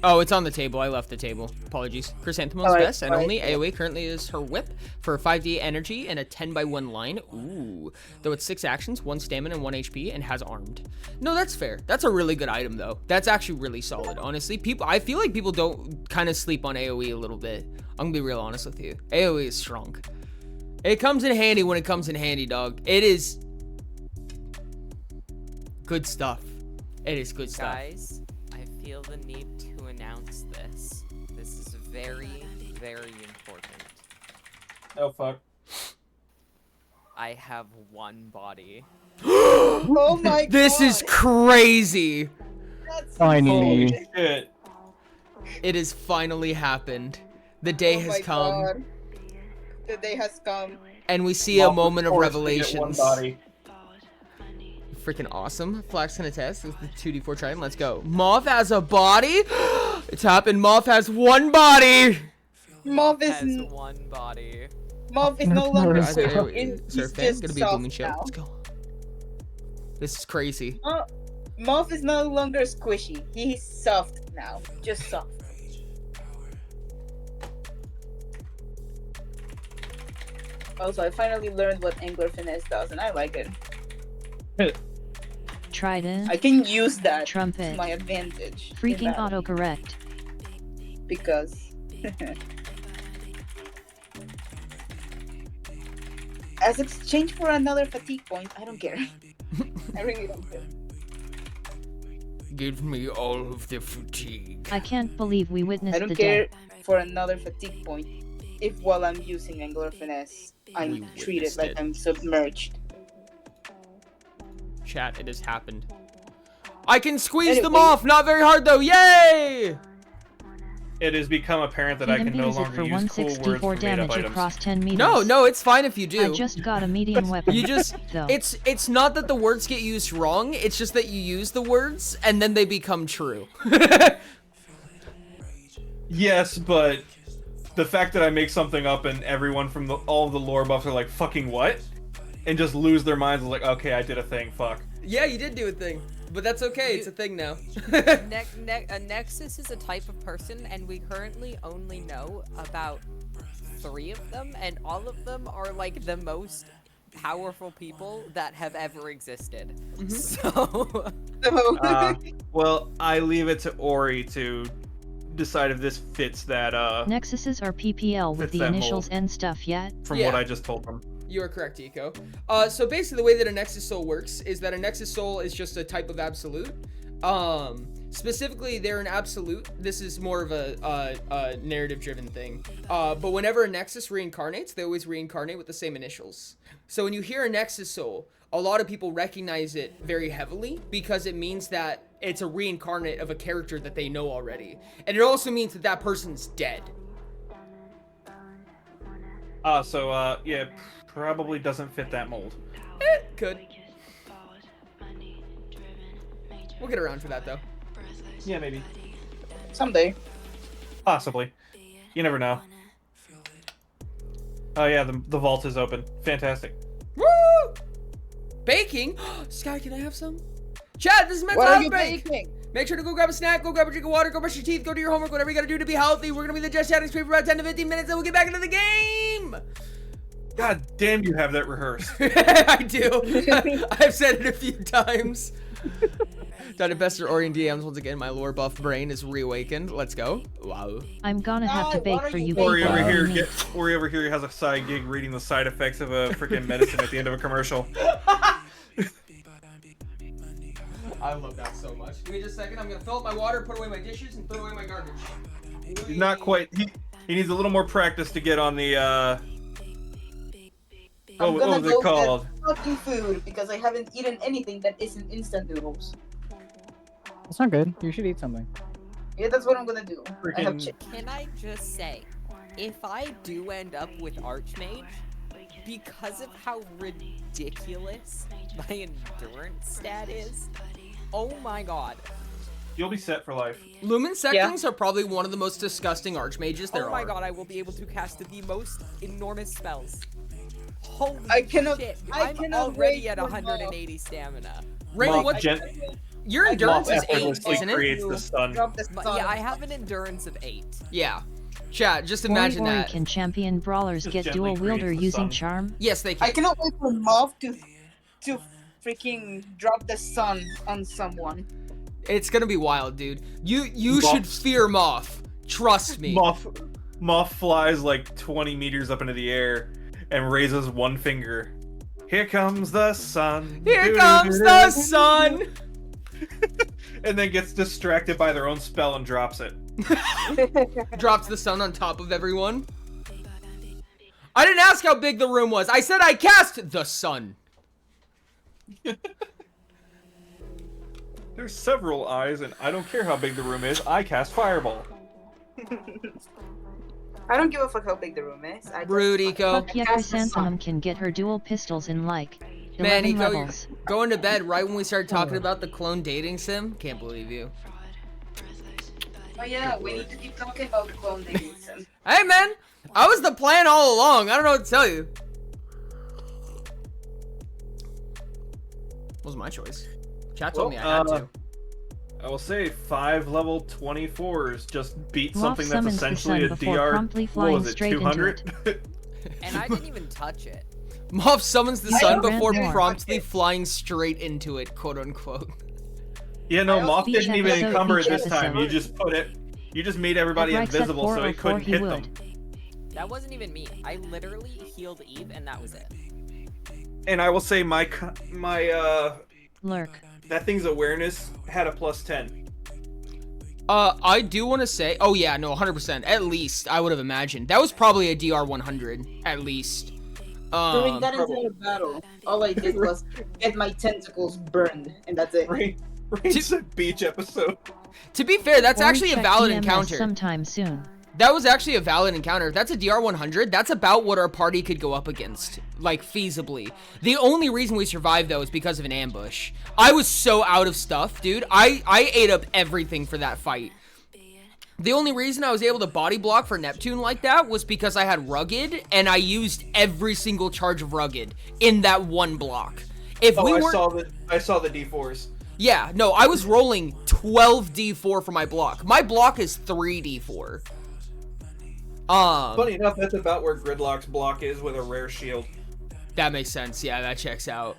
Oh, it's on the table. I left the table. Apologies. Chrysanthemon's Alright, best, and alright, only yeah. AoE currently is her whip for 5d energy and a 10/1 line. Ooh. Though it's 6 actions, 1 stamina, and 1 HP, and has armed. No, that's fair. That's a really good item, though. That's actually really solid. Honestly, I feel like people don't kind of sleep on AoE a little bit. I'm gonna be real honest with you. AoE is strong. It comes in handy when it comes in handy, dog. It is good stuff. It is good stuff. Guys, I feel the need to announce this. This is very, very important. Oh fuck. I have 1 body. Oh my god! This is crazy. That's Finally. insane. Shit. It has finally happened. The day Oh has my come, God. The day has come. and we see a Moth was moment of forced to get revelations. one body. Freaking awesome. Flax can attest with the 2d4 trident. Let's go. Moth has a body. It's happened. Moth has 1 body. Moth Has is 1 body. Moth is no longer Is there- squishy. Is there a He's fan? just Gonna be a booming soft show. now. Let's go. This is crazy. Moth is no longer squishy. He's soft now. Just soft. Also, I finally learned what angler finesse does, and I like it. Trident. I can use that to Trumpet. my advantage. in Freaking battle, autocorrect. Because. As exchange for another fatigue point, I don't care. I really don't care. Give me all of the fatigue. I can't believe we I witnessed don't the care death. for another fatigue point if while I'm using Angler Finesse, I'm We treated witnessed like it. I'm submerged. Chat, it has happened. I can squeeze them Anyway. off. Not very hard though. Yay! It has become apparent that I can Enemy no is it longer for use cool words 164 for made-up damage items. across 10 meters. No, it's fine if you do. I just got a medium weapon. You just though. it's not that the words get used wrong, it's just that you use the words and then they become true. Yes, but the fact that I make something up and everyone from all of the lore buffs are like, fucking what? And just lose their minds like, okay, I did a thing, fuck. Yeah, you did do a thing. But that's okay, it's a thing now. A Nexus is a type of person, and we currently only know about 3 of them, and all of them are like the most powerful people that have ever existed. So, Well, I leave it to Ori to decide if this fits that, Nexuses are PPL with Fits the that initials mold. and stuff yet. from Yeah. what I just told them. You are correct, Eco. So basically the way that a Nexus Soul works is that a Nexus Soul is just a type of absolute. Specifically, they're an absolute. This is more of a narrative-driven thing. But whenever a Nexus reincarnates, they always reincarnate with the same initials. So when you hear a Nexus Soul, a lot of people recognize it very heavily because it means that it's a reincarnate of a character that they know already. And it also means that that person's dead. Yeah, probably doesn't fit that mold. Could. We'll get around for that, though. Yeah, maybe. Someday. Possibly. You never know. Oh yeah, the vault is open. Fantastic. Woo! Baking? Sky, can I have some? Chat, this is Mental What are Health you Break. baking? Make sure to go grab a snack, go grab a drink of water, go brush your teeth, go do your homework, whatever you gotta do to be healthy. We're gonna be the Just Chatting Stream for about 10 to 15 minutes, and we'll get back into the game! God damn, you have that rehearsed. I do. I've said it a few times. Dr. Bester Orient DMs once again. My lore buff brain is reawakened. Let's go. Wow. I'm gonna have to No, bake what for are you you people. Ori over here, Me. Ori over here has a side gig reading the side effects of a freaking medicine at the end of a commercial. I love that so much. Give me just a second. I'm gonna fill up my water, put away my dishes, and throw away my garbage. He's not quite. He needs a little more practice to get on the. What was it called? Fucking food because I haven't eaten anything that isn't instant noodles. That's not good. You should eat something. Yeah, that's what I'm gonna do. I have Freaking- Can I just say, if I do end up with Archmage, because of how ridiculous my endurance stat is, oh my god. You'll be set for life. Lumen Sectings are probably one of the most disgusting archmages there Oh my are. god, I will be able to cast the most enormous spells. Holy I cannot- shit, I I'm cannot already wait at for 180 stamina. Ray, Moth what? gen- Your endurance Moth is 8, effortlessly isn't it? creates the sun. Drop the But sun. yeah, I have an endurance of 8. Yeah. Chat, just imagine Ori that. can champion brawlers Just get gently dual wielder creates the using sun. charm? Yes, they I can. cannot wait for Moth to freaking drop the sun on someone. It's gonna be wild, dude. You Moth- should fear Moth. Trust me. Moth flies like 20 meters up into the air and raises one finger. Here comes the sun. Here comes the sun. And then gets distracted by their own spell and drops it. Drops the sun on top of everyone. I didn't ask how big the room was. I said I cast the sun. There's several eyes, and I don't care how big the room is. I cast Fireball. I don't give a fuck how big the room is. I just Rude, Eco. Fuck yeah, cast the sun. Chrysanthemum can get her dual pistols in like Man, 11 Eco, you're levels. going to bed right when we started talking about the clone dating sim. Can't believe you. Oh yeah, we need to keep talking about clone dating. Hey, man. I was the plan all along. I don't know what to tell you. Was my choice. Chat told me I had to. I will say 5 level 24s just beat Moth something that's summons the essentially sun a before DR. promptly What flying was it? straight into 200? And I didn't even touch it. Moth summons the I sun don't before know. promptly flying straight into it, quote unquote. Yeah, no, Moth Beach didn't even episode, encumber it beach this time. You episode. just put it. You just made everybody At Rex at invisible so it 404 couldn't he hit would. them. That wasn't even me. I literally healed Eve, and that was it. And I will say my Lurk. that thing's awareness had a +10. I do want to say, oh yeah, no, 100%. At least, I would have imagined. That was probably a DR 100, at least. During that entire battle, all I did was get my tentacles burned, and that's it. Rain's a beach episode. To be fair, that's Ori actually a check valid EMS encounter. sometime soon. That was actually a valid encounter. If that's a DR 100, that's about what our party could go up against. Like, feasibly. The only reason we survived, though, is because of an ambush. I was so out of stuff, dude. I ate up everything for that fight. The only reason I was able to body block for Neptune like that was because I had Rugged, and I used every single charge of Rugged in that one block. If we weren't... I saw the D4s. Yeah, no, I was rolling 12 D4 for my block. My block is 3 D4. Funny enough, that's about where Gridlock's block is with a rare shield. That makes sense. Yeah, that checks out.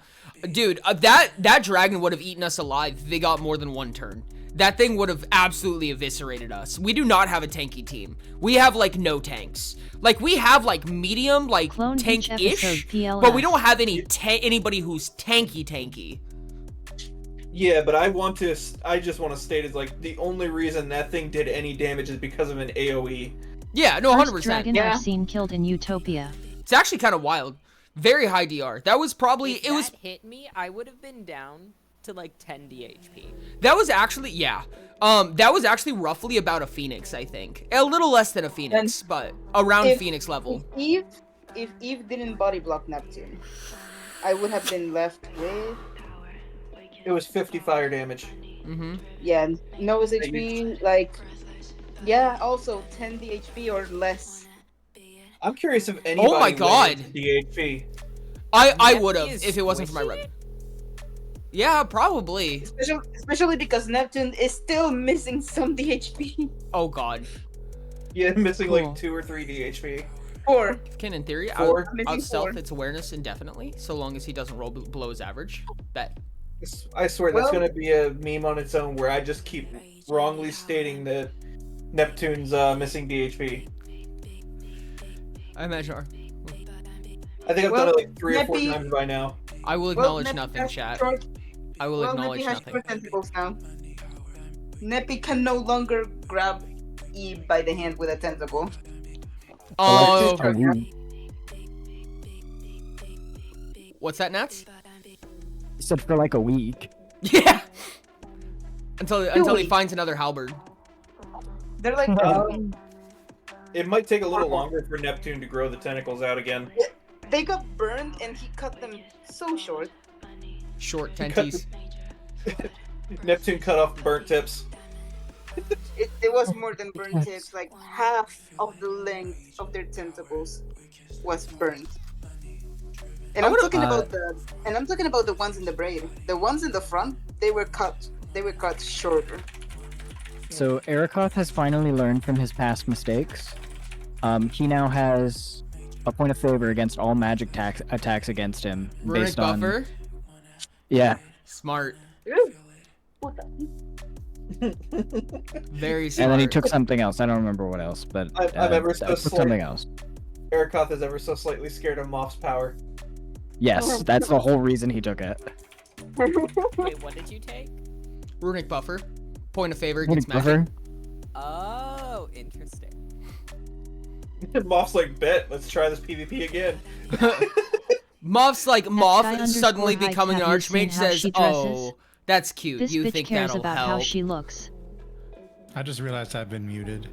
Dude, that dragon would have eaten us alive if they got more than one turn. that thing would have absolutely eviscerated us. We do not have a tanky team. We have, like, no tanks. Like, we have, like, medium, like, Clone each episode tank-ish, PLS. but we don't have anybody who's tanky. Yeah, but I just want to state is like the only reason that thing did any damage is because of an AoE. Yeah, no, 100%. First dragon I've seen killed in Utopia. It's actually kind of wild. Very high DR. That was probably, If that hit me, I would have been down to like 10 DHP. That was actually, yeah. That was actually roughly about a Phoenix, I think. A little less than a Phoenix, but around Phoenix level. If Eve didn't body block Neptune, I would have been left with... It was 50 fire damage. Mm-hmm. Yeah, Noah's HP, like... Yeah, also 10 DHP or less. I'm curious if anybody Oh my god! DHP. I would have if it wasn't for my rep. Yeah, probably. Especially because Neptune is still missing some DHP. Oh god. Yeah, missing Cool. like 2 or 3 DHP. 4. Can in theory out stealth its awareness indefinitely, so long as he doesn't roll below his average. Bet. I swear that's gonna be a meme on its own where I just keep wrongly stating that Neptune's missing DHP. I imagine. I think I've done it like 3 or 4 times by now. I will acknowledge nothing, chat. I will acknowledge Neppy has nothing. short tentacles now. Neppy can no longer grab Eve by the hand with a tentacle. Oh. What's that, Nats? Except for like a week. Yeah. Until he finds another halberd. They're like, It might take a little longer for Neptune to grow the tentacles out again. they got burned and he cut them so short. Short tenties. Neptune cut off burnt tips. It was more than burnt tips. Like half of the length of their tentacles was burnt. And I'm talking about the ones in the braid. The ones in the front, they were cut shorter. So Erikoth has finally learned from his past mistakes. He now has a point of favor against all magic attacks against him. Runic buffer? Yeah. Smart. What Very smart. And then he took something else. I don't remember what else, but I'm ever so took something else. Erikoth is ever so slightly scared of Moth's power. Yes, that's the whole reason he took it. Wait, what did you take? Runic buffer. Point of favor against Runic magic. Oh, interesting. Moth's like, bet, let's try this PvP again. Moth's like, Moth _hype suddenly becoming an have you seen archmage how says, she dresses? oh, that's cute. This You bitch think cares that'll about help. how she looks. I just realized I've been muted.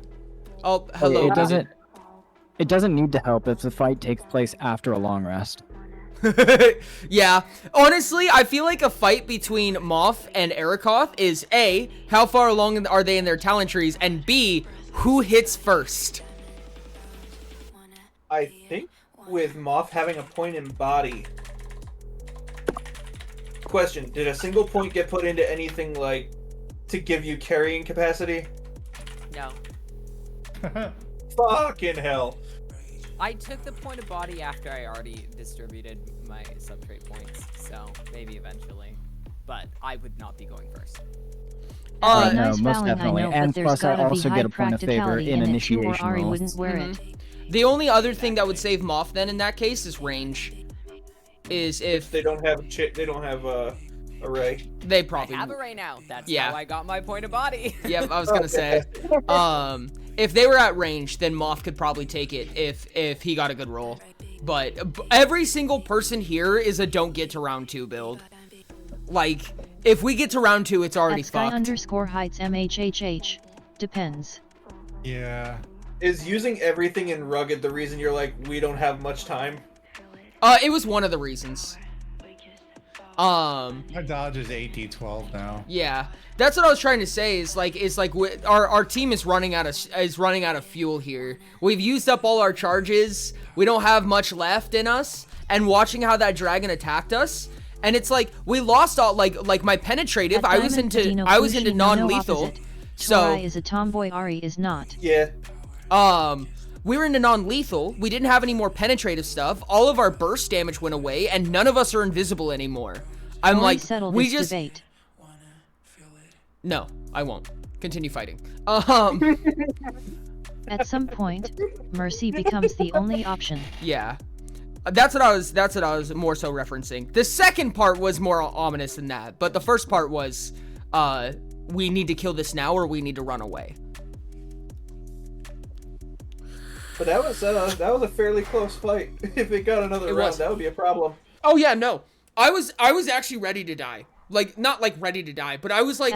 Oh, hello. It doesn't need to help if the fight takes place after a long rest. Yeah, honestly, I feel like a fight between Moth and Erikoth is A, how far along are they in their talent trees, and B, who hits first? I think with Moth having a point in body. Question, did a single point get put into anything like to give you carrying capacity? No. Fucking hell. I took the point of body after I already distributed my subtrade points, so maybe eventually. But I would not be going first. As a No, nice most vowing, definitely. I know, And but there's plus I gotta be also high get a point of favor practicality in in it. You or initiation Ari rolls. wouldn't wear it. The only other thing that would save Moth then in that case is range. Is if They don't have array. they I probably have it right now. That's Yeah. how I got my point of body. Yep, I was gonna say. If they were at range, then Moth could probably take it if he got a good roll. But every single person here is a don't get to round 2 build. Like, if we get to round 2, it's already At Sky fucked. _heights MHHH. Depends. Yeah. Is using everything in rugged the reason you're like, we don't have much time? It was one of the reasons. My dodge is 8d12 now. Yeah, that's what I was trying to say. Is like our team is running out of fuel here. We've used up all our charges. We don't have much left in us. And watching how that dragon attacked us, and it's like we lost all like my penetrative. I was into non-lethal. So Torai is a tomboy. Ari is not. Yeah. we were into non-lethal. We didn't have any more penetrative stuff. All of our burst damage went away, and none of us are invisible anymore. I'm Ori like, settle we this just debate. no. I won't. Continue fighting. At some point, mercy becomes the only option. Yeah. That's what I was more so referencing. The second part was more ominous than that, but the first part was, we need to kill this now or we need to run away. But that was a fairly close fight. If it got another round, that would be a problem. Oh yeah, no. I was actually ready to die. Like, not like ready to die, but I was like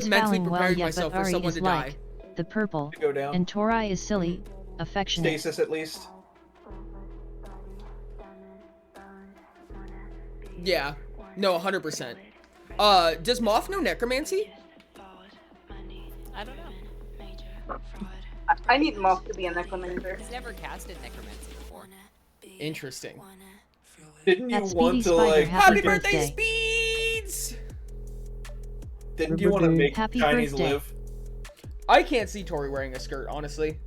mentally preparing myself for someone to die. The purple, To go down. and Torai is silly, affectionate. Stasis at least. Yeah. No, 100%. Does Moth know necromancy? I don't know. I need Moth to be a necromancer. He's never casted necromancy before. Interesting. Didn't you At want Speedy to Spider, like? Happy Happy birthday, birthday. Speeds! Didn't you want to make Happy Chinese birthday. live? I can't see Tori wearing a skirt, honestly.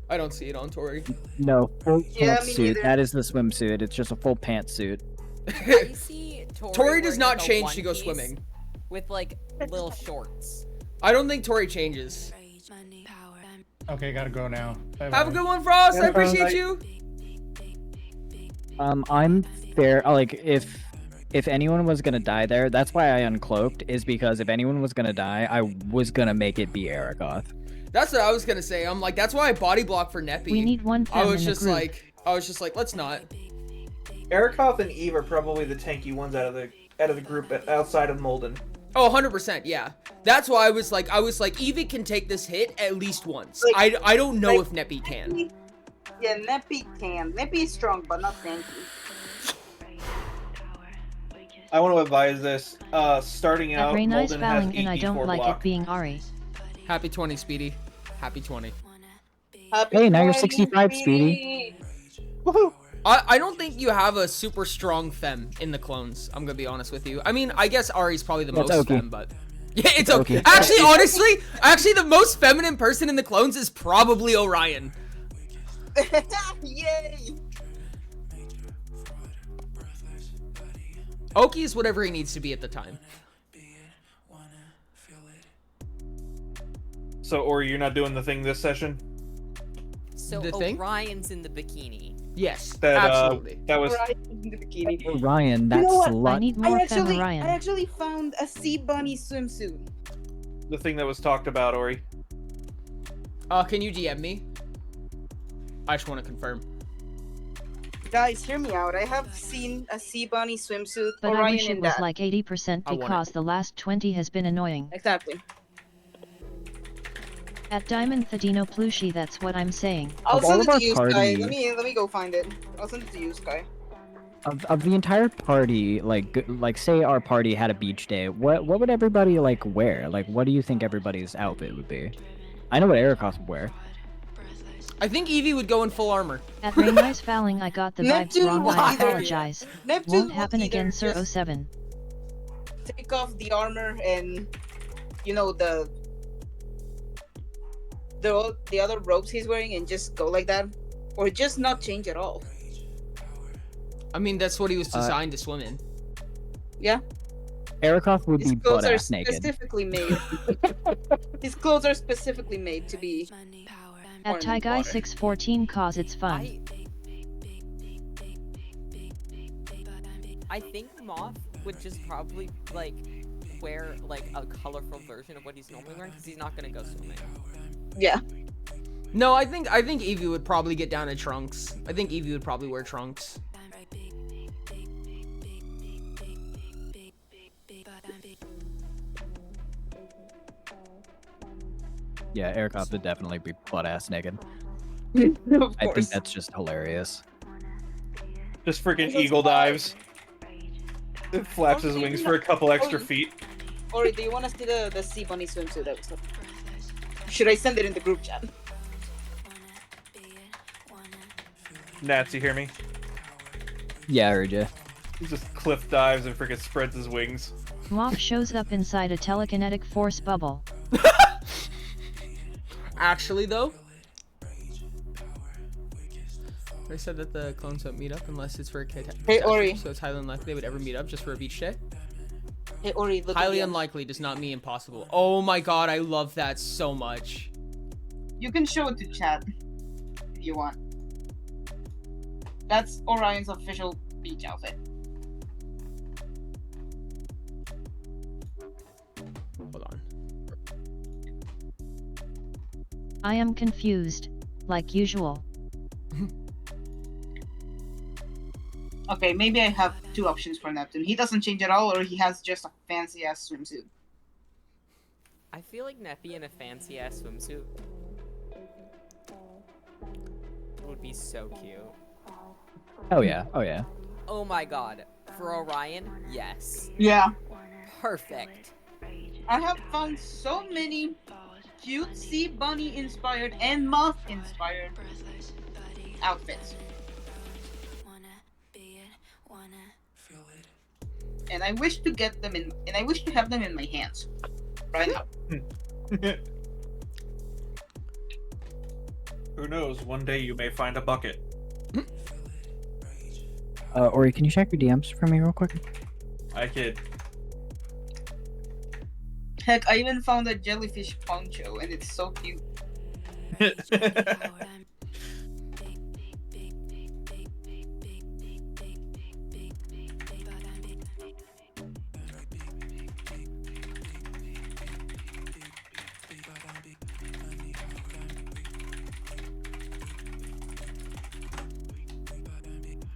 I don't see it on Tori. No, full Yeah, me pantsuit. neither. That is the swimsuit. It's just a full pantsuit. I see Tori does wearing, not like, a change to go one-piece swimming. with like little shorts. I don't think Tori changes. Okay, gotta go now. Bye-bye. Have a good one, Frost. I Yeah, appreciate bye. you. I'm fair. Like, if anyone was gonna die there, that's why I uncloaked. Is because if anyone was gonna die, I was gonna make it be Arakoth. That's what I was gonna say. I'm like, that's why I body block for Neppy. We need one I fem was in the just group. like, let's not. Erakoth and Eve are probably the tanky ones out of the group outside of Molden. Oh, 100%, yeah. That's why I was like, Evie can take this hit at least once. Like- I don't know like- if Neppy can. Yeah, Neppy can. Neppy is strong, but not tanky. I want to advise this. Starting At out, Reyni's Molden has fouling, and I 8d4 don't like block. it being Ari. Happy 20, Speedy. Happy 20. Happy Hey, now you're 20, 65, Speedy. Woohoo! I don't think you have a super strong femme in the clones. I'm gonna be honest with you. I mean, I guess Ari's probably the That's most okay. femme, but yeah, it's okay. Okay. Actually, honestly, the most feminine person in the clones is probably Orion. Yay! Oki is whatever he needs to be at the time. So, Ori, you're not doing the thing this session? So The thing? Orion's in the bikini. Yes, That absolutely. that was Right in the bikini. Ryan, that You know what? slut. I need I more fem actually Orion. found a sea bunny swimsuit. the thing that was talked about, Ori. Can you DM me? I just want to confirm. Guys, hear me out. I have seen a sea bunny swimsuit. But Orion I wish in it was that. like 80% I want it. because the last 20 has been annoying. Exactly. At Diamond Thadino Plushie, that's what I'm saying. I'll Of all send of it our to you, Sky. party- Let me go find it. I'll send it to you, Sky. Of the entire party, like say our party had a beach day, what would everybody like wear? Like, what do you think everybody's outfit would be? I know what Arakoth would wear. I think Evie would go in full armor. At Reyni's fouling, I got the vibes Neptune wrong. will I either- apologize. Neptune Won't will happen either again, Sir just 07. Take off the armor and, you know, the other robes he's wearing and just go like that, or just not change at all. I mean, that's what he was designed to swim in. Yeah, Arakoth would his be clothes are butt-ass naked. specifically made. His clothes are specifically made to be. At Or in Taigai water. 614 cause it's fun. I think Moth would just probably like wear like a colorful version of what he's normally wearing because he's not gonna go swimming. Yeah, No, I think Evie would probably get down to trunks. I think Evie would probably wear trunks. Yeah, Arakoth would definitely be butt-ass naked. of I think course. that's just hilarious. Just freaking That's eagle fine. dives. It flaps his wings for a couple extra feet. Or do you want us to do the sea bunny swimsuit episode? Should I send it in the group chat? Nats, you hear me? Yeah, I heard you. He just cliff dives and freaking spreads his wings. Moth shows up inside a telekinetic force bubble. Actually, though, they said that the clones don't meet up unless it's for a kid. Hey, Ori. So it's highly unlikely they would ever meet up just for a beach day. Hey, Ori, look Highly at unlikely does not mean impossible. Oh my god, I love that so much. You can show it to chat if you want. That's Orion's official beach outfit. Hold on. I am confused, like usual. Okay, maybe I have two options for Neptune. He doesn't change at all, or he has just a fancy ass swimsuit. I feel like Neppy in a fancy ass swimsuit would be so cute. Oh yeah, oh yeah. Oh my god. For Orion, yes. Yeah. Perfect. I have found so many cute sea bunny inspired and moth inspired outfits. And I wish to get them in, and I wish to have them in my hands right now. Who knows? One day you may find a bucket. Ori, can you check your DMs for me real quick? I could. Heck, I even found a jellyfish poncho, and it's so cute.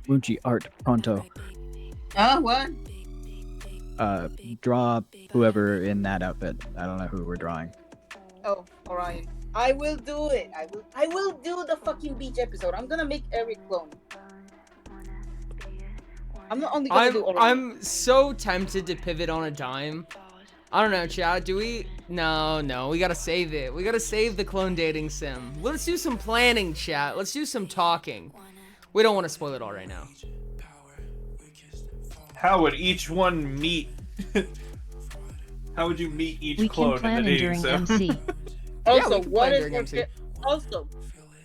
Muji art pronto. What? Draw whoever in that outfit. I don't know who we're drawing. Oh, Orion. I will do it. I will do the fucking beach episode. I'm gonna make Eric clone. I'm not only gonna do Orion. I'm so tempted to pivot on a dime. I don't know, chat. Do we? No. We gotta save it. We gotta save the clone dating sim. Let's do some planning, chat. Let's do some talking. We don't want to spoil it all right now. How would each one meet? How would you meet each We clone can plan in the it dating during sim? MC. Also, can what plan is during your MC. also?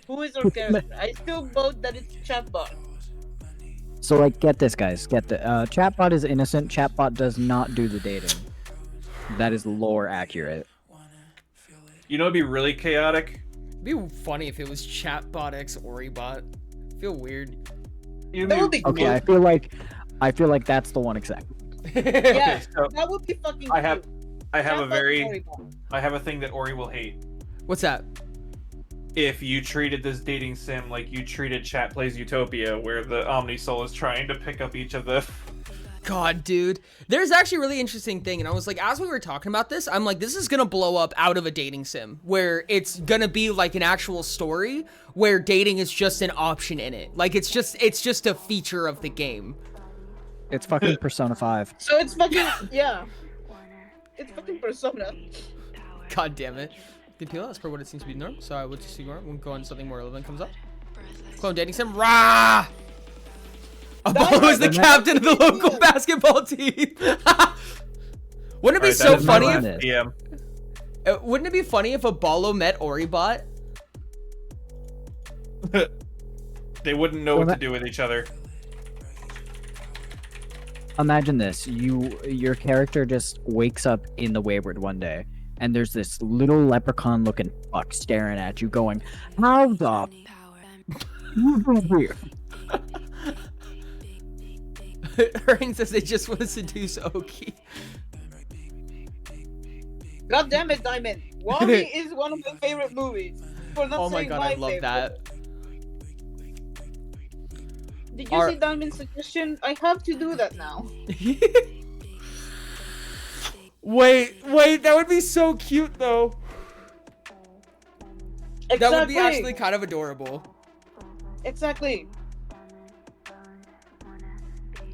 Who is your character? I still vote that it's chatbot. So like, get this, guys. Get the chatbot is innocent. Chatbot does not do the dating. That is lore accurate. You know, it'd be really chaotic. It'd be funny if it was chatbot x Oribot. Feel weird. That would be Okay, cool. I feel like that's the one exactly. Yeah, so that would be fucking I have cute. a Chatbot very Oribot. I have a thing that Ori will hate. What's that? If you treated this dating sim like you treated Chat Plays Utopia, where the Omnisoul is trying to pick up each of the... God, dude. There's actually a really interesting thing, and I was like, as we were talking about this, I'm like, this is gonna blow up out of a dating sim, where it's gonna be like an actual story, where dating is just an option in it. Like, it's just a feature of the game. It's fucking Persona 5. So it's fucking yeah. It's fucking Persona. God damn it. Good peel, as per what it seems to be normal, so I will just ignore it. We'll go on something more relevant comes up. Clone dating sim, rah! Apollo is the captain of the local basketball team. Wouldn't it be so funny if... Wouldn't it be funny if Abalo met Oribot? They wouldn't know what to do with each other. Imagine this: your character just wakes up in the Wayward one day, and there's this little leprechaun-looking fuck staring at you, going, "How the weird." Hurring says they just want to seduce Oki. God damn it, Diamond. Wally is one of my favorite movies. For not Oh my saying god, I love favorite. that. Did you see Diamond's suggestion? I have to do that now. Wait, that would be so cute though. Exactly. That would be actually kind of adorable. Exactly.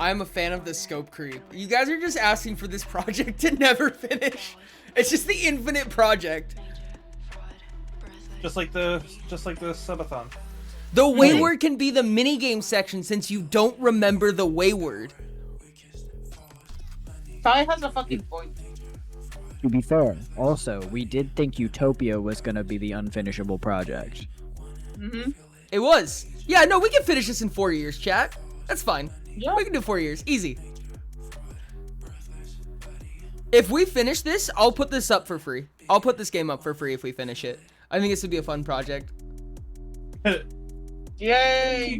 I'm a fan of the scope creep. You guys are just asking for this project to never finish. It's just the infinite project. Just like the subathon. The Wayward can be the minigame section since you don't remember the Wayward. Ty has a fucking point. To be fair, also, we did think Utopia was gonna be the unfinishable project. Mm-hmm. It was. Yeah, no, we can finish this in 4 years, chat. That's fine. Yeah. We can do 4 years. Easy. If we finish this, I'll put this up for free. I'll put this game up for free if we finish it. I think this would be a fun project. Yay!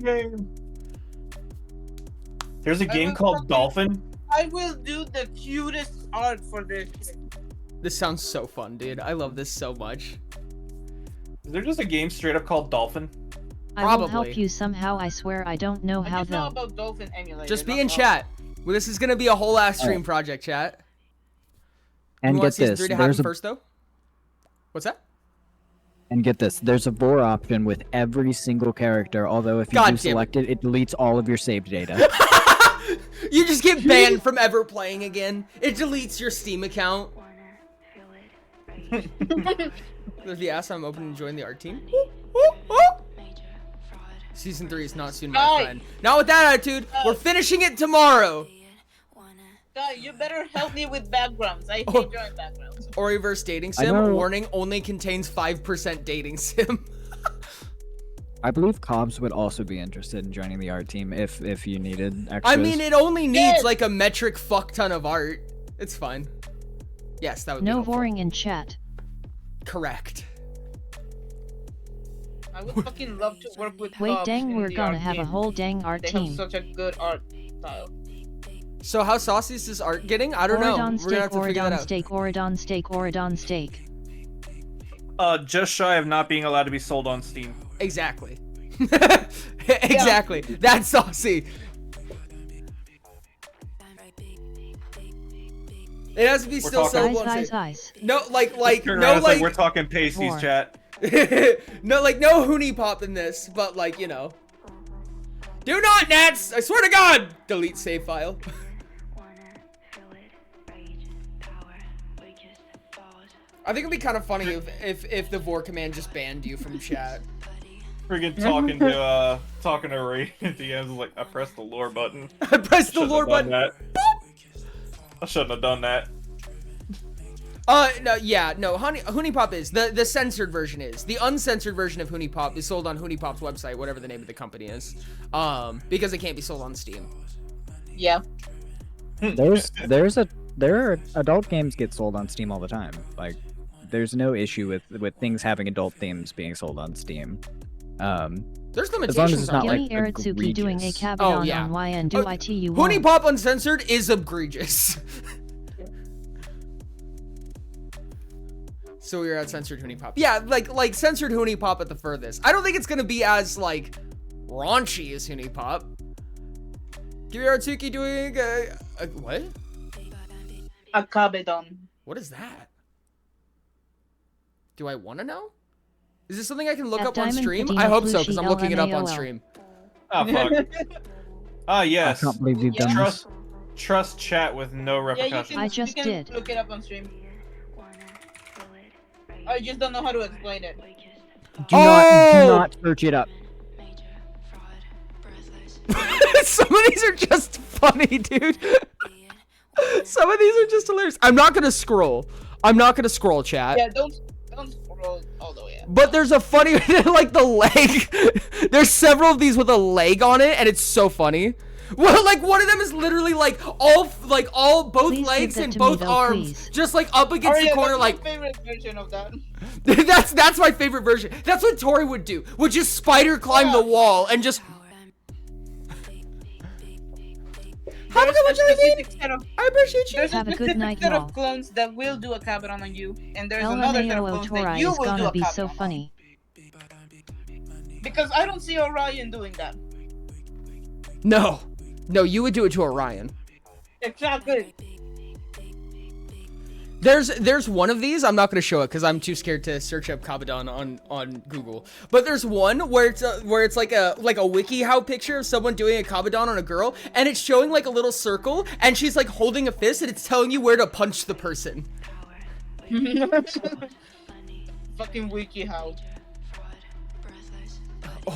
There's a game called Dolphin. I will do the cutest art for this. This sounds so fun, dude. I love this so much. Is there just a game straight up called Dolphin? I will help you somehow. I swear I don't know how though. though. About Dolphin emulator. Just be in chat. Well, this is gonna be a whole ass stream project, chat. And you get this, there's first though. What's that? And get this, there's a vor option with every single character, although if you do select it, it deletes all of your saved data. You just get banned from ever playing again. It deletes your Steam account. If you ask, I'm open to join the art team. Season 3 is not soon, my friend. Not with that attitude. We're finishing it tomorrow. Guy, you better help me with backgrounds. I hate drawing backgrounds. Or reverse dating sim. Warning, only contains 5% dating sim. I believe Cobbs would also be interested in joining the art team if you needed extras. I mean, it only needs like a metric fuck ton of art. It's fine. Yes, that would be helpful. voring in chat. Correct. I would fucking love to work with Wait, Cobbs dang, in we're the gonna art have team. a whole dang art They team. have such a good art style. So how saucy is this art getting? I don't know. Oridon We're gonna have to figure that out. steak, Oridon steak, Oridon steak. Just shy of not being allowed to be sold on Steam. Exactly. Exactly. That's saucy. It has to be still sellable on Steam. No, like we're talking pasties, chat. No, like no Hoonie Pop in this, but like, you know. Do not, Nats! I swear to God! Delete save file. I think it'd be kind of funny if the vor command just banned you from chat. Friggin' talking to Ray at the end, like, I pressed the lore button. I pressed the lore button. I shouldn't have done that. No, yeah, no, Hoonie Pop is. The censored version is. The uncensored version of Hoonie Pop is sold on Hoonie Pop's website, whatever the name of the company is. Because it can't be sold on Steam. Yeah. There are adult games get sold on Steam all the time. Like, there's no issue with things having adult themes being sold on Steam. There's limitations. As long as it's not like Aratsuki doing a egregious. cabin on YN do ITU1. Hoonie Pop uncensored is egregious. So we were at censored Hoonie Pop. Yeah, like censored Hoonie Pop at the furthest. I don't think it's gonna be as like raunchy as Hoonie Pop. Give Aratsuki doing a what? A kabedon. What is that? Do I want to know? Is this something I can look At up on Diamond stream? Patina I hope so, Plushi because I'm looking it up on LMAOL. stream. Oh, fuck. Ah, yes. I can't believe you've done this. Trust chat with no repercussions. I just you can did. Look it up on stream. I just don't know how to explain it. Do not search it up. Some of these are just funny, dude. Some of these are just hilarious. I'm not gonna scroll. Chat. Yeah, don't scroll all the way up. But there's a funny, like the leg. There's several of these with a leg on it, and it's so funny. Well, like one of them is literally like both Please legs give that and to me, both though, arms, please. just like up against the corner, that's like. my favorite version of that. that's my favorite version. That's what Tori would do. Would just spider climb the wall and just. Have a good one, Jonathan. I appreciate you. There's Have a good night, set y'all. of clones that will do a kabedon on you, and there's another set of LMAOO clones that Tori you is will do gonna a be so kabedon on. funny. Because I don't see Orion doing that. No, you would do it to Orion. Exactly. There's one of these. I'm not gonna show it because I'm too scared to search up Kabadon on Google. But there's one where it's like a WikiHow picture of someone doing a Kabadon on a girl, and it's showing like a little circle, and she's like holding a fist, and it's telling you where to punch the person. Fucking WikiHow.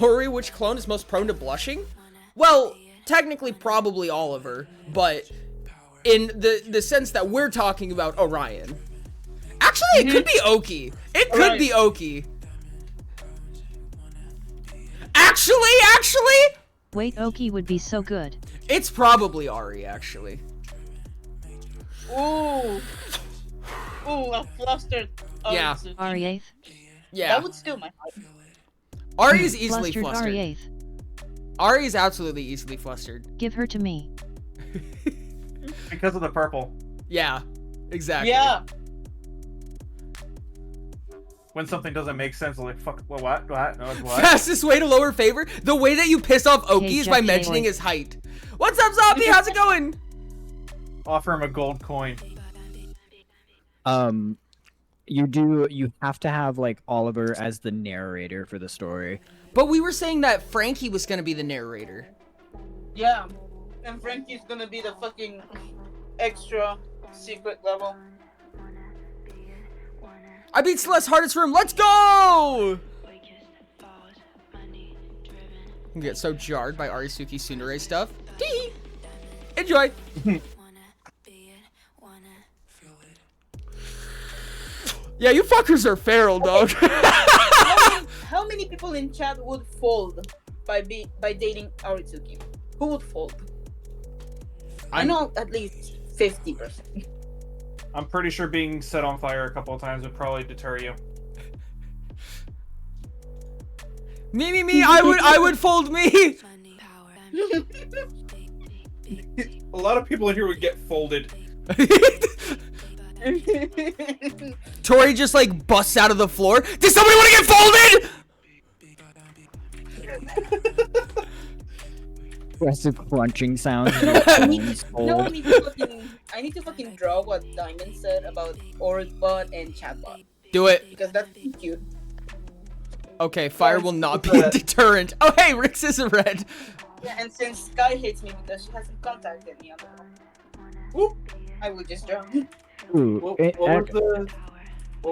Ori, which clone is most prone to blushing? Well, technically probably Oliver, but in the sense that we're talking about Orion. Actually, it could be Oki. It could be Oki. Actually, Wait, Oki would be so good. it's probably Ari, actually. Ooh. Ooh, a flustered. Yeah. Ari 8th. Yeah. That would steal my heart. Ari is easily Flustered flustered. Ari 8th. Ari is absolutely easily flustered. Give her to me. Because of the purple. Yeah, exactly. Yeah. When something doesn't make sense, I'm like, fuck, what? No, it's what? Fastest way to lower favor? The way that you piss off Oki is by Jackie, mentioning his height. What's up, Zombie? How's it going? Offer him a gold coin. You have to have like Oliver as the narrator for the story. But we were saying that Frankie was gonna be the narrator. Yeah. And Frankie's gonna be the fucking extra secret level. I beat Celeste hardest room. Let's go! I get so jarred by Arisuki Tsundere stuff. Tee! Enjoy. Yeah, you fuckers are feral, dog. How many people in chat would fold by dating Aritsuki? Who would fold? I know at least 50%. I'm pretty sure being set on fire a couple of times would probably deter you. Me, I would fold me. A lot of people in here would get folded. Tori just like busts out of the floor. Does somebody want to get folded? Aggressive crunching sounds. I need to fucking draw what Diamond said about Oribot and Chatbot. Do it. Because that's cute. Okay, fire will not be a deterrent. Oh, hey, Rix is a red. Yeah, and since Sky hates me because she hasn't contacted me on the phone, I would just draw. Ooh, What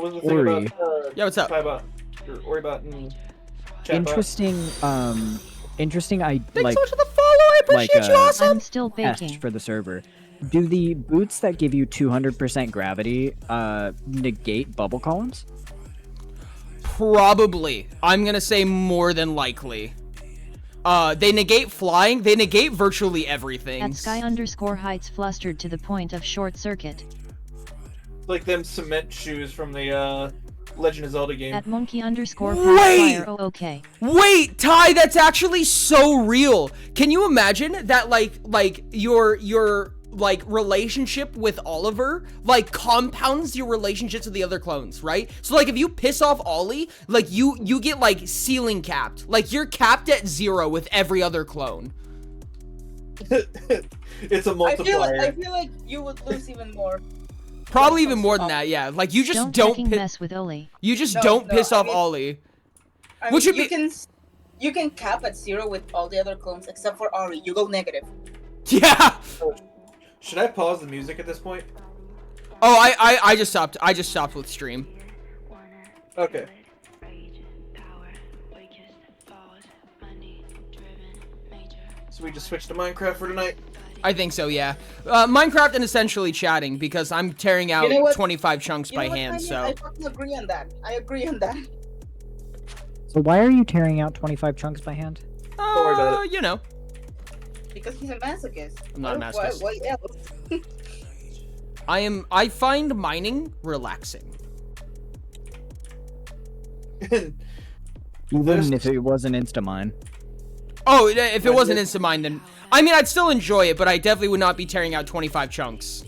was the thing Ori. about? Yeah, what's up? Oribot and Chatbot? Interesting. I Thanks like so much for the follow. I appreciate you, awesome. I'm still test baking. for the server. Do the boots that give you 200% gravity negate bubble columns? Probably. I'm gonna say more than likely. They negate flying. They negate virtually everything. At Sky_Heights flustered to the point of short circuit. Like them cement shoes from the Legend of Zelda game. At Monkey_Fire. Wait! Oh, okay. Wait, Ty, that's actually so real. Can you imagine that, like your like relationship with Oliver like compounds your relationships with the other clones, right? So like if you piss off Ollie, like you get like ceiling capped. Like you're capped at 0 with every other clone. It's a multiplier. I feel like you would lose even more. Probably even more than that, yeah. Like you just don't mess with Ollie. You just don't piss off Ollie. Which would you can cap at 0 with all the other clones except for Ari. You go negative. Yeah. Should I pause the music at this point? Oh, I just stopped. I just stopped with stream. Okay. So we just switched to Minecraft for tonight? I think so, yeah. Minecraft and essentially chatting because I'm tearing out 25 chunks by hand, so. I fucking agree on that. I agree on that. So why are you tearing out 25 chunks by hand? Don't worry about it. You know. Because he's a masochist. I'm not a masochist. Why else? I find mining relaxing. Even if it wasn't Instamine. Oh, if it wasn't Instamine, then I mean I'd still enjoy it, but I definitely would not be tearing out 25 chunks.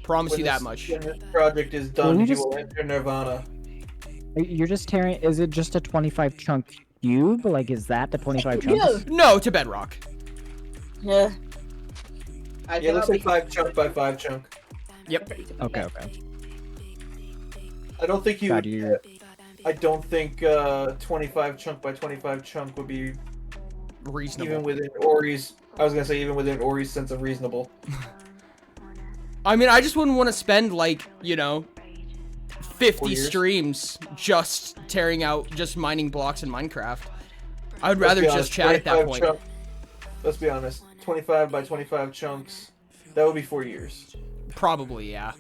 Promise you that much. When this project is done, you will enter Nirvana. You're just tearing. Is it just a 25 chunk cube? Like, is that the 25 chunks? No, to bedrock. Yeah. Yeah, let's say 5 chunk by 5 chunk. Yep. Okay. I don't think you. God, I don't think 25 chunk by 25 chunk would be reasonable. Even within Ori's, I was gonna say even within Ori's sense of reasonable. I mean, I just wouldn't want to spend like 50 streams just tearing out, just mining blocks in Minecraft. I would rather just chat at that point. Let's be honest. 25 by 25 chunks. That would be 4 years. Probably, yeah.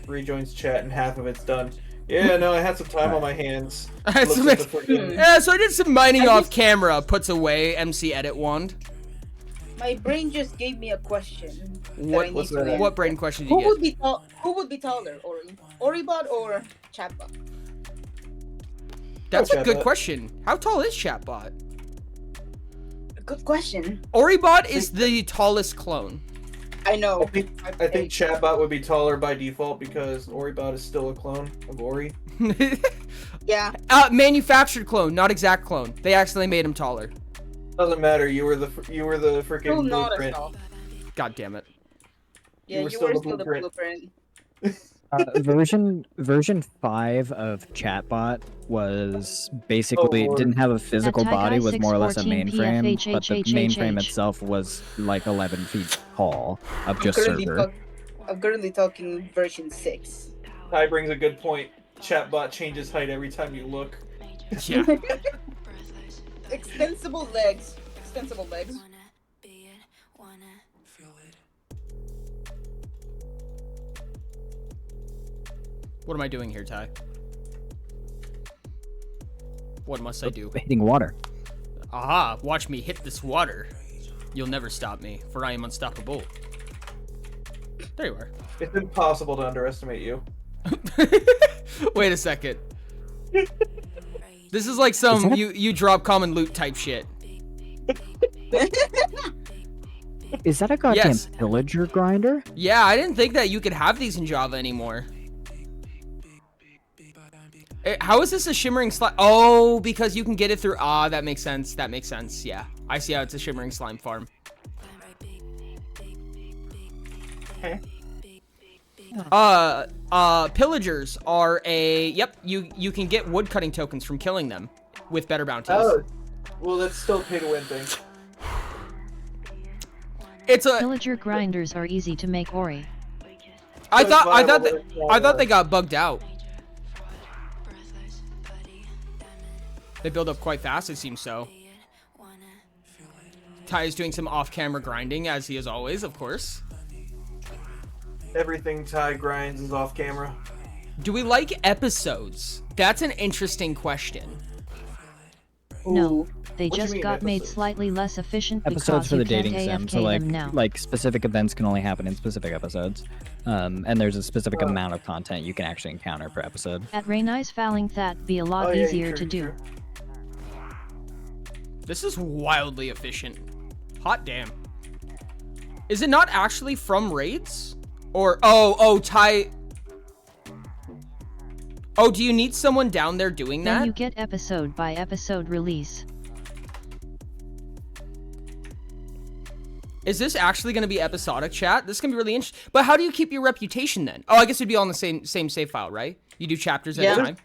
Rejoins chat and half of it's done. Yeah, no, I had some time on my hands. I had some Looked at the freaking- Yeah, so I did some mining off camera. Puts away MC edit wand. My brain just gave me a question. What brain question did you get? Who would be taller, Ori? Oribot or Chatbot? That's a good question. How tall is Chatbot? Good question. Oribot is the tallest clone. I know. I think Chatbot would be taller by default because Oribot is still a clone of Ori. Yeah. Manufactured clone, not exact clone. They accidentally made him taller. Doesn't matter. You were the freaking Still not blueprint. as tall. God damn it. Yeah, you were still the blueprint. Version 5 of Chatbot was basically didn't have a physical body, was more or less a mainframe, but the mainframe itself was like 11 feet tall of just server. I'm currently talking version 6. Ty brings a good point. Chatbot changes height every time you look. Yeah. Extensible legs. Extensible legs. What am I doing here, Ty? What must I do? Hitting water. Aha, watch me hit this water. You'll never stop me, for I am unstoppable. There you are. It's impossible to underestimate you. Wait a second. This is like some you drop common loot type shit. Is that a goddamn pillager grinder? Yeah, I didn't think that you could have these in Java anymore. How is this a shimmering slime? Oh, because you can get it through. That makes sense. That makes sense. Yeah, I see how it's a shimmering slime farm. Okay. Pillagers are you can get wood cutting tokens from killing them with better bounties. Oh, well, that's still a pay to win thing. Pillager grinders are easy to make, Ori. I thought they got bugged out. They build up quite fast, it seems so. Ty is doing some off-camera grinding, as he is always, of course. Everything Ty grinds is off camera. Do we like episodes? That's an interesting question. No, they just got made slightly less efficient Episodes because for the you can't dating sim, AFK so them now. like specific events can only happen in specific episodes, and there's a specific amount of content you can actually encounter per episode. At Rainey's fouling that be a lot easier to do. This is wildly efficient. Hot damn. Is it not actually from raids? Or, Ty... Oh, do you need someone down there doing that? Then you get episode by episode release. Is this actually going to be episodic, chat? This is going to be really interesting. But how do you keep your reputation then? Oh, I guess it'd be on the same save file, right? You do chapters at a time?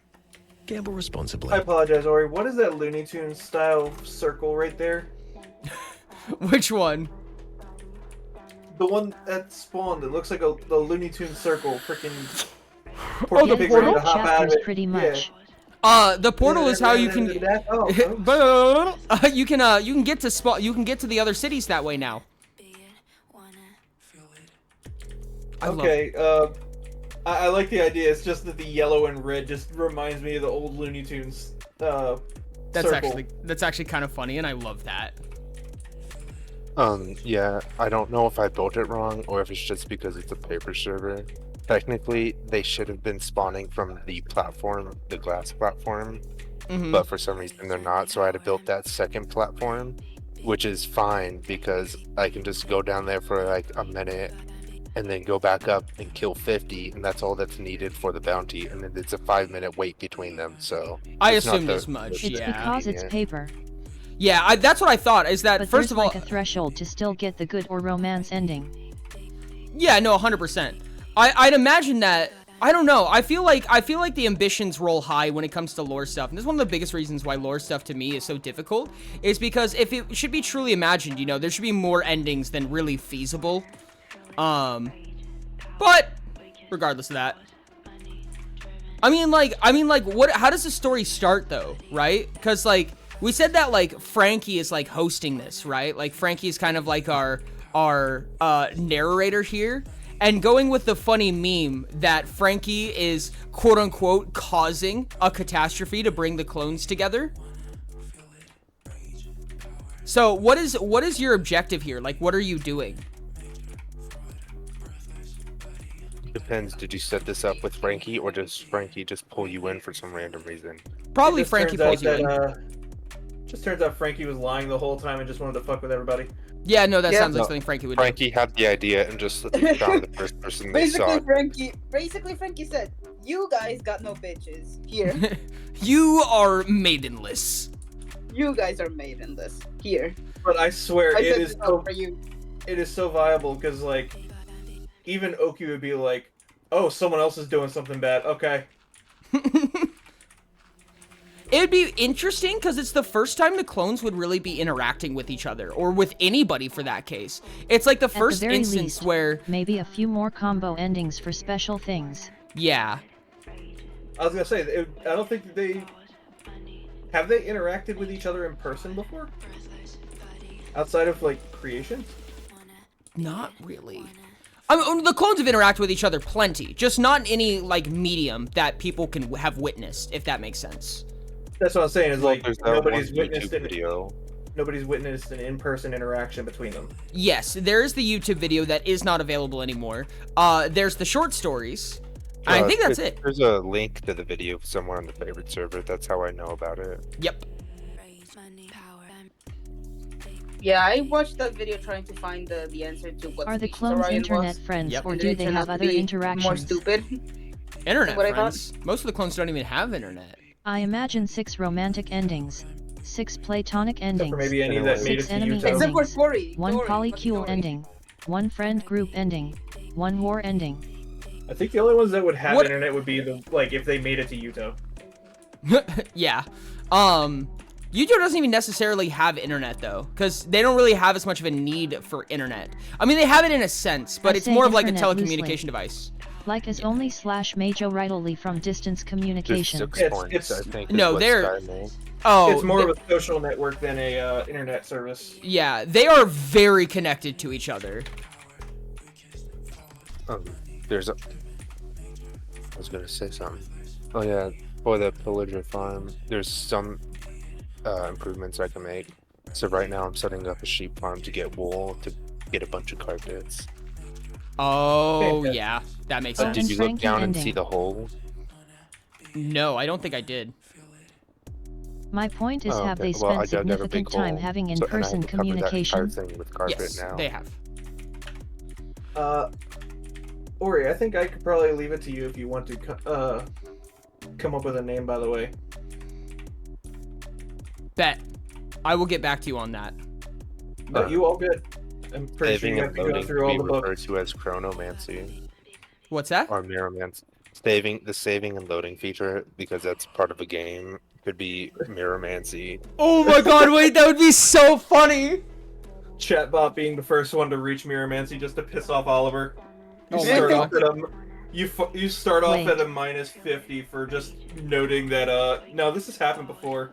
Gamble responsibly. I apologize, Ori. What is that Looney Tunes style circle right there? Which one? The one that spawned. It looks like the Looney Tunes circle. Freaking. Oh, the portal? Pretty much. The portal is how you can. You can get to spot. You can get to the other cities that way now. I like the idea. It's just that the yellow and red just reminds me of the old Looney Tunes. That's actually kind of funny, and I love that. Yeah, I don't know if I built it wrong or if it's just because it's a paper server. Technically, they should have been spawning from the platform, the glass platform, but for some reason they're not, so I had to build that second platform, which is fine because I can just go down there for like a minute and then go back up and kill 50, and that's all that's needed for the bounty, and then it's a 5-minute wait between them, so... I assumed as much, It's because it's paper. Yeah, that's what I thought, is that, but first of all... like a threshold to still get the good or romance ending. Yeah, no, 100%. I'd imagine that... I don't know, I feel like the ambitions roll high when it comes to lore stuff, and this is one of the biggest reasons why lore stuff to me is so difficult, is because if it should be truly imagined, you know, there should be more endings than really feasible. But regardless of that, I mean, like, how does the story start though, right? Because like we said that like Frankie is like hosting this, right? Like Frankie is kind of like our narrator here, and going with the funny meme that Frankie is quote unquote causing a catastrophe to bring the clones together. So what is your objective here? Like, what are you doing? Depends. Did you set this up with Frankie, or does Frankie just pull you in for some random reason? Probably It just Frankie turns pulls you out in. that, just turns out Frankie was lying the whole time and just wanted to fuck with everybody. Yeah, no, that Yeah. sounds like No, something Frankie would do. Frankie had the idea and just found the first person they saw. Basically, Frankie said, "You guys got no bitches here. You are maidenless. You guys are maidenless here." But I swear, I it said is no so for you. it is so viable because like even Oki would be like, "Oh, someone else is doing something bad." Okay. It'd be interesting because it's the first time the clones would really be interacting with each other, or with anybody for that case. It's like the first very instance least, where, maybe a few more combo endings for special things. yeah. I was gonna say, I don't think have they interacted with each other in person before, outside of like creations. Not really. I mean, the clones have interacted with each other plenty, just not in any, like, medium that people can have witnessed, if that makes sense. That's what I'm saying. Is like There's that nobody's one witnessed YouTube video. nobody's witnessed an in-person interaction between them. Yes, there is the YouTube video that is not available anymore. There's the short stories. I think that's it. There's a link to the video somewhere on the favorite server. That's how I know about it. Yep. Yeah, I watched that video trying to find the answer to what Are the species clones Orion internet was. friends, Yep. or And do it they turned have out to other be interactions? More stupid. Internet What I friends. Most of the clones don't even have internet. I imagine 6 romantic endings, 6 platonic Except endings, for maybe any that made it 6 to enemy Utah. Except for endings, Tori. 1 Tori, polycule Tori. ending, 1 friend group ending, 1 war ending. I think the only ones that would have What- internet would be if they made it to Utah. Yeah. YouTube doesn't even necessarily have internet, though, because they don't really have as much of a need for internet. I mean, they have it in a sense, but I it's say more of like a internet telecommunication loosely. device. Like as only / major rightly from distance Just communication. 6 It's- points, it's- I think. No, is what they're- Sky made. Oh, It's more of a social network than a internet service. yeah, they are very connected to each other. There's a. I was gonna say something. Oh yeah, for the pillager farm, there's some improvements I can make. So right now I'm setting up a sheep farm to get wool to get a bunch of carpets. Oh, yeah, that makes sense. Did you look Frankie down and ending. see the hole? No, I don't think I did. My point is, Oh, have okay. they Well, I spent dug out a significant big time hole, having so- and I have in-person to cover that entire communication? thing with carpet Yes, now. they have. Ori, I think I could probably leave it to you if you want to come up with a name. By the way, Bet. I will get back to you on that. but you all good. I'm pretty sure Saving you have and to go loading through can all be the referred books. to as chronomancy What's that? or mirrormancy. The saving and loading feature, because that's part of a game, could be mirrormancy. Oh my god, wait, that would be so funny. Chatbot being the first one to reach Mirrormancy just to piss off Oliver. You Oh my start God. off at you start off Wait. at a -50 for just noting that no, this has happened before.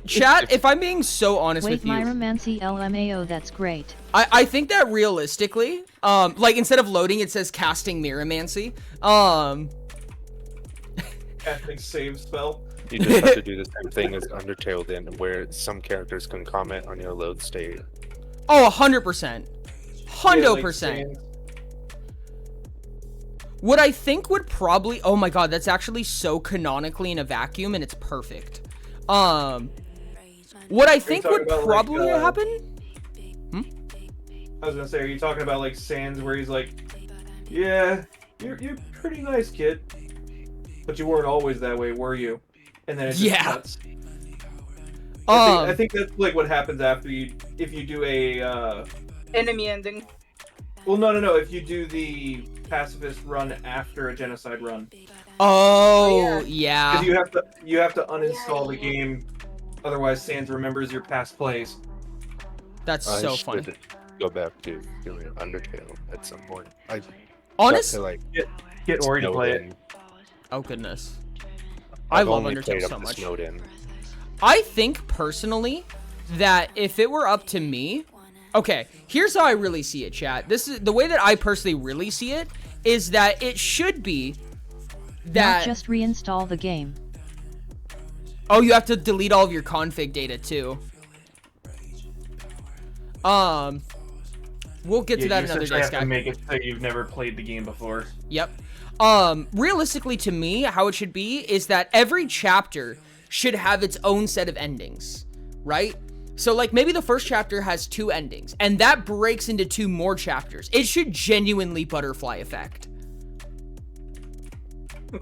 Chat, if I'm being so honest Wait, with you, Myromancy LMAO, that's great. I think that realistically, like instead of loading, it says casting Mirrormancy. Casting save spell. You just have to do the same thing as Undertale did, where some characters can comment on your load state. Oh, 100%. Yeah, like 100%. saying- What I think would probably, oh my god, that's actually so canonically in a vacuum and it's perfect. What I think talking would about, like, probably happen? I was gonna say, are you talking about like Sans, where he's like, "Yeah, you're pretty nice, kid, but you weren't always that way, were you?" And then it just Yeah. cuts. I think that's like what happens after if you do a Enemy ending. well, no. If you do the pacifist run after a genocide run, Oh, yeah. because you have to uninstall the game, otherwise Sans remembers your past plays. That's I so should funny. Go back to doing Undertale at some point. I Honest? got to, like, Get Ori to snowed play it. in. Oh, goodness. I I've love only played Undertale up so to much. snowed in. I think personally that if it were up to me, Okay, here's how I really see it, chat. This is the way that I personally really see it, is that it should be that... Not just reinstall the game. Oh, you have to delete all of your config data too. We'll get to that another day, have Sky. to make it so you've never played the game before. Yep. Realistically to me, how it should be is that every chapter should have its own set of endings, right? So like maybe the first chapter has 2 endings and that breaks into 2 more chapters. It should genuinely butterfly effect.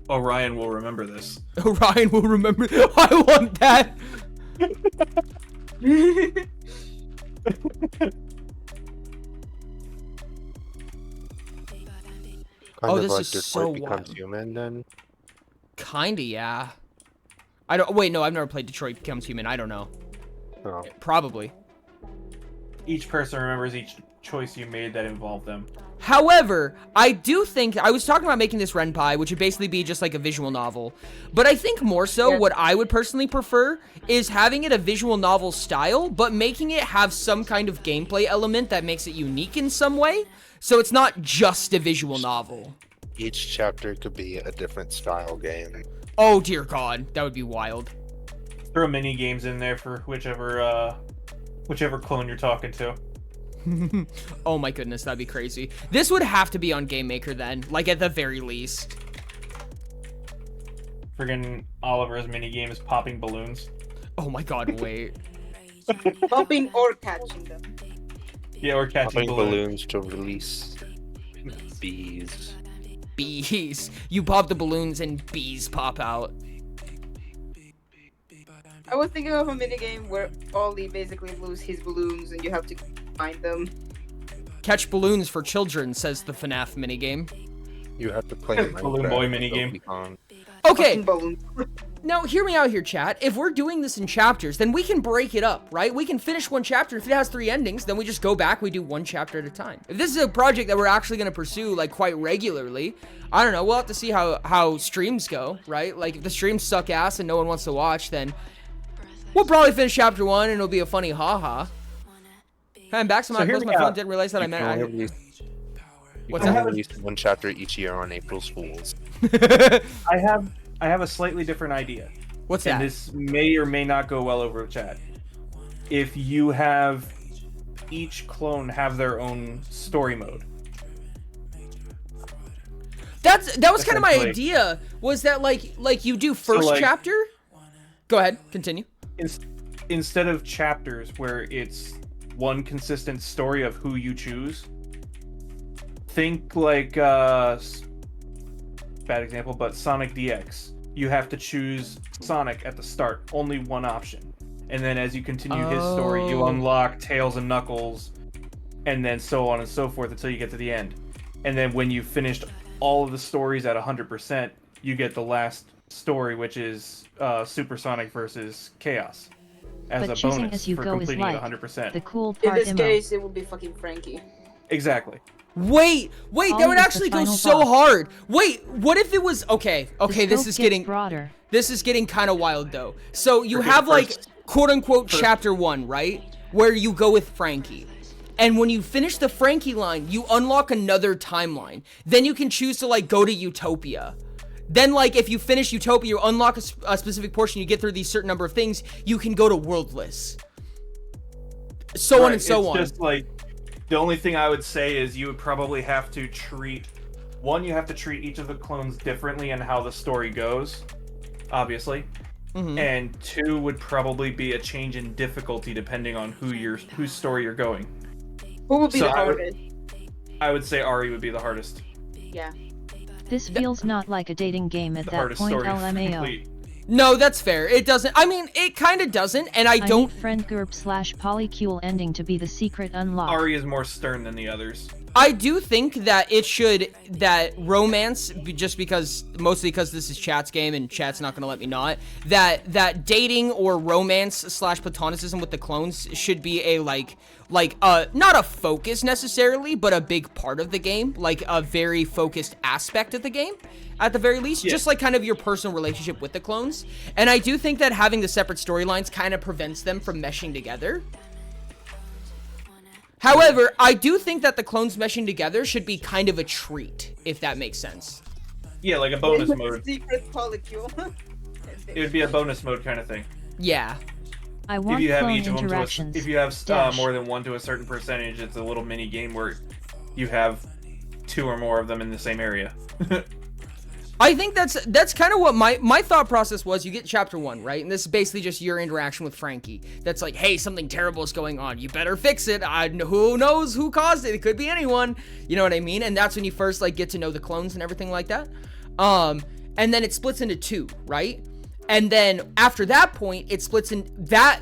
Orion will remember this. Orion will remember. I want that. This is so becomes wild. human then? Kinda, yeah. I don't. Wait, no, I've never played Detroit Becomes Human. I don't know. Oh. Probably. Each person remembers each choice you made that involved them. However, I do think I was talking about making this Renpai, which would basically be just like a visual novel. But I think more so what I would personally prefer is having it a visual novel style, but making it have some kind of gameplay element that makes it unique in some way. So it's not just a visual novel. Each chapter could be a different style game. Oh dear God, that would be wild. Throw mini games in there for whichever clone you're talking to. Oh my goodness, that'd be crazy. This would have to be on Game Maker then, like at the very least. Friggin' Oliver's mini game is popping balloons. Oh my God, wait. Popping or catching them. Yeah, or catching Popping balloons to release bees. Bees. You pop the balloons and bees pop out. I was thinking of a minigame where Ollie basically loses his balloons and you have to find them. Catch balloons for children, says the FNAF minigame. You have to play Balloon Boy minigame. Okay. Now, hear me out here, chat. If we're doing this in chapters, then we can break it up, right? We can finish one chapter. If it has 3 endings, then we just go back, we do one chapter at a time. If this is a project that we're actually going to pursue, like, quite regularly, I don't know, we'll have to see how streams go, right? Like, if the streams suck ass and no one wants to watch, then we'll probably finish chapter 1 and it'll be a funny haha. I'm back to my phone, didn't realize that I meant... What's that? Release 1 chapter each year on April Fools. I have a slightly different idea. What's that? And this may or may not go well over chat. If you have each clone have their own story mode. That was kind of my idea. Was that like you do first chapter? Go ahead, continue. Instead of chapters where it's one consistent story of who you choose, think like bad example, but Sonic DX. You have to choose Sonic at the start, only one option. And then as you continue his story, you unlock Tails and Knuckles, and then so on and so forth until you get to the end. And then when you've finished all of the stories at 100%, you get the last story, which is Super Sonic versus Chaos, as but a choosing bonus as you for go is completing like it 100%. the cool part. In this case, it will be fucking Frankie. Exactly. Wait, that would actually go so hard. Wait, what if it was okay? This is getting broader. This is getting kind of wild though. So you have like quote unquote chapter 1, right? Where you go with Frankie. And when you finish the Frankie line, you unlock another timeline. Then you can choose to like go to Utopia. Then like if you finish Utopia, you unlock a specific portion, you get through these certain number of things, you can go to Worldless. So on and so on. Just like the only thing I would say is you would probably have to treat each of the clones differently and how the story goes, obviously. Mm-hmm. And 2 would probably be a change in difficulty depending on whose story you're going. Who would be the hardest? I would say Ari would be the hardest. Yeah. This feels not like a dating game at that point, LMAO. No, that's fair. It doesn't. I mean, it kind of doesn't, and I don't. Need friend group / polycule ending to be the secret unlock. Ari is more stern than the others. I do think that that romance, mostly because this is chat's game and chat's not gonna let me not, that dating or romance / platonicism with the clones should be a not a focus necessarily, but a big part of the game, like a very focused aspect of the game, at the very least, just like kind of your personal relationship with the clones. And I do think that having the separate storylines kind of prevents them from meshing together. However, I do think that the clones meshing together should be kind of a treat, if that makes sense. Yeah, like a bonus mode. Secret molecule. It would be a bonus mode kind of thing. Yeah. I want If you have clone each of them interactions. if you have Dash. more than one to a certain percentage, it's a little mini game where you have 2 or more of them in the same area. I think that's kind of what my thought process was. You get chapter 1, right? And this is basically just your interaction with Frankie. That's like, hey, something terrible is going on. You better fix it. Who knows who caused it? It could be anyone. You know what I mean? And that's when you first like get to know the clones and everything like that. And then it splits into 2, right? And then after that point, it splits in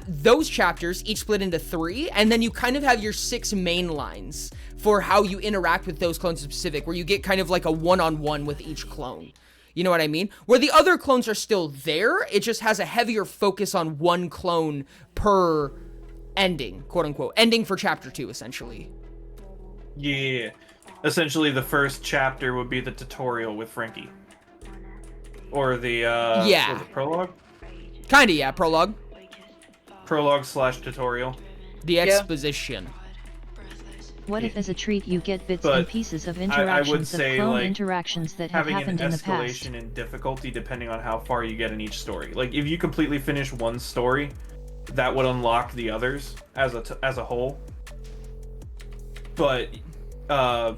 those chapters each split into 3, and then you kind of have your 6 main lines for how you interact with those clones in specific, where you get kind of like a one-on-one with each clone. You know what I mean? Where the other clones are still there, it just has a heavier focus on one clone per ending, quote unquote. Ending for chapter 2, essentially. Yeah. Essentially, the first chapter would be the tutorial with Frankie. Or the, yeah. Was it prologue? Kinda, yeah, prologue. Prologue / tutorial. The exposition. What if as a treat you get bits But and pieces of I interactions would of say, clone like, interactions that have happened in the past? Having an escalation in difficulty depending on how far you get in each story. Like, if you completely finish one story, that would unlock the others as a whole. But, I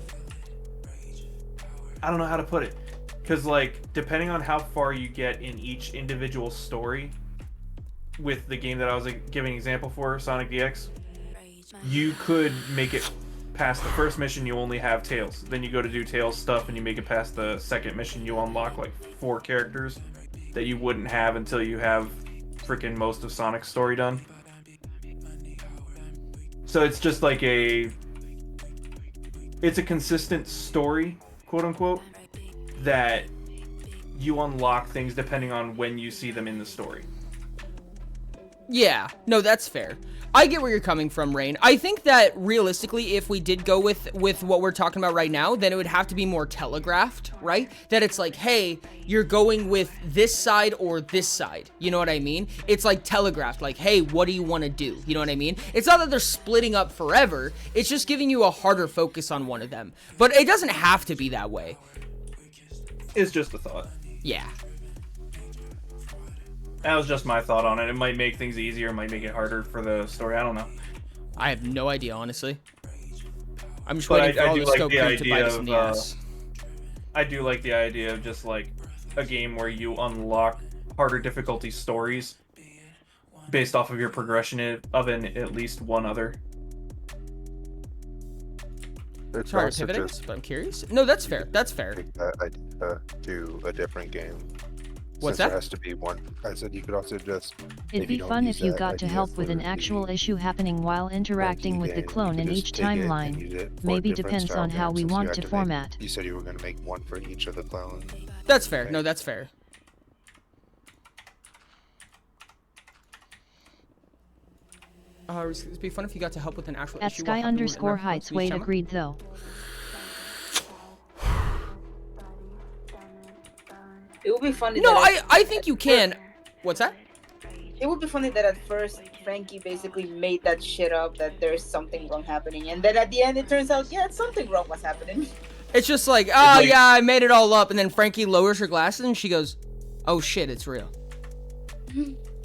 don't know how to put it. Because, like, depending on how far you get in each individual story, with the game that I was giving an example for, Sonic DX, you could make it past the first mission, you only have Tails. Then you go to do Tails stuff and you make it past the second mission, you unlock like 4 characters that you wouldn't have until you have freaking most of Sonic's story done. So it's just like it's a consistent story, quote unquote, that you unlock things depending on when you see them in the story. Yeah, no, that's fair. I get where you're coming from, Rain. I think that realistically, if we did go with what we're talking about right now, then it would have to be more telegraphed, right? That it's like, hey, you're going with this side or this side. You know what I mean? It's like telegraphed, like, hey, what do you want to do? You know what I mean? It's not that they're splitting up forever. It's just giving you a harder focus on one of them. But it doesn't have to be that way. It's just a thought. Yeah. That was just my thought on it. It might make things easier, it might make it harder for the story. I don't know. I have no idea, honestly. I'm just But waiting for all the scope the to bite us in the ass. I do like the idea of just like a game where you unlock harder difficulty stories based off of your progression of at least one other. It's Sorry, also pivoting, just but I'm curious. No, that's fair. That's fair. take that idea to a different game. What's Since that? There has to be one. I said you could also just. It'd be fun if you got to help with an actual issue happening while interacting with the clone in each timeline. Maybe depends on how we want to format. You said you were going to make one for each of the clones. That's fair. No, that's fair. It'd be fun if you got to help with an actual At issue. Sky_Heights Wade agreed though. It would be funny. No, that I think you can. What's that? It would be funny that at first Frankie basically made that shit up that there's something wrong happening, and then at the end it turns out, yeah, something wrong was happening. It's just like, oh yeah, I made it all up, and then Frankie lowers her glasses and she goes, "Oh shit, it's real."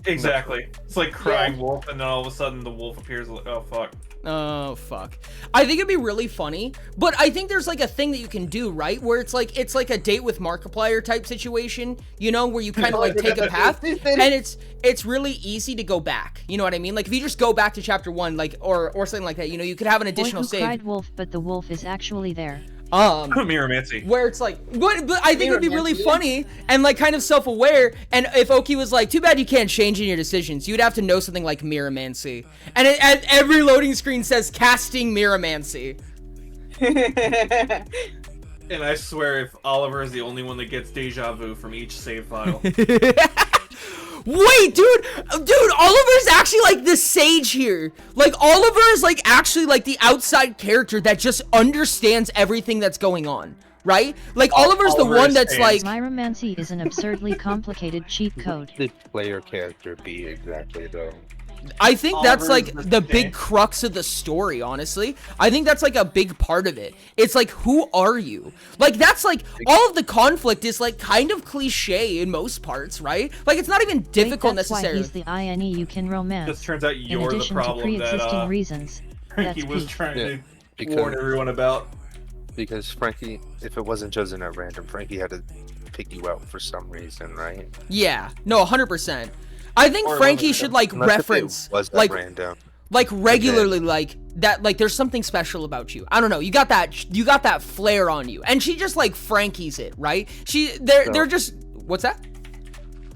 Exactly. It's like crying wolf, and then all of a sudden the wolf appears. Like, oh fuck. Oh fuck. I think it'd be really funny, but I think there's like a thing that you can do, right? Where it's like a date with Markiplier type situation, you know, where you kind of like take a path, and it's really easy to go back. You know what I mean? Like if you just go back to chapter 1, like or something like that, you know, you could have an additional Boy who save. cried wolf, but the wolf is actually there. Miramancy. Where it's like, but I think it'd be really funny and like kind of self-aware. And if Oki was like, too bad you can't change in your decisions, you'd have to know something like Miramancy. And at every loading screen says casting Miramancy. And I swear, if Oliver is the only one that gets deja vu from each save file. Wait, dude, Oliver's actually like the sage here. Like Oliver is like actually like the outside character that just understands everything that's going on, right? Like Oliver's the one that's like. Myromancy is an absurdly complicated cheat code. The player character be exactly though? I think that's like Oliver's the the big same. crux of the story, honestly. I think that's like a big part of it. It's like, who are you? Like, that's like, all of the conflict is like kind of cliche in most parts, right? Like, it's not even difficult that's necessarily. Why he's the INE you can romance. Just turns out in you're the addition problem to pre-existing that reasons. Frankie That's was peak. trying Yeah, to because- warn everyone about. Because Frankie, if it wasn't chosen at random, Frankie had to pick you out for some reason, right? Yeah, no, 100%. I think Or Frankie random. should like Unless if it reference was at like random. regularly like that, like there's something special about you. I don't know, you got that flair on you, and she just like Frankie's it, right? They're just, what's that?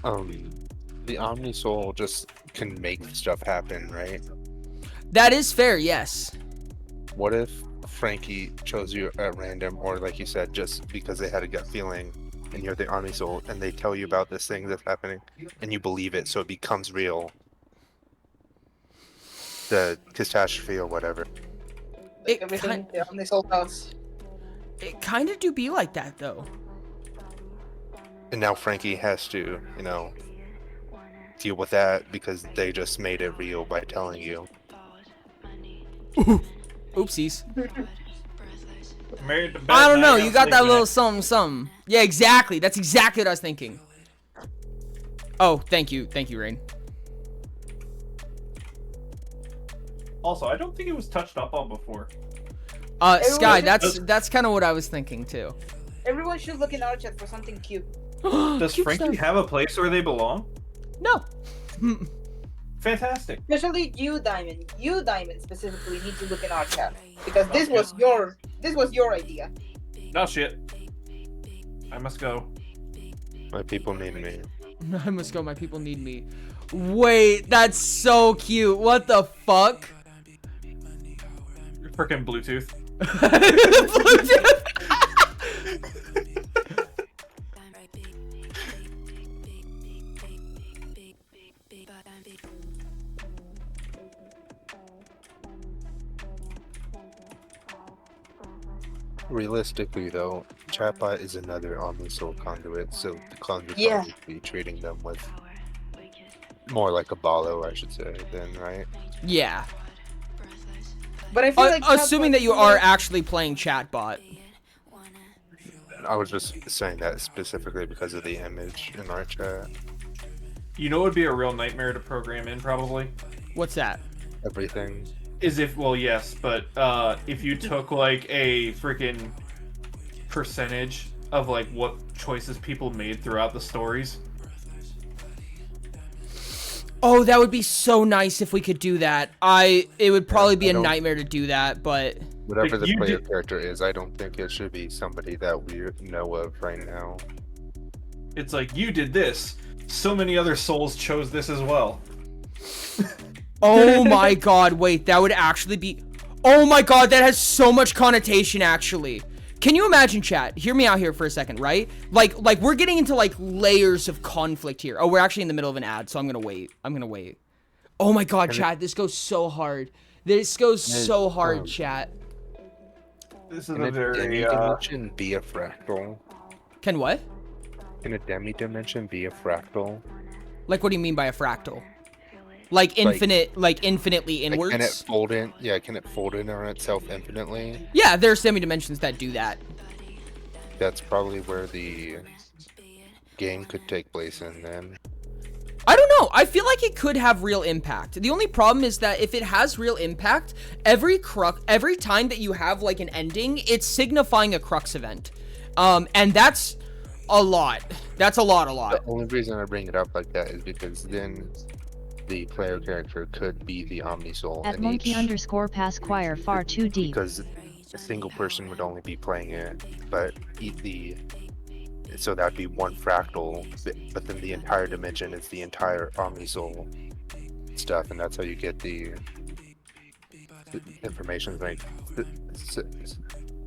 The Omni Soul just can make stuff happen, right? That is fair, yes. What if Frankie chose you at random, or like you said, just because they had a gut feeling, and you're the Omni Soul, and they tell you about this thing that's happening, and you believe it, so it becomes real. The catastrophe or whatever. It Everything on this old house. It kind of do be like that though. And now Frankie has to, deal with that because they just made it real by telling you. Oopsies. Married to Bad I don't know. Night, You got that sleeping little at- something, something. Yeah, exactly. That's exactly what I was thinking. Oh, thank you, Rain. Also, I don't think it was touched up on before. Sky, Everyone- that's kind of what I was thinking too. Everyone should look in our chat for something cute. Does Cute Frankie stuff. have a place where they belong? No. Fantastic. Especially you, Diamond. You, Diamond, specifically need to look in our chat because this was your idea. No shit. I must go. My people need me. I must go. My people need me. Wait, that's so cute. What the fuck? Frickin' Bluetooth. Bluetooth. Realistically, though, chatbot is another OmniSoul conduit, so the conduit Yeah. would be treating them with more like a Balo, I should say, then, right? Yeah. But I feel like Assuming chatbot that you is are more- actually playing chatbot. I was just saying that specifically because of the image in our chat. You know what would be a real nightmare to program in, probably? What's that? Everything. Is if, well, yes, but if you took, like, a freaking percentage of, like, what choices people made throughout the stories. Oh, that would be so nice if we could do that. It would probably be I a don't- nightmare to do that, but Whatever Like, the you player did- character is, I don't think it should be somebody that we know of right now. It's like, you did this. So many other souls chose this as well. oh my god, wait, that would actually be... Oh my god, that has so much connotation, actually. Can you imagine, chat? Hear me out here for a second, right? Like we're getting into, like, layers of conflict here. Oh, we're actually in the middle of an ad, so I'm gonna wait. Oh my god, chat, this goes so hard. This goes so hard, chat. This is Can a a very, demi-dimension be a fractal? Can what? Can a demi-dimension be a fractal? Like, what do you mean by a fractal? Like infinite, like infinitely inwards? Can it fold in? Yeah, can it fold in on itself infinitely? Yeah, there are semi-dimensions that do that. That's probably where the game could take place in then. I don't know. I feel like it could have real impact. The only problem is that if it has real impact, every time that you have like an ending, it's signifying a crux event. And that's a lot. That's a lot. The only reason I bring it up like that is because then the player character could be the Omni Soul At in monkey each, __ Pasquire far too deep. because a single person would only be playing it, but so that'd be one fractal, but then the entire dimension is the entire Omni Soul stuff, and that's how you get the information, like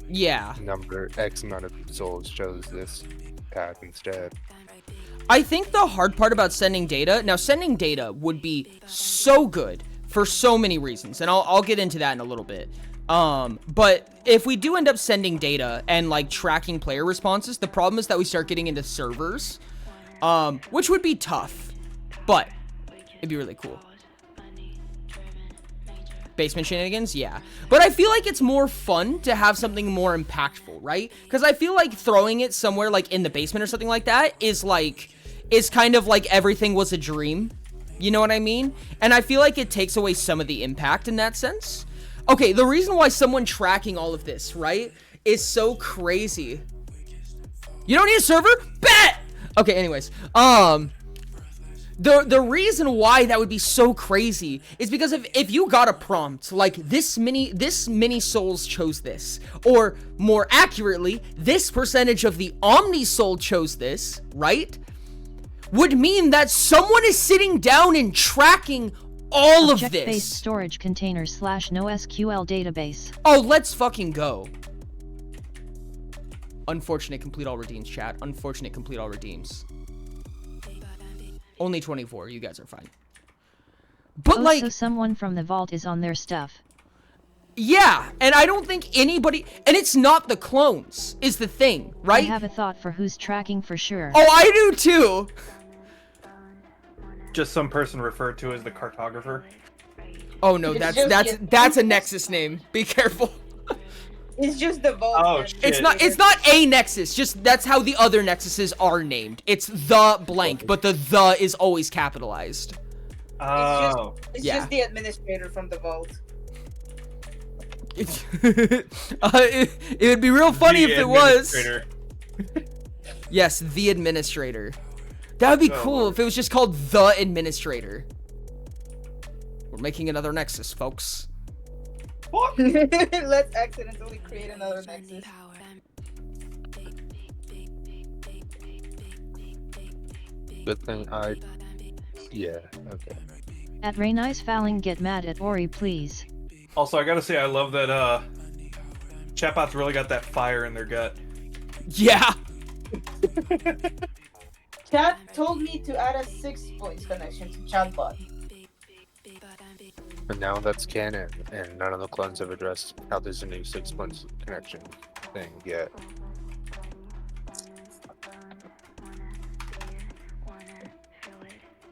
Yeah. number X amount of souls chose this path instead. I think the hard part about sending data, now sending data would be so good for so many reasons, and I'll get into that in a little bit. But if we do end up sending data and like tracking player responses, the problem is that we start getting into servers, which would be tough, but it'd be really cool. basement shenanigans, yeah. But I feel like it's more fun to have something more impactful, right? Because I feel like throwing it somewhere like in the basement or something like that is kind of like everything was a dream. You know what I mean? And I feel like it takes away some of the impact in that sense. Okay, the reason why someone tracking all of this, right, is so crazy. You don't need a server? Bet! Okay, anyways, the reason why that would be so crazy is because if you got a prompt like this many souls chose this, or more accurately, this percentage of the Omni Soul chose this, right? Would mean that someone is sitting down and tracking all of this. Object-based storage container / NoSQL database. Oh, let's fucking go. Unfortunate complete all redeems, chat. Unfortunate complete all redeems. Only 24. You guys are fine. But oh, like, so someone from the vault is on their stuff. Yeah, and I don't think anybody, and it's not the clones, is the thing, right? I have a thought for who's tracking for sure. Oh, I do too. Just some person referred to as the cartographer. Oh no, that's a Nexus name. Be careful. It's just the vault. Oh shit. It's not a Nexus. Just that's how the other Nexuses are named. It's the blank, but the is always capitalized. Oh. It's just the administrator from the vault. It would be real funny if it was. Yes, the administrator. That would be cool if it was just called the administrator. We're making another Nexus, folks. Let's accidentally create another Nexus. Good thing yeah, okay. At Rainice Fouling, get mad at Ori, please. Also, I gotta say, I love that chatbots really got that fire in their gut. Yeah. Chat told me to add a 6 points connection to chatbot. But now that's canon, and none of the clones have addressed how there's a new 6 points connection thing yet.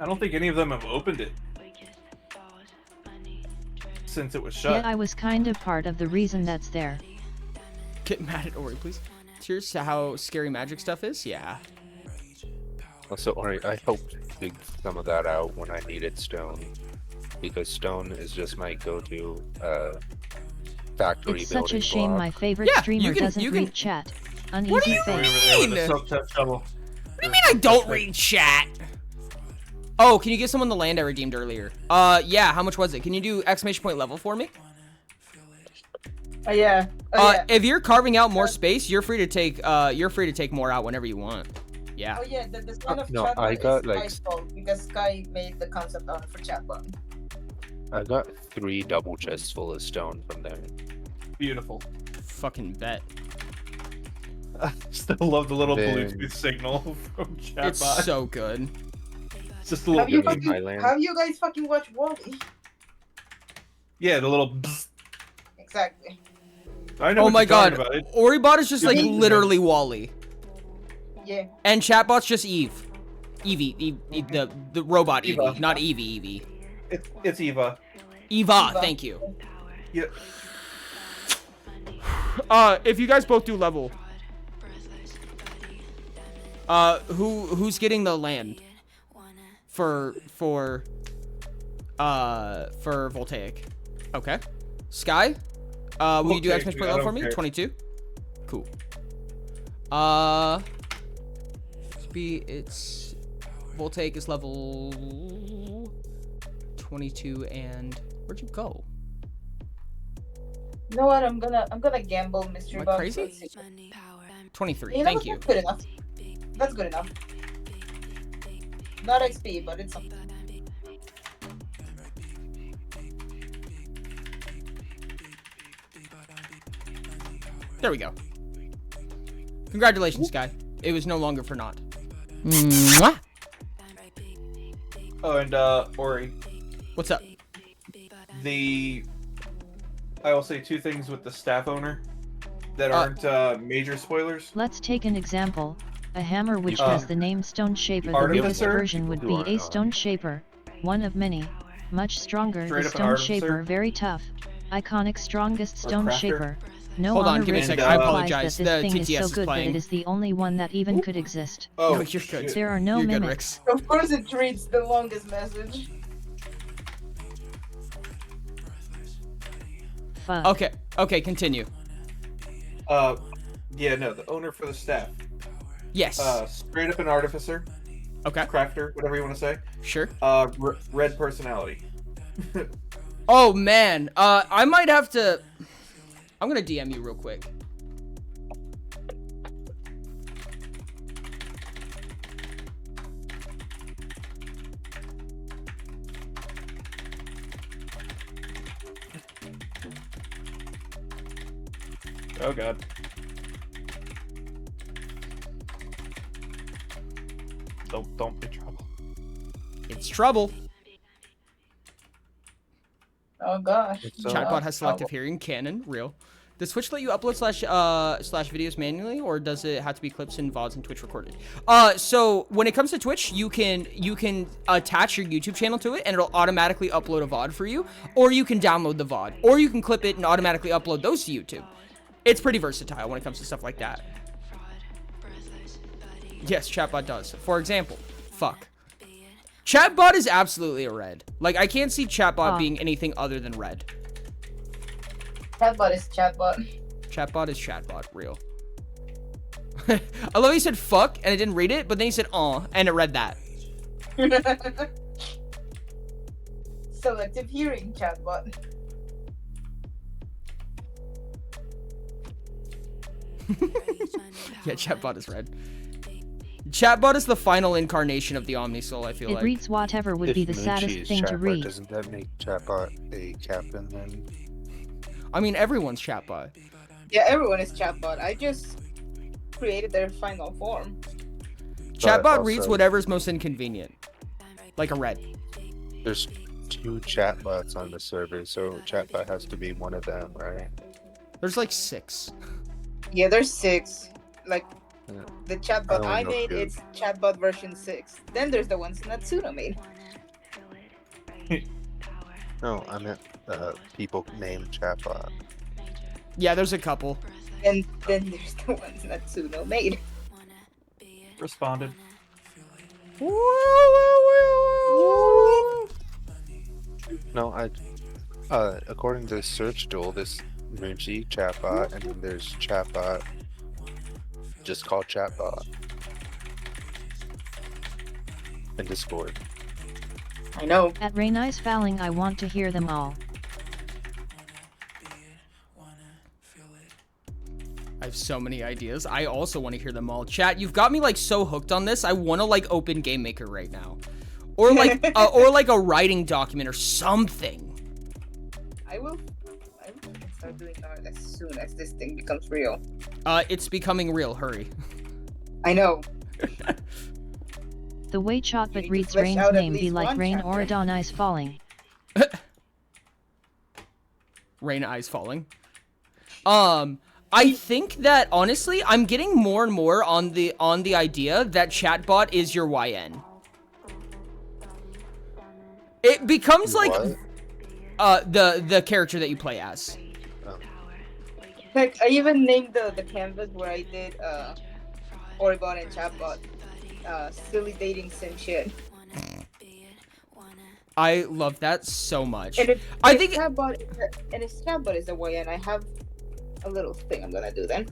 I don't think any of them have opened it since it was shut. Yeah, I was kind of part of the reason that's there. Get mad at Ori, please. Here's how scary magic stuff is. Yeah. Also, Ori, I hope to dig some of that out when I needed stone, because stone is just my go-to factory It's building such a shame block. my favorite streamer doesn't read chat. Uneasy What do you face. mean? What do you mean I don't read chat? Oh, can you give someone the land I redeemed earlier? Yeah, how much was it? Can you do exclamation point level for me? Yeah. If you're carving out more space, you're free to take more out whenever you want. Yeah. Oh yeah, the son of No, chatbot I got, is like- Sky's fault because Sky made the concept art for chatbot. I got 3 double chests full of stone from there. Beautiful. Fucking bet. I still love the little Then- Bluetooth signal from chatbot. It's so good. It's just a little. Have you guys fucking watched Wall-E? Yeah, the little. Bzz. Exactly. I know. Oh what my you're talking god, about. Oribot is just like Yeah. literally Wall-E. Yeah. And chatbot's just Eve. Evie, the robot Eva. Evie, not Evie. It's Eva. Eva, thank you. Yeah. If you guys both do level, who's getting the land for Voltaic? Okay. Sky, will you do Voltaic, exclamation I point level don't for me? care. 22. Cool. It's Voltaic is level 22, and where'd you go? You know what? I'm gonna gamble, Mr. Am I Bob. crazy? 23. You know, Thank you. That's good enough. That's good enough. Not XP, but it's something. There we go. Congratulations, Sky. It was no longer for naught. Mwah! Oh, and Ori. What's up? I will say 2 things with the staff owner that aren't major spoilers. Let's take an example. A hammer which has the name Stone Shaper. The Artificer? biggest version would be a Stone Shaper, one of many. Much stronger, Straight the up an stone artificer? shaper, very tough. Iconic, strongest stone crafter? shaper. No Hold on, honor give me a rating second. I implies apologize. that this The thing is TTS so is good, but playing. it is the only one that even could exist. Oh, No, you're good. There are no You're good, mimics. Rix. Of course, it reads the longest message. Fuck. Okay, continue. Yeah, no, the owner for the staff. Yes. Straight up an artificer, Okay. crafter, whatever you want to say. Sure. Red personality. Oh man, I might have to. I'm gonna DM you real quick. Oh god. Don't be trouble. It's trouble. Oh gosh. Chatbot has selective hearing. Canon. Real. Does Twitch let you upload slash videos manually, or does it have to be clips and VODs and Twitch recorded? So when it comes to Twitch, you can attach your YouTube channel to it, and it'll automatically upload a VOD for you, or you can download the VOD, or you can clip it and automatically upload those to YouTube. It's pretty versatile when it comes to stuff like that. Yes, Chatbot does. For example, fuck. Chatbot is absolutely a red. Like, I can't see Chatbot being anything other than red. Chatbot is chatbot. Chatbot is Chatbot, real. I love he said fuck, and I didn't read it, but then he said aw, and it read that. Selective hearing chatbot. Yeah, Chatbot is red. Chatbot is the final incarnation of the Omnisoul, I feel It like. reads whatever would be the saddest thing to read. Doesn't that make chatbot a captain then? I mean, everyone's Chatbot. Yeah, everyone is chatbot. I just created their final form. Chatbot reads whatever's most inconvenient. Like a red. There's 2 chatbots on the server, so chatbot has to be one of them, right? There's like 6. Yeah, there's 6. Like, the chatbot I I don't know made, if it's chatbot version 6. Then there's the ones Natsuno made. No, I meant people named chatbot. Yeah, there's a couple. And then there's the ones Natsuno made. Responded. No, according to Search Duel, this Moonchi chatbot, and then there's chatbot just called chatbot in Discord. I know. At Rainice Fouling, I want to hear them all. I have so many ideas. I also want to hear them all. Chat, you've got me like so hooked on this. I want to like open Game Maker right now, or like a writing document or something. I will start doing that as soon as this thing becomes real. It's becoming real. Hurry. I know. The way Chatbot reads flesh Rain's out at name be least like one Rain chapter. or Adonais Falling. Rain eyes falling. I think that honestly, I'm getting more and more on the idea that Chatbot is your YN. It becomes like the character that you play as. Like, I even named the canvas where I did Oregon and Chatbot. Silly dating sim shit. I love that so much. And if Chatbot is the YN, I have a little thing I'm gonna do then.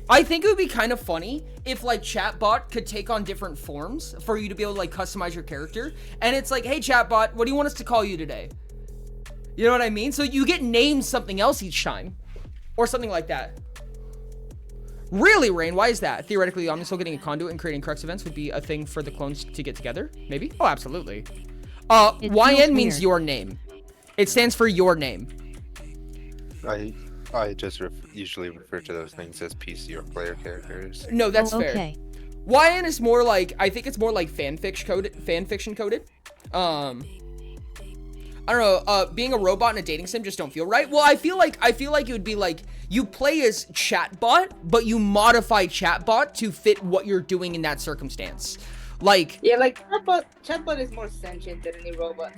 I think it would be kind of funny if like Chatbot could take on different forms for you to be able to like customize your character. And it's like, hey Chatbot, what do you want us to call you today? You know what I mean? So you get named something else each time. Or something like that. Really, Rain? Why is that? Theoretically, Omnisoul getting a conduit and creating Crux events would be a thing for the clones to get together? Maybe? Oh, absolutely. YN means your name. It stands for your name. I just usually refer to those things as PC or player characters. No, that's fair. YN is more like, I think it's more like fan fiction coded. I don't know, being a robot in a dating sim just don't feel right. Well, I feel like it would be like you play as Chatbot, but you modify Chatbot to fit what you're doing in that circumstance. Like, yeah, like Chatbot is more sentient than any robot.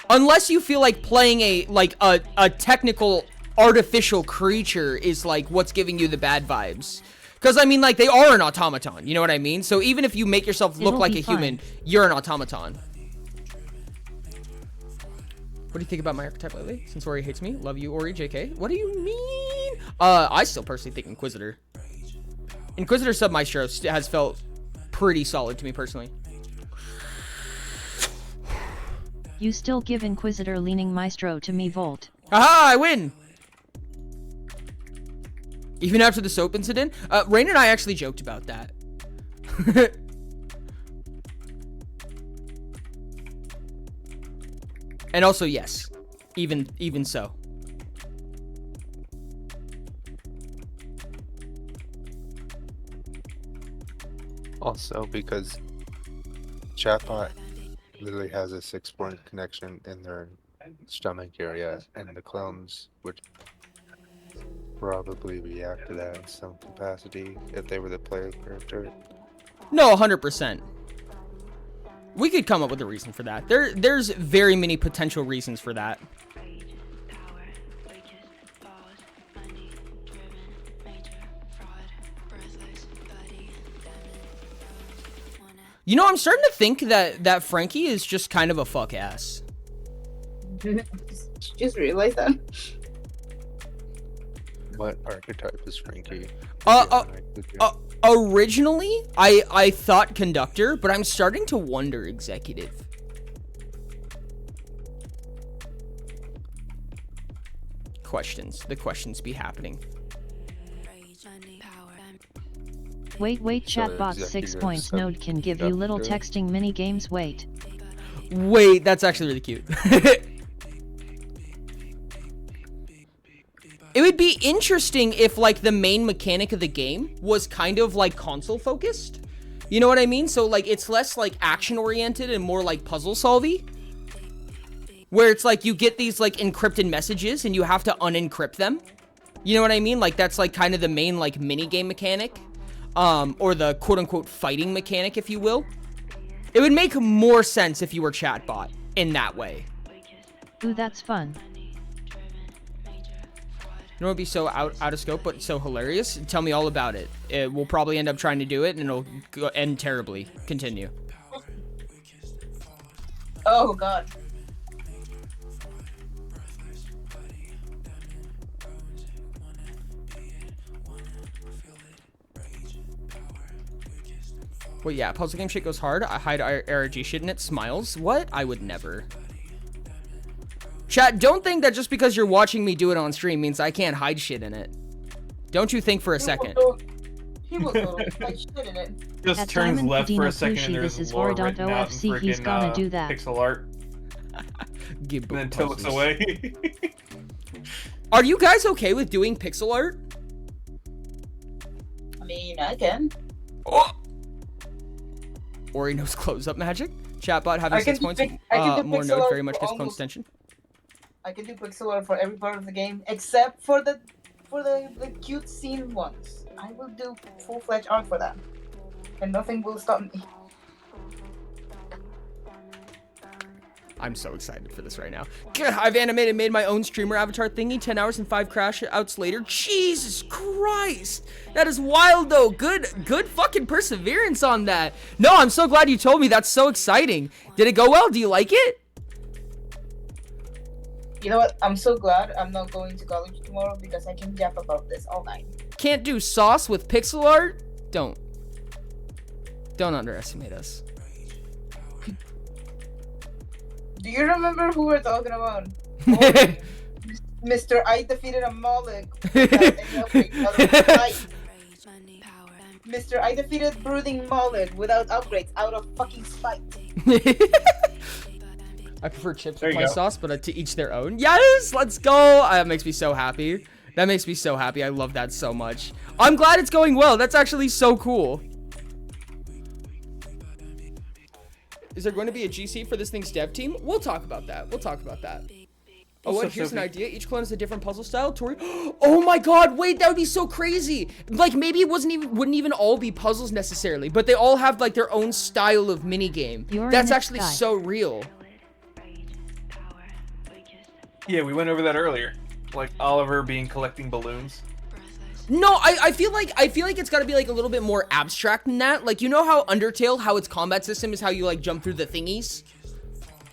Unless you feel like playing a technical artificial creature is like what's giving you the bad vibes. Because I mean, like, they are an automaton, you know what I mean? So even if you make yourself look like a human, you're an automaton. What do you think about my archetype lately? Since Ori hates me, love you, Ori, JK. What do you mean? I still personally think Inquisitor. Inquisitor Sub Maestro has felt pretty solid to me personally. You still give Inquisitor leaning Maestro to me, Volt. Aha, I win! Even after the soap incident? Rain and I actually joked about that. And also, yes. Even so. Also, because chatbot literally has a 6-point connection in their stomach area, and the clones would probably react to that in some capacity if they were the player character. No, 100%. We could come up with a reason for that. There's very many potential reasons for that. You know, I'm starting to think that Frankie is just kind of a fuck ass. Just realized that. What archetype is Frankie? Originally, I thought conductor, but I'm starting to wonder executive. The questions be happening. Wait, chatbot 6 points node can give you little texting mini games. Wait, that's actually really cute. It would be interesting if, like, the main mechanic of the game was kind of, like, console focused. You know what I mean? So, like, it's less, like, action oriented and more, like, puzzle solvy. Where it's, like, you get these, like, encrypted messages and you have to unencrypt them. You know what I mean? Like, that's, like, kind of the main, like, mini game mechanic. Or the quote-unquote fighting mechanic, if you will. It would make more sense if you were chatbot in that way. Ooh, that's fun. You know, it'd be so out of scope, but so hilarious. Tell me all about it. We'll probably end up trying to do it, and it'll end terribly. Continue. Oh, God. Well, yeah, puzzle game shit goes hard. I hide RG shit in it. Smiles. What? I would never. Chat, don't think that just because you're watching me do it on stream means I can't hide shit in it. Don't you think for a second. He will totally hide shit in it. Just At turns Diamond left for a Padino second Fushi, and there's this is lore Ori.ofc, written out in he's gonna do that. pixel art. Give And then tilts away. Are you guys okay with doing pixel art? I mean, I can. Oh! Ori knows close-up magic. Chatbot having 6 points. More node, very much gets clone extension. I can do pixel art for every part of the game except for the cute scene ones. I will do full-fledged art for that, and nothing will stop me. I'm so excited for this right now. God, I've made my own streamer avatar thingy. 10 hours and 5 crash outs later. Jesus Christ, that is wild though. Good fucking perseverance on that. No, I'm so glad you told me. That's so exciting. Did it go well? Do you like it? You know what? I'm so glad I'm not going to college tomorrow because I can yap about this all night. Can't do sauce with pixel art? Don't underestimate us. Do you remember who we're talking about? Mr. I defeated a Moloch without any upgrades out of spite. Mr. I defeated Brooding Moloch without upgrades out of fucking spite. I prefer chips with my sauce, but to each their own. Yes, let's go. That makes me so happy. That makes me so happy. I love that so much. I'm glad it's going well. That's actually so cool. Is there going to be a GC for this thing's dev team? We'll talk about that. Oh, what? Here's an idea. Each clone has a different puzzle style. Tori. Oh my God! Wait, that would be so crazy. Like maybe it wouldn't even all be puzzles necessarily, but they all have like their own style of minigame. That's actually so real. Yeah, we went over that earlier. Like Oliver being collecting balloons. No, I feel like it's got to be like a little bit more abstract than that. Like, you know how Undertale, how its combat system is how you like jump through the thingies?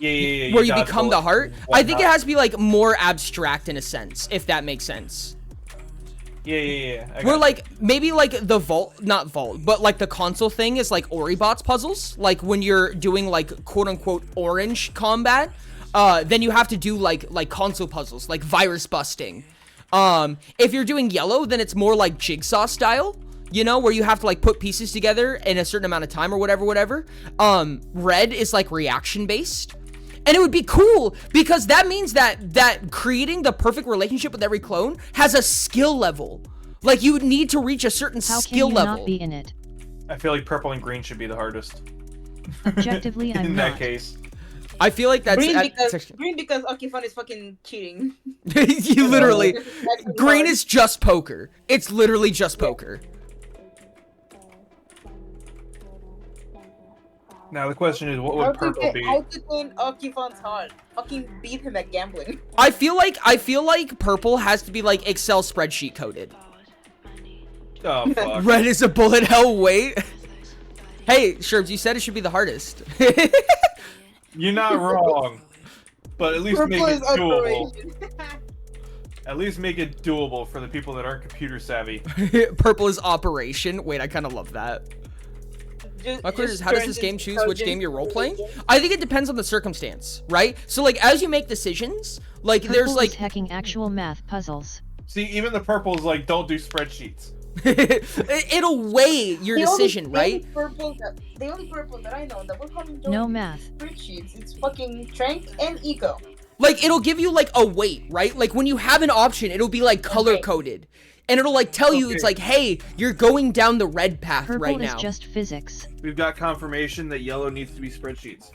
Yeah. Where you become the heart? I think it has to be like more abstract in a sense, if that makes sense. Yeah. Where like maybe like the not vault, but like the console thing is like Oribot's puzzles. Like when you're doing like quote unquote orange combat, then you have to do like console puzzles, like virus busting. If you're doing yellow, then it's more like Jigsaw style, you know, where you have to like put pieces together in a certain amount of time or whatever. Red is like reaction based. And it would be cool because that means that creating the perfect relationship with every clone has a skill level. Like you would need to reach a certain skill level. How can you not be in it? I feel like purple and green should be the hardest. Objectively, I'm in not. that case. I feel like that's green because Okifon is fucking cheating. You literally green is just poker. It's literally just poker. Now the question is, what would purple be? How to win Okifon's heart? Fucking beat him at gambling. I feel like purple has to be like Excel spreadsheet coded. Oh fuck. Red is a bullet hell. Wait. Hey, Sherbs, you said it should be the hardest. You're not wrong, but at least make it doable. At least make it doable for the people that aren't computer savvy. Purple is operation. Wait, I kind of love that. My question is, how does this game choose which game you're role-playing? I think it depends on the circumstance, right? So, like, as you make decisions, like, Purple there's, like... is hacking actual math puzzles. See, even the purple is like, don't do spreadsheets. It'll weigh your decision, right? The only purple that I know that will have no math spreadsheets, it's fucking Trank and Eco. Like, it'll give you, like, a weight, right? Like, when you have an option, it'll be, like, color-coded. And it'll, like, tell you, it's like, hey, you're going down the red path right now. Purple is just physics. We've got confirmation that yellow needs to be spreadsheets.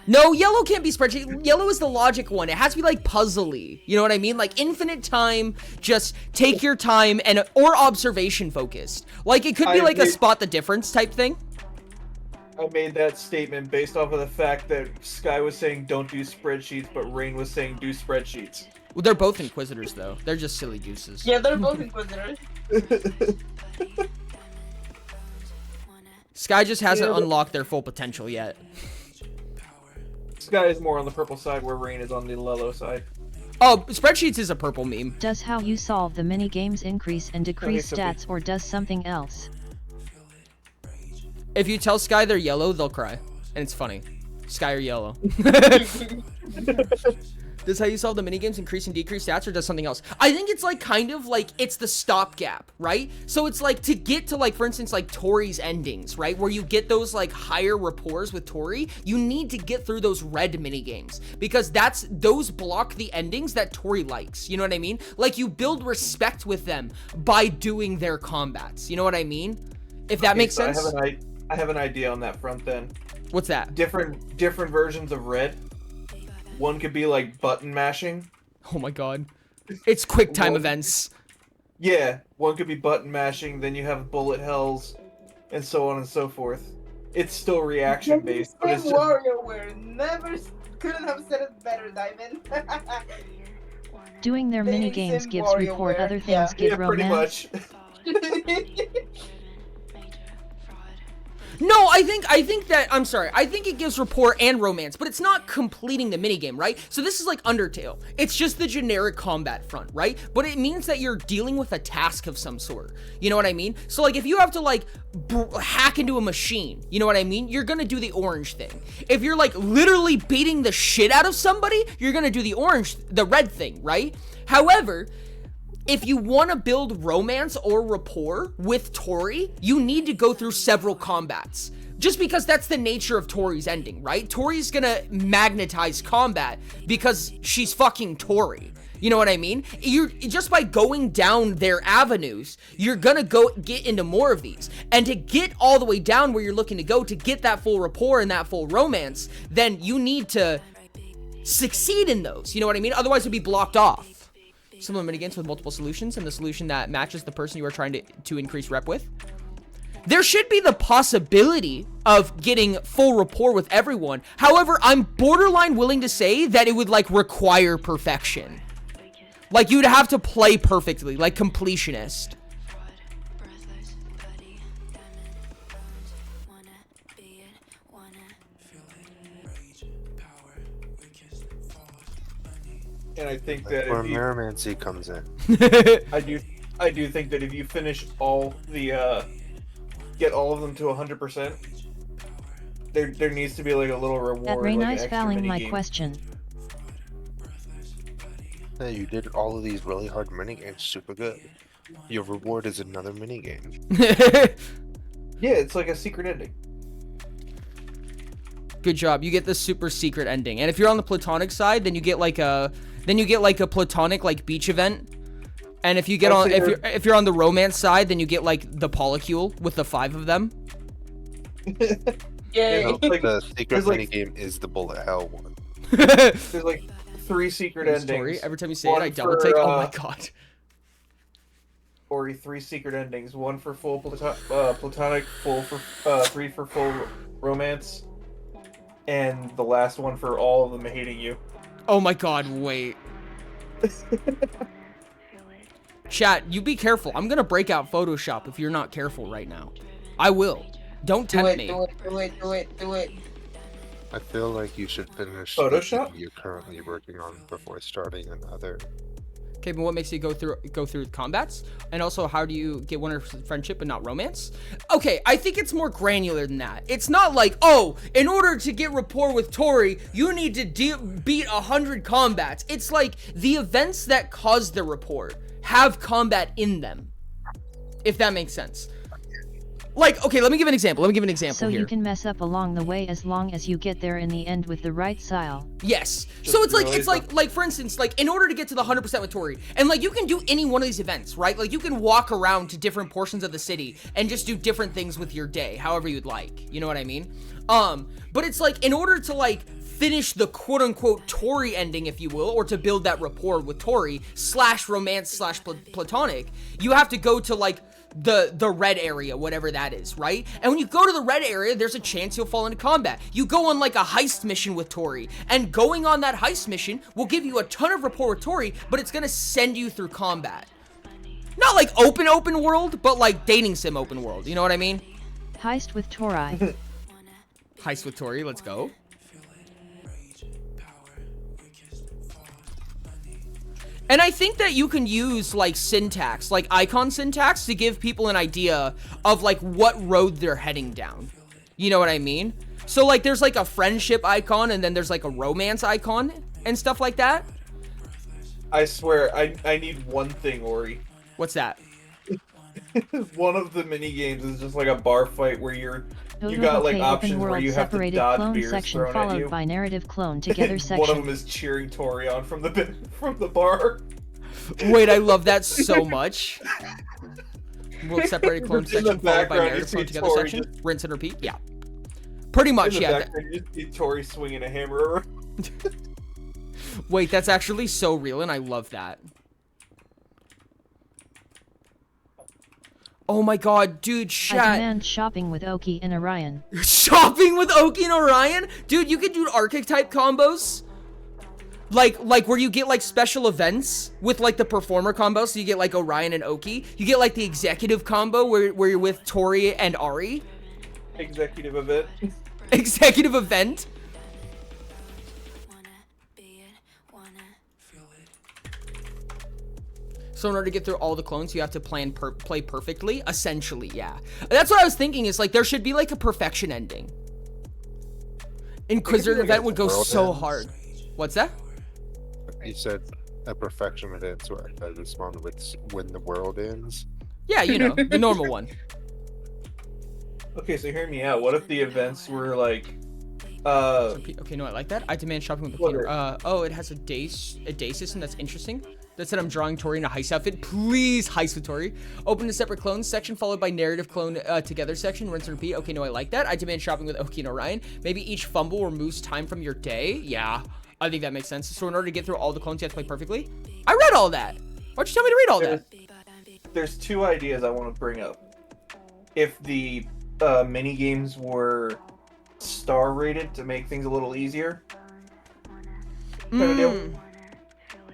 No, yellow can't be spreadsheet. Yellow is the logic one. It has to be, like, puzzly. You know what I mean? Like, infinite time, just take your time, or observation focused. Like, it could be, like, a spot the difference type thing. I made that statement based off of the fact that Sky was saying don't do spreadsheets, but Rain was saying do spreadsheets. Well, they're both Inquisitors, though. They're just silly gooses. Yeah, they're both Inquisitors. Sky just hasn't unlocked their full potential yet. Sky is more on the purple side, where Rain is on the yellow side. Oh, spreadsheets is a purple meme. Does how you solve the mini games increase and decrease stats, or does something else? If you tell Sky they're yellow, they'll cry. And it's funny. Sky or yellow. Does how you solve the minigames increase and decrease stats, or does something else? I think it's like kind of like it's the stopgap, right? So it's like to get to like, for instance, like Tori's endings, right? Where you get those like higher rapports with Tori, you need to get through those red minigames because those block the endings that Tori likes. You know what I mean? Like you build respect with them by doing their combats. You know what I mean? If that makes sense. I have an idea on that front then. What's that? Different versions of red. One could be like button mashing. Oh my god. It's quick time events. Yeah, one could be button mashing, then you have bullet hells, and so on and so forth. It's still reaction based, but it's just... Never couldn't have said it better, Diamond. Doing their mini games gives report, other things give romance. Pretty much. No, I think that, I'm sorry, I think it gives rapport and romance, but it's not completing the minigame, right? So this is like Undertale. It's just the generic combat front, right? But it means that you're dealing with a task of some sort. You know what I mean? So like if you have to like hack into a machine, you know what I mean? You're gonna do the orange thing. If you're like literally beating the shit out of somebody, you're gonna do the red thing, right? However, if you want to build romance or rapport with Tori, you need to go through several combats. Just because that's the nature of Tori's ending, right? Tori's gonna magnetize combat because she's fucking Tori. You know what I mean? You're just by going down their avenues, you're gonna get into more of these. And to get all the way down where you're looking to go, to get that full rapport and that full romance, then you need to succeed in those. You know what I mean? Otherwise it'd be blocked off. Similar minigames with multiple solutions, and the solution that matches the person you are trying to increase rep with. there should be the possibility of getting full rapport with everyone. However, I'm borderline willing to say that it would like require perfection. Like you'd have to play perfectly, like completionist. And I think that Where Merrimancy comes in. I do think that if you finish all the get all of them to 100%, there needs to be like a little reward. That Ray like Nice an extra fouling my minigame. question. Hey, you did all of these really hard minigames super good. Your reward is another minigame. Yeah, it's like a secret ending. Good job. You get the super secret ending. And if you're on the platonic side, then you get like a platonic like beach event. And if you get on if you're on the romance side, then you get like the polycule with the 5 of them. Yay! Like, The secret like- minigame is the bullet hell one. There's like 3 secret endings. Story. Every time you say it, One I double for, take. Oh my god. Or 3 secret endings. 1 for full platonic, full for 3 for full romance, and the last one for all of them hating you. Oh my god, wait. Chat, you be careful. I'm gonna break out Photoshop if you're not careful right now. I will. Don't tempt me. Do it. I feel like you should finish Photoshop? the thing you're currently working on before starting another. Okay, but what makes you go through combats? And also, how do you get 100% friendship and not romance? Okay, I think it's more granular than that. It's not like, oh, in order to get rapport with Tori, you need to beat 100 combats. It's like the events that cause the rapport have combat in them, if that makes sense. Like, okay, let me give an example. So here. you can mess up along the way as long as you get there in the end with the right style. Yes. Just So it's really like for instance, like in order to get to the 100% with Tori, and like you can do any one of these events, right? Like you can walk around to different portions of the city and just do different things with your day, however you'd like. You know what I mean? But it's like in order to like finish the quote unquote Tori ending, if you will, or to build that rapport with Tori / romance / platonic, you have to go to like the red area, whatever that is, right? And when you go to the red area, there's a chance you'll fall into combat. You go on like a heist mission with Tori, and going on that heist mission will give you a ton of rapport with Tori, but it's gonna send you through combat. Not like open world, but like dating sim open world, you know what I mean? Heist with Tori. Heist with Tori, let's go. And I think that you can use like syntax, like icon syntax, to give people an idea of like what road they're heading down. You know what I mean? So like there's like a friendship icon, and then there's like a romance icon and stuff like that. I swear, I need one thing, Ori. What's that? One of the mini games is just like a bar fight where you got like options where you have to dodge clone beers section thrown at followed you. by narrative clone together One section. of them is cheering Tori on from the bar. Wait, I love that so much. World separated clone In the section followed by background, narrative you see clone together Tori section. just- Rinse and repeat. Yeah. Pretty much, In the yeah. background, you just see Tori swinging a hammer around. Wait, that's actually so real, and I love that. Oh my god, dude, I chat. demand shopping with Oki and Orion. Shopping with Oki and Orion? Dude, you could do archetype combos. Like where you get like special events with like the performer combo, so you get like Orion and Oki. You get like the executive combo where you're with Tori and Ari. Executive event. Executive event. So in order to get through all the clones, you have to play perfectly, essentially, yeah. That's what I was thinking, is like there should be like a perfection ending. Inquisitor like event a would go world so ends. hard. What's that? You said a perfection event, so I respond with when the world ends. Yeah, you know, the normal one. Okay, so hear me out. What if the events were like, Okay, no, I like that. I demand shopping with the What Peter. Oh, it has a day system. That's interesting. That said, I'm drawing Tori in a heist outfit. Please, heist with Tori. Open a separate clones section, followed by narrative clone together section. Rinse and repeat. Okay, no, I like that. I demand shopping with Oki and Orion. Maybe each fumble removes time from your day. Yeah, I think that makes sense. So in order to get through all the clones, you have to play perfectly. I read all that. Why'd you tell me to read all that? there's 2 ideas I want to bring up. if the mini games were star rated to make things a little easier. Kind of deal.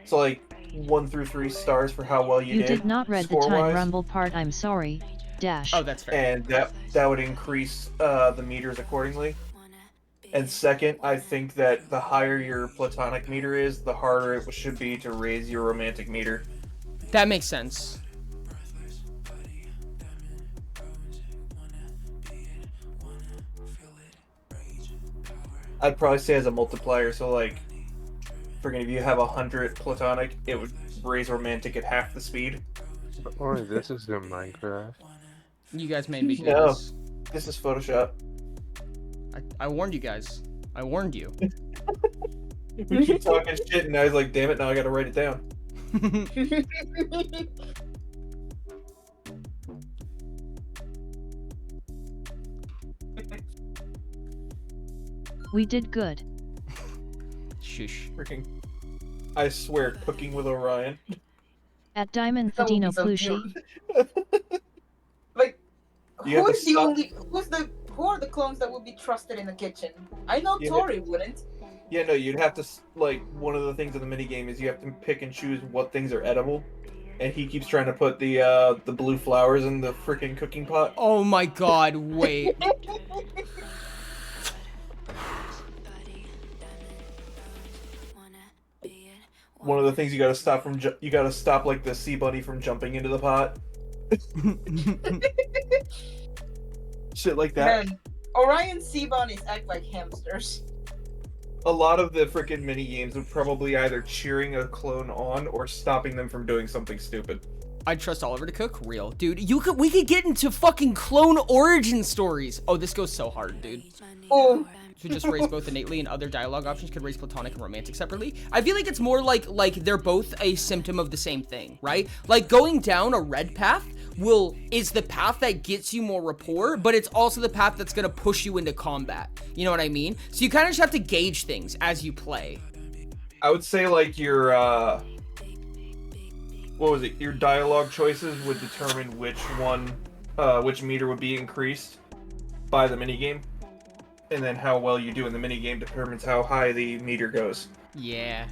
So like 1 through 3 stars for how well you did. You did not read the time rumble part. I'm sorry. Dash. Oh, that's fair. And that would increase the meters accordingly. And second, I think that the higher your platonic meter is, the harder it should be to raise your romantic meter. That makes sense. I'd probably say as a multiplier, so like, freaking if you have 100 platonic, it would raise romantic at half the speed. Or this is in Minecraft. You guys made me do this. This is Photoshop. I warned you guys. I warned you. We keep talking shit, and I was like, damn it, now I gotta write it down. We did good. Shush. Freaking, I swear, cooking with Orion. At Diamond That would be Fadino so Plushi. Like, You have to who are the clones that would be trusted in the kitchen? I know Yeah. Tori wouldn't. Yeah, no, you'd have to, like, one of the things in the minigame is you have to pick and choose what things are edible. And he keeps trying to put the blue flowers in the freaking cooking pot. Oh my god, wait. One of the things you gotta stop you gotta stop, like, the sea bunny from jumping into the pot. Shit like that. Man, Orion sea bunnies act like hamsters. A lot of the freaking mini games would probably either cheering a clone on or stopping them from doing something stupid. I trust Oliver to cook real. Dude, we could get into fucking clone origin stories. Oh, this goes so hard, dude. Oh. To just raise both innately and other dialogue options could raise platonic and romantic separately. I feel like it's more like they're both a symptom of the same thing, right? Like going down a red path is the path that gets you more rapport, but it's also the path that's gonna push you into combat. You know what I mean? So you kind of just have to gauge things as you play. I would say like your what was it? Your dialogue choices would determine which meter would be increased by the minigame. And then how well you do in the minigame determines how high the meter goes. Yeah.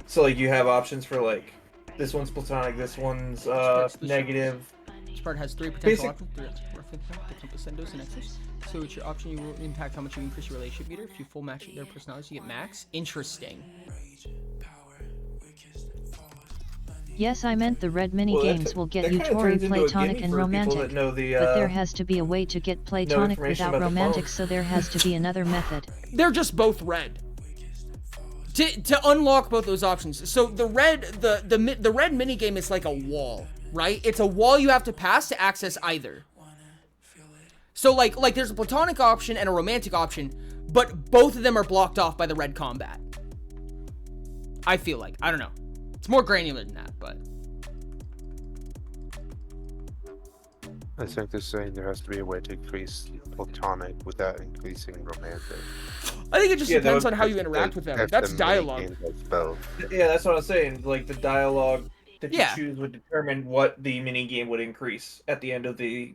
So like you have options for like this one's platonic, this one's negative. This part has 3 potential options, 3 roughly the compass endos and X's. So it's your option, you will impact how much you increase your relationship meter. If you full match their personalities, you get max. Interesting. Yes, I meant the red mini games will get you Tori platonic and romantic, but there has to be a way to get platonic without romantic, so there has to be another method. They're just both red. To unlock both those options. So the red mini game is like a wall, right? It's a wall you have to pass to access either. So like there's a platonic option and a romantic option, but both of them are blocked off by the red combat. I feel like. I don't know. It's more granular than that, but... I think they're saying there has to be a way to increase platonic without increasing romantic. I think it just depends on how you interact with them. That's dialogue. Yeah, that's what I'm saying. Like, the dialogue that you choose would determine what the minigame would increase at the end of the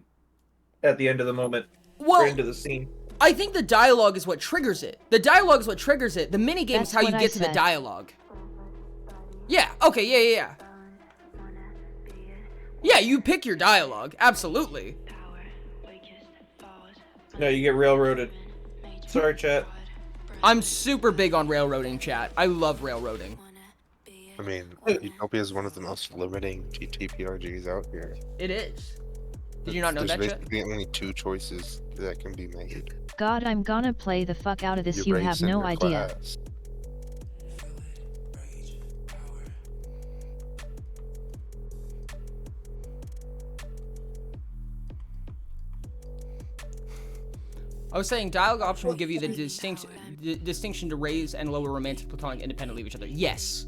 moment, or end of the scene. I think the dialogue is what triggers it. The dialogue is what triggers it. The minigame is how you get to the dialogue. Yeah, okay, yeah. Yeah, you pick your dialogue, absolutely. No, you get railroaded. Sorry, chat. I'm super big on railroading, chat. I love railroading. I mean, Utopia is one of the most limiting TTRPGs out here. It is. Did you not know that, There's chat? basically only 2 choices that can be made. God, I'm gonna play the fuck out of this, you have no idea. Class. I was saying dialogue option will give you the distinction to raise and lower romantic platonic independently of each other. Yes.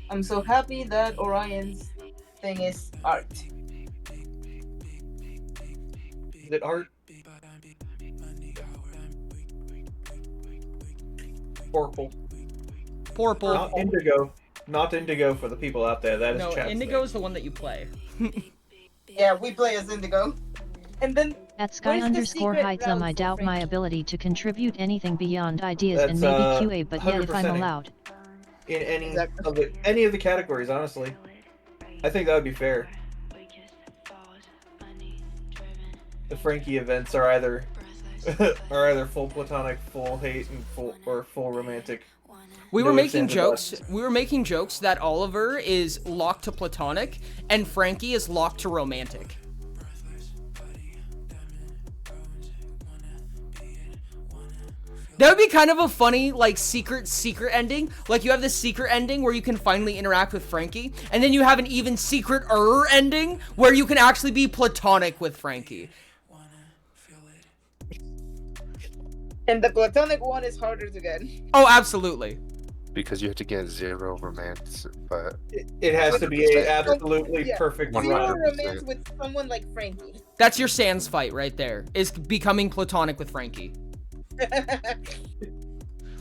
I'm so happy that Orion's thing is art. Is it art? Purple. Purple. Not indigo. Not indigo for the people out there. That is no, chat's indigo thing. is the one that you play. Yeah, we play as Indigo. And then At Sky underscore Heightham, I doubt my ability to contribute anything beyond ideas and maybe QA, but yet if I'm 100%ing. allowed. In any Exactly. any of the categories, honestly, I think that would be fair. The Frankie events are either full platonic, full hate, and full romantic. We No were ifs, making ands, or jokes. buts. We were making jokes that Oliver is locked to platonic and Frankie is locked to romantic. That would be kind of a funny, like, secret ending. Like, you have the secret ending where you can finally interact with Frankie, and then you have an even secret-er ending where you can actually be platonic with Frankie. And the platonic one is harder to get. Oh, absolutely. Because you have to get 0 romance, but It has to be a absolutely perfect Zero run. romance with someone like Frankie. That's your Sans fight right there, is becoming platonic with Frankie.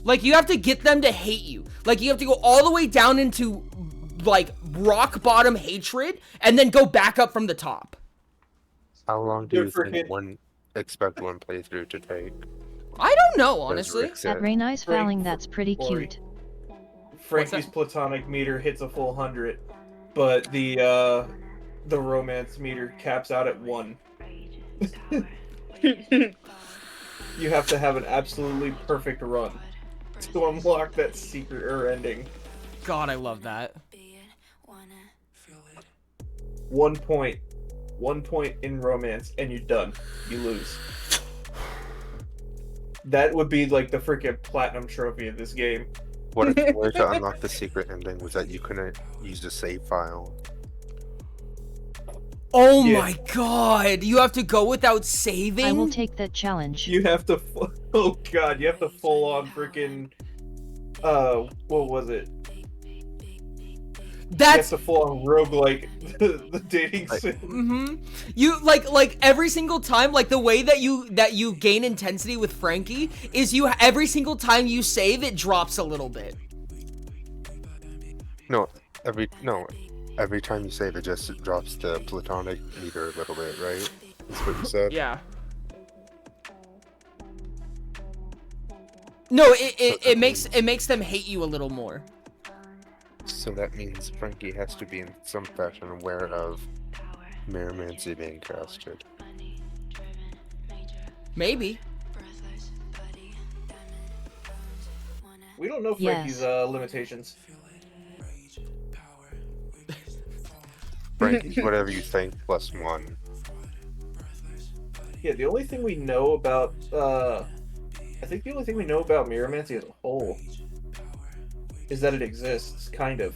Like, you have to get them to hate you. Like, you have to go all the way down into, like, rock bottom hatred, and then go back up from the top. how long do you think expect one playthrough to take? I don't know, honestly. At Ray Nice Fouling, that's pretty cute. Frankie's platonic meter hits a full 100, but the romance meter caps out at 1. You have to have an absolutely perfect run to unlock that secret ending. God, I love that. 1 point. 1 point in romance, and you're done. You lose. That would be like the freaking platinum trophy of this game. What if the way to unlock the secret ending was that you couldn't use the save file? Oh my god, you have to go without saving? I will take that challenge. You have to, oh god, you have to full on freaking, what was it? That's you have to full on roguelike the dating sim. You like every single time, like the way that you gain intensity with Frankie is every single time you save it drops a little bit. Every time you save it just drops the platonic meter a little bit, right? That's what you said? Yeah. No, it makes them hate you a little more. So that means Frankie has to be in some fashion aware of Mirrormancy being casted. Maybe. We don't know Frankie's limitations. Frankie's whatever you think plus 1. Yeah, the only thing we know about, I think the only thing we know about Mirrormancy as a whole is that it exists, kind of.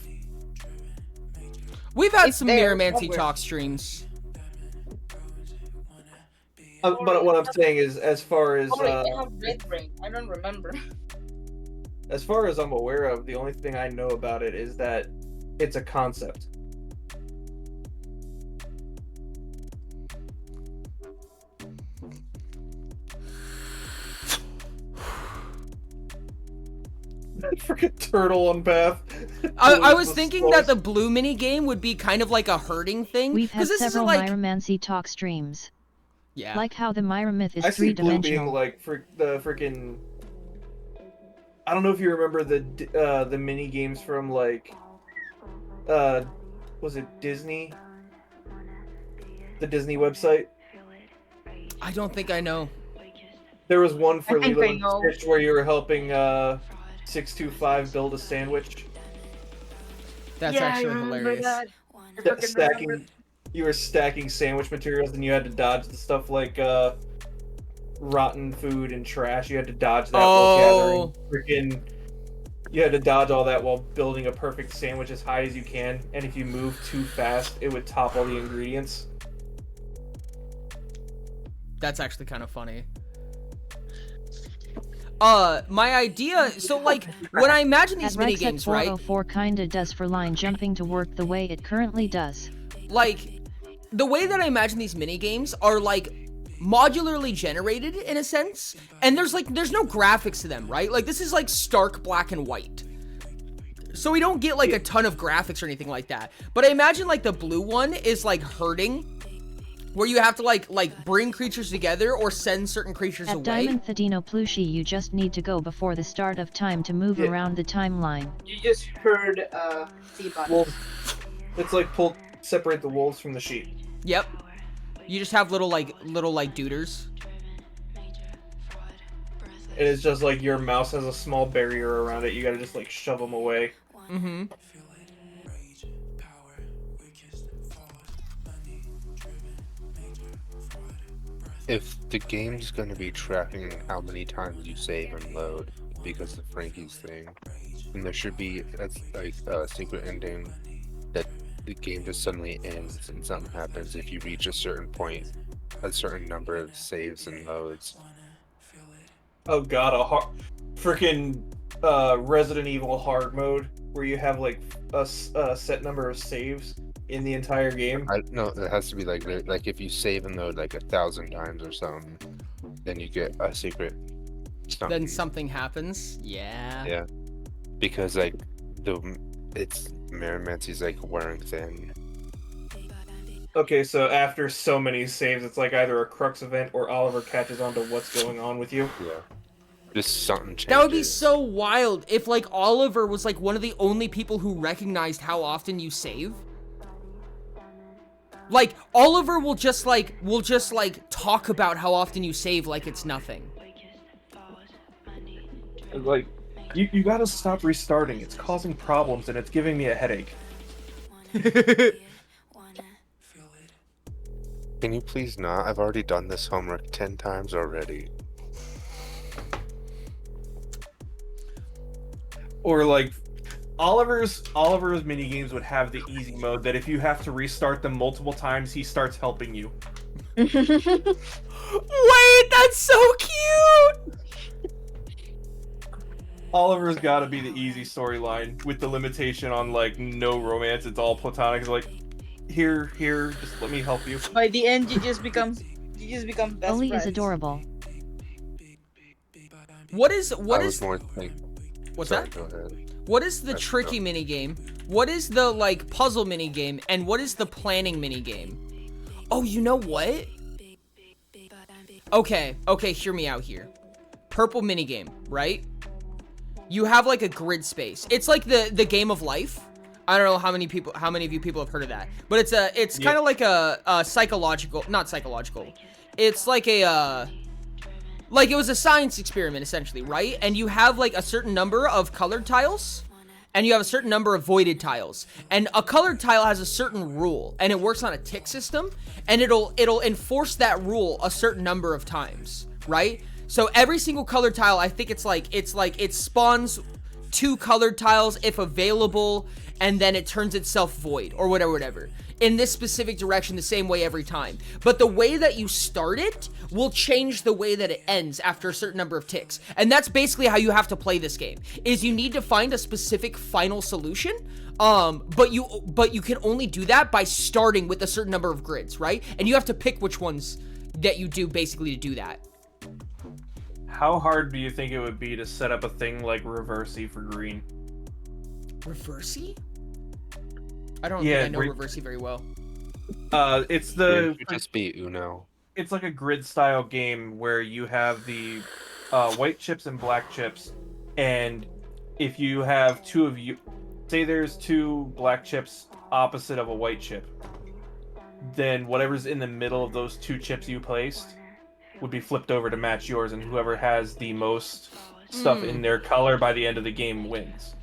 We've had some Mirrormancy talk streams. But what I'm saying is, as far as I have red brain. I don't remember. as far as I'm aware of, the only thing I know about it is that it's a concept. Freaking turtle on path. I was thinking that the blue mini game would be kind of like a herding thing. We've had this several is like Myromancy talk streams. Yeah. Like how the Myra myth is I see blue being three-dimensional. like the freaking. I don't know if you remember the mini games from like, was it Disney? The Disney website. I don't think I know. There was one for I think Lilo I and know. Stitch where you were helping 625 build a sandwich. That's actually hilarious. You were stacking sandwich materials and you had to dodge the stuff like rotten food and trash. You had to dodge that while gathering you had to dodge all that while building a perfect sandwich as high as you can, and if you moved too fast it would topple the ingredients. That's actually kind of funny. My idea, so like, when I imagine these mini games, right? 404 kinda does for line jumping to work the way it currently does. Like, the way that I imagine these mini games are like modularly generated in a sense, and there's no graphics to them, right? Like, this is like stark black and white. So we don't get like a ton of graphics or anything like that. But I imagine like the blue one is like herding. Where you have to like bring creatures together or send certain creatures At away. Diamond Thedino Plushie, you just need to go before the start of time to move around the timeline. You just heard T-Bot. Wolf. It's like separate the wolves from the sheep. Yep. You just have little duders. And it's just like your mouse has a small barrier around it. You gotta just like shove them away. Mm-hmm. If the game's gonna be tracking how many times you save and load because of Frankie's thing, then there should be a secret ending that the game just suddenly ends and something happens if you reach a certain point, a certain number of saves and loads. Oh god, freaking Resident Evil hard mode where you have like a set number of saves in the entire game. No, it has to be like if you save and load like 1,000 times or something, then you get a secret. Then something happens. Yeah. Yeah, because like it's Merrimancy's like wearing thin. Okay, so after so many saves, it's like either a Crux event or Oliver catches on to what's going on with you. Yeah. Just something changes. That would be so wild if like Oliver was like one of the only people who recognized how often you save. Like Oliver will just like talk about how often you save like it's nothing. Like you gotta stop restarting. It's causing problems and it's giving me a headache. Can you please not? I've already done this homework 10 times already. Or like Oliver's mini games would have the easy mode that if you have to restart them multiple times, he starts helping you. Wait, that's so cute. Oliver's got to be the easy storyline with the limitation on like no romance. It's all platonic. It's like here, just let me help you. By the end, you just become best Oli friends. is adorable. What is more like, what's sorry, that? Go ahead. What is the tricky mini game? What is the like puzzle mini game? And what is the planning mini game? Oh, you know what? Okay, hear me out here. Purple mini game, right? You have like a grid space. It's like the game of life. I don't know how many of you people have heard of that, but it's kind of like a psychological, not psychological. It's like a like it was a science experiment essentially, right? And you have like a certain number of colored tiles and you have a certain number of voided tiles. And a colored tile has a certain rule and it works on a tick system and it'll enforce that rule a certain number of times, right? So every single colored tile, I think it's like it spawns 2 colored tiles if available and then it turns itself void or whatever. In this specific direction the same way every time. But the way that you start it will change the way that it ends after a certain number of ticks. And that's basically how you have to play this game, is you need to find a specific final solution. But you can only do that by starting with a certain number of grids, right? And you have to pick which ones that you do basically to do that. How hard do you think it would be to set up a thing like Reversey for green? Reversey? I don't think I know Reversey very well. It's the just be Uno. It's like a grid style game where you have the white chips and black chips, and if you have 2 of you, say there's 2 black chips opposite of a white chip, then whatever's in the middle of those 2 chips you placed would be flipped over to match yours, and whoever has the most stuff in their color by the end of the game wins.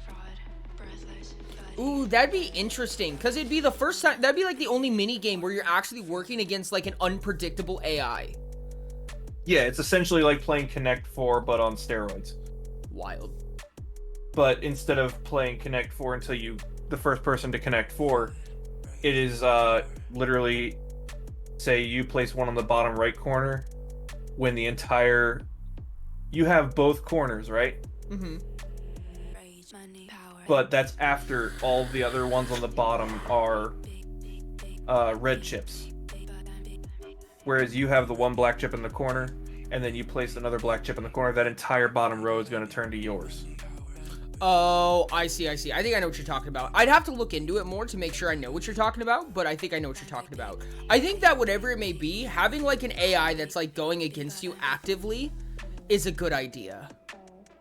Ooh, that'd be interesting, because it'd be the first time, that'd be like the only mini game where you're actually working against like an unpredictable AI. Yeah, it's essentially like playing Connect 4, but on steroids. Wild. But instead of playing Connect 4 until the first person to Connect 4, it is literally, say you place one on the bottom right corner, when the entire, you have both corners, right? Mm-hmm. But that's after all the other ones on the bottom are red chips. Whereas you have the one black chip in the corner, and then you place another black chip in the corner, that entire bottom row is going to turn to yours. Oh, I see. I think I know what you're talking about. I'd have to look into it more to make sure I know what you're talking about, but I think I know what you're talking about. I think that whatever it may be, having like an AI that's like going against you actively is a good idea.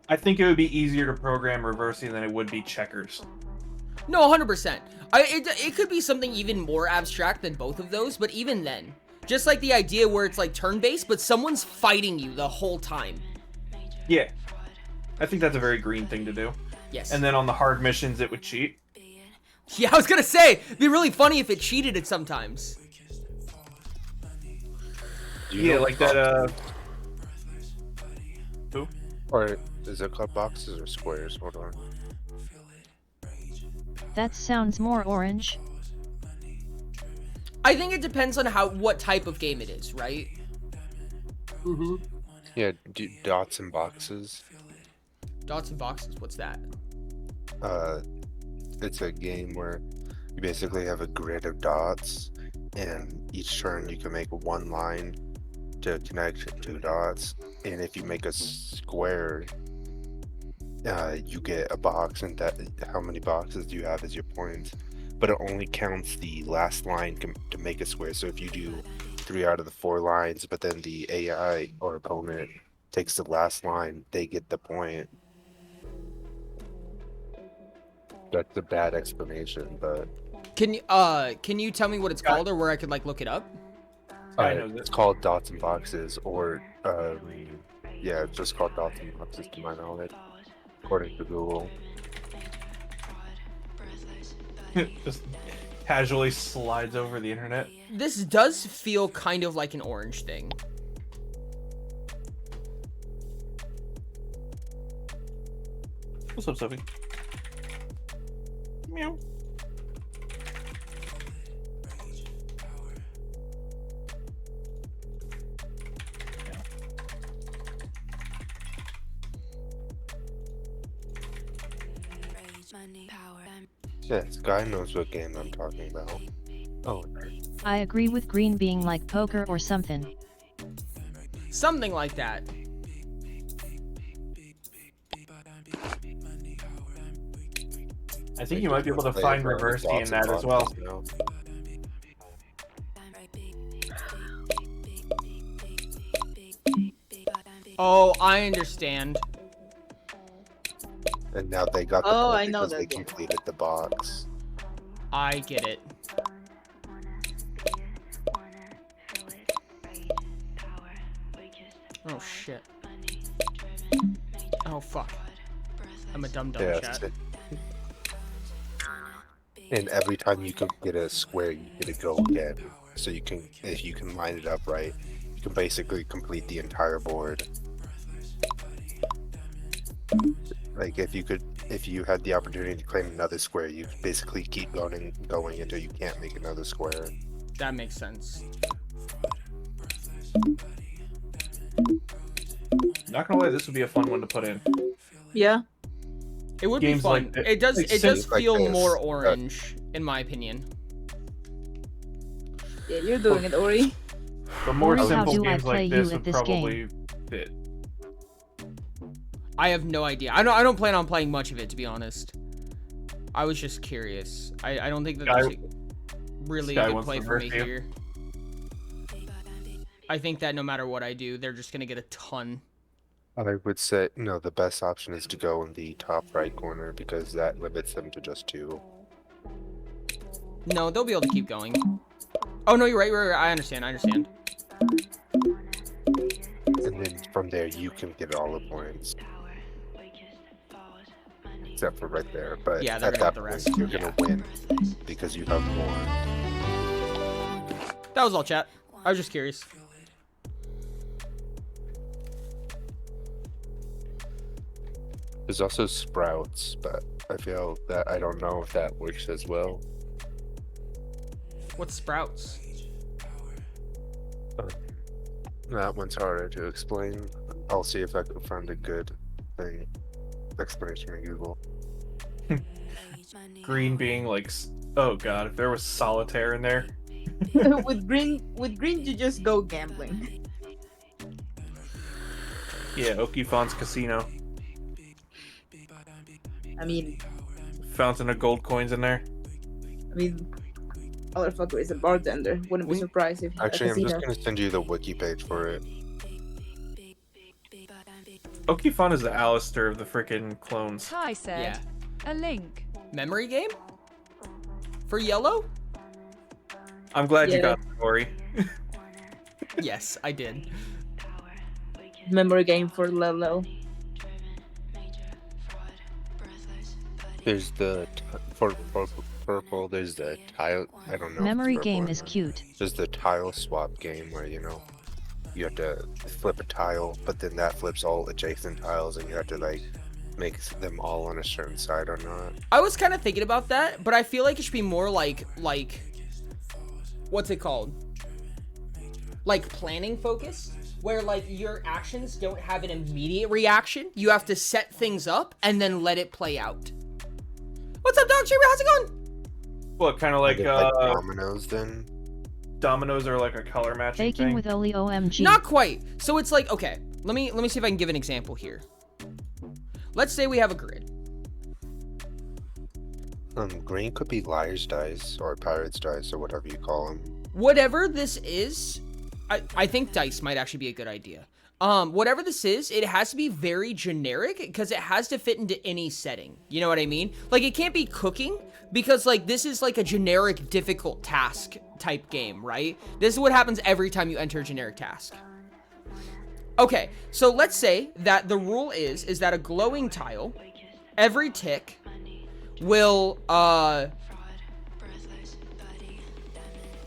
I think it would be easier to program reversing than it would be checkers. No, 100%. It could be something even more abstract than both of those, but even then, just like the idea where it's like turn-based, but someone's fighting you the whole time. Yeah. I think that's a very green thing to do. Yes. And then on the hard missions, it would cheat. Yeah, I was gonna say, it'd be really funny if it cheated it sometimes. Yeah, like that, Who? Or is it called boxes or squares? Hold on. That sounds more orange. I think it depends on what type of game it is, right? Mm-hmm. Yeah, dots and boxes. Dots and boxes, what's that? It's a game where you basically have a grid of dots, and each turn you can make one line to connect two dots, and if you make a square, you get a box, and that how many boxes you have is your points. But it only counts the last line to make a square. So if you do 3 out of the 4 lines, but then the AI or opponent takes the last line, they get the point. That's a bad explanation, but Can you tell me what it's called or where I could like look it up? I know it's called dots and boxes, or yeah, it's just called dots and boxes to my knowledge, according to Google. Just casually slides over the internet. This does feel kind of like an orange thing. What's up, Sophie? Meow. Yeah, this guy knows what game I'm talking about. Oh, I agree with green being like poker or something. Something like that. I think you might be able to find reverse key in that as well. Oh, I understand. And now they got the Oh, point I know because that they game. completed the box. I get it. Oh shit. Oh fuck. I'm a dumb Yeah, chat. and every time you can get a square, you get to go again. So you can, if you can line it up right, you can basically complete the entire board. Like if you had the opportunity to claim another square, you could basically keep going until you can't make another square. That makes sense. Not gonna lie, this would be a fun one to put in. Yeah. It would Games be fun. like It does. like It does Sims like feel this, more orange, in my opinion. Yeah, you're doing it, Ori. But more How simple do I games play like you this at would this probably fit. I have no idea. I don't plan on playing much of it, to be honest. I was just curious. I don't think that there's a really Sky good wants play to for me verse you. here. I think that no matter what I do, they're just gonna get a ton. I would say no. The best option is to go in the top right corner because that limits them to just 2. No, they'll be able to keep going. Oh no, you're right. I understand. And then from there, you can get all the points. Except for right there. But Yeah, they're at gonna that get the point, rest. you're going to win because you have more. That was all, chat. I was just curious. There's also sprouts, but I feel that I don't know if that works as well. What's sprouts? That one's harder to explain. I'll see if I can find a good explanation in Google. Green being like, oh god, if there was solitaire in there. with green, you just go gambling. Yeah, Okifon's Casino. I mean, Fountain of gold coins in there. motherfucker is a bartender. Wouldn't be surprised if he had a Actually, I'm just casino. gonna send you the wiki page for it. Okifon is the Alistair of the freaking clones. Ty said, a link. Memory game? For yellow? I'm glad you got the story. Yes, I did. Memory game for Lelo. There's the for purple. There's the tile. I don't know. Memory game is cute. There's the tile swap game where you have to flip a tile, but then that flips all adjacent tiles, and you have to like make them all on a certain side or not. I was kind of thinking about that, but I feel like it should be more like what's it called? Like planning focused, where like your actions don't have an immediate reaction. You have to set things up and then let it play out. What's up, Dog Streamer? How's it going? What, kind of like dominoes then? Dominoes are like a color matching Baking thing? with Oli OMG. Not quite. So it's like, okay, let me see if I can give an example here. Let's say we have a grid. Green could be liar's dice or pirate's dice or whatever you call them. Whatever this is, I think dice might actually be a good idea. Whatever this is, it has to be very generic because it has to fit into any setting. You know what I mean? Like, it can't be cooking because, like, this is like a generic difficult task type game, right? This is what happens every time you enter a generic task. Okay, so let's say that the rule is that a glowing tile, every tick will,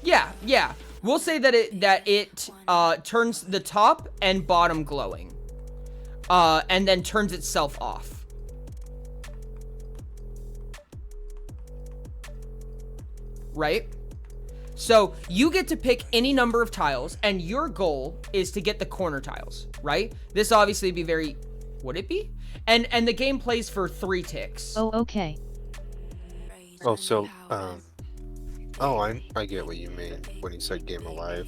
yeah. We'll say that it turns the top and bottom glowing, and then turns itself off. Right? So you get to pick any number of tiles, and your goal is to get the corner tiles, right? This obviously would be very, would it be? And the game plays for 3 ticks. Oh, okay. Oh, so, I get what you mean when you said Game Alive.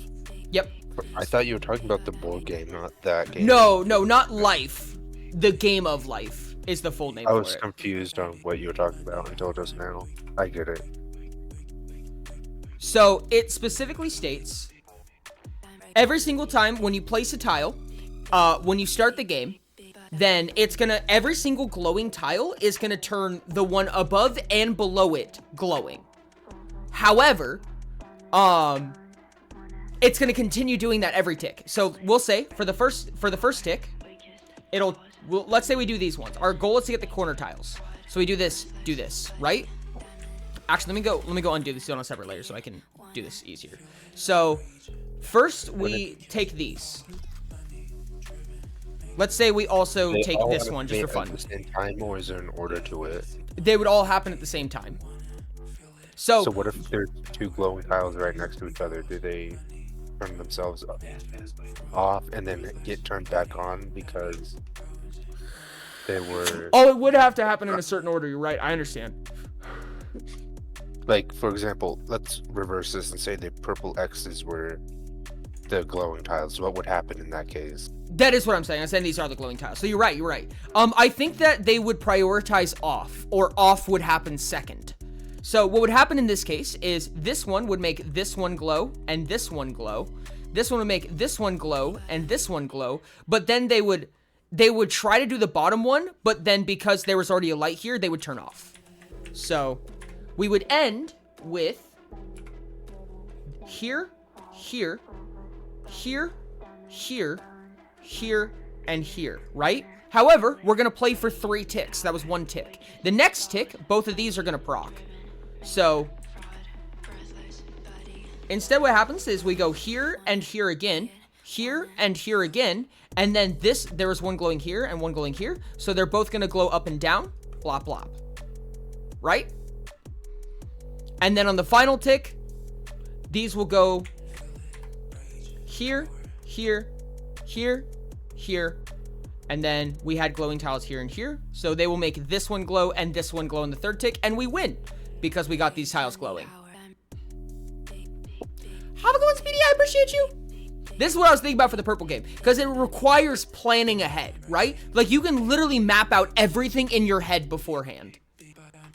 Yep. I thought you were talking about the board game, not that game. No, not Life. The Game of Life is the full name for it. I was confused on what you were talking about until just now. I get it. So it specifically states, every single time when you place a tile, when you start the game, then every single glowing tile is gonna turn the one above and below it glowing. However, it's gonna continue doing that every tick. So we'll say for the first tick, let's say we do these ones. Our goal is to get the corner tiles. So we do this, right? Actually, let me go undo this on a separate layer so I can do this easier. So first we take these. Let's say we also take this one just for fun. At the same time, or is there an order to it? They would all happen at the same time. So what if there's 2 glowing tiles right next to each other? Do they turn themselves off and then get turned back on because they were... Oh, it would have to happen in a certain order. You're right. I understand. Like, for example, let's reverse this and say the purple X's were the glowing tiles. What would happen in that case? That is what I'm saying. I'm saying these are the glowing tiles. So you're right. I think that they would prioritize off, or off would happen second. So what would happen in this case is this one would make this one glow and this one glow. This one would make this one glow and this one glow. But then they would try to do the bottom one, but then because there was already a light here, they would turn off. So we would end with here, here, here, here, here, and here, right? However, we're going to play for 3 ticks. That was 1 tick. The next tick, both of these are going to proc. So instead what happens is we go here and here again, here and here again, and then there is one glowing here and one glowing here. So they're both going to glow up and down, blop, blop. Right? And then on the final tick, these will go here, here, here, here, and then we had glowing tiles here and here. So they will make this one glow and this one glow in the 3rd tick, and we win because we got these tiles glowing. Have a good one, Speedy. I appreciate you. This is what I was thinking about for the purple game, because it requires planning ahead, right? Like, you can literally map out everything in your head beforehand.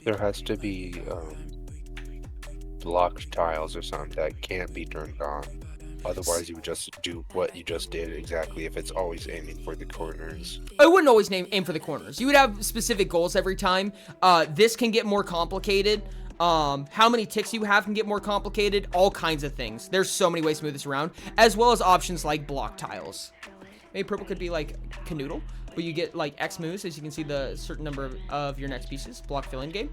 There has to be blocked tiles or something that can't be turned on. Otherwise, you would just do what you just did exactly if it's always aiming for the corners. I wouldn't always aim for the corners. You would have specific goals every time. This can get more complicated. How many ticks you have can get more complicated. All kinds of things. There's so many ways to move this around, as well as options like block tiles. Maybe purple could be like Canoodle, but you get like X moves as you can see the certain number of your next pieces. Block fill-in game.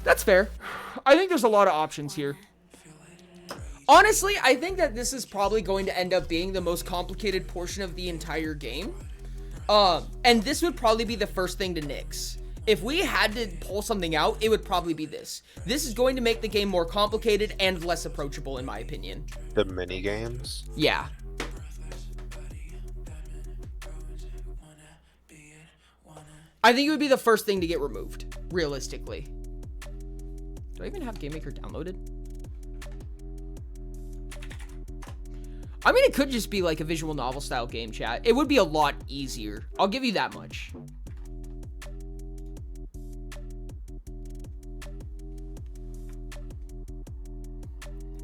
That's fair. I think there's a lot of options here. Honestly, I think that this is probably going to end up being the most complicated portion of the entire game. And this would probably be the first thing to nix. If we had to pull something out, it would probably be this. This is going to make the game more complicated and less approachable, in my opinion. The mini games? Yeah. I think it would be the first thing to get removed, realistically. Do I even have GameMaker downloaded? I mean, it could just be like a visual novel style game, chat. It would be a lot easier. I'll give you that much.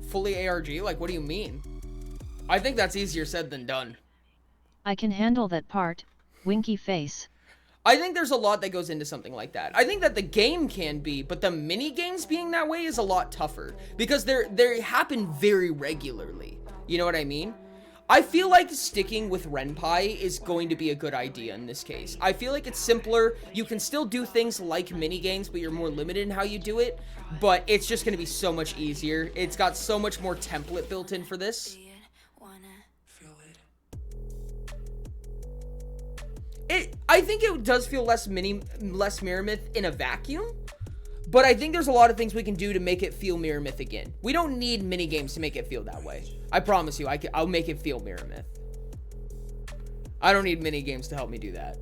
Fully ARG? Like, what do you mean? I think that's easier said than done. I can handle that part, winky face. I think there's a lot that goes into something like that. I think that the game can be, but the mini games being that way is a lot tougher because they happen very regularly. You know what I mean? I feel like sticking with Renpai is going to be a good idea in this case. I feel like it's simpler. You can still do things like mini games, but you're more limited in how you do it. But it's just going to be so much easier. It's got so much more template built in for this. I think it does feel less Mirror Myth in a vacuum, but I think there's a lot of things we can do to make it feel Mirror Myth again. We don't need mini games to make it feel that way. I promise you, I'll make it feel Mirror Myth. I don't need mini games to help me do that.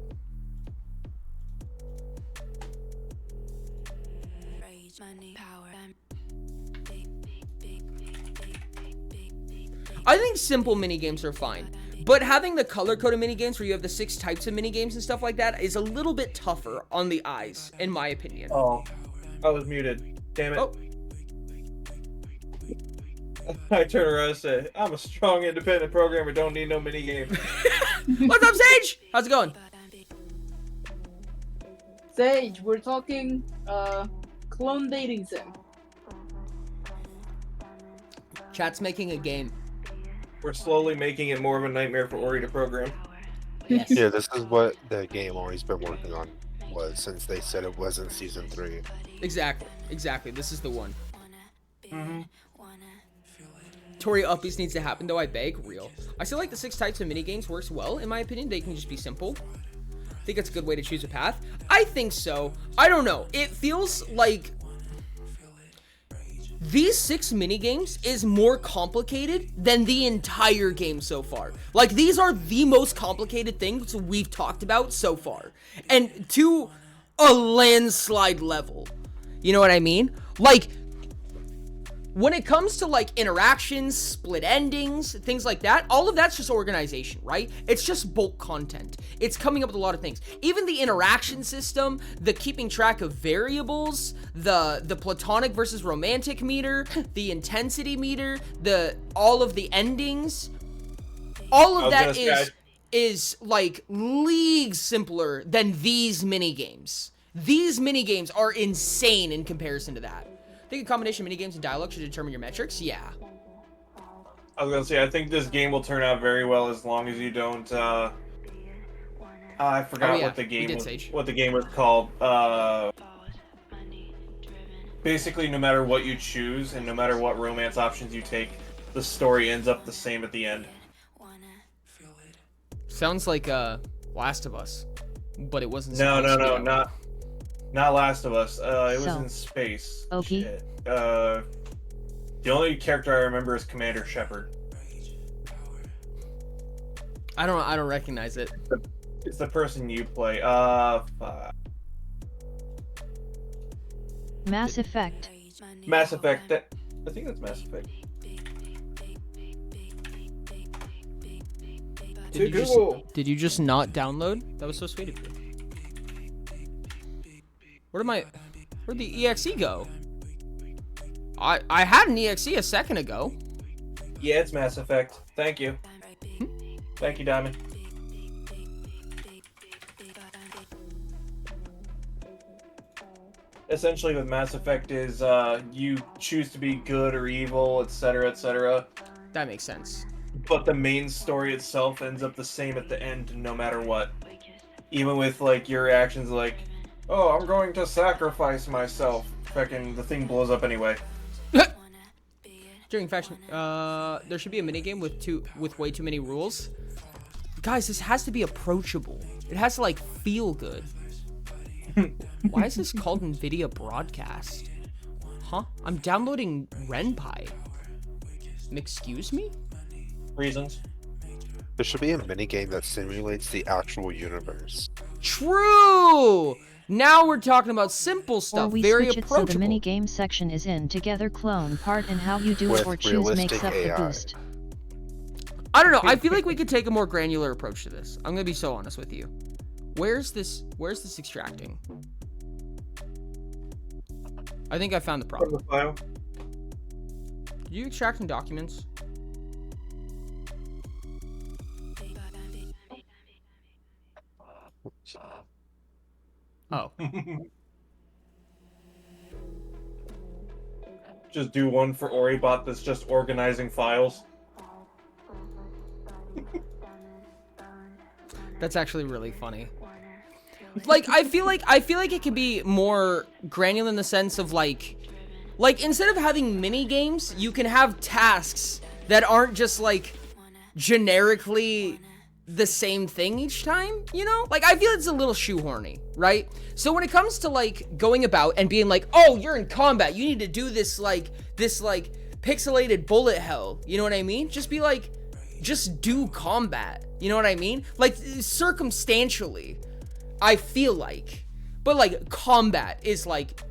I think simple mini games are fine. But having the color-coded minigames where you have the 6 types of minigames and stuff like that is a little bit tougher on the eyes, in my opinion. Oh, I was muted. Damn it. Oh. I turn around and say, I'm a strong, independent programmer, don't need no minigame. What's up, Sage? How's it going? Sage, we're talking clone dating sim. Chat's making a game. We're slowly making it more of a nightmare for Ori to program. Yes. Yeah, this is what the game always been working on since they said it wasn't season 3. Exactly. This is the one. Mm-hmm. Tori Uppies needs to happen, though, I beg. Real. I feel like the 6 types of minigames works well, in my opinion. They can just be simple. I think it's a good way to choose a path. I think so. I don't know. It feels like these 6 minigames is more complicated than the entire game so far. Like, these are the most complicated things we've talked about so far. And to a landslide level. You know what I mean? Like, when it comes to, like, interactions, split endings, things like that, all of that's just organization, right? It's just bulk content. It's coming up with a lot of things. Even the interaction system, the keeping track of variables, the platonic versus romantic meter, the intensity meter, all of the endings, all of that is like leagues simpler than these minigames. These minigames are insane in comparison to that. I think a combination of minigames and dialogue should determine your metrics. Yeah. I was gonna say, I think this game will turn out very well as long as you don't. I forgot what the game was called. Basically, no matter what you choose and no matter what romance options you take, the story ends up the same at the end. Sounds like Last of Us, but it wasn't. No, not Last of Us. It was in space. Okay. Shit. The only character I remember is Commander Shepard. I don't recognize it. It's the person you play. Mass Effect. Mass Effect. I think that's Mass Effect. Did you just not download? That was so sweet of you. Where'd the EXE go? I had an EXE a second ago. Yeah, it's Mass Effect. Thank you. Thank you, Diamond. Essentially, with Mass Effect is you choose to be good or evil, etc., etc. That makes sense. But the main story itself ends up the same at the end, no matter what. Even with like your actions, like, oh, I'm going to sacrifice myself. Fucking the thing blows up anyway. During fashion, there should be a minigame with way too many rules. Guys, this has to be approachable. It has to like feel good. Why is this called NVIDIA Broadcast? Huh? I'm downloading Ren'Py. Excuse me? Reasons. There should be a minigame that simulates the actual universe. True! Now we're talking about simple stuff. Or we very switch it so approachable. the mini game section is in together clone part and how you do it or choose makes up the boost. I don't know. I feel like we could take a more granular approach to this. I'm gonna be so honest with you. Where's this extracting? I think I found the problem. From the file. Did you extract in documents? Oh. Just do one for Oribot that's just organizing files. That's actually really funny. Like I feel like it can be more granular in the sense of like instead of having mini games, you can have tasks that aren't just like generically the same thing each time, you know? Like I feel it's a little shoehorny, right? So when it comes to like going about and being like, "Oh, you're in combat. You need to do this pixelated bullet hell." You know what I mean? Just be like, just do combat. You know what I mean? Like circumstantially, I feel like. But like combat is like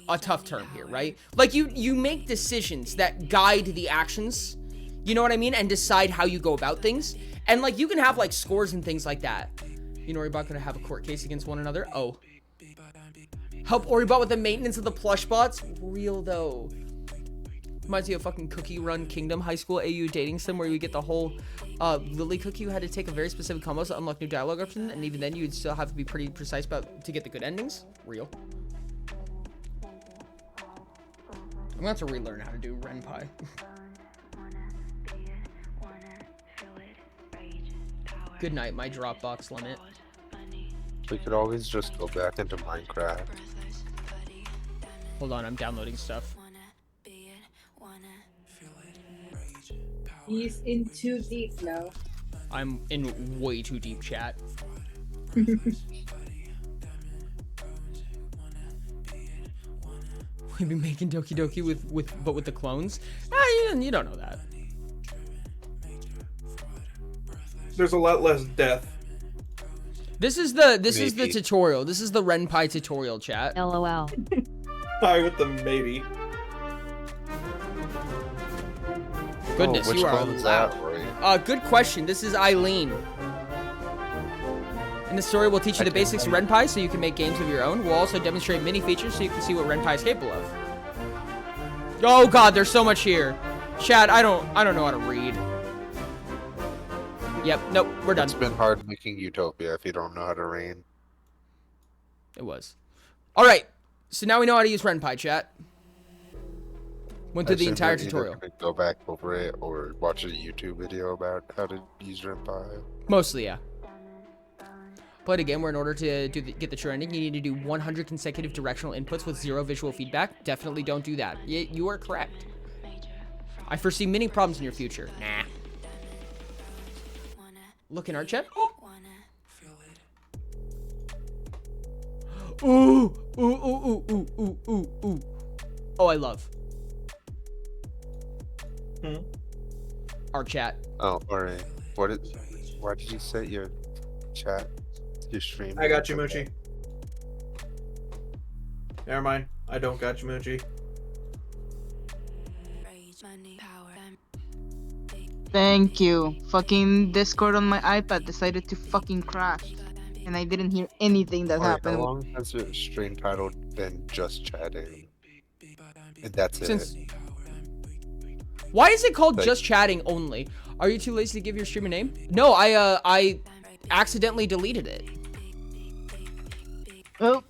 a tough term here, right? Like you make decisions that guide the actions, you know what I mean? And decide how you go about things. And like you can have like scores and things like that. You know, Oribot gonna have a court case against one another. Oh. Help Oribot with the maintenance of the plush bots? Real though. Reminds me of fucking Cookie Run Kingdom high school AU dating sim where you get the whole Lily cookie. You had to take a very specific combos to unlock new dialogue options, and even then you'd still have to be pretty precise about to get the good endings. Real. I'm gonna have to relearn how to do Ren'Py. Good night, my Dropbox limit. We could always just go back into Minecraft. Hold on, I'm downloading stuff. He's in too deep now. I'm in way too deep, chat. We've been making Doki Doki with the clones. You don't know that. There's a lot less death. This is the tutorial. This is the Ren'Py tutorial, chat. LOL. Hi with the maybe. Goodness, which you are clone is that, right? Good question. This is Eileen. In the story, we'll teach you the basics of Ren'Py so you can make games of your own. We'll also demonstrate mini features so you can see what Ren'Py is capable of. Oh god, there's so much here. Chat, I don't know how to read. Yep, nope, we're done. It's been hard making Utopia if you don't know how to read. It was. Alright, so now we know how to use Ren'Py, chat. Went through the entire tutorial. Go back over it or watch a YouTube video about how to use Ren'Py. Mostly, yeah. Played a game where in order to get the true ending, you need to do 100 consecutive directional inputs with 0 visual feedback. Definitely don't do that. You are correct. I foresee many problems in your future. Nah. Look in our chat. Ooh, ooh, ooh, ooh, ooh, ooh, ooh, ooh. Oh, I love. Our chat. Oh, alright. Why did you set your chat? Your stream? I got you, Moochie. Never mind. I don't got you, Moochie. Thank you. Fucking Discord on my iPad decided to fucking crash. And I didn't hear anything that Alright, how happened. long has the stream title been just chatting? And that's Since... it. Why is it called Like- just chatting only? Are you too lazy to give your stream a name? No, I accidentally deleted it. Oh.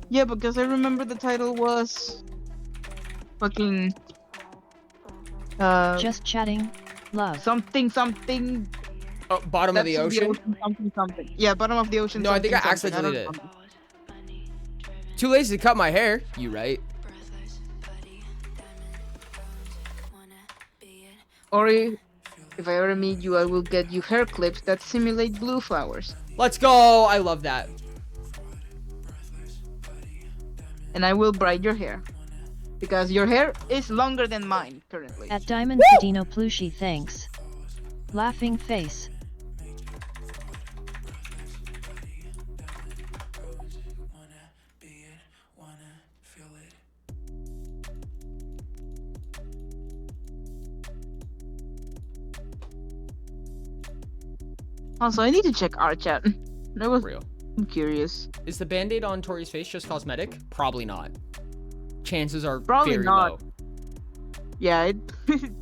Yeah, because I remember the title was fucking Just chatting. Love. something Bottom of the depths ocean? something. Yeah, bottom of the ocean. No, I think I accidentally deleted it. Too lazy to cut my hair. You right. Ori, if I ever meet you, I will get you hair clips that simulate blue flowers. Let's go. I love that. And I will braid your hair. Because your hair is longer than mine currently. At Diamond Dino Plushie, thanks. Laughing face. Also, I need to check our chat. That was real. I'm curious. Is the band-aid on Tori's face just cosmetic? Probably not. Chances are Probably very not. low. Yeah, it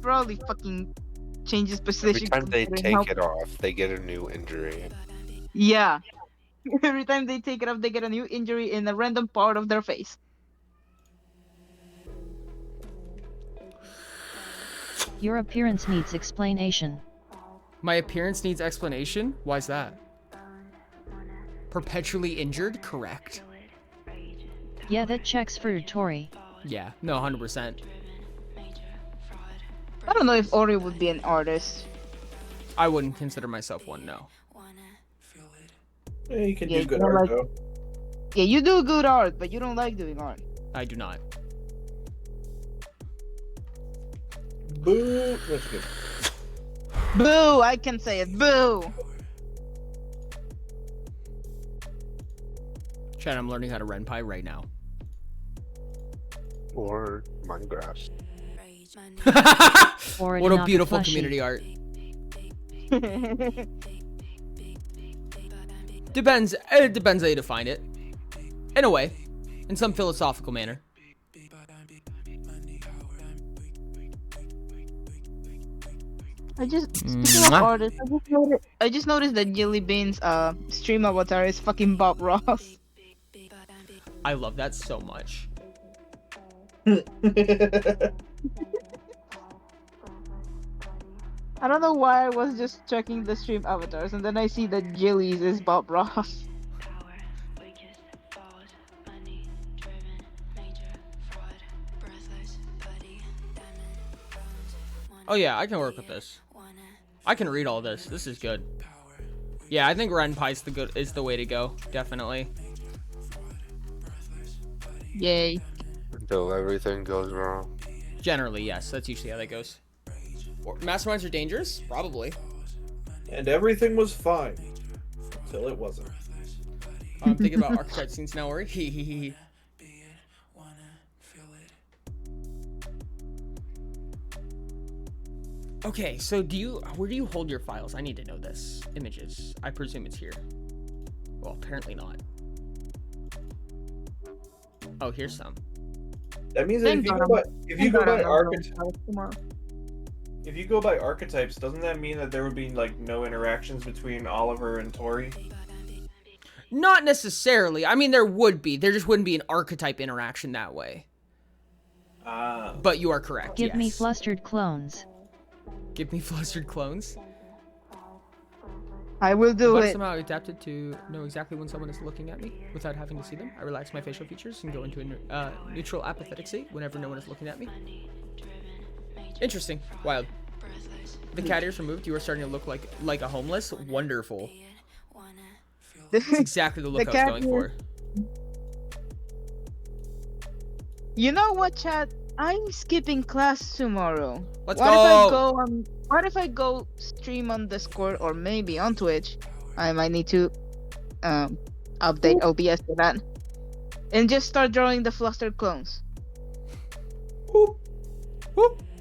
probably fucking changes position. Every time they considering take it off, they get a new injury. Yeah. Every time they take it off, they get a new injury in a random part of their face. Your appearance needs explanation. My appearance needs explanation? Why is that? Perpetually injured? Correct. Yeah, that checks for Tori. Yeah, no, 100%. I don't know if Ori would be an artist. I wouldn't consider myself one, no. Yeah, you can Yeah, do good you art like- though. Yeah, you do good art, but you don't like doing art. I do not. Boo! That's good. Boo! I can say it. Boo! Chad, I'm learning how to renpai right now. Or Minecraft. Or What a not beautiful plushy. community art. Depends. It depends how you define it. In a way. In some philosophical manner. I just speaking of artists, I just noticed that Jelly Bean's stream avatar is fucking Bob Ross. I love that so much. I don't know why I was just checking the stream avatars and then I see that Jelly's is Bob Ross. Oh yeah, I can work with this. I can read all this. This is good. Yeah, I think renpai is the way to go. Definitely. Yay. Until everything goes wrong. Generally, yes. That's usually how that goes. Masterminds are dangerous? Probably. And everything was fine. Until it wasn't. I'm thinking about archetype scenes now, Ori. Hehehe. Okay, so where do you hold your files? I need to know this. Images. I presume it's here. Well, apparently not. Oh, here's some. That means that if you go by archetypes, doesn't that mean that there would be like no interactions between Oliver and Tori? Not necessarily. I mean, there would be. There just wouldn't be an archetype interaction that way. But you are correct. Give me yes. flustered clones. Give me flustered clones. I will do But it. somehow adapted to know exactly when someone is looking at me without having to see them. I relax my facial features and go into a neutral apathetic state whenever no one is looking at me. Interesting. Wild. The cat ears removed. You are starting to look like a homeless. Wonderful. That's exactly the look I was going for. You know what, chat? I'm skipping class tomorrow. Let's go. What if I go stream on Discord or maybe on Twitch? I might need to update OBS for that. And just start drawing the flustered clones.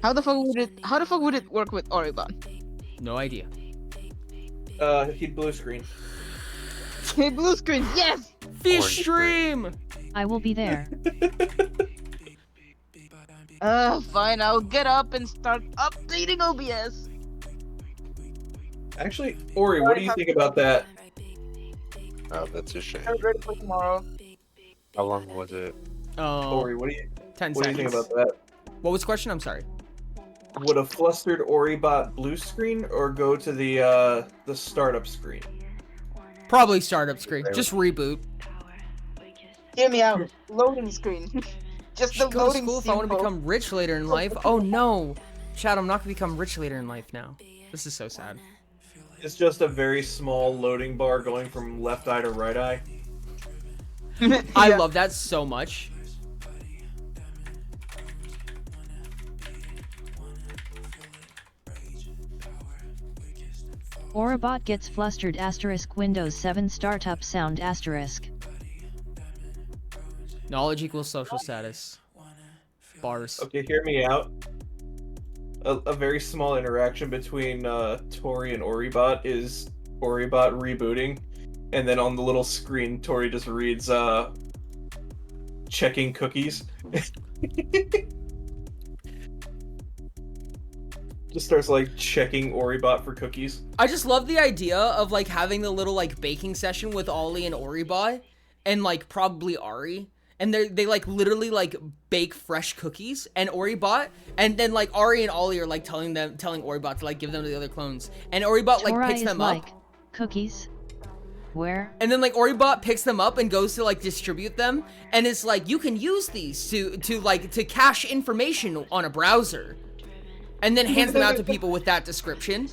How the fuck would it work with Oregon? No idea. He'd blue screen. Hey, blue screen, yes! Fish stream! I will be there. Fine, I'll get up and start updating OBS. Actually, Ori, what do you think about that? Oh, that's a shame. I'm ready for tomorrow. How long was it? Oh, Ori, what do you 10 what do you seconds. think about that? What was the question? I'm sorry. Would a flustered Ori bot blue screen or go to the startup screen? Probably startup screen. Just reboot. Hear me out. Loading screen. Just the Go to loading school if I want to symbol. become rich later in life. Oh no. Chad, I'm not going to become rich later in life now. This is so sad. It's just a very small loading bar going from left eye to right eye. I love that so much. Orabot gets flustered * Windows 7 startup sound *. Knowledge equals social status. Bars. Okay, hear me out. A very small interaction between Tori and Oribot is Oribot rebooting, and then on the little screen, Tori just reads checking cookies. Just starts like checking Oribot for cookies. I just love the idea of like having the little like baking session with Ollie and Oribot and like probably Ari. And they like literally like bake fresh cookies and Oribot, and then like Ari and Ollie are like telling Oribot to like give them to the other clones, and Oribot like Tori picks is them like, up. Cookies? Where? And then like Oribot picks them up and goes to like distribute them, and it's like you can use these to cache information on a browser, and then hands them out to people with that description.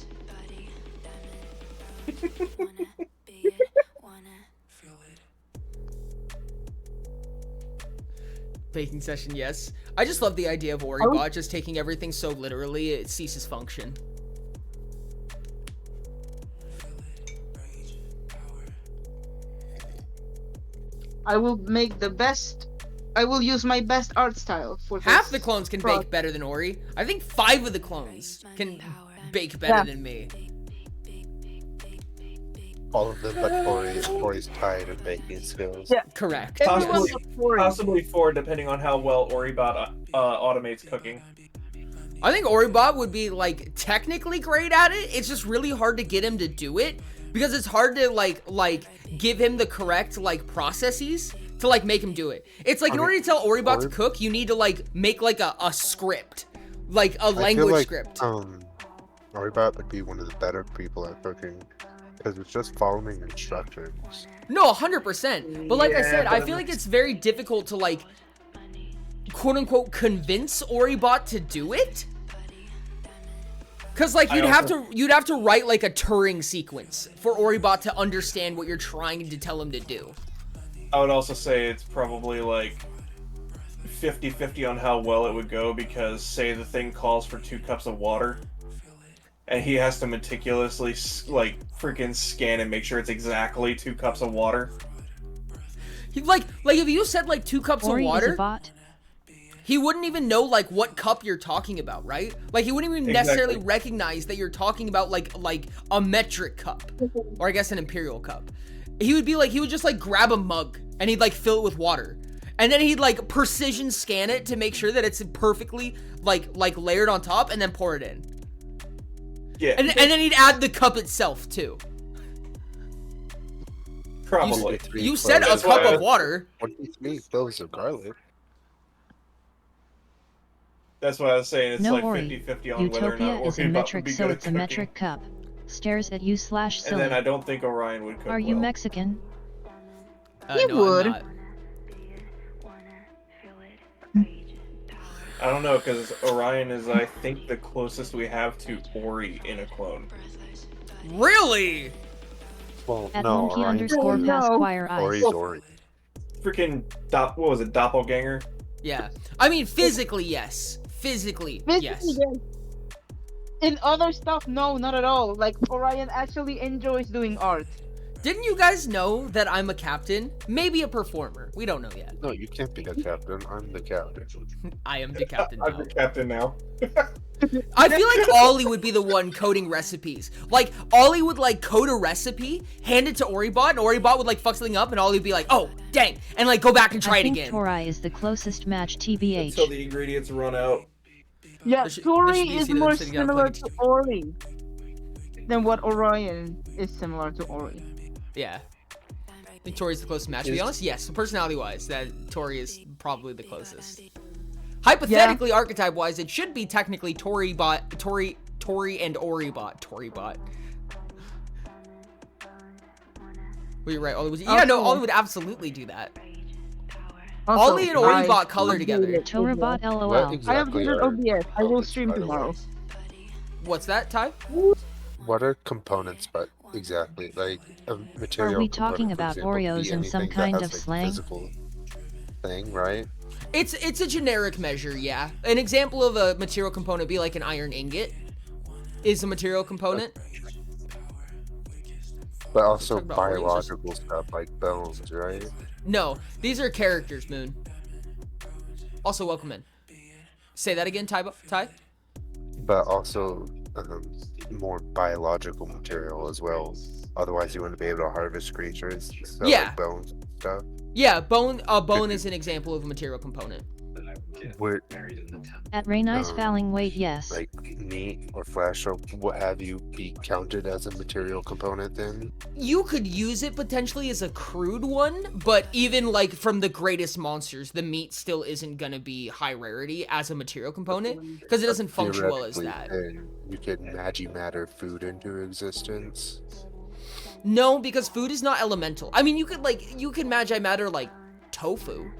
Baking session, yes. I just love the idea of Oribot just taking everything so literally it ceases function. I will make the best. I will use my best art style for this. Half the clones can bake better than Ori. I think 5 of the clones can bake better than me. All of them, but Tori's tied of baking skills. Yeah, correct. Possibly 4, depending on how well Oribot automates cooking. I think Oribot would be like technically great at it. It's just really hard to get him to do it because it's hard to like give him the correct like processes to like make him do it. It's like in order to tell Oribot to cook, you need to like make like a script, like a language script. Oribot would be one of the better people at cooking because it's just following instructions. No, 100%. But like I said, I feel like it's very difficult to like quote unquote convince Oribot to do it. Cause like you'd have to write like a Turing sequence for Oribot to understand what you're trying to tell him to do. I would also say it's probably like 50-50 on how well it would go because say the thing calls for 2 cups of water and he has to meticulously like freaking scan and make sure it's exactly 2 cups of water. Like if you said like 2 cups Ori of water, is a bot. he wouldn't even know like what cup you're talking about, right? Like he wouldn't even necessarily recognize that you're talking about like a metric cup, or I guess an imperial cup. He would just like grab a mug and he'd like fill it with water, and then he'd like precision scan it to make sure that it's perfectly like layered on top, and then pour it in. Yeah. And then he'd add the cup itself too. Probably. You said a cup of water. 23 cloves of garlic. That's what I was saying. It's No like Ori. 50-50 on whether or Utopia not is a Oribot would metric, be so good at it's a cooking. metric cup. Stares at you / silly. And then I don't think Orion would cook Are you well. Mexican? He No, would. I'm not. I don't know, because Orion is, I think, the closest we have to Ori in a clone. Really? Well, At no, monkey Orion's _ Ori. Pasquire eyes. Ori's Ori. Freaking, what was it, Doppelganger? Yeah. I mean, physically, yes. Physically, yes. In other stuff, no, not at all. Like Orion actually enjoys doing art. Didn't you guys know that I'm a captain? Maybe a performer. We don't know yet. No, you can't be the captain. I'm the captain. I am the captain now. I'm the captain now. I feel like Ollie would be the one coding recipes. Like, Ollie would, like, code a recipe, hand it to Oribot, and Oribot would, like, fuck something up, and Ollie would be like, oh, dang, and, like, go back and try it again. I think Tori is the closest match, TBH. Until the ingredients run out. Yeah, Tori be a is scene of more them sitting down similar playing to Ori than what Orion is similar to Ori. Yeah. I think Tori's the closest match. To be honest, yes. Personality-wise, that Tori is probably the closest. Hypothetically, archetype-wise, it should be technically Tori and Oribot. Toribot. Well, you're right. Ollie was. Yeah, no, Ollie would absolutely do that. Also, Ollie and Oribot color together. Toribot, LOL. What exactly I have 100 OBS. I will stream tomorrow. What's that, Ty? What are components, but exactly like a material? Are we talking about Oreos in some kind of slang? Physical thing, right? It's a generic measure, yeah. An example of a material component be like an iron ingot is a material component. But also biological stuff like bones, right? No, these are characters, Moon. Also, welcome in. Say that again, Ty? But also more biological material as well. Otherwise, you wouldn't be able to harvest creatures. So, yeah. Like bones and stuff. Yeah, a bone is an example of a material component. Where, At Rainice Falling Weight, yes. like meat or flesh or what have you be counted as a material component then? You could use it potentially as a crude one, but even like from the greatest monsters, the meat still isn't gonna be high rarity as a material component because it doesn't function well as that. You could matter food into existence. No, because food is not elemental. I mean, you could magi matter like tofu,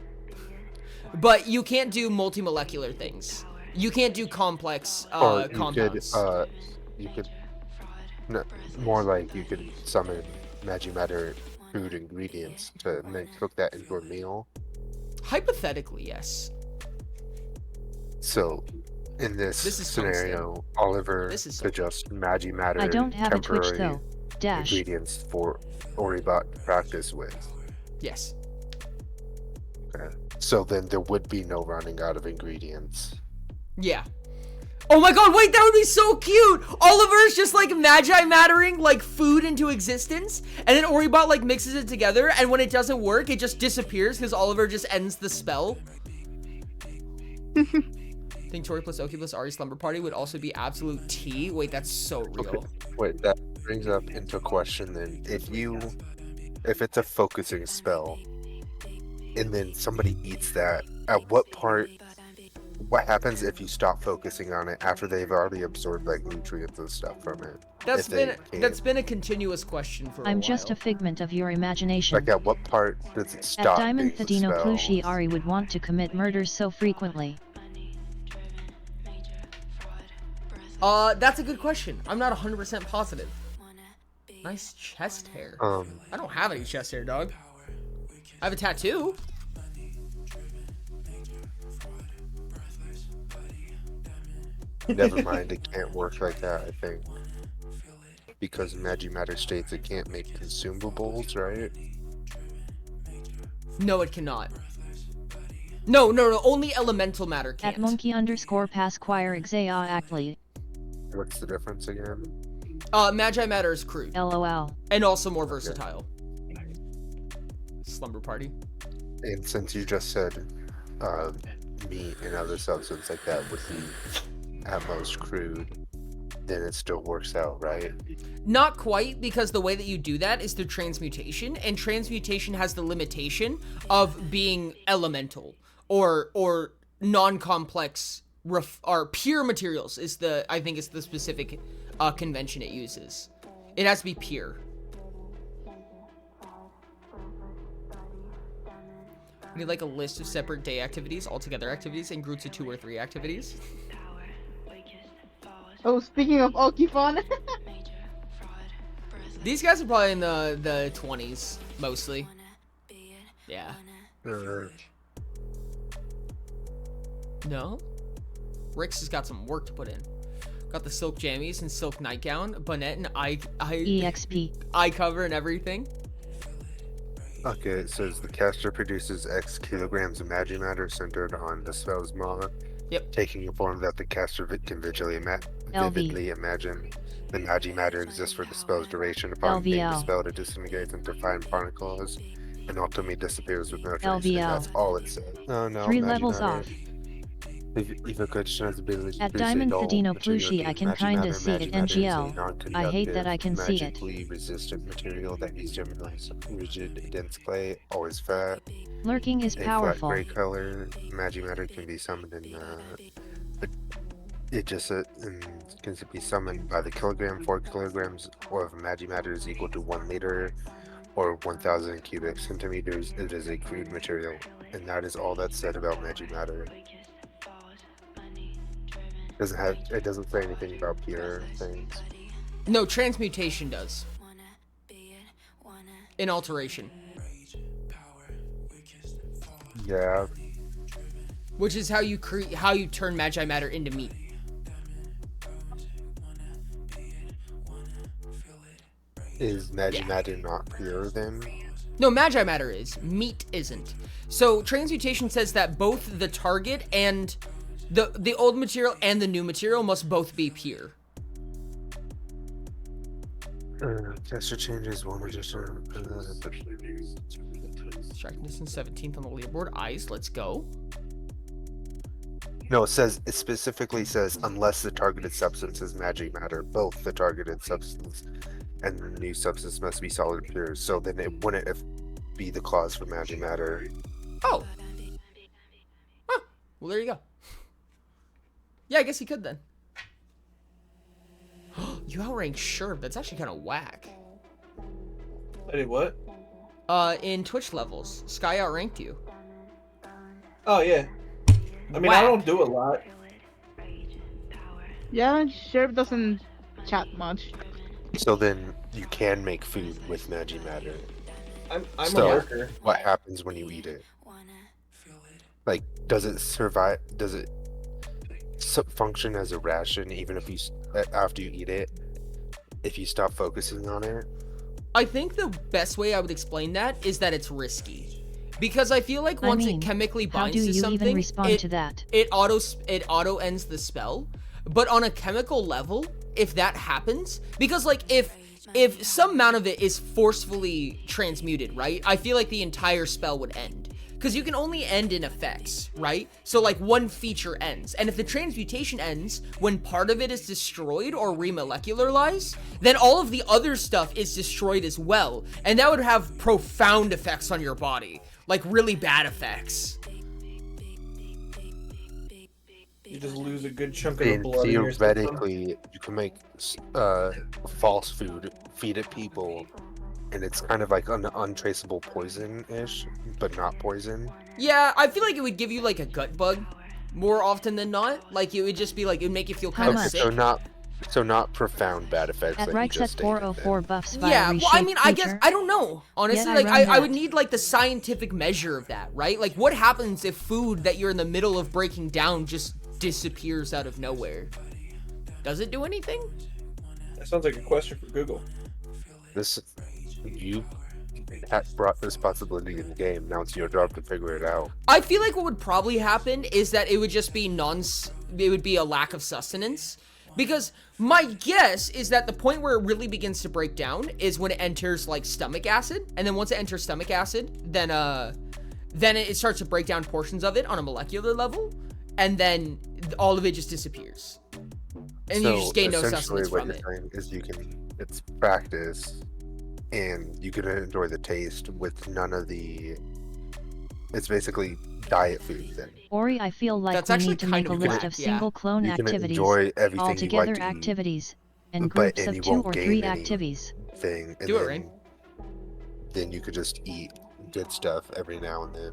but you can't do multi-molecular things. You can't do complex compounds. You could no, more like you could summon matter food ingredients to cook that into a meal. Hypothetically, yes. So, in this scenario, Oliver could just matter. I don't have a Twitch though. Dash. Ingredients for Oribot to practice with. Yes. Okay. So then there would be no running out of ingredients. Yeah. Oh my god, wait, that would be so cute! Oliver's just like magi mattering like food into existence, and then Oribot like mixes it together, and when it doesn't work, it just disappears because Oliver just ends the spell. I think Tori plus Oki plus Ari Slumber Party would also be absolute tea. Wait, that's so real. Okay. Wait, that brings up into question then. If it's a focusing spell, and then somebody eats that, what happens if you stop focusing on it after they've already absorbed like nutrients and stuff from it? That's been a continuous question for a while. I'm just a figment of your imagination. Like at what part does it stop? At Diamond being Thadino a spell? Plushi Ari would want to commit murders so frequently. That's a good question. I'm not 100% positive. Nice chest hair. I don't have any chest hair, dog. I have a tattoo. Never mind, it can't work like that, I think. Because matter states it can't make consumables, right? No, it cannot. No, only elemental matter can't. At monkey_pasquire exea actly. What's the difference again? Magi matter is crude. LOL. And also more versatile. Slumber Party. And since you just said meat and other substance like that would be at most crude, then it still works out, right? Not quite, because the way that you do that is through transmutation, and transmutation has the limitation of being elemental or non-complex or pure materials is I think it's the specific convention it uses. It has to be pure. We need like a list of separate day activities, altogether activities, and groups of 2 or 3 activities. Oh, speaking of Okifon. These guys are probably in the 20s, mostly. Yeah. No? Rix has got some work to put in. Got the silk jammies and silk nightgown, bonnet and EXP. eye cover and everything. Okay, it says the caster produces X kilograms of magic matter centered on the spell's mod. Yep. Taking a form that the caster vividly imagine. The magic matter exists for the spell's duration. Upon being dispelled, it disintegrates into fine particles and ultimately disappears with no trace. And that's all it says. Oh no, 3 magic levels matter. off. At Diamond Thedino Plushie, I can kinda see it. NGL. I hate that I can see it. Magically resistant material that is generally rigid, dense clay, always fat. Lurking is powerful. A flat gray color. Magic matter can be summoned in. It just can be summoned by the kilogram. 4 kilograms of magic matter is equal to 1 liter, or 1,000 cubic centimeters. It is a crude material, and that is all that's said about magic matter. It doesn't say anything about pure things. No, transmutation does. In alteration. Yeah. Which is how you turn magi matter into meat. Is magic matter not pure then? No, magi matter is. Meat isn't. So transmutation says that both the target and the old material and the new material must both be pure. Caster changes one magician. Striking distance 17th on the leaderboard. Eyes, let's go. No, it specifically says unless the targeted substance is magic matter, both the targeted substance and the new substance must be solid pure. So then it wouldn't be the clause for magic matter. Oh. Huh. Well, there you go. Yeah, I guess he could then. You outranked Sherb. That's actually kind of whack. I did what? In Twitch levels, Sky outranked you. Oh yeah. I mean, I don't do a lot. Yeah, Sherb doesn't chat much. So then you can make food with magic matter. I'm a worker. What happens when you eat it? Like, does it survive? Does it function as a ration even if after you eat it? If you stop focusing on it? I think the best way I would explain that is that it's risky. Because I feel like once it chemically binds to something, it auto ends the spell. But on a chemical level, if that happens, because like if some amount of it is forcefully transmuted, right? I feel like the entire spell would end. Because you can only end in effects, right? So like one feature ends. And if the transmutation ends when part of it is destroyed or remolecularized, then all of the other stuff is destroyed as well. And that would have profound effects on your body. Like really bad effects. You just lose a good chunk of the blood in your theoretically, you can make false food, feed it people, and it's kind of like an untraceable poison-ish, but not poison. Yeah, I feel like it would give you like a gut bug more often than not. Like it would just be like, it would make you feel kind of sick. So not profound bad effects. At right set 404 buffs via yeah, well, I mean, I guess, feature. I don't know. Honestly, Yeah, like, I would need, like, the scientific measure of that, right? Like, what happens if food that you're in the middle of breaking down just disappears out of nowhere? Does it do anything? That sounds like a question for Google. You brought this possibility in the game. Now it's your job to figure it out. I feel like what would probably happen is that it would just be it would be a lack of sustenance. Because my guess is that the point where it really begins to break down is when it enters like stomach acid, and then once it enters stomach acid, then it starts to break down portions of it on a molecular level, and then all of it just disappears, and you just gain no sustenance from it. It's practice, and you can enjoy the taste with none of the. It's basically diet food then. Ori, I feel like we need to make a list of single clone activities, altogether activities, and groups of 2 or 3 activities. Do it, Rain. Then you could just eat good stuff every now and then.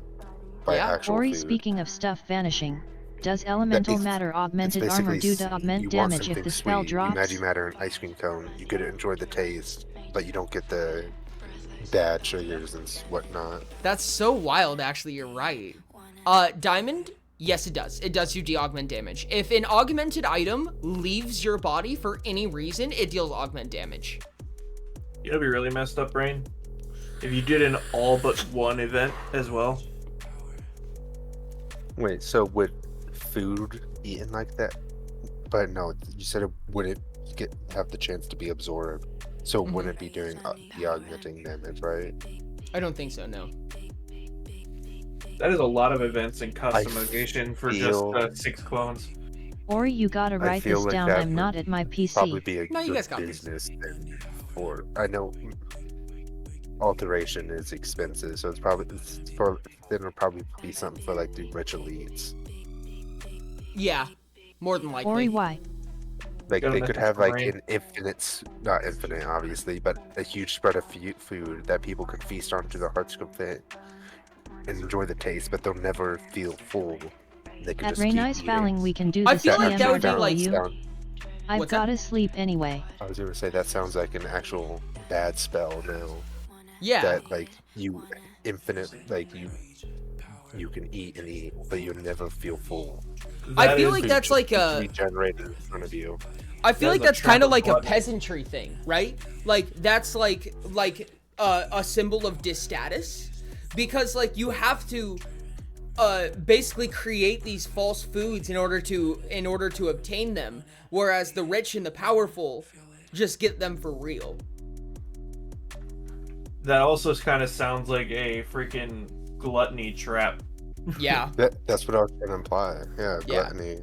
Ori, speaking of stuff vanishing, does elemental matter augmented armor do to augment damage if the spell drops? Magic matter and ice cream cone, you could enjoy the taste, but you don't get the bad sugars and whatnot. That's so wild, actually. You're right. Diamond, Yes, it does. It does do de-augment damage. If an augmented item leaves your body for any reason, it deals augment damage. It'll be really messed up, Brain, if you did an all but one event as well. Wait, so would food eaten like that? But no, you said it wouldn't have the chance to be absorbed. So wouldn't it be doing the augmenting damage, right? I don't think so, no. That is a lot of events and customization for just 6 clones. Ori, you gotta write this like down. that I'm would not at my PC. Probably be a No, you good guys got this. business thing. Or I know alteration is expensive, so it'll probably be something for like the rich elites. Yeah, more than likely. Ori, why? Like they could have like an infinite, not infinite obviously, but a huge spread of food that people could feast on to their heart's content and enjoy the taste, but they'll never feel full. They could At just keep Raini's eating. Fouling, we can do I this feel like that would be like- I've What's that? gotta sleep anyway. I was gonna say that sounds like an actual bad spell now. Yeah. That like you infinite, like you can eat and eat, but you'll never feel full. I feel like that's like a regenerated in front of you. I feel like That's a that's kind of trap of like a blood. peasantry thing, right? Like that's like a symbol of disstatus, because like you have to basically create these false foods in order to obtain them, whereas the rich and the powerful just get them for real. That also kind of sounds like a freaking gluttony trap. Yeah. That's what I was gonna imply. Yeah, gluttony.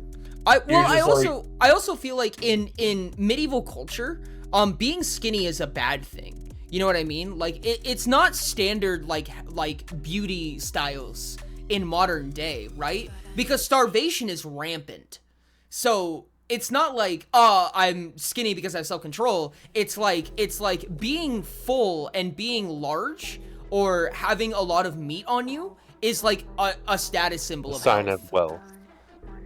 I also feel like in medieval culture, being skinny is a bad thing. You know what I mean? Like it's not standard like beauty styles in modern day, right? Because starvation is rampant. So it's not like, I'm skinny because I have self-control. It's like being full and being large or having a lot of meat on you is like a status symbol of Sign health. of wealth.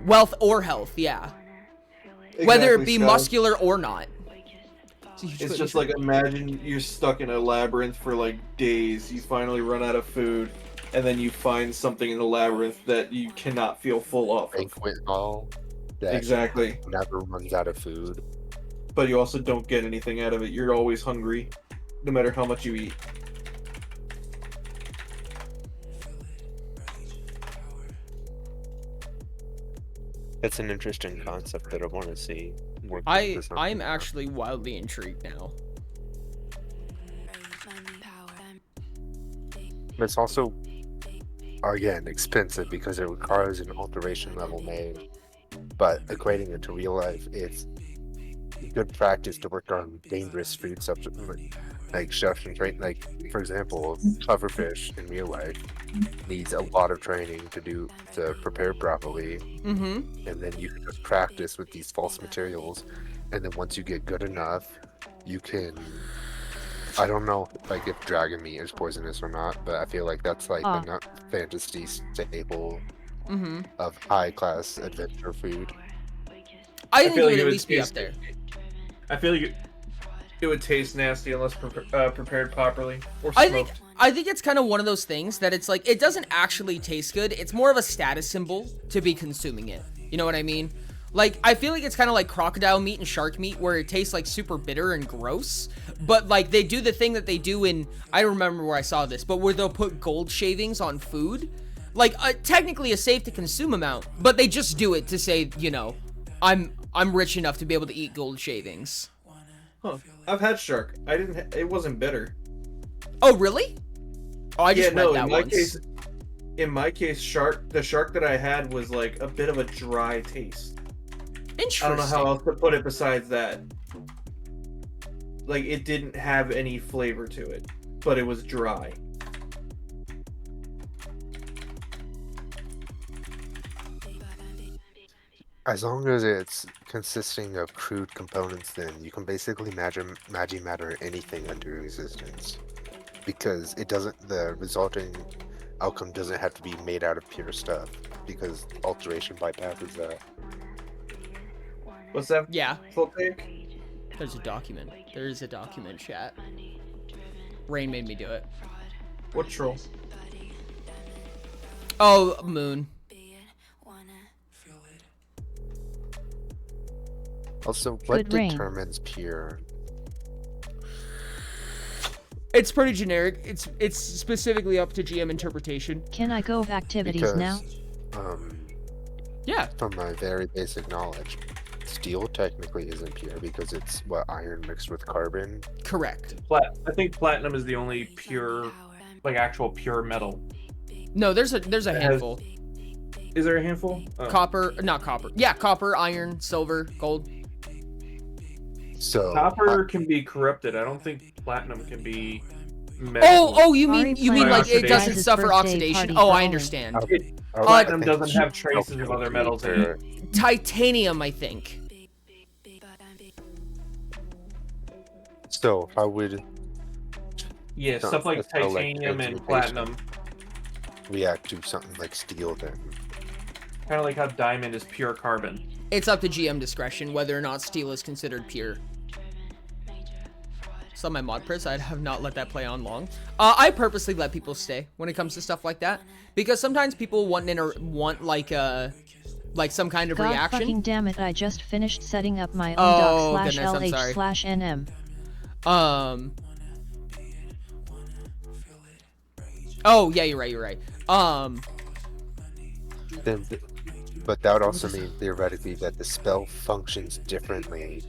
Wealth or health, yeah. Whether it be muscular or not. It's just like, imagine you're stuck in a labyrinth for like days. You finally run out of food, and then you find something in the labyrinth that you cannot feel full off of. Banquet hall. That Exactly. never runs out of food. But you also don't get anything out of it. You're always hungry, no matter how much you eat. It's an interesting concept that I want to see. I'm actually wildly intrigued now. But it's also, again, expensive because it requires an alteration level made. But equating it to real life, it's good practice to work on dangerous food substances, like chefs and train. Like, for example, pufferfish in real life needs a lot of training to prepare properly. Mm-hmm. And then you can just practice with these false materials, and then once you get good enough, you can. I don't know, like if dragon meat is poisonous or not, but I feel like that's like the not fantasy staple of high class adventure food. I think it would at least be up there. I feel like it would taste nasty unless prepared properly or smoked. I think it's kind of one of those things that it's like it doesn't actually taste good. It's more of a status symbol to be consuming it. You know what I mean? Like, I feel like it's kind of like crocodile meat and shark meat where it tastes like super bitter and gross, but like they do the thing that they do in, I don't remember where I saw this, but where they'll put gold shavings on food. Like, technically a safe to consume amount, but they just do it to say, you know, I'm rich enough to be able to eat gold shavings. Huh. I've had shark. It wasn't bitter. Oh, really? Oh, I just read that once. In my case, the shark that I had was like a bit of a dry taste. Interesting. I don't know how else to put it besides that. Like, it didn't have any flavor to it, but it was dry. As long as it's consisting of crude components, then you can basically magi matter anything under existence, because the resulting outcome doesn't have to be made out of pure stuff, because alteration bypasses that. What's that? Yeah. Full take? There's a document. There is a document, chat. Rain made me do it. What troll? Oh, Moon. Also, what Good rain. determines pure? It's pretty generic. It's specifically up to GM interpretation. Can I go of activities now? Yeah. From my very basic knowledge, steel technically isn't pure because it's iron mixed with carbon. Correct. I think platinum is the only pure, like actual pure metal. No, there's a handful. Is there a handful? Oh. Copper, not copper. Yeah, copper, iron, silver, gold. So copper can be corrupted. I don't think platinum can be. Metal. Oh, you mean like it doesn't suffer oxidation? Oh, I understand. Platinum doesn't have traces of other metals in it. Titanium, I think. So how would? Yeah, stuff like titanium and platinum react to something like steel then. Kind of like how diamond is pure carbon. It's up to GM discretion whether or not steel is considered pure. So on my mod press, I have not let that play on long. I purposely let people stay when it comes to stuff like that because sometimes people want like some kind of God reaction. Fucking damn it! I just finished setting up my own doc/LH/NM. Oh yeah, you're right. Then, but that would also mean theoretically that the spell functions differently.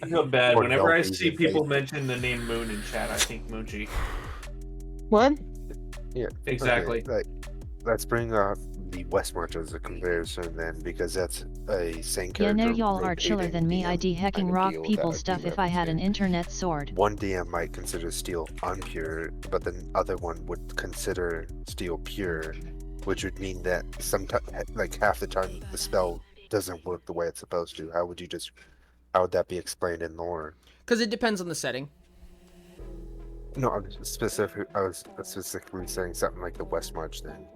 I feel bad whenever I see people mention the name Moon in chat. I think Moonji. What? Yeah, exactly. Okay, let's bring up the West March as a comparison then, because that's a same character. Yeah, no, y'all are chiller than me. I'd hacking rock people stuff if I had an internet sword. One DM might consider steel unpure, but the other one would consider steel pure, which would mean that sometimes, like half the time, the spell doesn't work the way it's supposed to. How would that be explained in lore? Because it depends on the setting. No, I was specifically saying something like the West March then.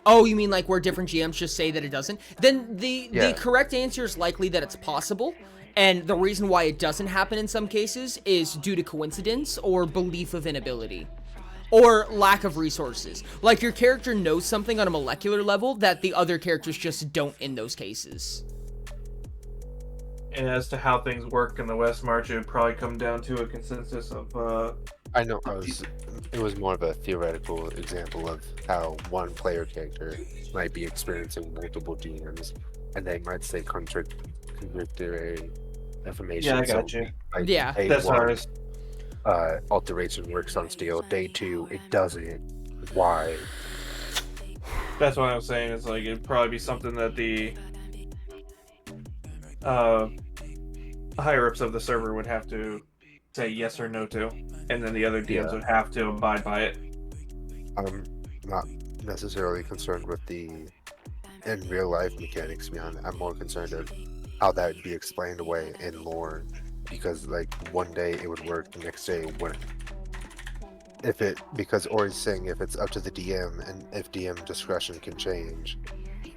Oh, you mean like where different GMs just say that it doesn't? Then the correct answer is likely that it's possible. And the reason why it doesn't happen in some cases is due to coincidence or belief of inability. Or lack of resources. Like your character knows something on a molecular level that the other characters just don't in those cases. And as to how things work in the West March, it would probably come down to a consensus of. I know. It was more of a theoretical example of how one player character might be experiencing multiple DMs, and they might say contradictory information. Yeah, I got you. Like, yeah, that's ours. Alteration works on steel. Day 2, it doesn't. Why? That's what I was saying. It's like it'd probably be something that the higher ups of the server would have to say yes or no to, and then the other DMs would have to abide by it. I'm not necessarily concerned with the in real life mechanics beyond that. I'm more concerned of how that would be explained away in lore, because like one day it would work, the next day it wouldn't. Because Ori's saying if it's up to the DM and if DM discretion can change.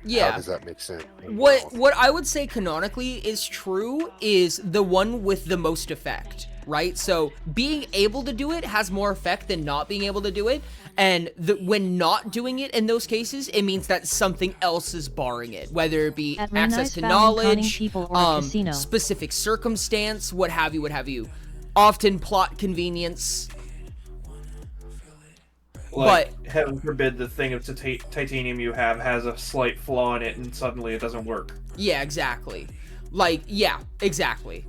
Yeah. How does that make sense? What I would say canonically is true is the one with the most effect, right? So being able to do it has more effect than not being able to do it. And when not doing it in those cases, it means that something else is barring it, whether it be access to knowledge, specific circumstance, what have you. Often plot convenience. Like, heaven forbid the thing of titanium you have has a slight flaw in it and suddenly it doesn't work. Yeah, exactly. Like, yeah, exactly.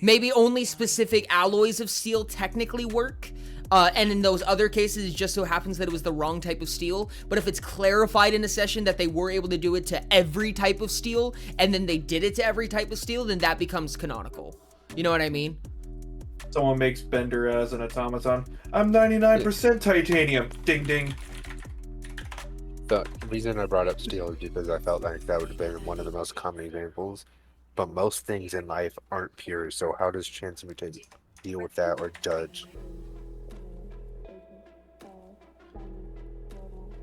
Maybe only specific alloys of steel technically work, and in those other cases, it just so happens that it was the wrong type of steel. But if it's clarified in a session that they were able to do it to every type of steel, and then they did it to every type of steel, then that becomes canonical. You know what I mean? Someone makes Bender as an automaton. I'm 99% titanium. Ding ding. The reason I brought up steel is because I felt like that would have been one of the most common examples. But most things in life aren't pure, so how does transmutation deal with that or judge?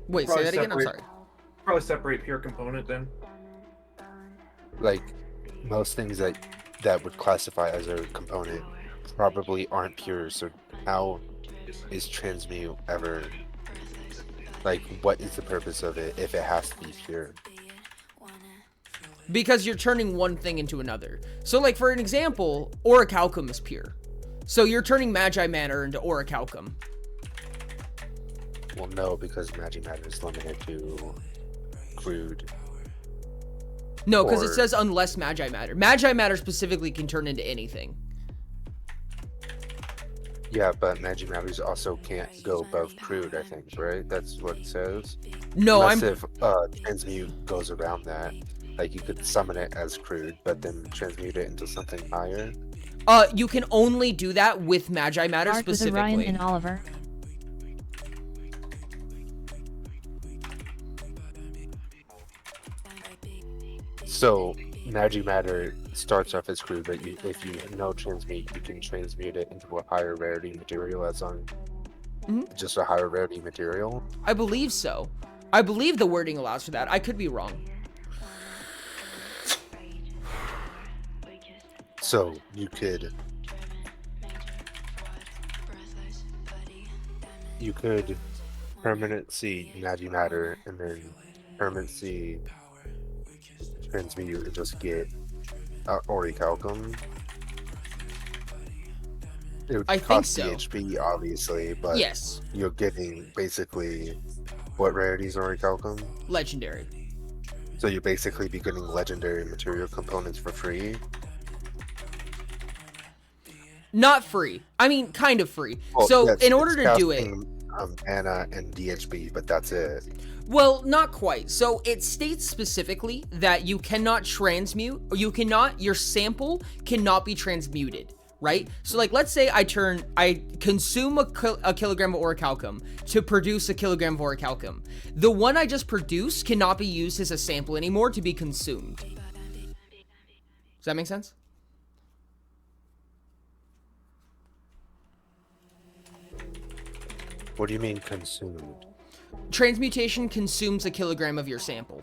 Wait, say that again? I'm sorry. Probably separate pure component then. Like, most things that would classify as a component probably aren't pure, so how is transmute ever, like, what is the purpose of it if it has to be pure? because you're turning one thing into another. So like for an example, orichalcum is pure. So you're turning magi matter into orichalcum. Well, no, because Magi Matter is limited to crude. No, because it says unless magi matter. Magi matter specifically can turn into anything. Yeah, but Magi Matters also can't go above crude, I think, right? That's what it says. No, Unless if transmute goes around that. Like you could summon it as crude, but then transmute it into something higher. You can only do that with magi matter Art with specifically. Orion and Oliver. So Magi Matter starts off as crude, but if you know transmute, you can transmute it into a higher rarity material as on just a higher rarity material. I believe so. I believe the wording allows for that. I could be wrong. So you could permanency Magi Matter and then permanency transmute and just get orichalcum. It would cost DHP, obviously, but yes, you're getting basically what rarities orichalcum? Legendary. So you'll basically be getting legendary material components for free. Not free. I mean, kind of free. Well, so yes, in order to do it, mana and DHP, but that's it. Well, not quite. So it states specifically that you cannot transmute, or your sample cannot be transmuted, right? So like, let's say I consume a kilogram of orichalcum to produce a kilogram of orichalcum. The one I just produced cannot be used as a sample anymore to be consumed. Does that make sense? What do you mean consumed? Transmutation consumes a kilogram of your sample.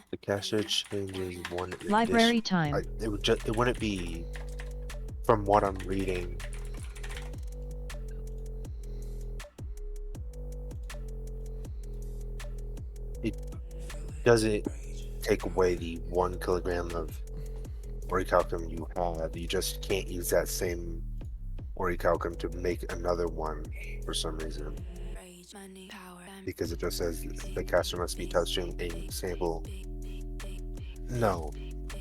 The caster changing one Library addition. time. It wouldn't be, from what I'm reading. It doesn't take away the 1 kilogram of orichalcum you have. You just can't use that same orichalcum to make another one for some reason. Because it just says the caster must be touching a sample. No,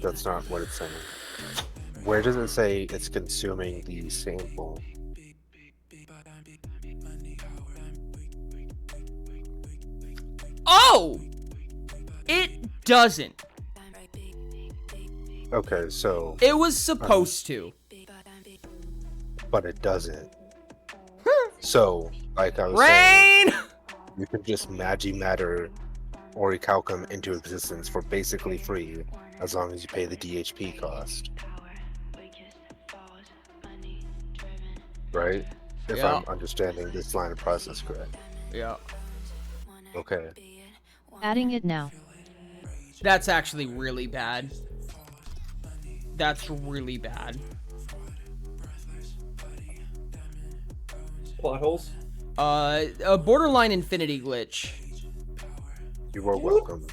that's not what it's saying. Where does it say it's consuming the sample? Oh! It doesn't. Okay, so... It was supposed to. But it doesn't. So, like I was saying, you can just Magi Matter orichalcum into existence for basically free, as long as you pay the DHP cost. Right? If Yeah. I'm understanding this line of process correct. Yeah. Okay. Adding it now. That's actually really bad. That's really bad. Plot holes? A borderline infinity glitch. You are welcome.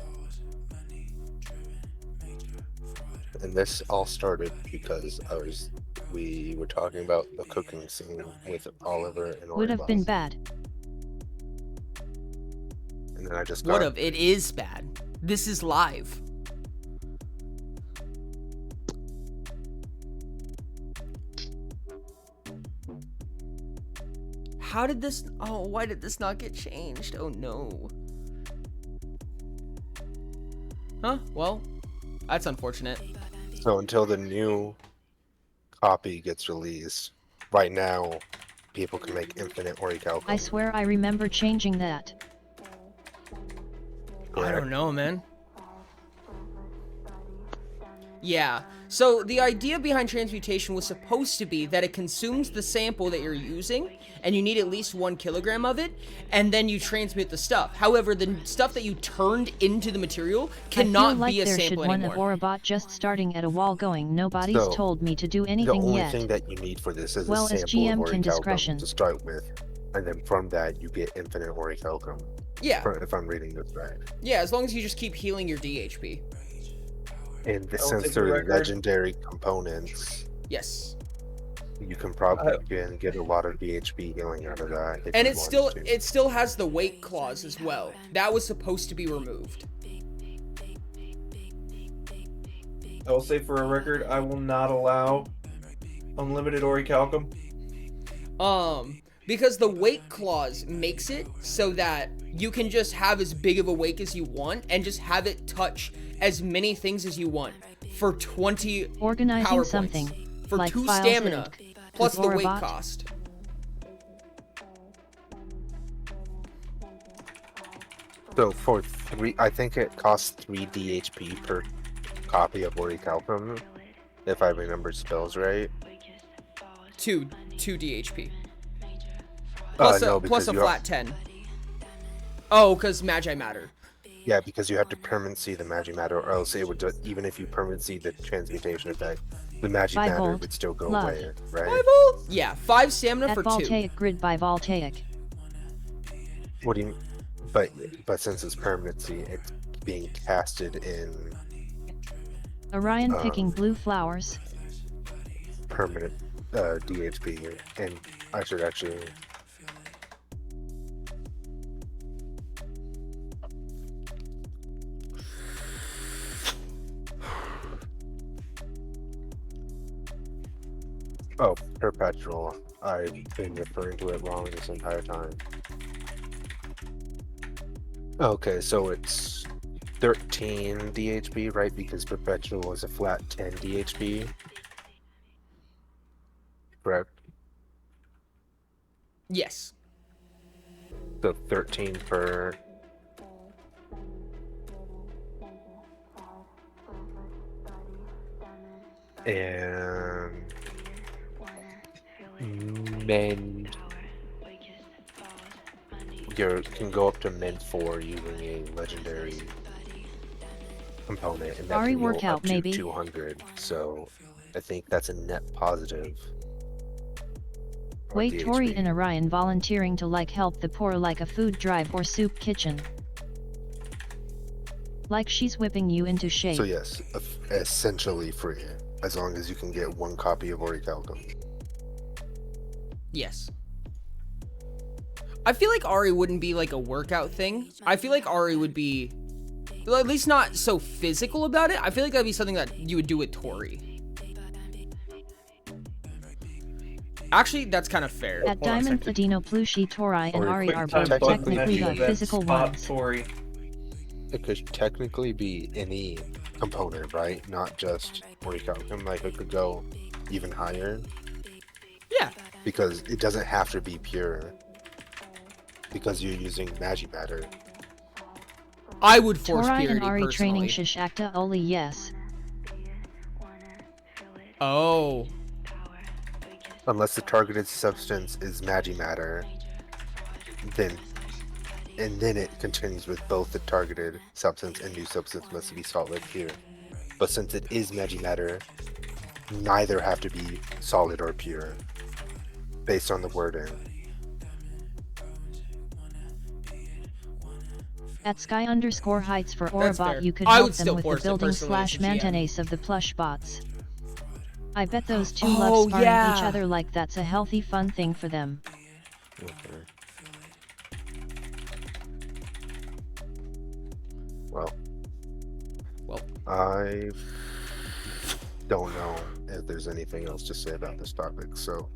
And this all started because we were talking about the cooking scene with Oliver and Would have been Oribas. bad. And then I just Would have. It is bad. This is live. How did this... Oh, why did this not get changed? Oh, no. Huh? Well, that's unfortunate. So until the new copy gets released, right now, people can make infinite orichalcum. I swear I remember changing that. I don't know, man. Yeah. So the idea behind transmutation was supposed to be that it consumes the sample that you're using, and you need at least 1 kilogram of it, and then you transmute the stuff. However, the stuff that you turned into the material cannot like be a there sample should one anymore. of Orabot just starting at a wall going, nobody's told me to do anything the only yet. thing that you need for this is Well, a as sample of GM can orichalcum discretion. to start with, and then from that you get infinite orichalcum. Yeah. If I'm reading this right. Yeah, as long as you just keep healing your DHP. And I'll since take the they're record. legendary components, yes, you can probably get a lot of DHP healing out of that. And it still has the weight clause as well. That was supposed to be removed. I will say for a record, I will not allow unlimited orichalcum. Because the weight clause makes it so that you can just have as big of a wake as you want and just have it touch as many things as you want for 20 Organizing power something, points. For like 2 files stamina, plus the weight Orabot. cost. So for 3, I think it costs 3 DHP per copy of orichalcum, if I remember spells right. 2 DHP. Plus plus a flat 10. Oh, because Magi Matter. Yeah, because you have to permanency the Magi Matter, or else it would even if you permanency the transmutation effect, the Magi Matter Volt, would still go love. away, right? 5 volt? Yeah, 5 stamina At for 2. voltaic grid by voltaic. What do you? But since it's permanency, it's being casted in Orion picking blue flowers. permanent DHP, and I should actually. Oh, perpetual. I've been referring to it wrong this entire time. Okay, so it's 13 DHP, right? Because perpetual is a flat 10 DHP. Correct? Yes. So 13 per. And mend. You can go up to mend 4 using a legendary component, and that Ari can go workout, up to maybe. 200. So I think that's a net positive. Wait, Tori and Orion volunteering to help the poor like a food drive or soup kitchen. Like she's whipping you into shape. So yes, essentially free, as long as you can get 1 copy of orichalcum. Yes. I feel like Ari wouldn't be like a workout thing. I feel like Ari would be, well, at least not so physical about it. I feel like that'd be something that you would do with Tori. Actually, that's kind of fair. At Diamond Platino Plushi, Tori and Ari are both Technically technically the physical ones. Tori. It could technically be any component, right? Not just orichalcum. Like it could go even higher. Yeah. Because it doesn't have to be pure. Because you're using Magi Matter. I would force Tori purity and Ari training personally. Shishakta only yes. Oh. Unless the targeted substance is Magi Matter, then it continues with both the targeted substance and new substance must be solid pure. But since it is Magi Matter, neither have to be solid or pure, based on the wording. At Sky_Heights for That's fair. Orabot you could I help would them still with the force it building personally as / a GM. maintenance of the plush bots. I bet those two Oh, love sparring yeah. each other like that's a healthy fun thing for them. Okay. Well, I don't know if there's anything else to say about this topic, so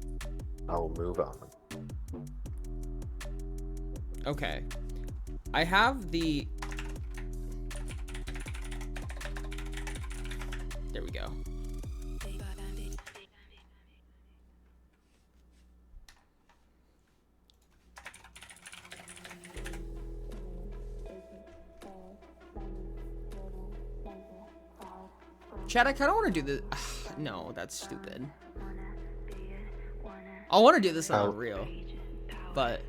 I'll move on. Okay. I have the... There we go. Chad, I kind of want to do this. No, that's stupid. I want to do this on Unreal, but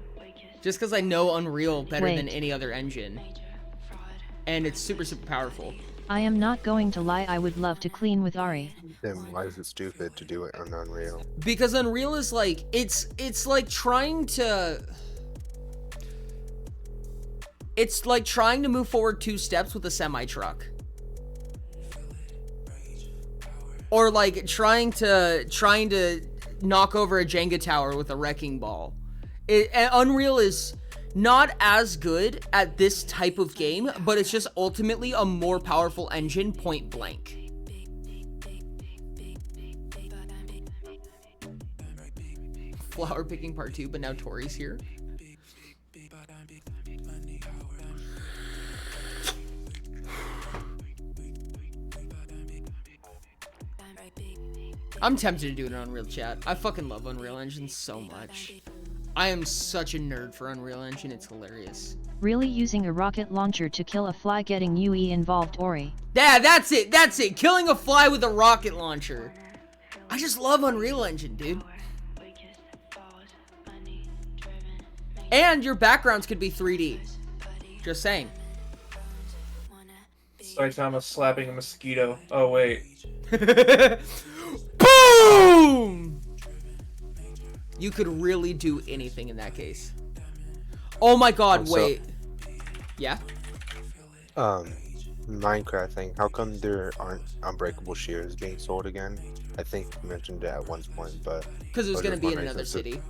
just because I know Unreal better than any other engine, and it's super powerful. I am not going to lie, I would love to clean with Ari. Then why is it stupid to do it on Unreal? Because Unreal is like, it's like trying to... It's like trying to move forward 2 steps with a semi-truck. Or like trying to knock over a Jenga tower with a wrecking ball. Unreal is not as good at this type of game, but it's just ultimately a more powerful engine, point blank. Flower picking part 2, but now Tori's here. I'm tempted to do it on Unreal, chat. I fucking love Unreal Engine so much. I am such a nerd for Unreal Engine, it's hilarious. Really using a rocket launcher to kill a fly, getting UE involved, Ori. Yeah, that's it, killing a fly with a rocket launcher. I just love Unreal Engine, dude. And your backgrounds could be 3D. Just saying. Saitama slapping a mosquito. Oh, wait. Boom! You could really do anything in that case. Oh my god, wait. Yeah? Minecraft thing. How come there aren't unbreakable shears being sold again? I think you mentioned it at one point, but... Because it was going to be in another city.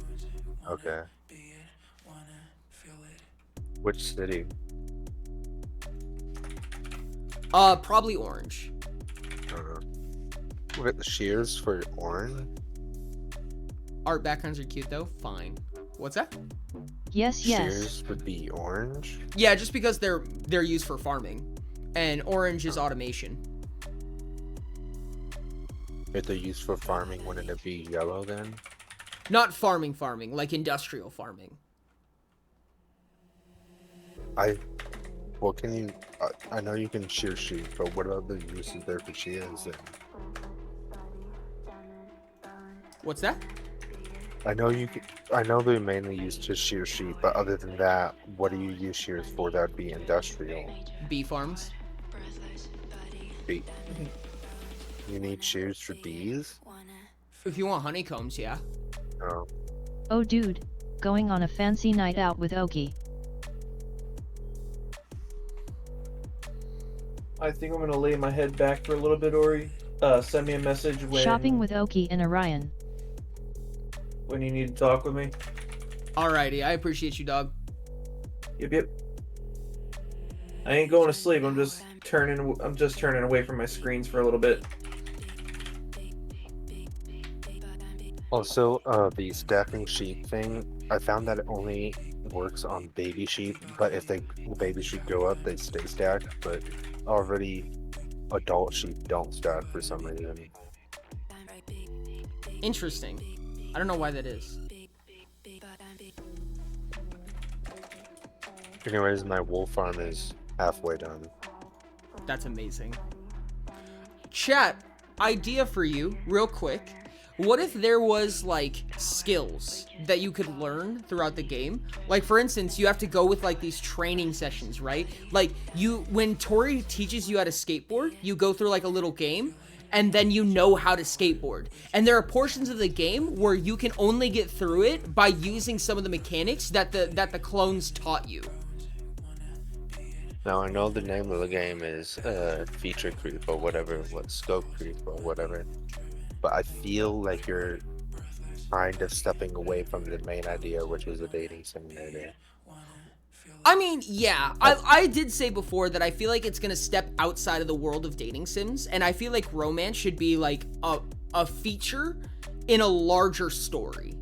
Okay. Which city? Probably Orange. What, shears for orange? Art backgrounds are cute though. Fine. What's that? Yes. Shears would be orange? Yeah, just because they're used for farming. And orange is automation. If they're used for farming, wouldn't it be yellow then? Not farming, like industrial farming. What can you... I know you can shear sheep, but what other uses there for shears then? What's that? I know they're mainly used to shear sheep, but other than that, what do you use shears for? That would be industrial. Bee farms. Bee. You need shears for bees? If you want honeycombs, yeah. Oh. Oh dude, going on a fancy night out with Oki. I think I'm gonna lay my head back for a little bit, Ori. Send me a message when... Shopping with Oki and Orion. When you need to talk with me. Alrighty, I appreciate you, dog. Yep. I ain't going to sleep. I'm just turning away from my screens for a little bit. Also, the stacking sheep thing, I found that it only works on baby sheep, but if the baby sheep go up, they stay stacked, but already adult sheep don't stack for some reason. Interesting. I don't know why that is. Anyways, my wool farm is halfway done. That's amazing. Chat, idea for you, real quick. What if there was, like, skills that you could learn throughout the game? Like, for instance, you have to go with, like, these training sessions, right? Like, when Tori teaches you how to skateboard, you go through, like, a little game, and then you know how to skateboard. And there are portions of the game where you can only get through it by using some of the mechanics that the clones taught you. Now, I know the name of the game is feature creep or whatever, scope creep or whatever. But I feel like you're kind of stepping away from the main idea, which is a dating simulator. I mean, yeah, I did say before that I feel like it's gonna step outside of the world of dating sims, and I feel like romance should be like a feature in a larger story,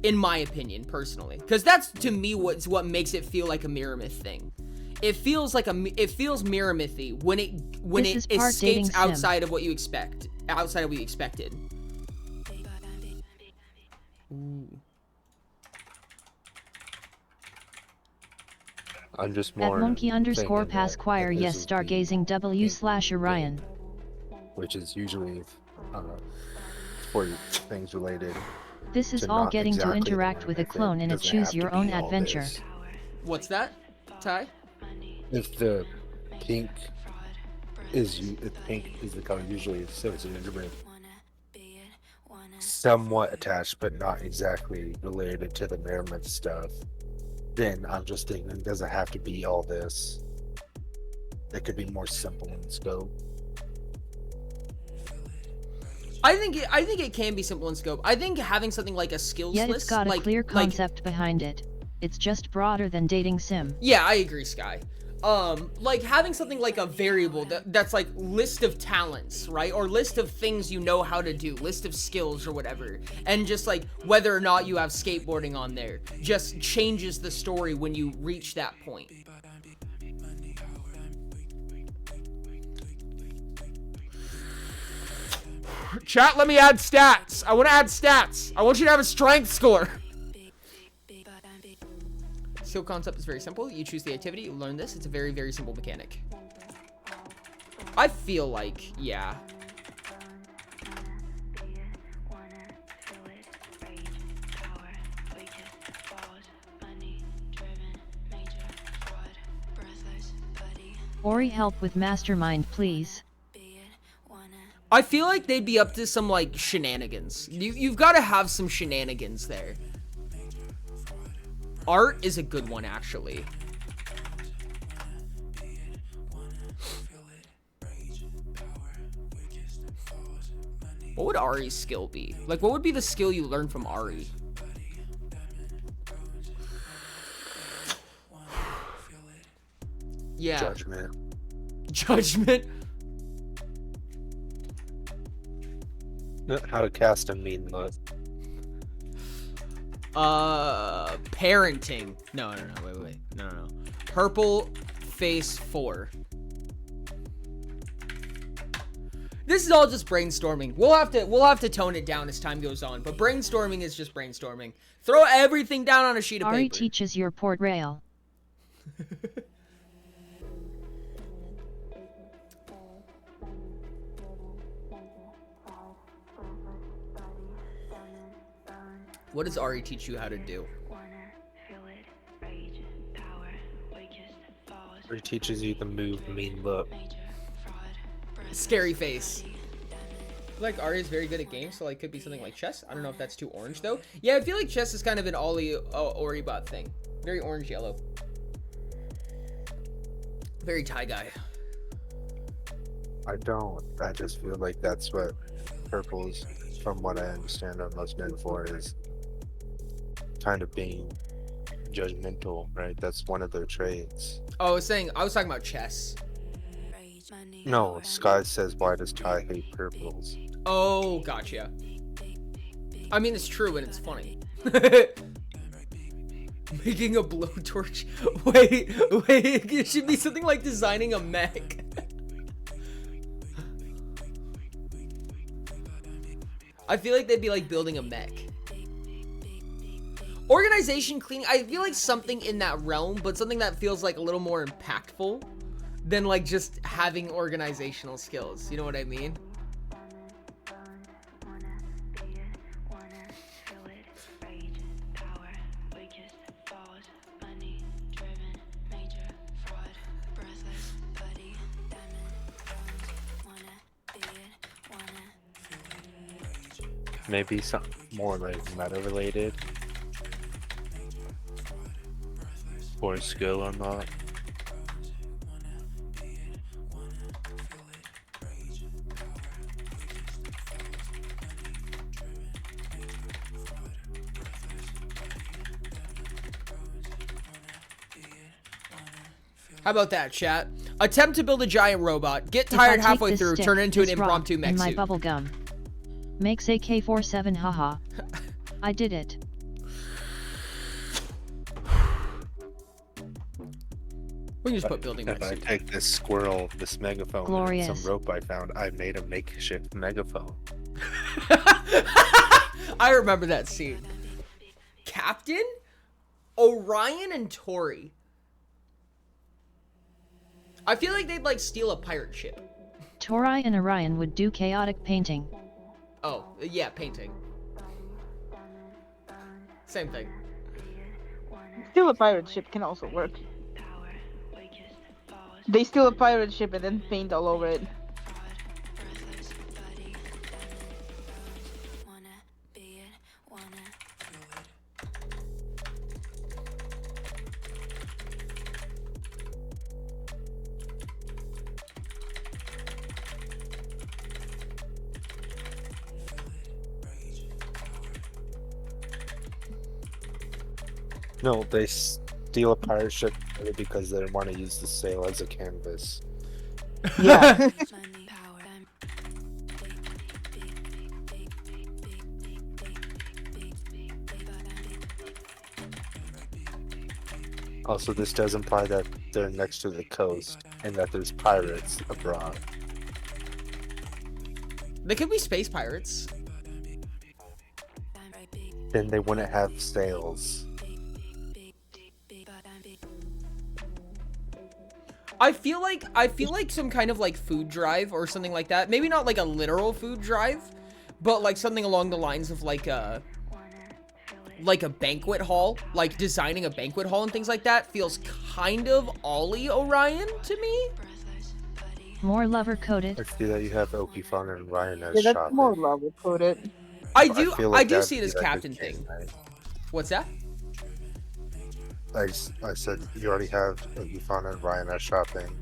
in my opinion, personally. Because that's, to me, what makes it feel like a Mirror Myth thing. It feels Mirror Mythy when it escapes outside of what you expect. Outside of what you expected. Ooh. I'm just more At monkey_pasquire, yes, stargazing W/Orion. which is usually for things related. This is all getting to interact with a clone in a choose your own adventure. What's that, Ty? If the pink is the color usually associated with somewhat attached but not exactly related to the merriment stuff, then I'm just thinking it doesn't have to be all this. It could be more simple in scope. I think it can be simple in scope. I think having something like a skills Yet list, it's got a clear concept behind it. It's just broader than dating sim. Yeah, I agree, Sky. Like having something like a variable that's like list of talents, right? Or list of things you know how to do, list of skills or whatever. And just like whether or not you have skateboarding on there just changes the story when you reach that point. Chat, let me add stats. I want to add stats. I want you to have a strength score. Skill concept is very simple. You choose the activity, you learn this. It's a very, very simple mechanic. I feel like, yeah. Ori, help with mastermind, please. I feel like they'd be up to some, like, shenanigans. You've got to have some shenanigans there. Art is a good one, actually. What would Ari's skill be? Like, what would be the skill you learn from Ari? Yeah. Judgment. Judgment? How to cast a mean look. Parenting. No, wait. No. Purple face 4. This is all just brainstorming. We'll have to tone it down as time goes on, but brainstorming is just brainstorming. Throw everything down on a sheet of paper. Ari teaches your port rail. What does Ari teach you how to do? He teaches you the move mean look. Scary face. Like Ari is very good at games, so like could be something like chess. I don't know if that's too orange though. Yeah, I feel like chess is kind of an Ori bot thing. Very orange yellow. Very Thai guy. I don't. I just feel like that's what purples, from what I understand, are most known for, is kind of being judgmental, right? That's one of their traits. Oh, I was talking about chess. No, Sky says, why does Ty hate purples? Oh, gotcha. I mean, it's true and it's funny. Making a blowtorch. Wait, it should be something like designing a mech. I feel like they'd be like building a mech. Organization cleaning, I feel like something in that realm, but something that feels like a little more impactful than like just having organizational skills. You know what I mean? Maybe something more like meta related. Or skill unlock. How about that, chat? Attempt to build a giant robot. Get tired halfway through. Turn it into an impromptu mech my suit. bubble gum makes AK-47. Haha. I did it. We can just put building If mech I suit. take this squirrel, this megaphone, Glorious. and some rope I found, I made a makeshift megaphone. I remember that scene. Captain, Orion, and Tori. I feel like they'd like steal a pirate ship. Tori and Orion would do chaotic painting. Oh, yeah, painting. Same thing. Steal a pirate ship can also work. They steal a pirate ship and then paint all over it. No, they steal a pirate ship because they want to use the sail as a canvas. Yeah. Also, this does imply that they're next to the coast and that there's pirates abroad. They could be space pirates. Then they wouldn't have sails. I feel like some kind of like food drive or something like that. Maybe not like a literal food drive, but like something along the lines of like a banquet hall, like designing a banquet hall and things like that feels kind of Ollie Orion to me. More lover coded. I see that you have Okifon and Ryan as Yeah, that's shopping. more level coded. I feel like do that'd see it be as like a captain game thing. night. What's that? I said you already have Okifon and Ryan as shopping,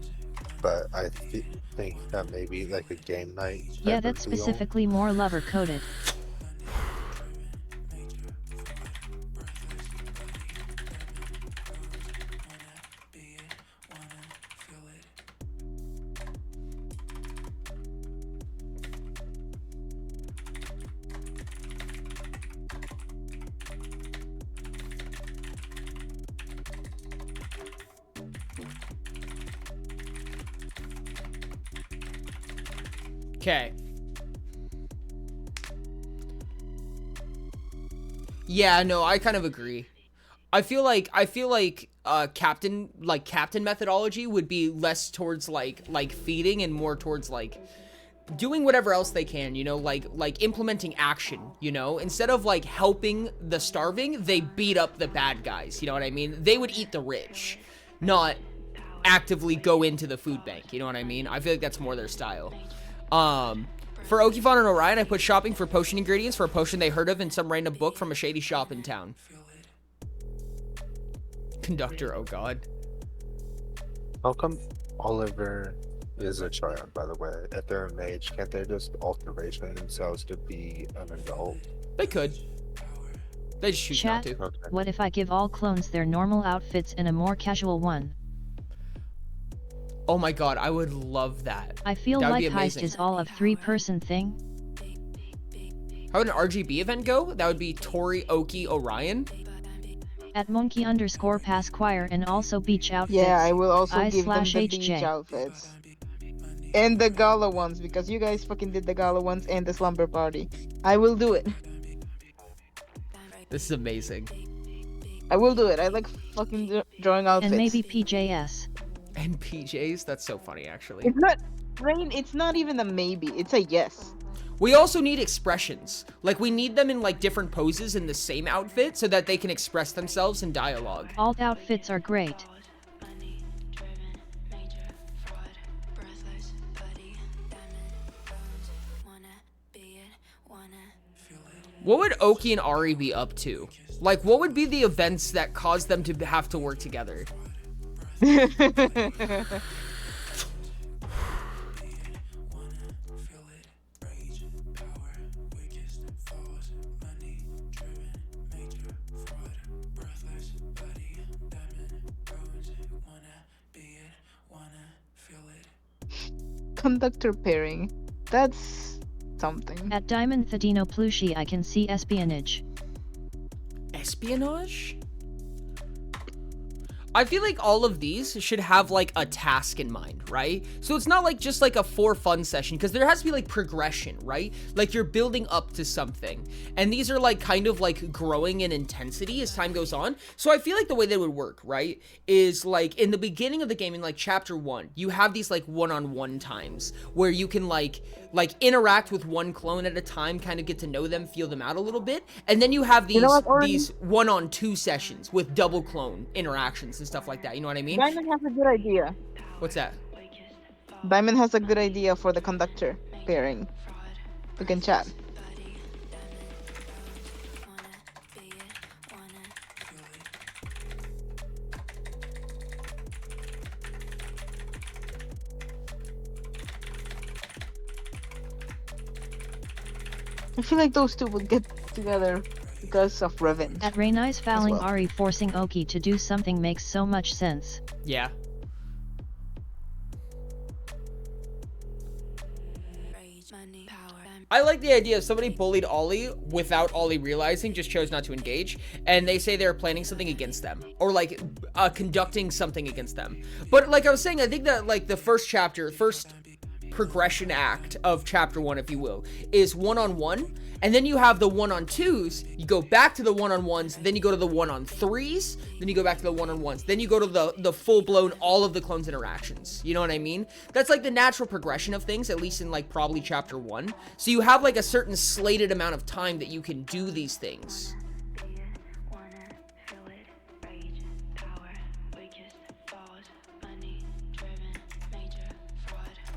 but I think that maybe like a game night. Yeah, type that's of deal. specifically more lover coded. Okay. Yeah, no, I kind of agree. I feel like captain methodology would be less towards like feeding and more towards like doing whatever else they can, you know, like implementing action, you know, instead of like helping the starving, they beat up the bad guys, you know what I mean? They would eat the rich, not actively go into the food bank, you know what I mean? I feel like that's more their style. For Okifon and Orion, I put shopping for potion ingredients for a potion they heard of in some random book from a shady shop in town. Conductor, oh god. How come Oliver is a child, by the way? If they're a mage, can't they just alteration themselves to be an adult? They could. They just choose not Chat, to. what if I give all clones their normal outfits and a more casual one? Oh my god, I would love that. I feel That would like be Heist amazing. is all a 3-person thing. How would an RGB event go? That would be Tori, Oki, Orion. At monkey_pasquire and also beach outfits. Yeah, I will also give them the I/HJ. beach outfits. And the gala ones, because you guys fucking did the gala ones and the slumber party. I will do it. This is amazing. I will do it. I like fucking drawing outfits. And maybe PJS. And PJs? That's so funny, actually. It's not, Rain, it's not even a maybe. It's a yes. We also need expressions. Like, we need them in, like, different poses in the same outfit so that they can express themselves in dialogue. Alt outfits are great. What would Oki and Ari be up to? Like, what would be the events that cause them to have to work together? Conductor pairing. That's something. At Diamond Thadino Plushi I can see espionage. Espionage? I feel like all of these should have like a task in mind, right? So it's not like just like a for fun session, because there has to be like progression, right? Like you're building up to something, and these are like kind of like growing in intensity as time goes on. So I feel like the way that would work, right, is like in the beginning of the game, in like chapter 1, you have these like one-on-one times where you can like interact with one clone at a time, kind of get to know them, feel them out a little bit, and then you have these these one-on-two sessions with double clone interactions and stuff like that. You know what I mean? Diamond has a good idea. What's that? Diamond has a good idea for the conductor pairing. We can chat. I feel like those two would get together because of revenge. At Rhaenys fouling Ari forcing Oki to do something makes so much sense. Yeah. I like the idea of somebody bullied Ollie without Ollie realizing, just chose not to engage, and they say they're planning something against them, or like conducting something against them. But like I was saying, I think that like the first progression act of chapter 1, if you will, is one-on-one, and then you have the one-on-twos, you go back to the one-on-ones, then you go to the one-on-threes, then you go back to the one-on-ones, then you go to the full-blown all of the clones interactions. You know what I mean? That's like the natural progression of things, at least in like probably chapter 1. So you have like a certain slated amount of time that you can do these things.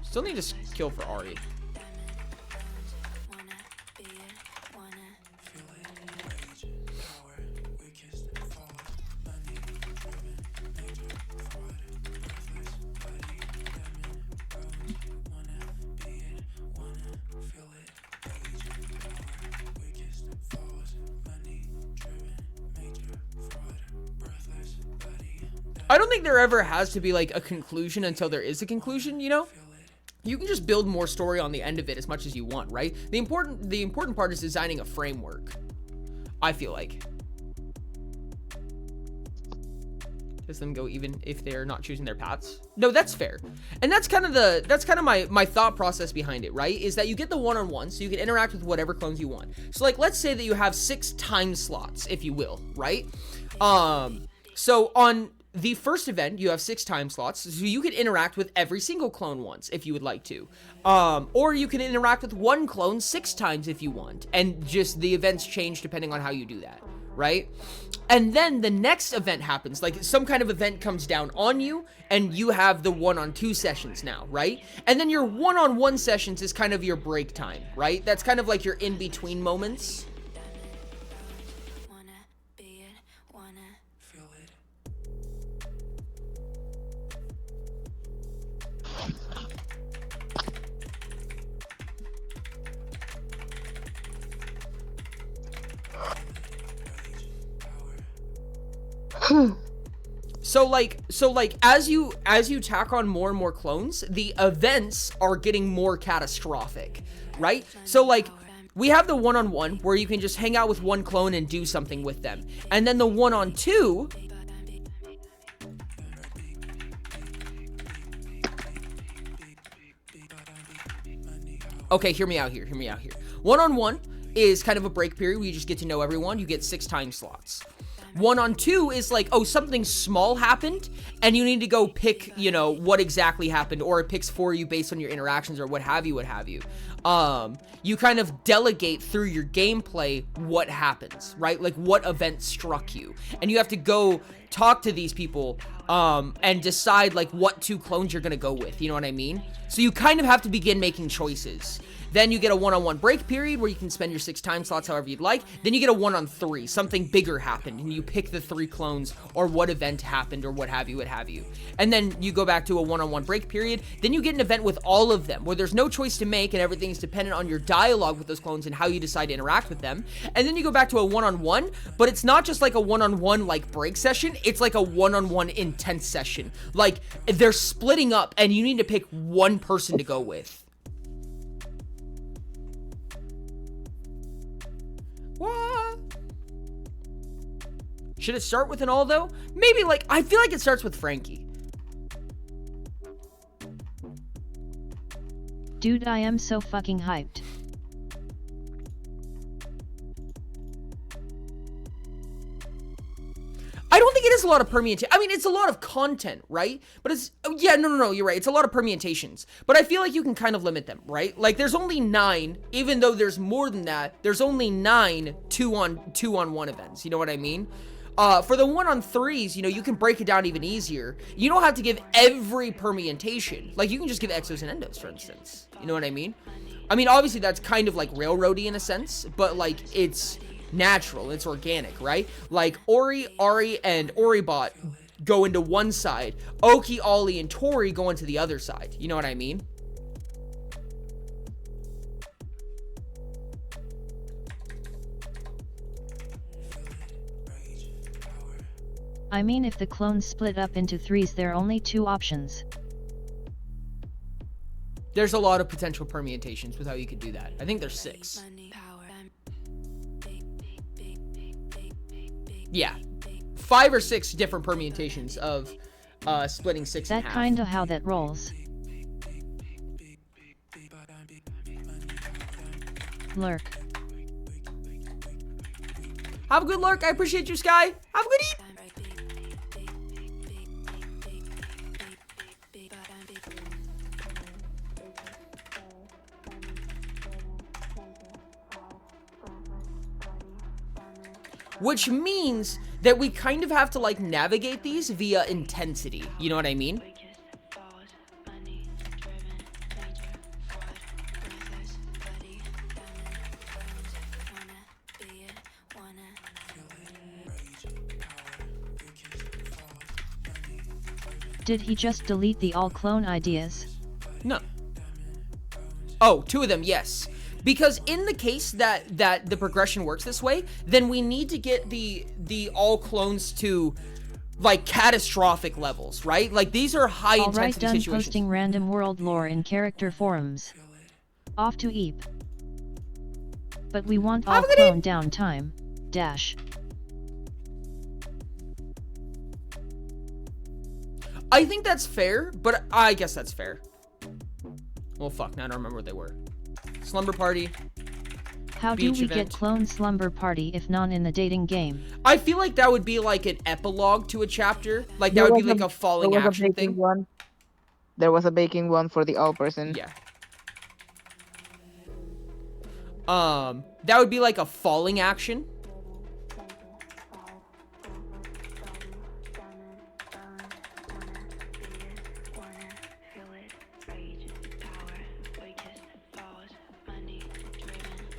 Still need to kill for Ari. I don't think there ever has to be like a conclusion until there is a conclusion, you know? You can just build more story on the end of it as much as you want, right? The important part is designing a framework, I feel like. Does them go even if they're not choosing their paths? No, that's fair. And that's kind of my thought process behind it, right? Is that you get the one-on-one, so you can interact with whatever clones you want. So like, let's say that you have 6 time slots, if you will, right? So on the first event, you have 6 time slots, so you can interact with every single clone once if you would like to. Or you can interact with one clone 6 times if you want, and just the events change depending on how you do that, right? And then the next event happens, like some kind of event comes down on you, and you have the one-on-two sessions now, right? And then your one-on-one sessions is kind of your break time, right? That's kind of like your in-between moments. So like as you tack on more and more clones, the events are getting more catastrophic, right? So like we have the one-on-one where you can just hang out with one clone and do something with them. And then the one-on-two, okay, hear me out here. One-on-one is kind of a break period where you just get to know everyone. You get 6 time slots. One-on-two is like, oh, something small happened, and you need to go pick, you know, what exactly happened, or it picks for you based on your interactions or what have you. You kind of delegate through your gameplay what happens, right? Like what event struck you, and you have to go talk to these people and decide like what 2 clones you're gonna go with. You know what I mean? So you kind of have to begin making choices. Then you get a one-on-one break period where you can spend your 6 time slots however you'd like. Then you get a 1-on-3. Something bigger happened, and you pick the 3 clones or what event happened or what have you. And then you go back to a one-on-one break period. Then you get an event with all of them where there's no choice to make and everything is dependent on your dialogue with those clones and how you decide to interact with them. And then you go back to a one-on-one, but it's not just like a one-on-one like break session. It's like a one-on-one intense session. Like they're splitting up and you need to pick one person to go with. What? Should it start with an all, though? Maybe, like, I feel like it starts with Frankie. Dude, I am so fucking hyped. I don't think it is a lot of permutation. I mean, it's a lot of content, right? But it's, yeah, no, you're right. It's a lot of permutations. But I feel like you can kind of limit them, right? Like, there's only 9, even though there's more than that. There's only 9 2-on-1 events. You know what I mean? For the 1-on-3s, you know, you can break it down even easier. You don't have to give every permutation. Like, you can just give exos and endos, for instance. You know what I mean? I mean, obviously, that's kind of like railroady in a sense, but, like, it's natural, it's organic, right? Like, Ori, Ari, and Oribot go into one side. Oki, Ollie, and Tori go into the other side. You know what I mean? I mean, if the clones split up into 3s, there are only 2 options. There's a lot of potential permutations with how you could do that. I think there's 6. Yeah. 5 or 6 different permutations of splitting 6 in half. That kinda how that rolls. Lurk. Have a good lurk. I appreciate you, Sky. Have a good eat. Which means that we kind of have to, like, navigate these via intensity. You know what I mean? Did he just delete the all clone ideas? No. Oh, 2 of them, yes. Because in the case that the progression works this way, then we need to get the all clones to, like, catastrophic levels, right? Like, these are high Alright, intensity done situations. posting random world lore in character forums. Off to Eep. But we want all clone downtime. Dash. I think that's fair, but I guess that's fair. Well, fuck, now I don't remember what they were. Slumber party. How do we get clone slumber party if none in the dating game? I feel like that would be like an epilogue to a chapter. Like, that would be like a falling action thing. There was a baking one for the all person. Yeah. That would be like a falling action.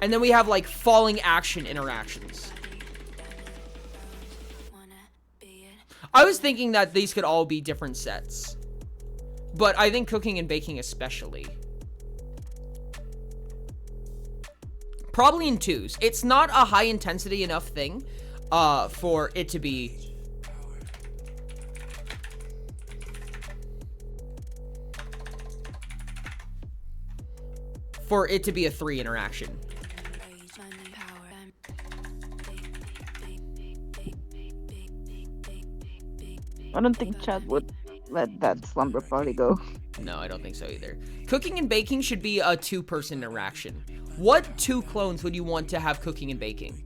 And then we have, like, falling action interactions. I was thinking that these could all be different sets. But I think cooking and baking especially. Probably in 2s. It's not a high intensity enough thing for it to be... For it to be a 3 interaction. I don't think Chad would let that slumber party go. No, I don't think so either. Cooking and baking should be a 2-person interaction. What 2 clones would you want to have cooking and baking?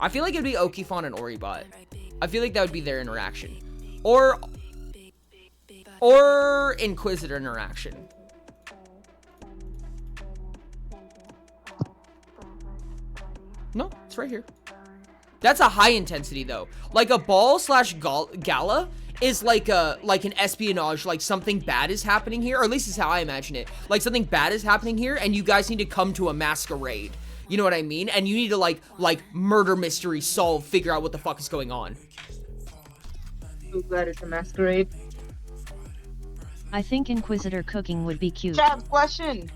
I feel like it'd be Okifon and Oribot. I feel like that would be their interaction. Or Inquisitor interaction. No, it's right here. That's a high intensity though. Like a ball slash gala is like an espionage, like something bad is happening here, or at least is how I imagine it. Like something bad is happening here and you guys need to come to a masquerade. You know what I mean? And you need to like murder mystery solve, figure out what the fuck is going on. I'm glad it's a masquerade. I think Inquisitor cooking would be cute. Chad, question.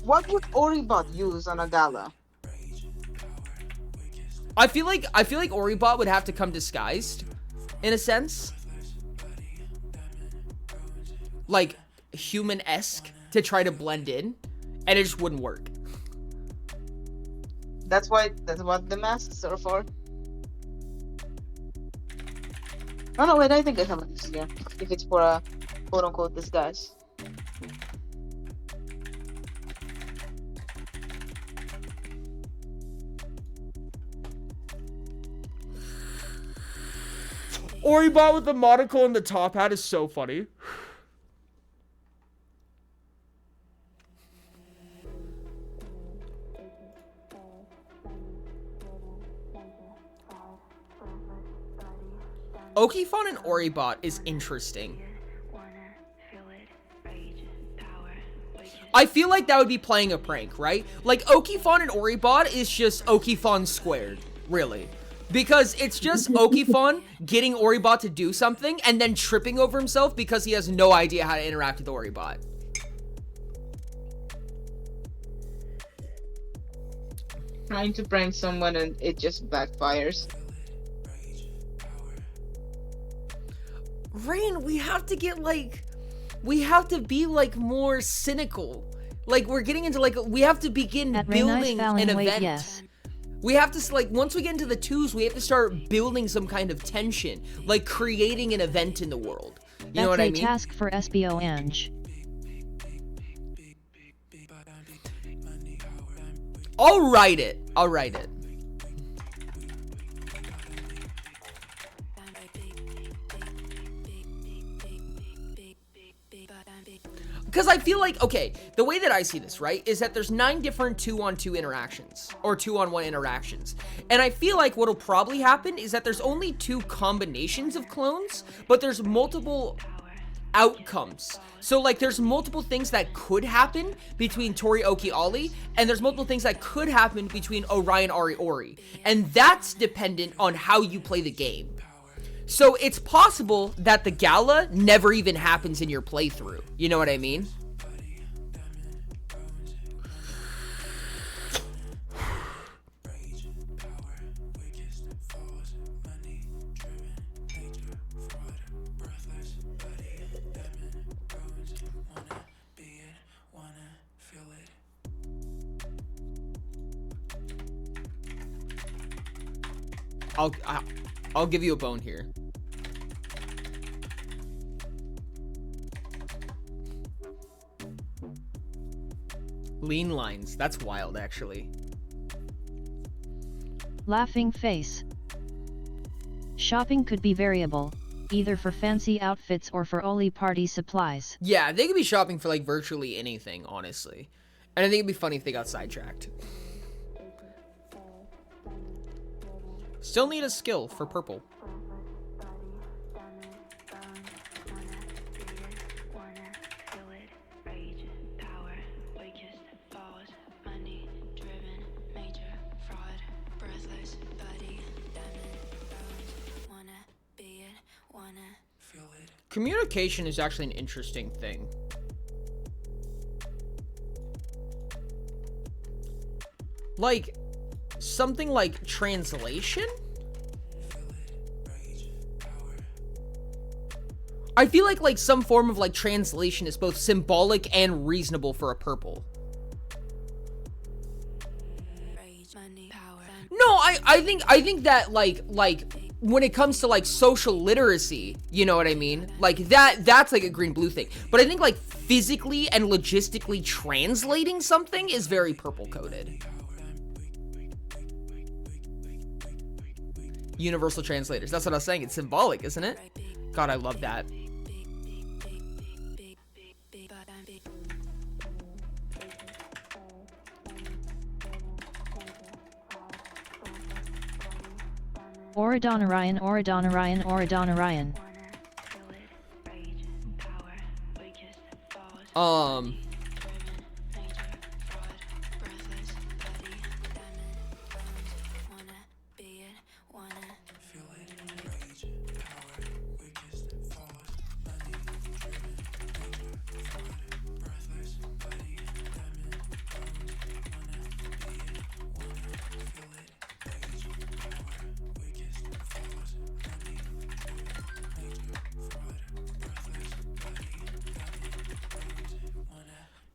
What would Oribot use on a gala? I feel like Oribot would have to come disguised, in a sense. Like, human-esque to try to blend in, and it just wouldn't work. That's what the masks are for. Oh no, wait, I think I have it this year. If it's for a quote unquote disguise. Oribot with the monocle and the top hat is so funny. Okifon and Oribot is interesting. I feel like that would be playing a prank, right? Like, Okifon and Oribot is just Okifon squared, really. Because it's just Okifon getting Oribot to do something and then tripping over himself because he has no idea how to interact with Oribot. Trying to prank someone and it just backfires. Rain, we have to get, like, we have to be, like, more cynical. Like, we're getting into, like, we have to begin building an event. Yes. We have to, like, once we get into the 2s, we have to start building some kind of tension. Like, creating an event in the world. You know what I mean? That's a task for SBO Eng. I'll write it. I'll write it. Because I feel like, okay, the way that I see this, right, is that there's 9 different 2-on-2 interactions, or 2-on-1 interactions. And I feel like what'll probably happen is that there's only 2 combinations of clones, but there's multiple outcomes. So, like, there's multiple things that could happen between Tori, Oki, Ollie, and there's multiple things that could happen between Orion, Ari, Ori. And that's dependent on how you play the game. So it's possible that the gala never even happens in your playthrough. You know what I mean? I'll give you a bone here. Lean lines. That's wild, actually. Laughing face. Shopping could be variable, either for fancy outfits or for only party supplies. Yeah, they could be shopping for, like, virtually anything, honestly. And I think it'd be funny if they got sidetracked. Still need a skill for purple. Communication is actually an interesting thing. Like, something like translation? I feel like some form of, like, translation is both symbolic and reasonable for a purple. No, I think that, like, when it comes to, like, social literacy, you know what I mean? Like, that's, like, a green-blue thing. But I think, like, physically and logistically translating something is very purple-coded. Universal translators. That's what I was saying. It's symbolic, isn't it? God, I love that. Oridon Orion, Oridon Orion, Oridon Orion.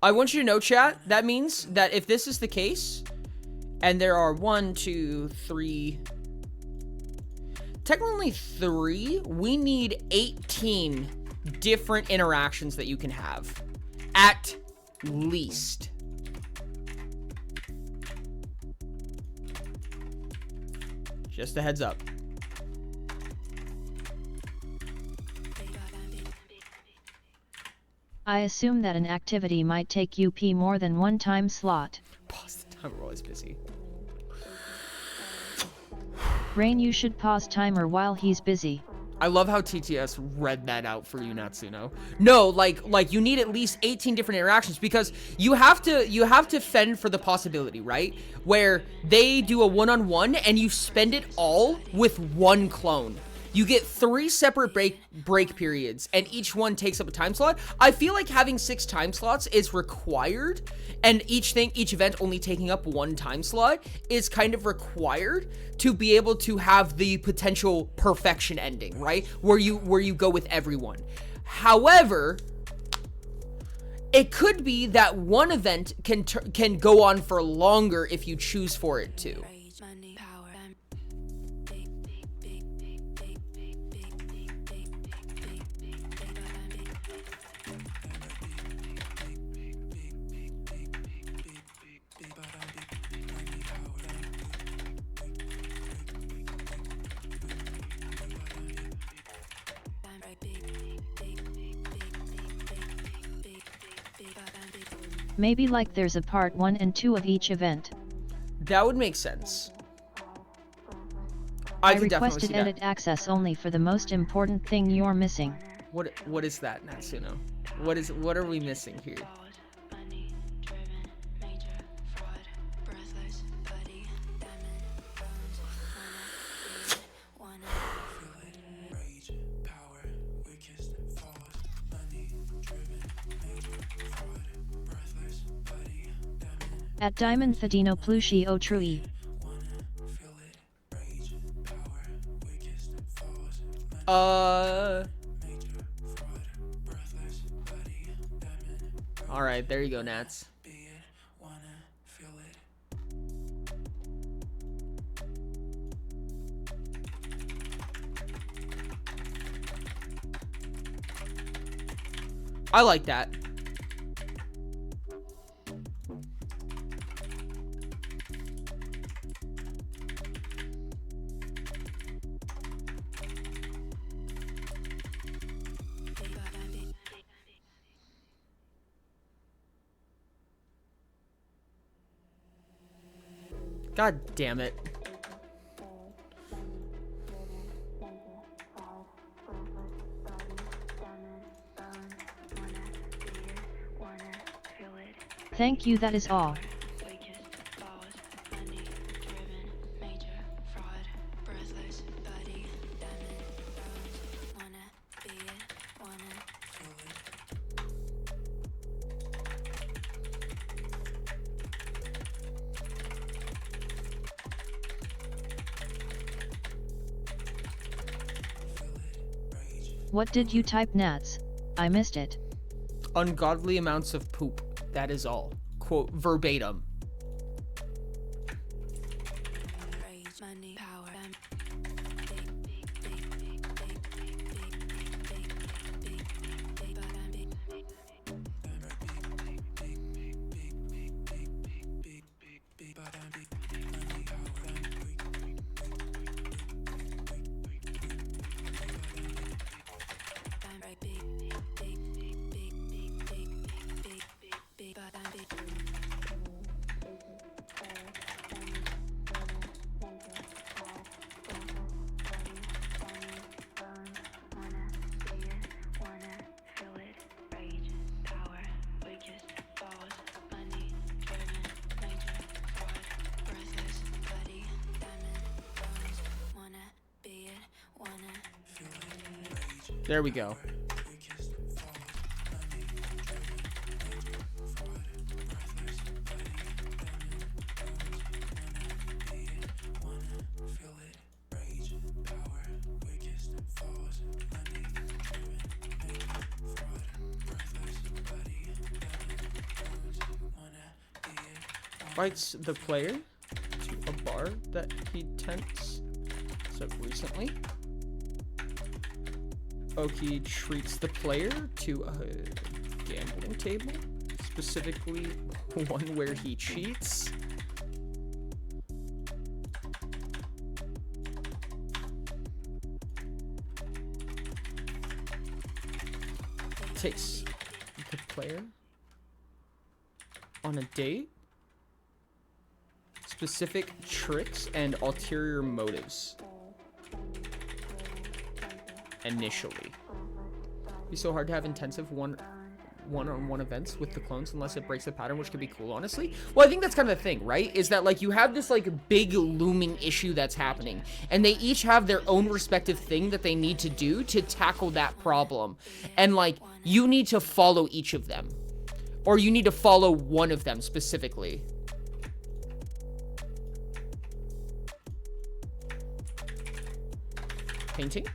I want you to know, chat, that means that if this is the case, and there are 1, 2, 3... technically only 3. We need 18 different interactions that you can have. At least. Just a heads up. I assume that an activity might take UP more than one time slot. Pause the timer while he's busy. Rain, you should pause timer while he's busy. I love how TTS read that out for you, Natsuno. No, like you need at least 18 different interactions because you have to fend for the possibility, right? Where they do a one-on-one and you spend it all with one clone. You get 3 separate break periods, and each one takes up a time slot. I feel like having 6 time slots is required, and each event only taking up 1 time slot is kind of required to be able to have the potential perfection ending, right? Where you go with everyone. However, it could be that one event can go on for longer if you choose for it to. Maybe like there's a part 1 and 2 of each event. That would make sense. I requested edit access only for the most important thing you're missing. What is that, Natsuno? What are we missing here? At Diamond Fadino Plushi O Trui. Alright, there you go, Nats. I like that. God damn it. Thank you, that is all. What did you type, Nats? I missed it. Ungodly amounts of poop. That is all. Quote verbatim. There we go. Fights the player to a bar that he tempts. of recently. Oki treats the player to a gambling table, specifically one where he cheats. Takes the player on a date. Specific tricks and ulterior motives. Initially. Be so hard to have intensive one-on-one events with the clones unless it breaks the pattern, which could be cool, honestly. Well, I think that's kind of the thing, right? Is that, like, you have this, like, big looming issue that's happening, and they each have their own respective thing that they need to do to tackle that problem. And, like, you need to follow each of them. Or you need to follow one of them specifically. Painting.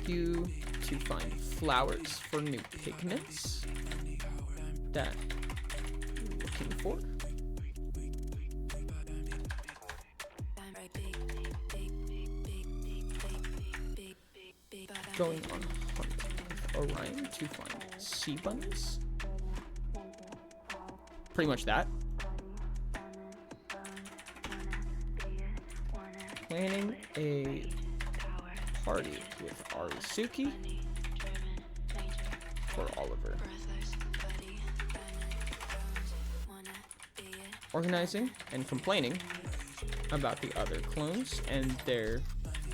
You to find flowers for new pigments that you're looking for. Going on a hunt with Orion to find sea bunnies. Pretty much that. Planning a party with Arisuki for Oliver. Organizing and complaining about the other clones and their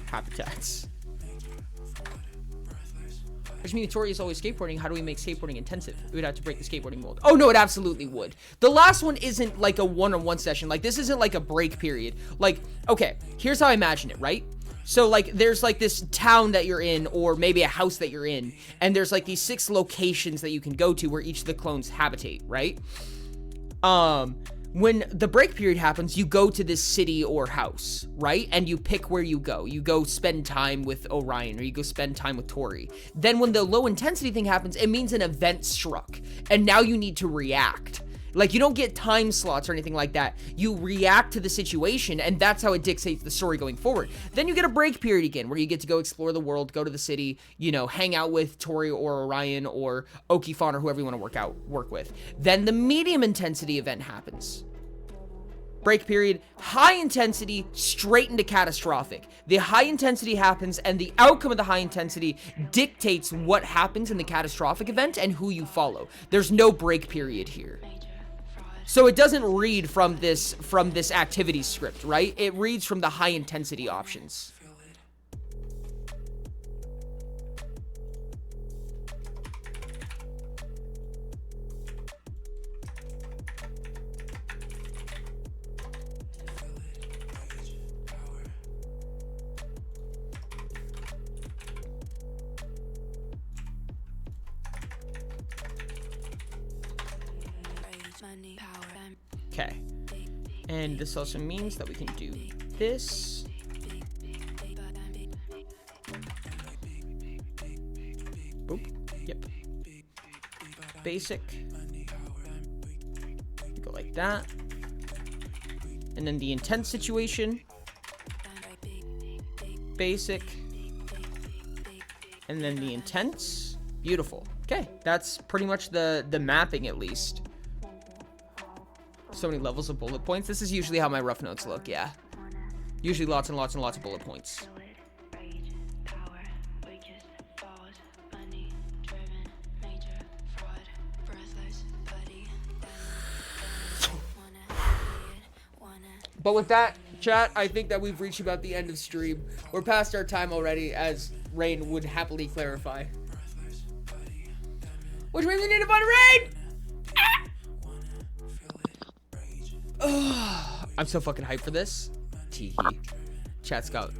habitats. Which means Tori is always skateboarding. How do we make skateboarding intensive? We would have to break the skateboarding mold. Oh no, it absolutely would. The last one isn't like a one-on-one session. Like, this isn't like a break period. Like, okay, here's how I imagine it, right? So, like, there's, like, this town that you're in, or maybe a house that you're in, and there's, like, these 6 locations that you can go to where each of the clones habitate, right? When the break period happens, you go to this city or house, right? And you pick where you go. You go spend time with Orion, or you go spend time with Tori. Then when the low intensity thing happens, it means an event struck, and now you need to react. Like, you don't get time slots or anything like that. You react to the situation, and that's how it dictates the story going forward. Then you get a break period again, where you get to go explore the world, go to the city, you know, hang out with Tori or Orion or Okifon or whoever you want to work with. Then the medium intensity event happens. Break period, high intensity, straight into catastrophic. The high intensity happens, and the outcome of the high intensity dictates what happens in the catastrophic event and who you follow. There's no break period here. So it doesn't read from this activity script, right? It reads from the high intensity options. Okay, and this also means that we can do this. Boop. Yep. Basic. Go like that. And then the intense situation. Basic. And then the intense. Beautiful. Okay, that's pretty much the mapping, at least. So many levels of bullet points. This is usually how my rough notes look, yeah. Usually lots and lots and lots of bullet points. But with that, chat, I think that we've reached about the end of stream. We're past our time already, as Rain would happily clarify. Which means we need to find Rain! I'm so fucking hyped for this. Tee. Chat's got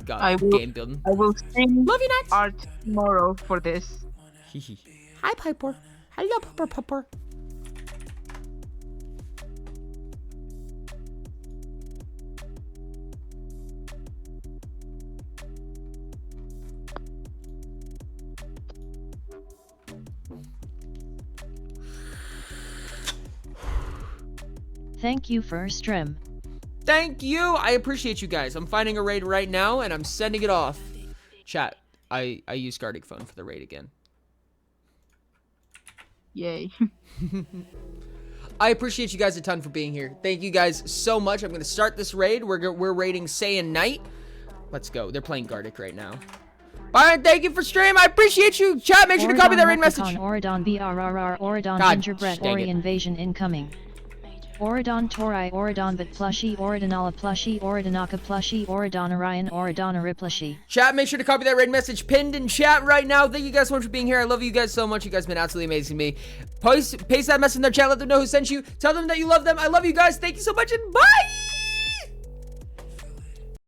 game building. I will stream Love you next art tomorrow for this. Hi, Piper. Hello, Pupper. Thank you for stream. Thank you. I appreciate you guys. I'm finding a raid right now, and I'm sending it off. Chat, I use Gartic Phone for the raid again. Yay. I appreciate you guys a ton for being here. Thank you guys so much. I'm going to start this raid. We're raiding Saiyan Knight. Let's go. They're playing Gartic right now. Byron, thank you for stream. I appreciate you. Chat, make sure to copy that raid message. Oridon BRRR, Oridon God, Gingerbread, Ori Invasion incoming. Oridon Torai, Oridon Bit Plushie, Oridonala Plushie, Oridonaka Plushie, Oridon Orion, Oridon Ripplushie. Chat, make sure to copy that raid message pinned in chat right now. Thank you guys so much for being here. I love you guys so much. You guys have been absolutely amazing to me. Paste that message in their chat. Let them know who sent you. Tell them that you love them. I love you guys. Thank you so much, and bye!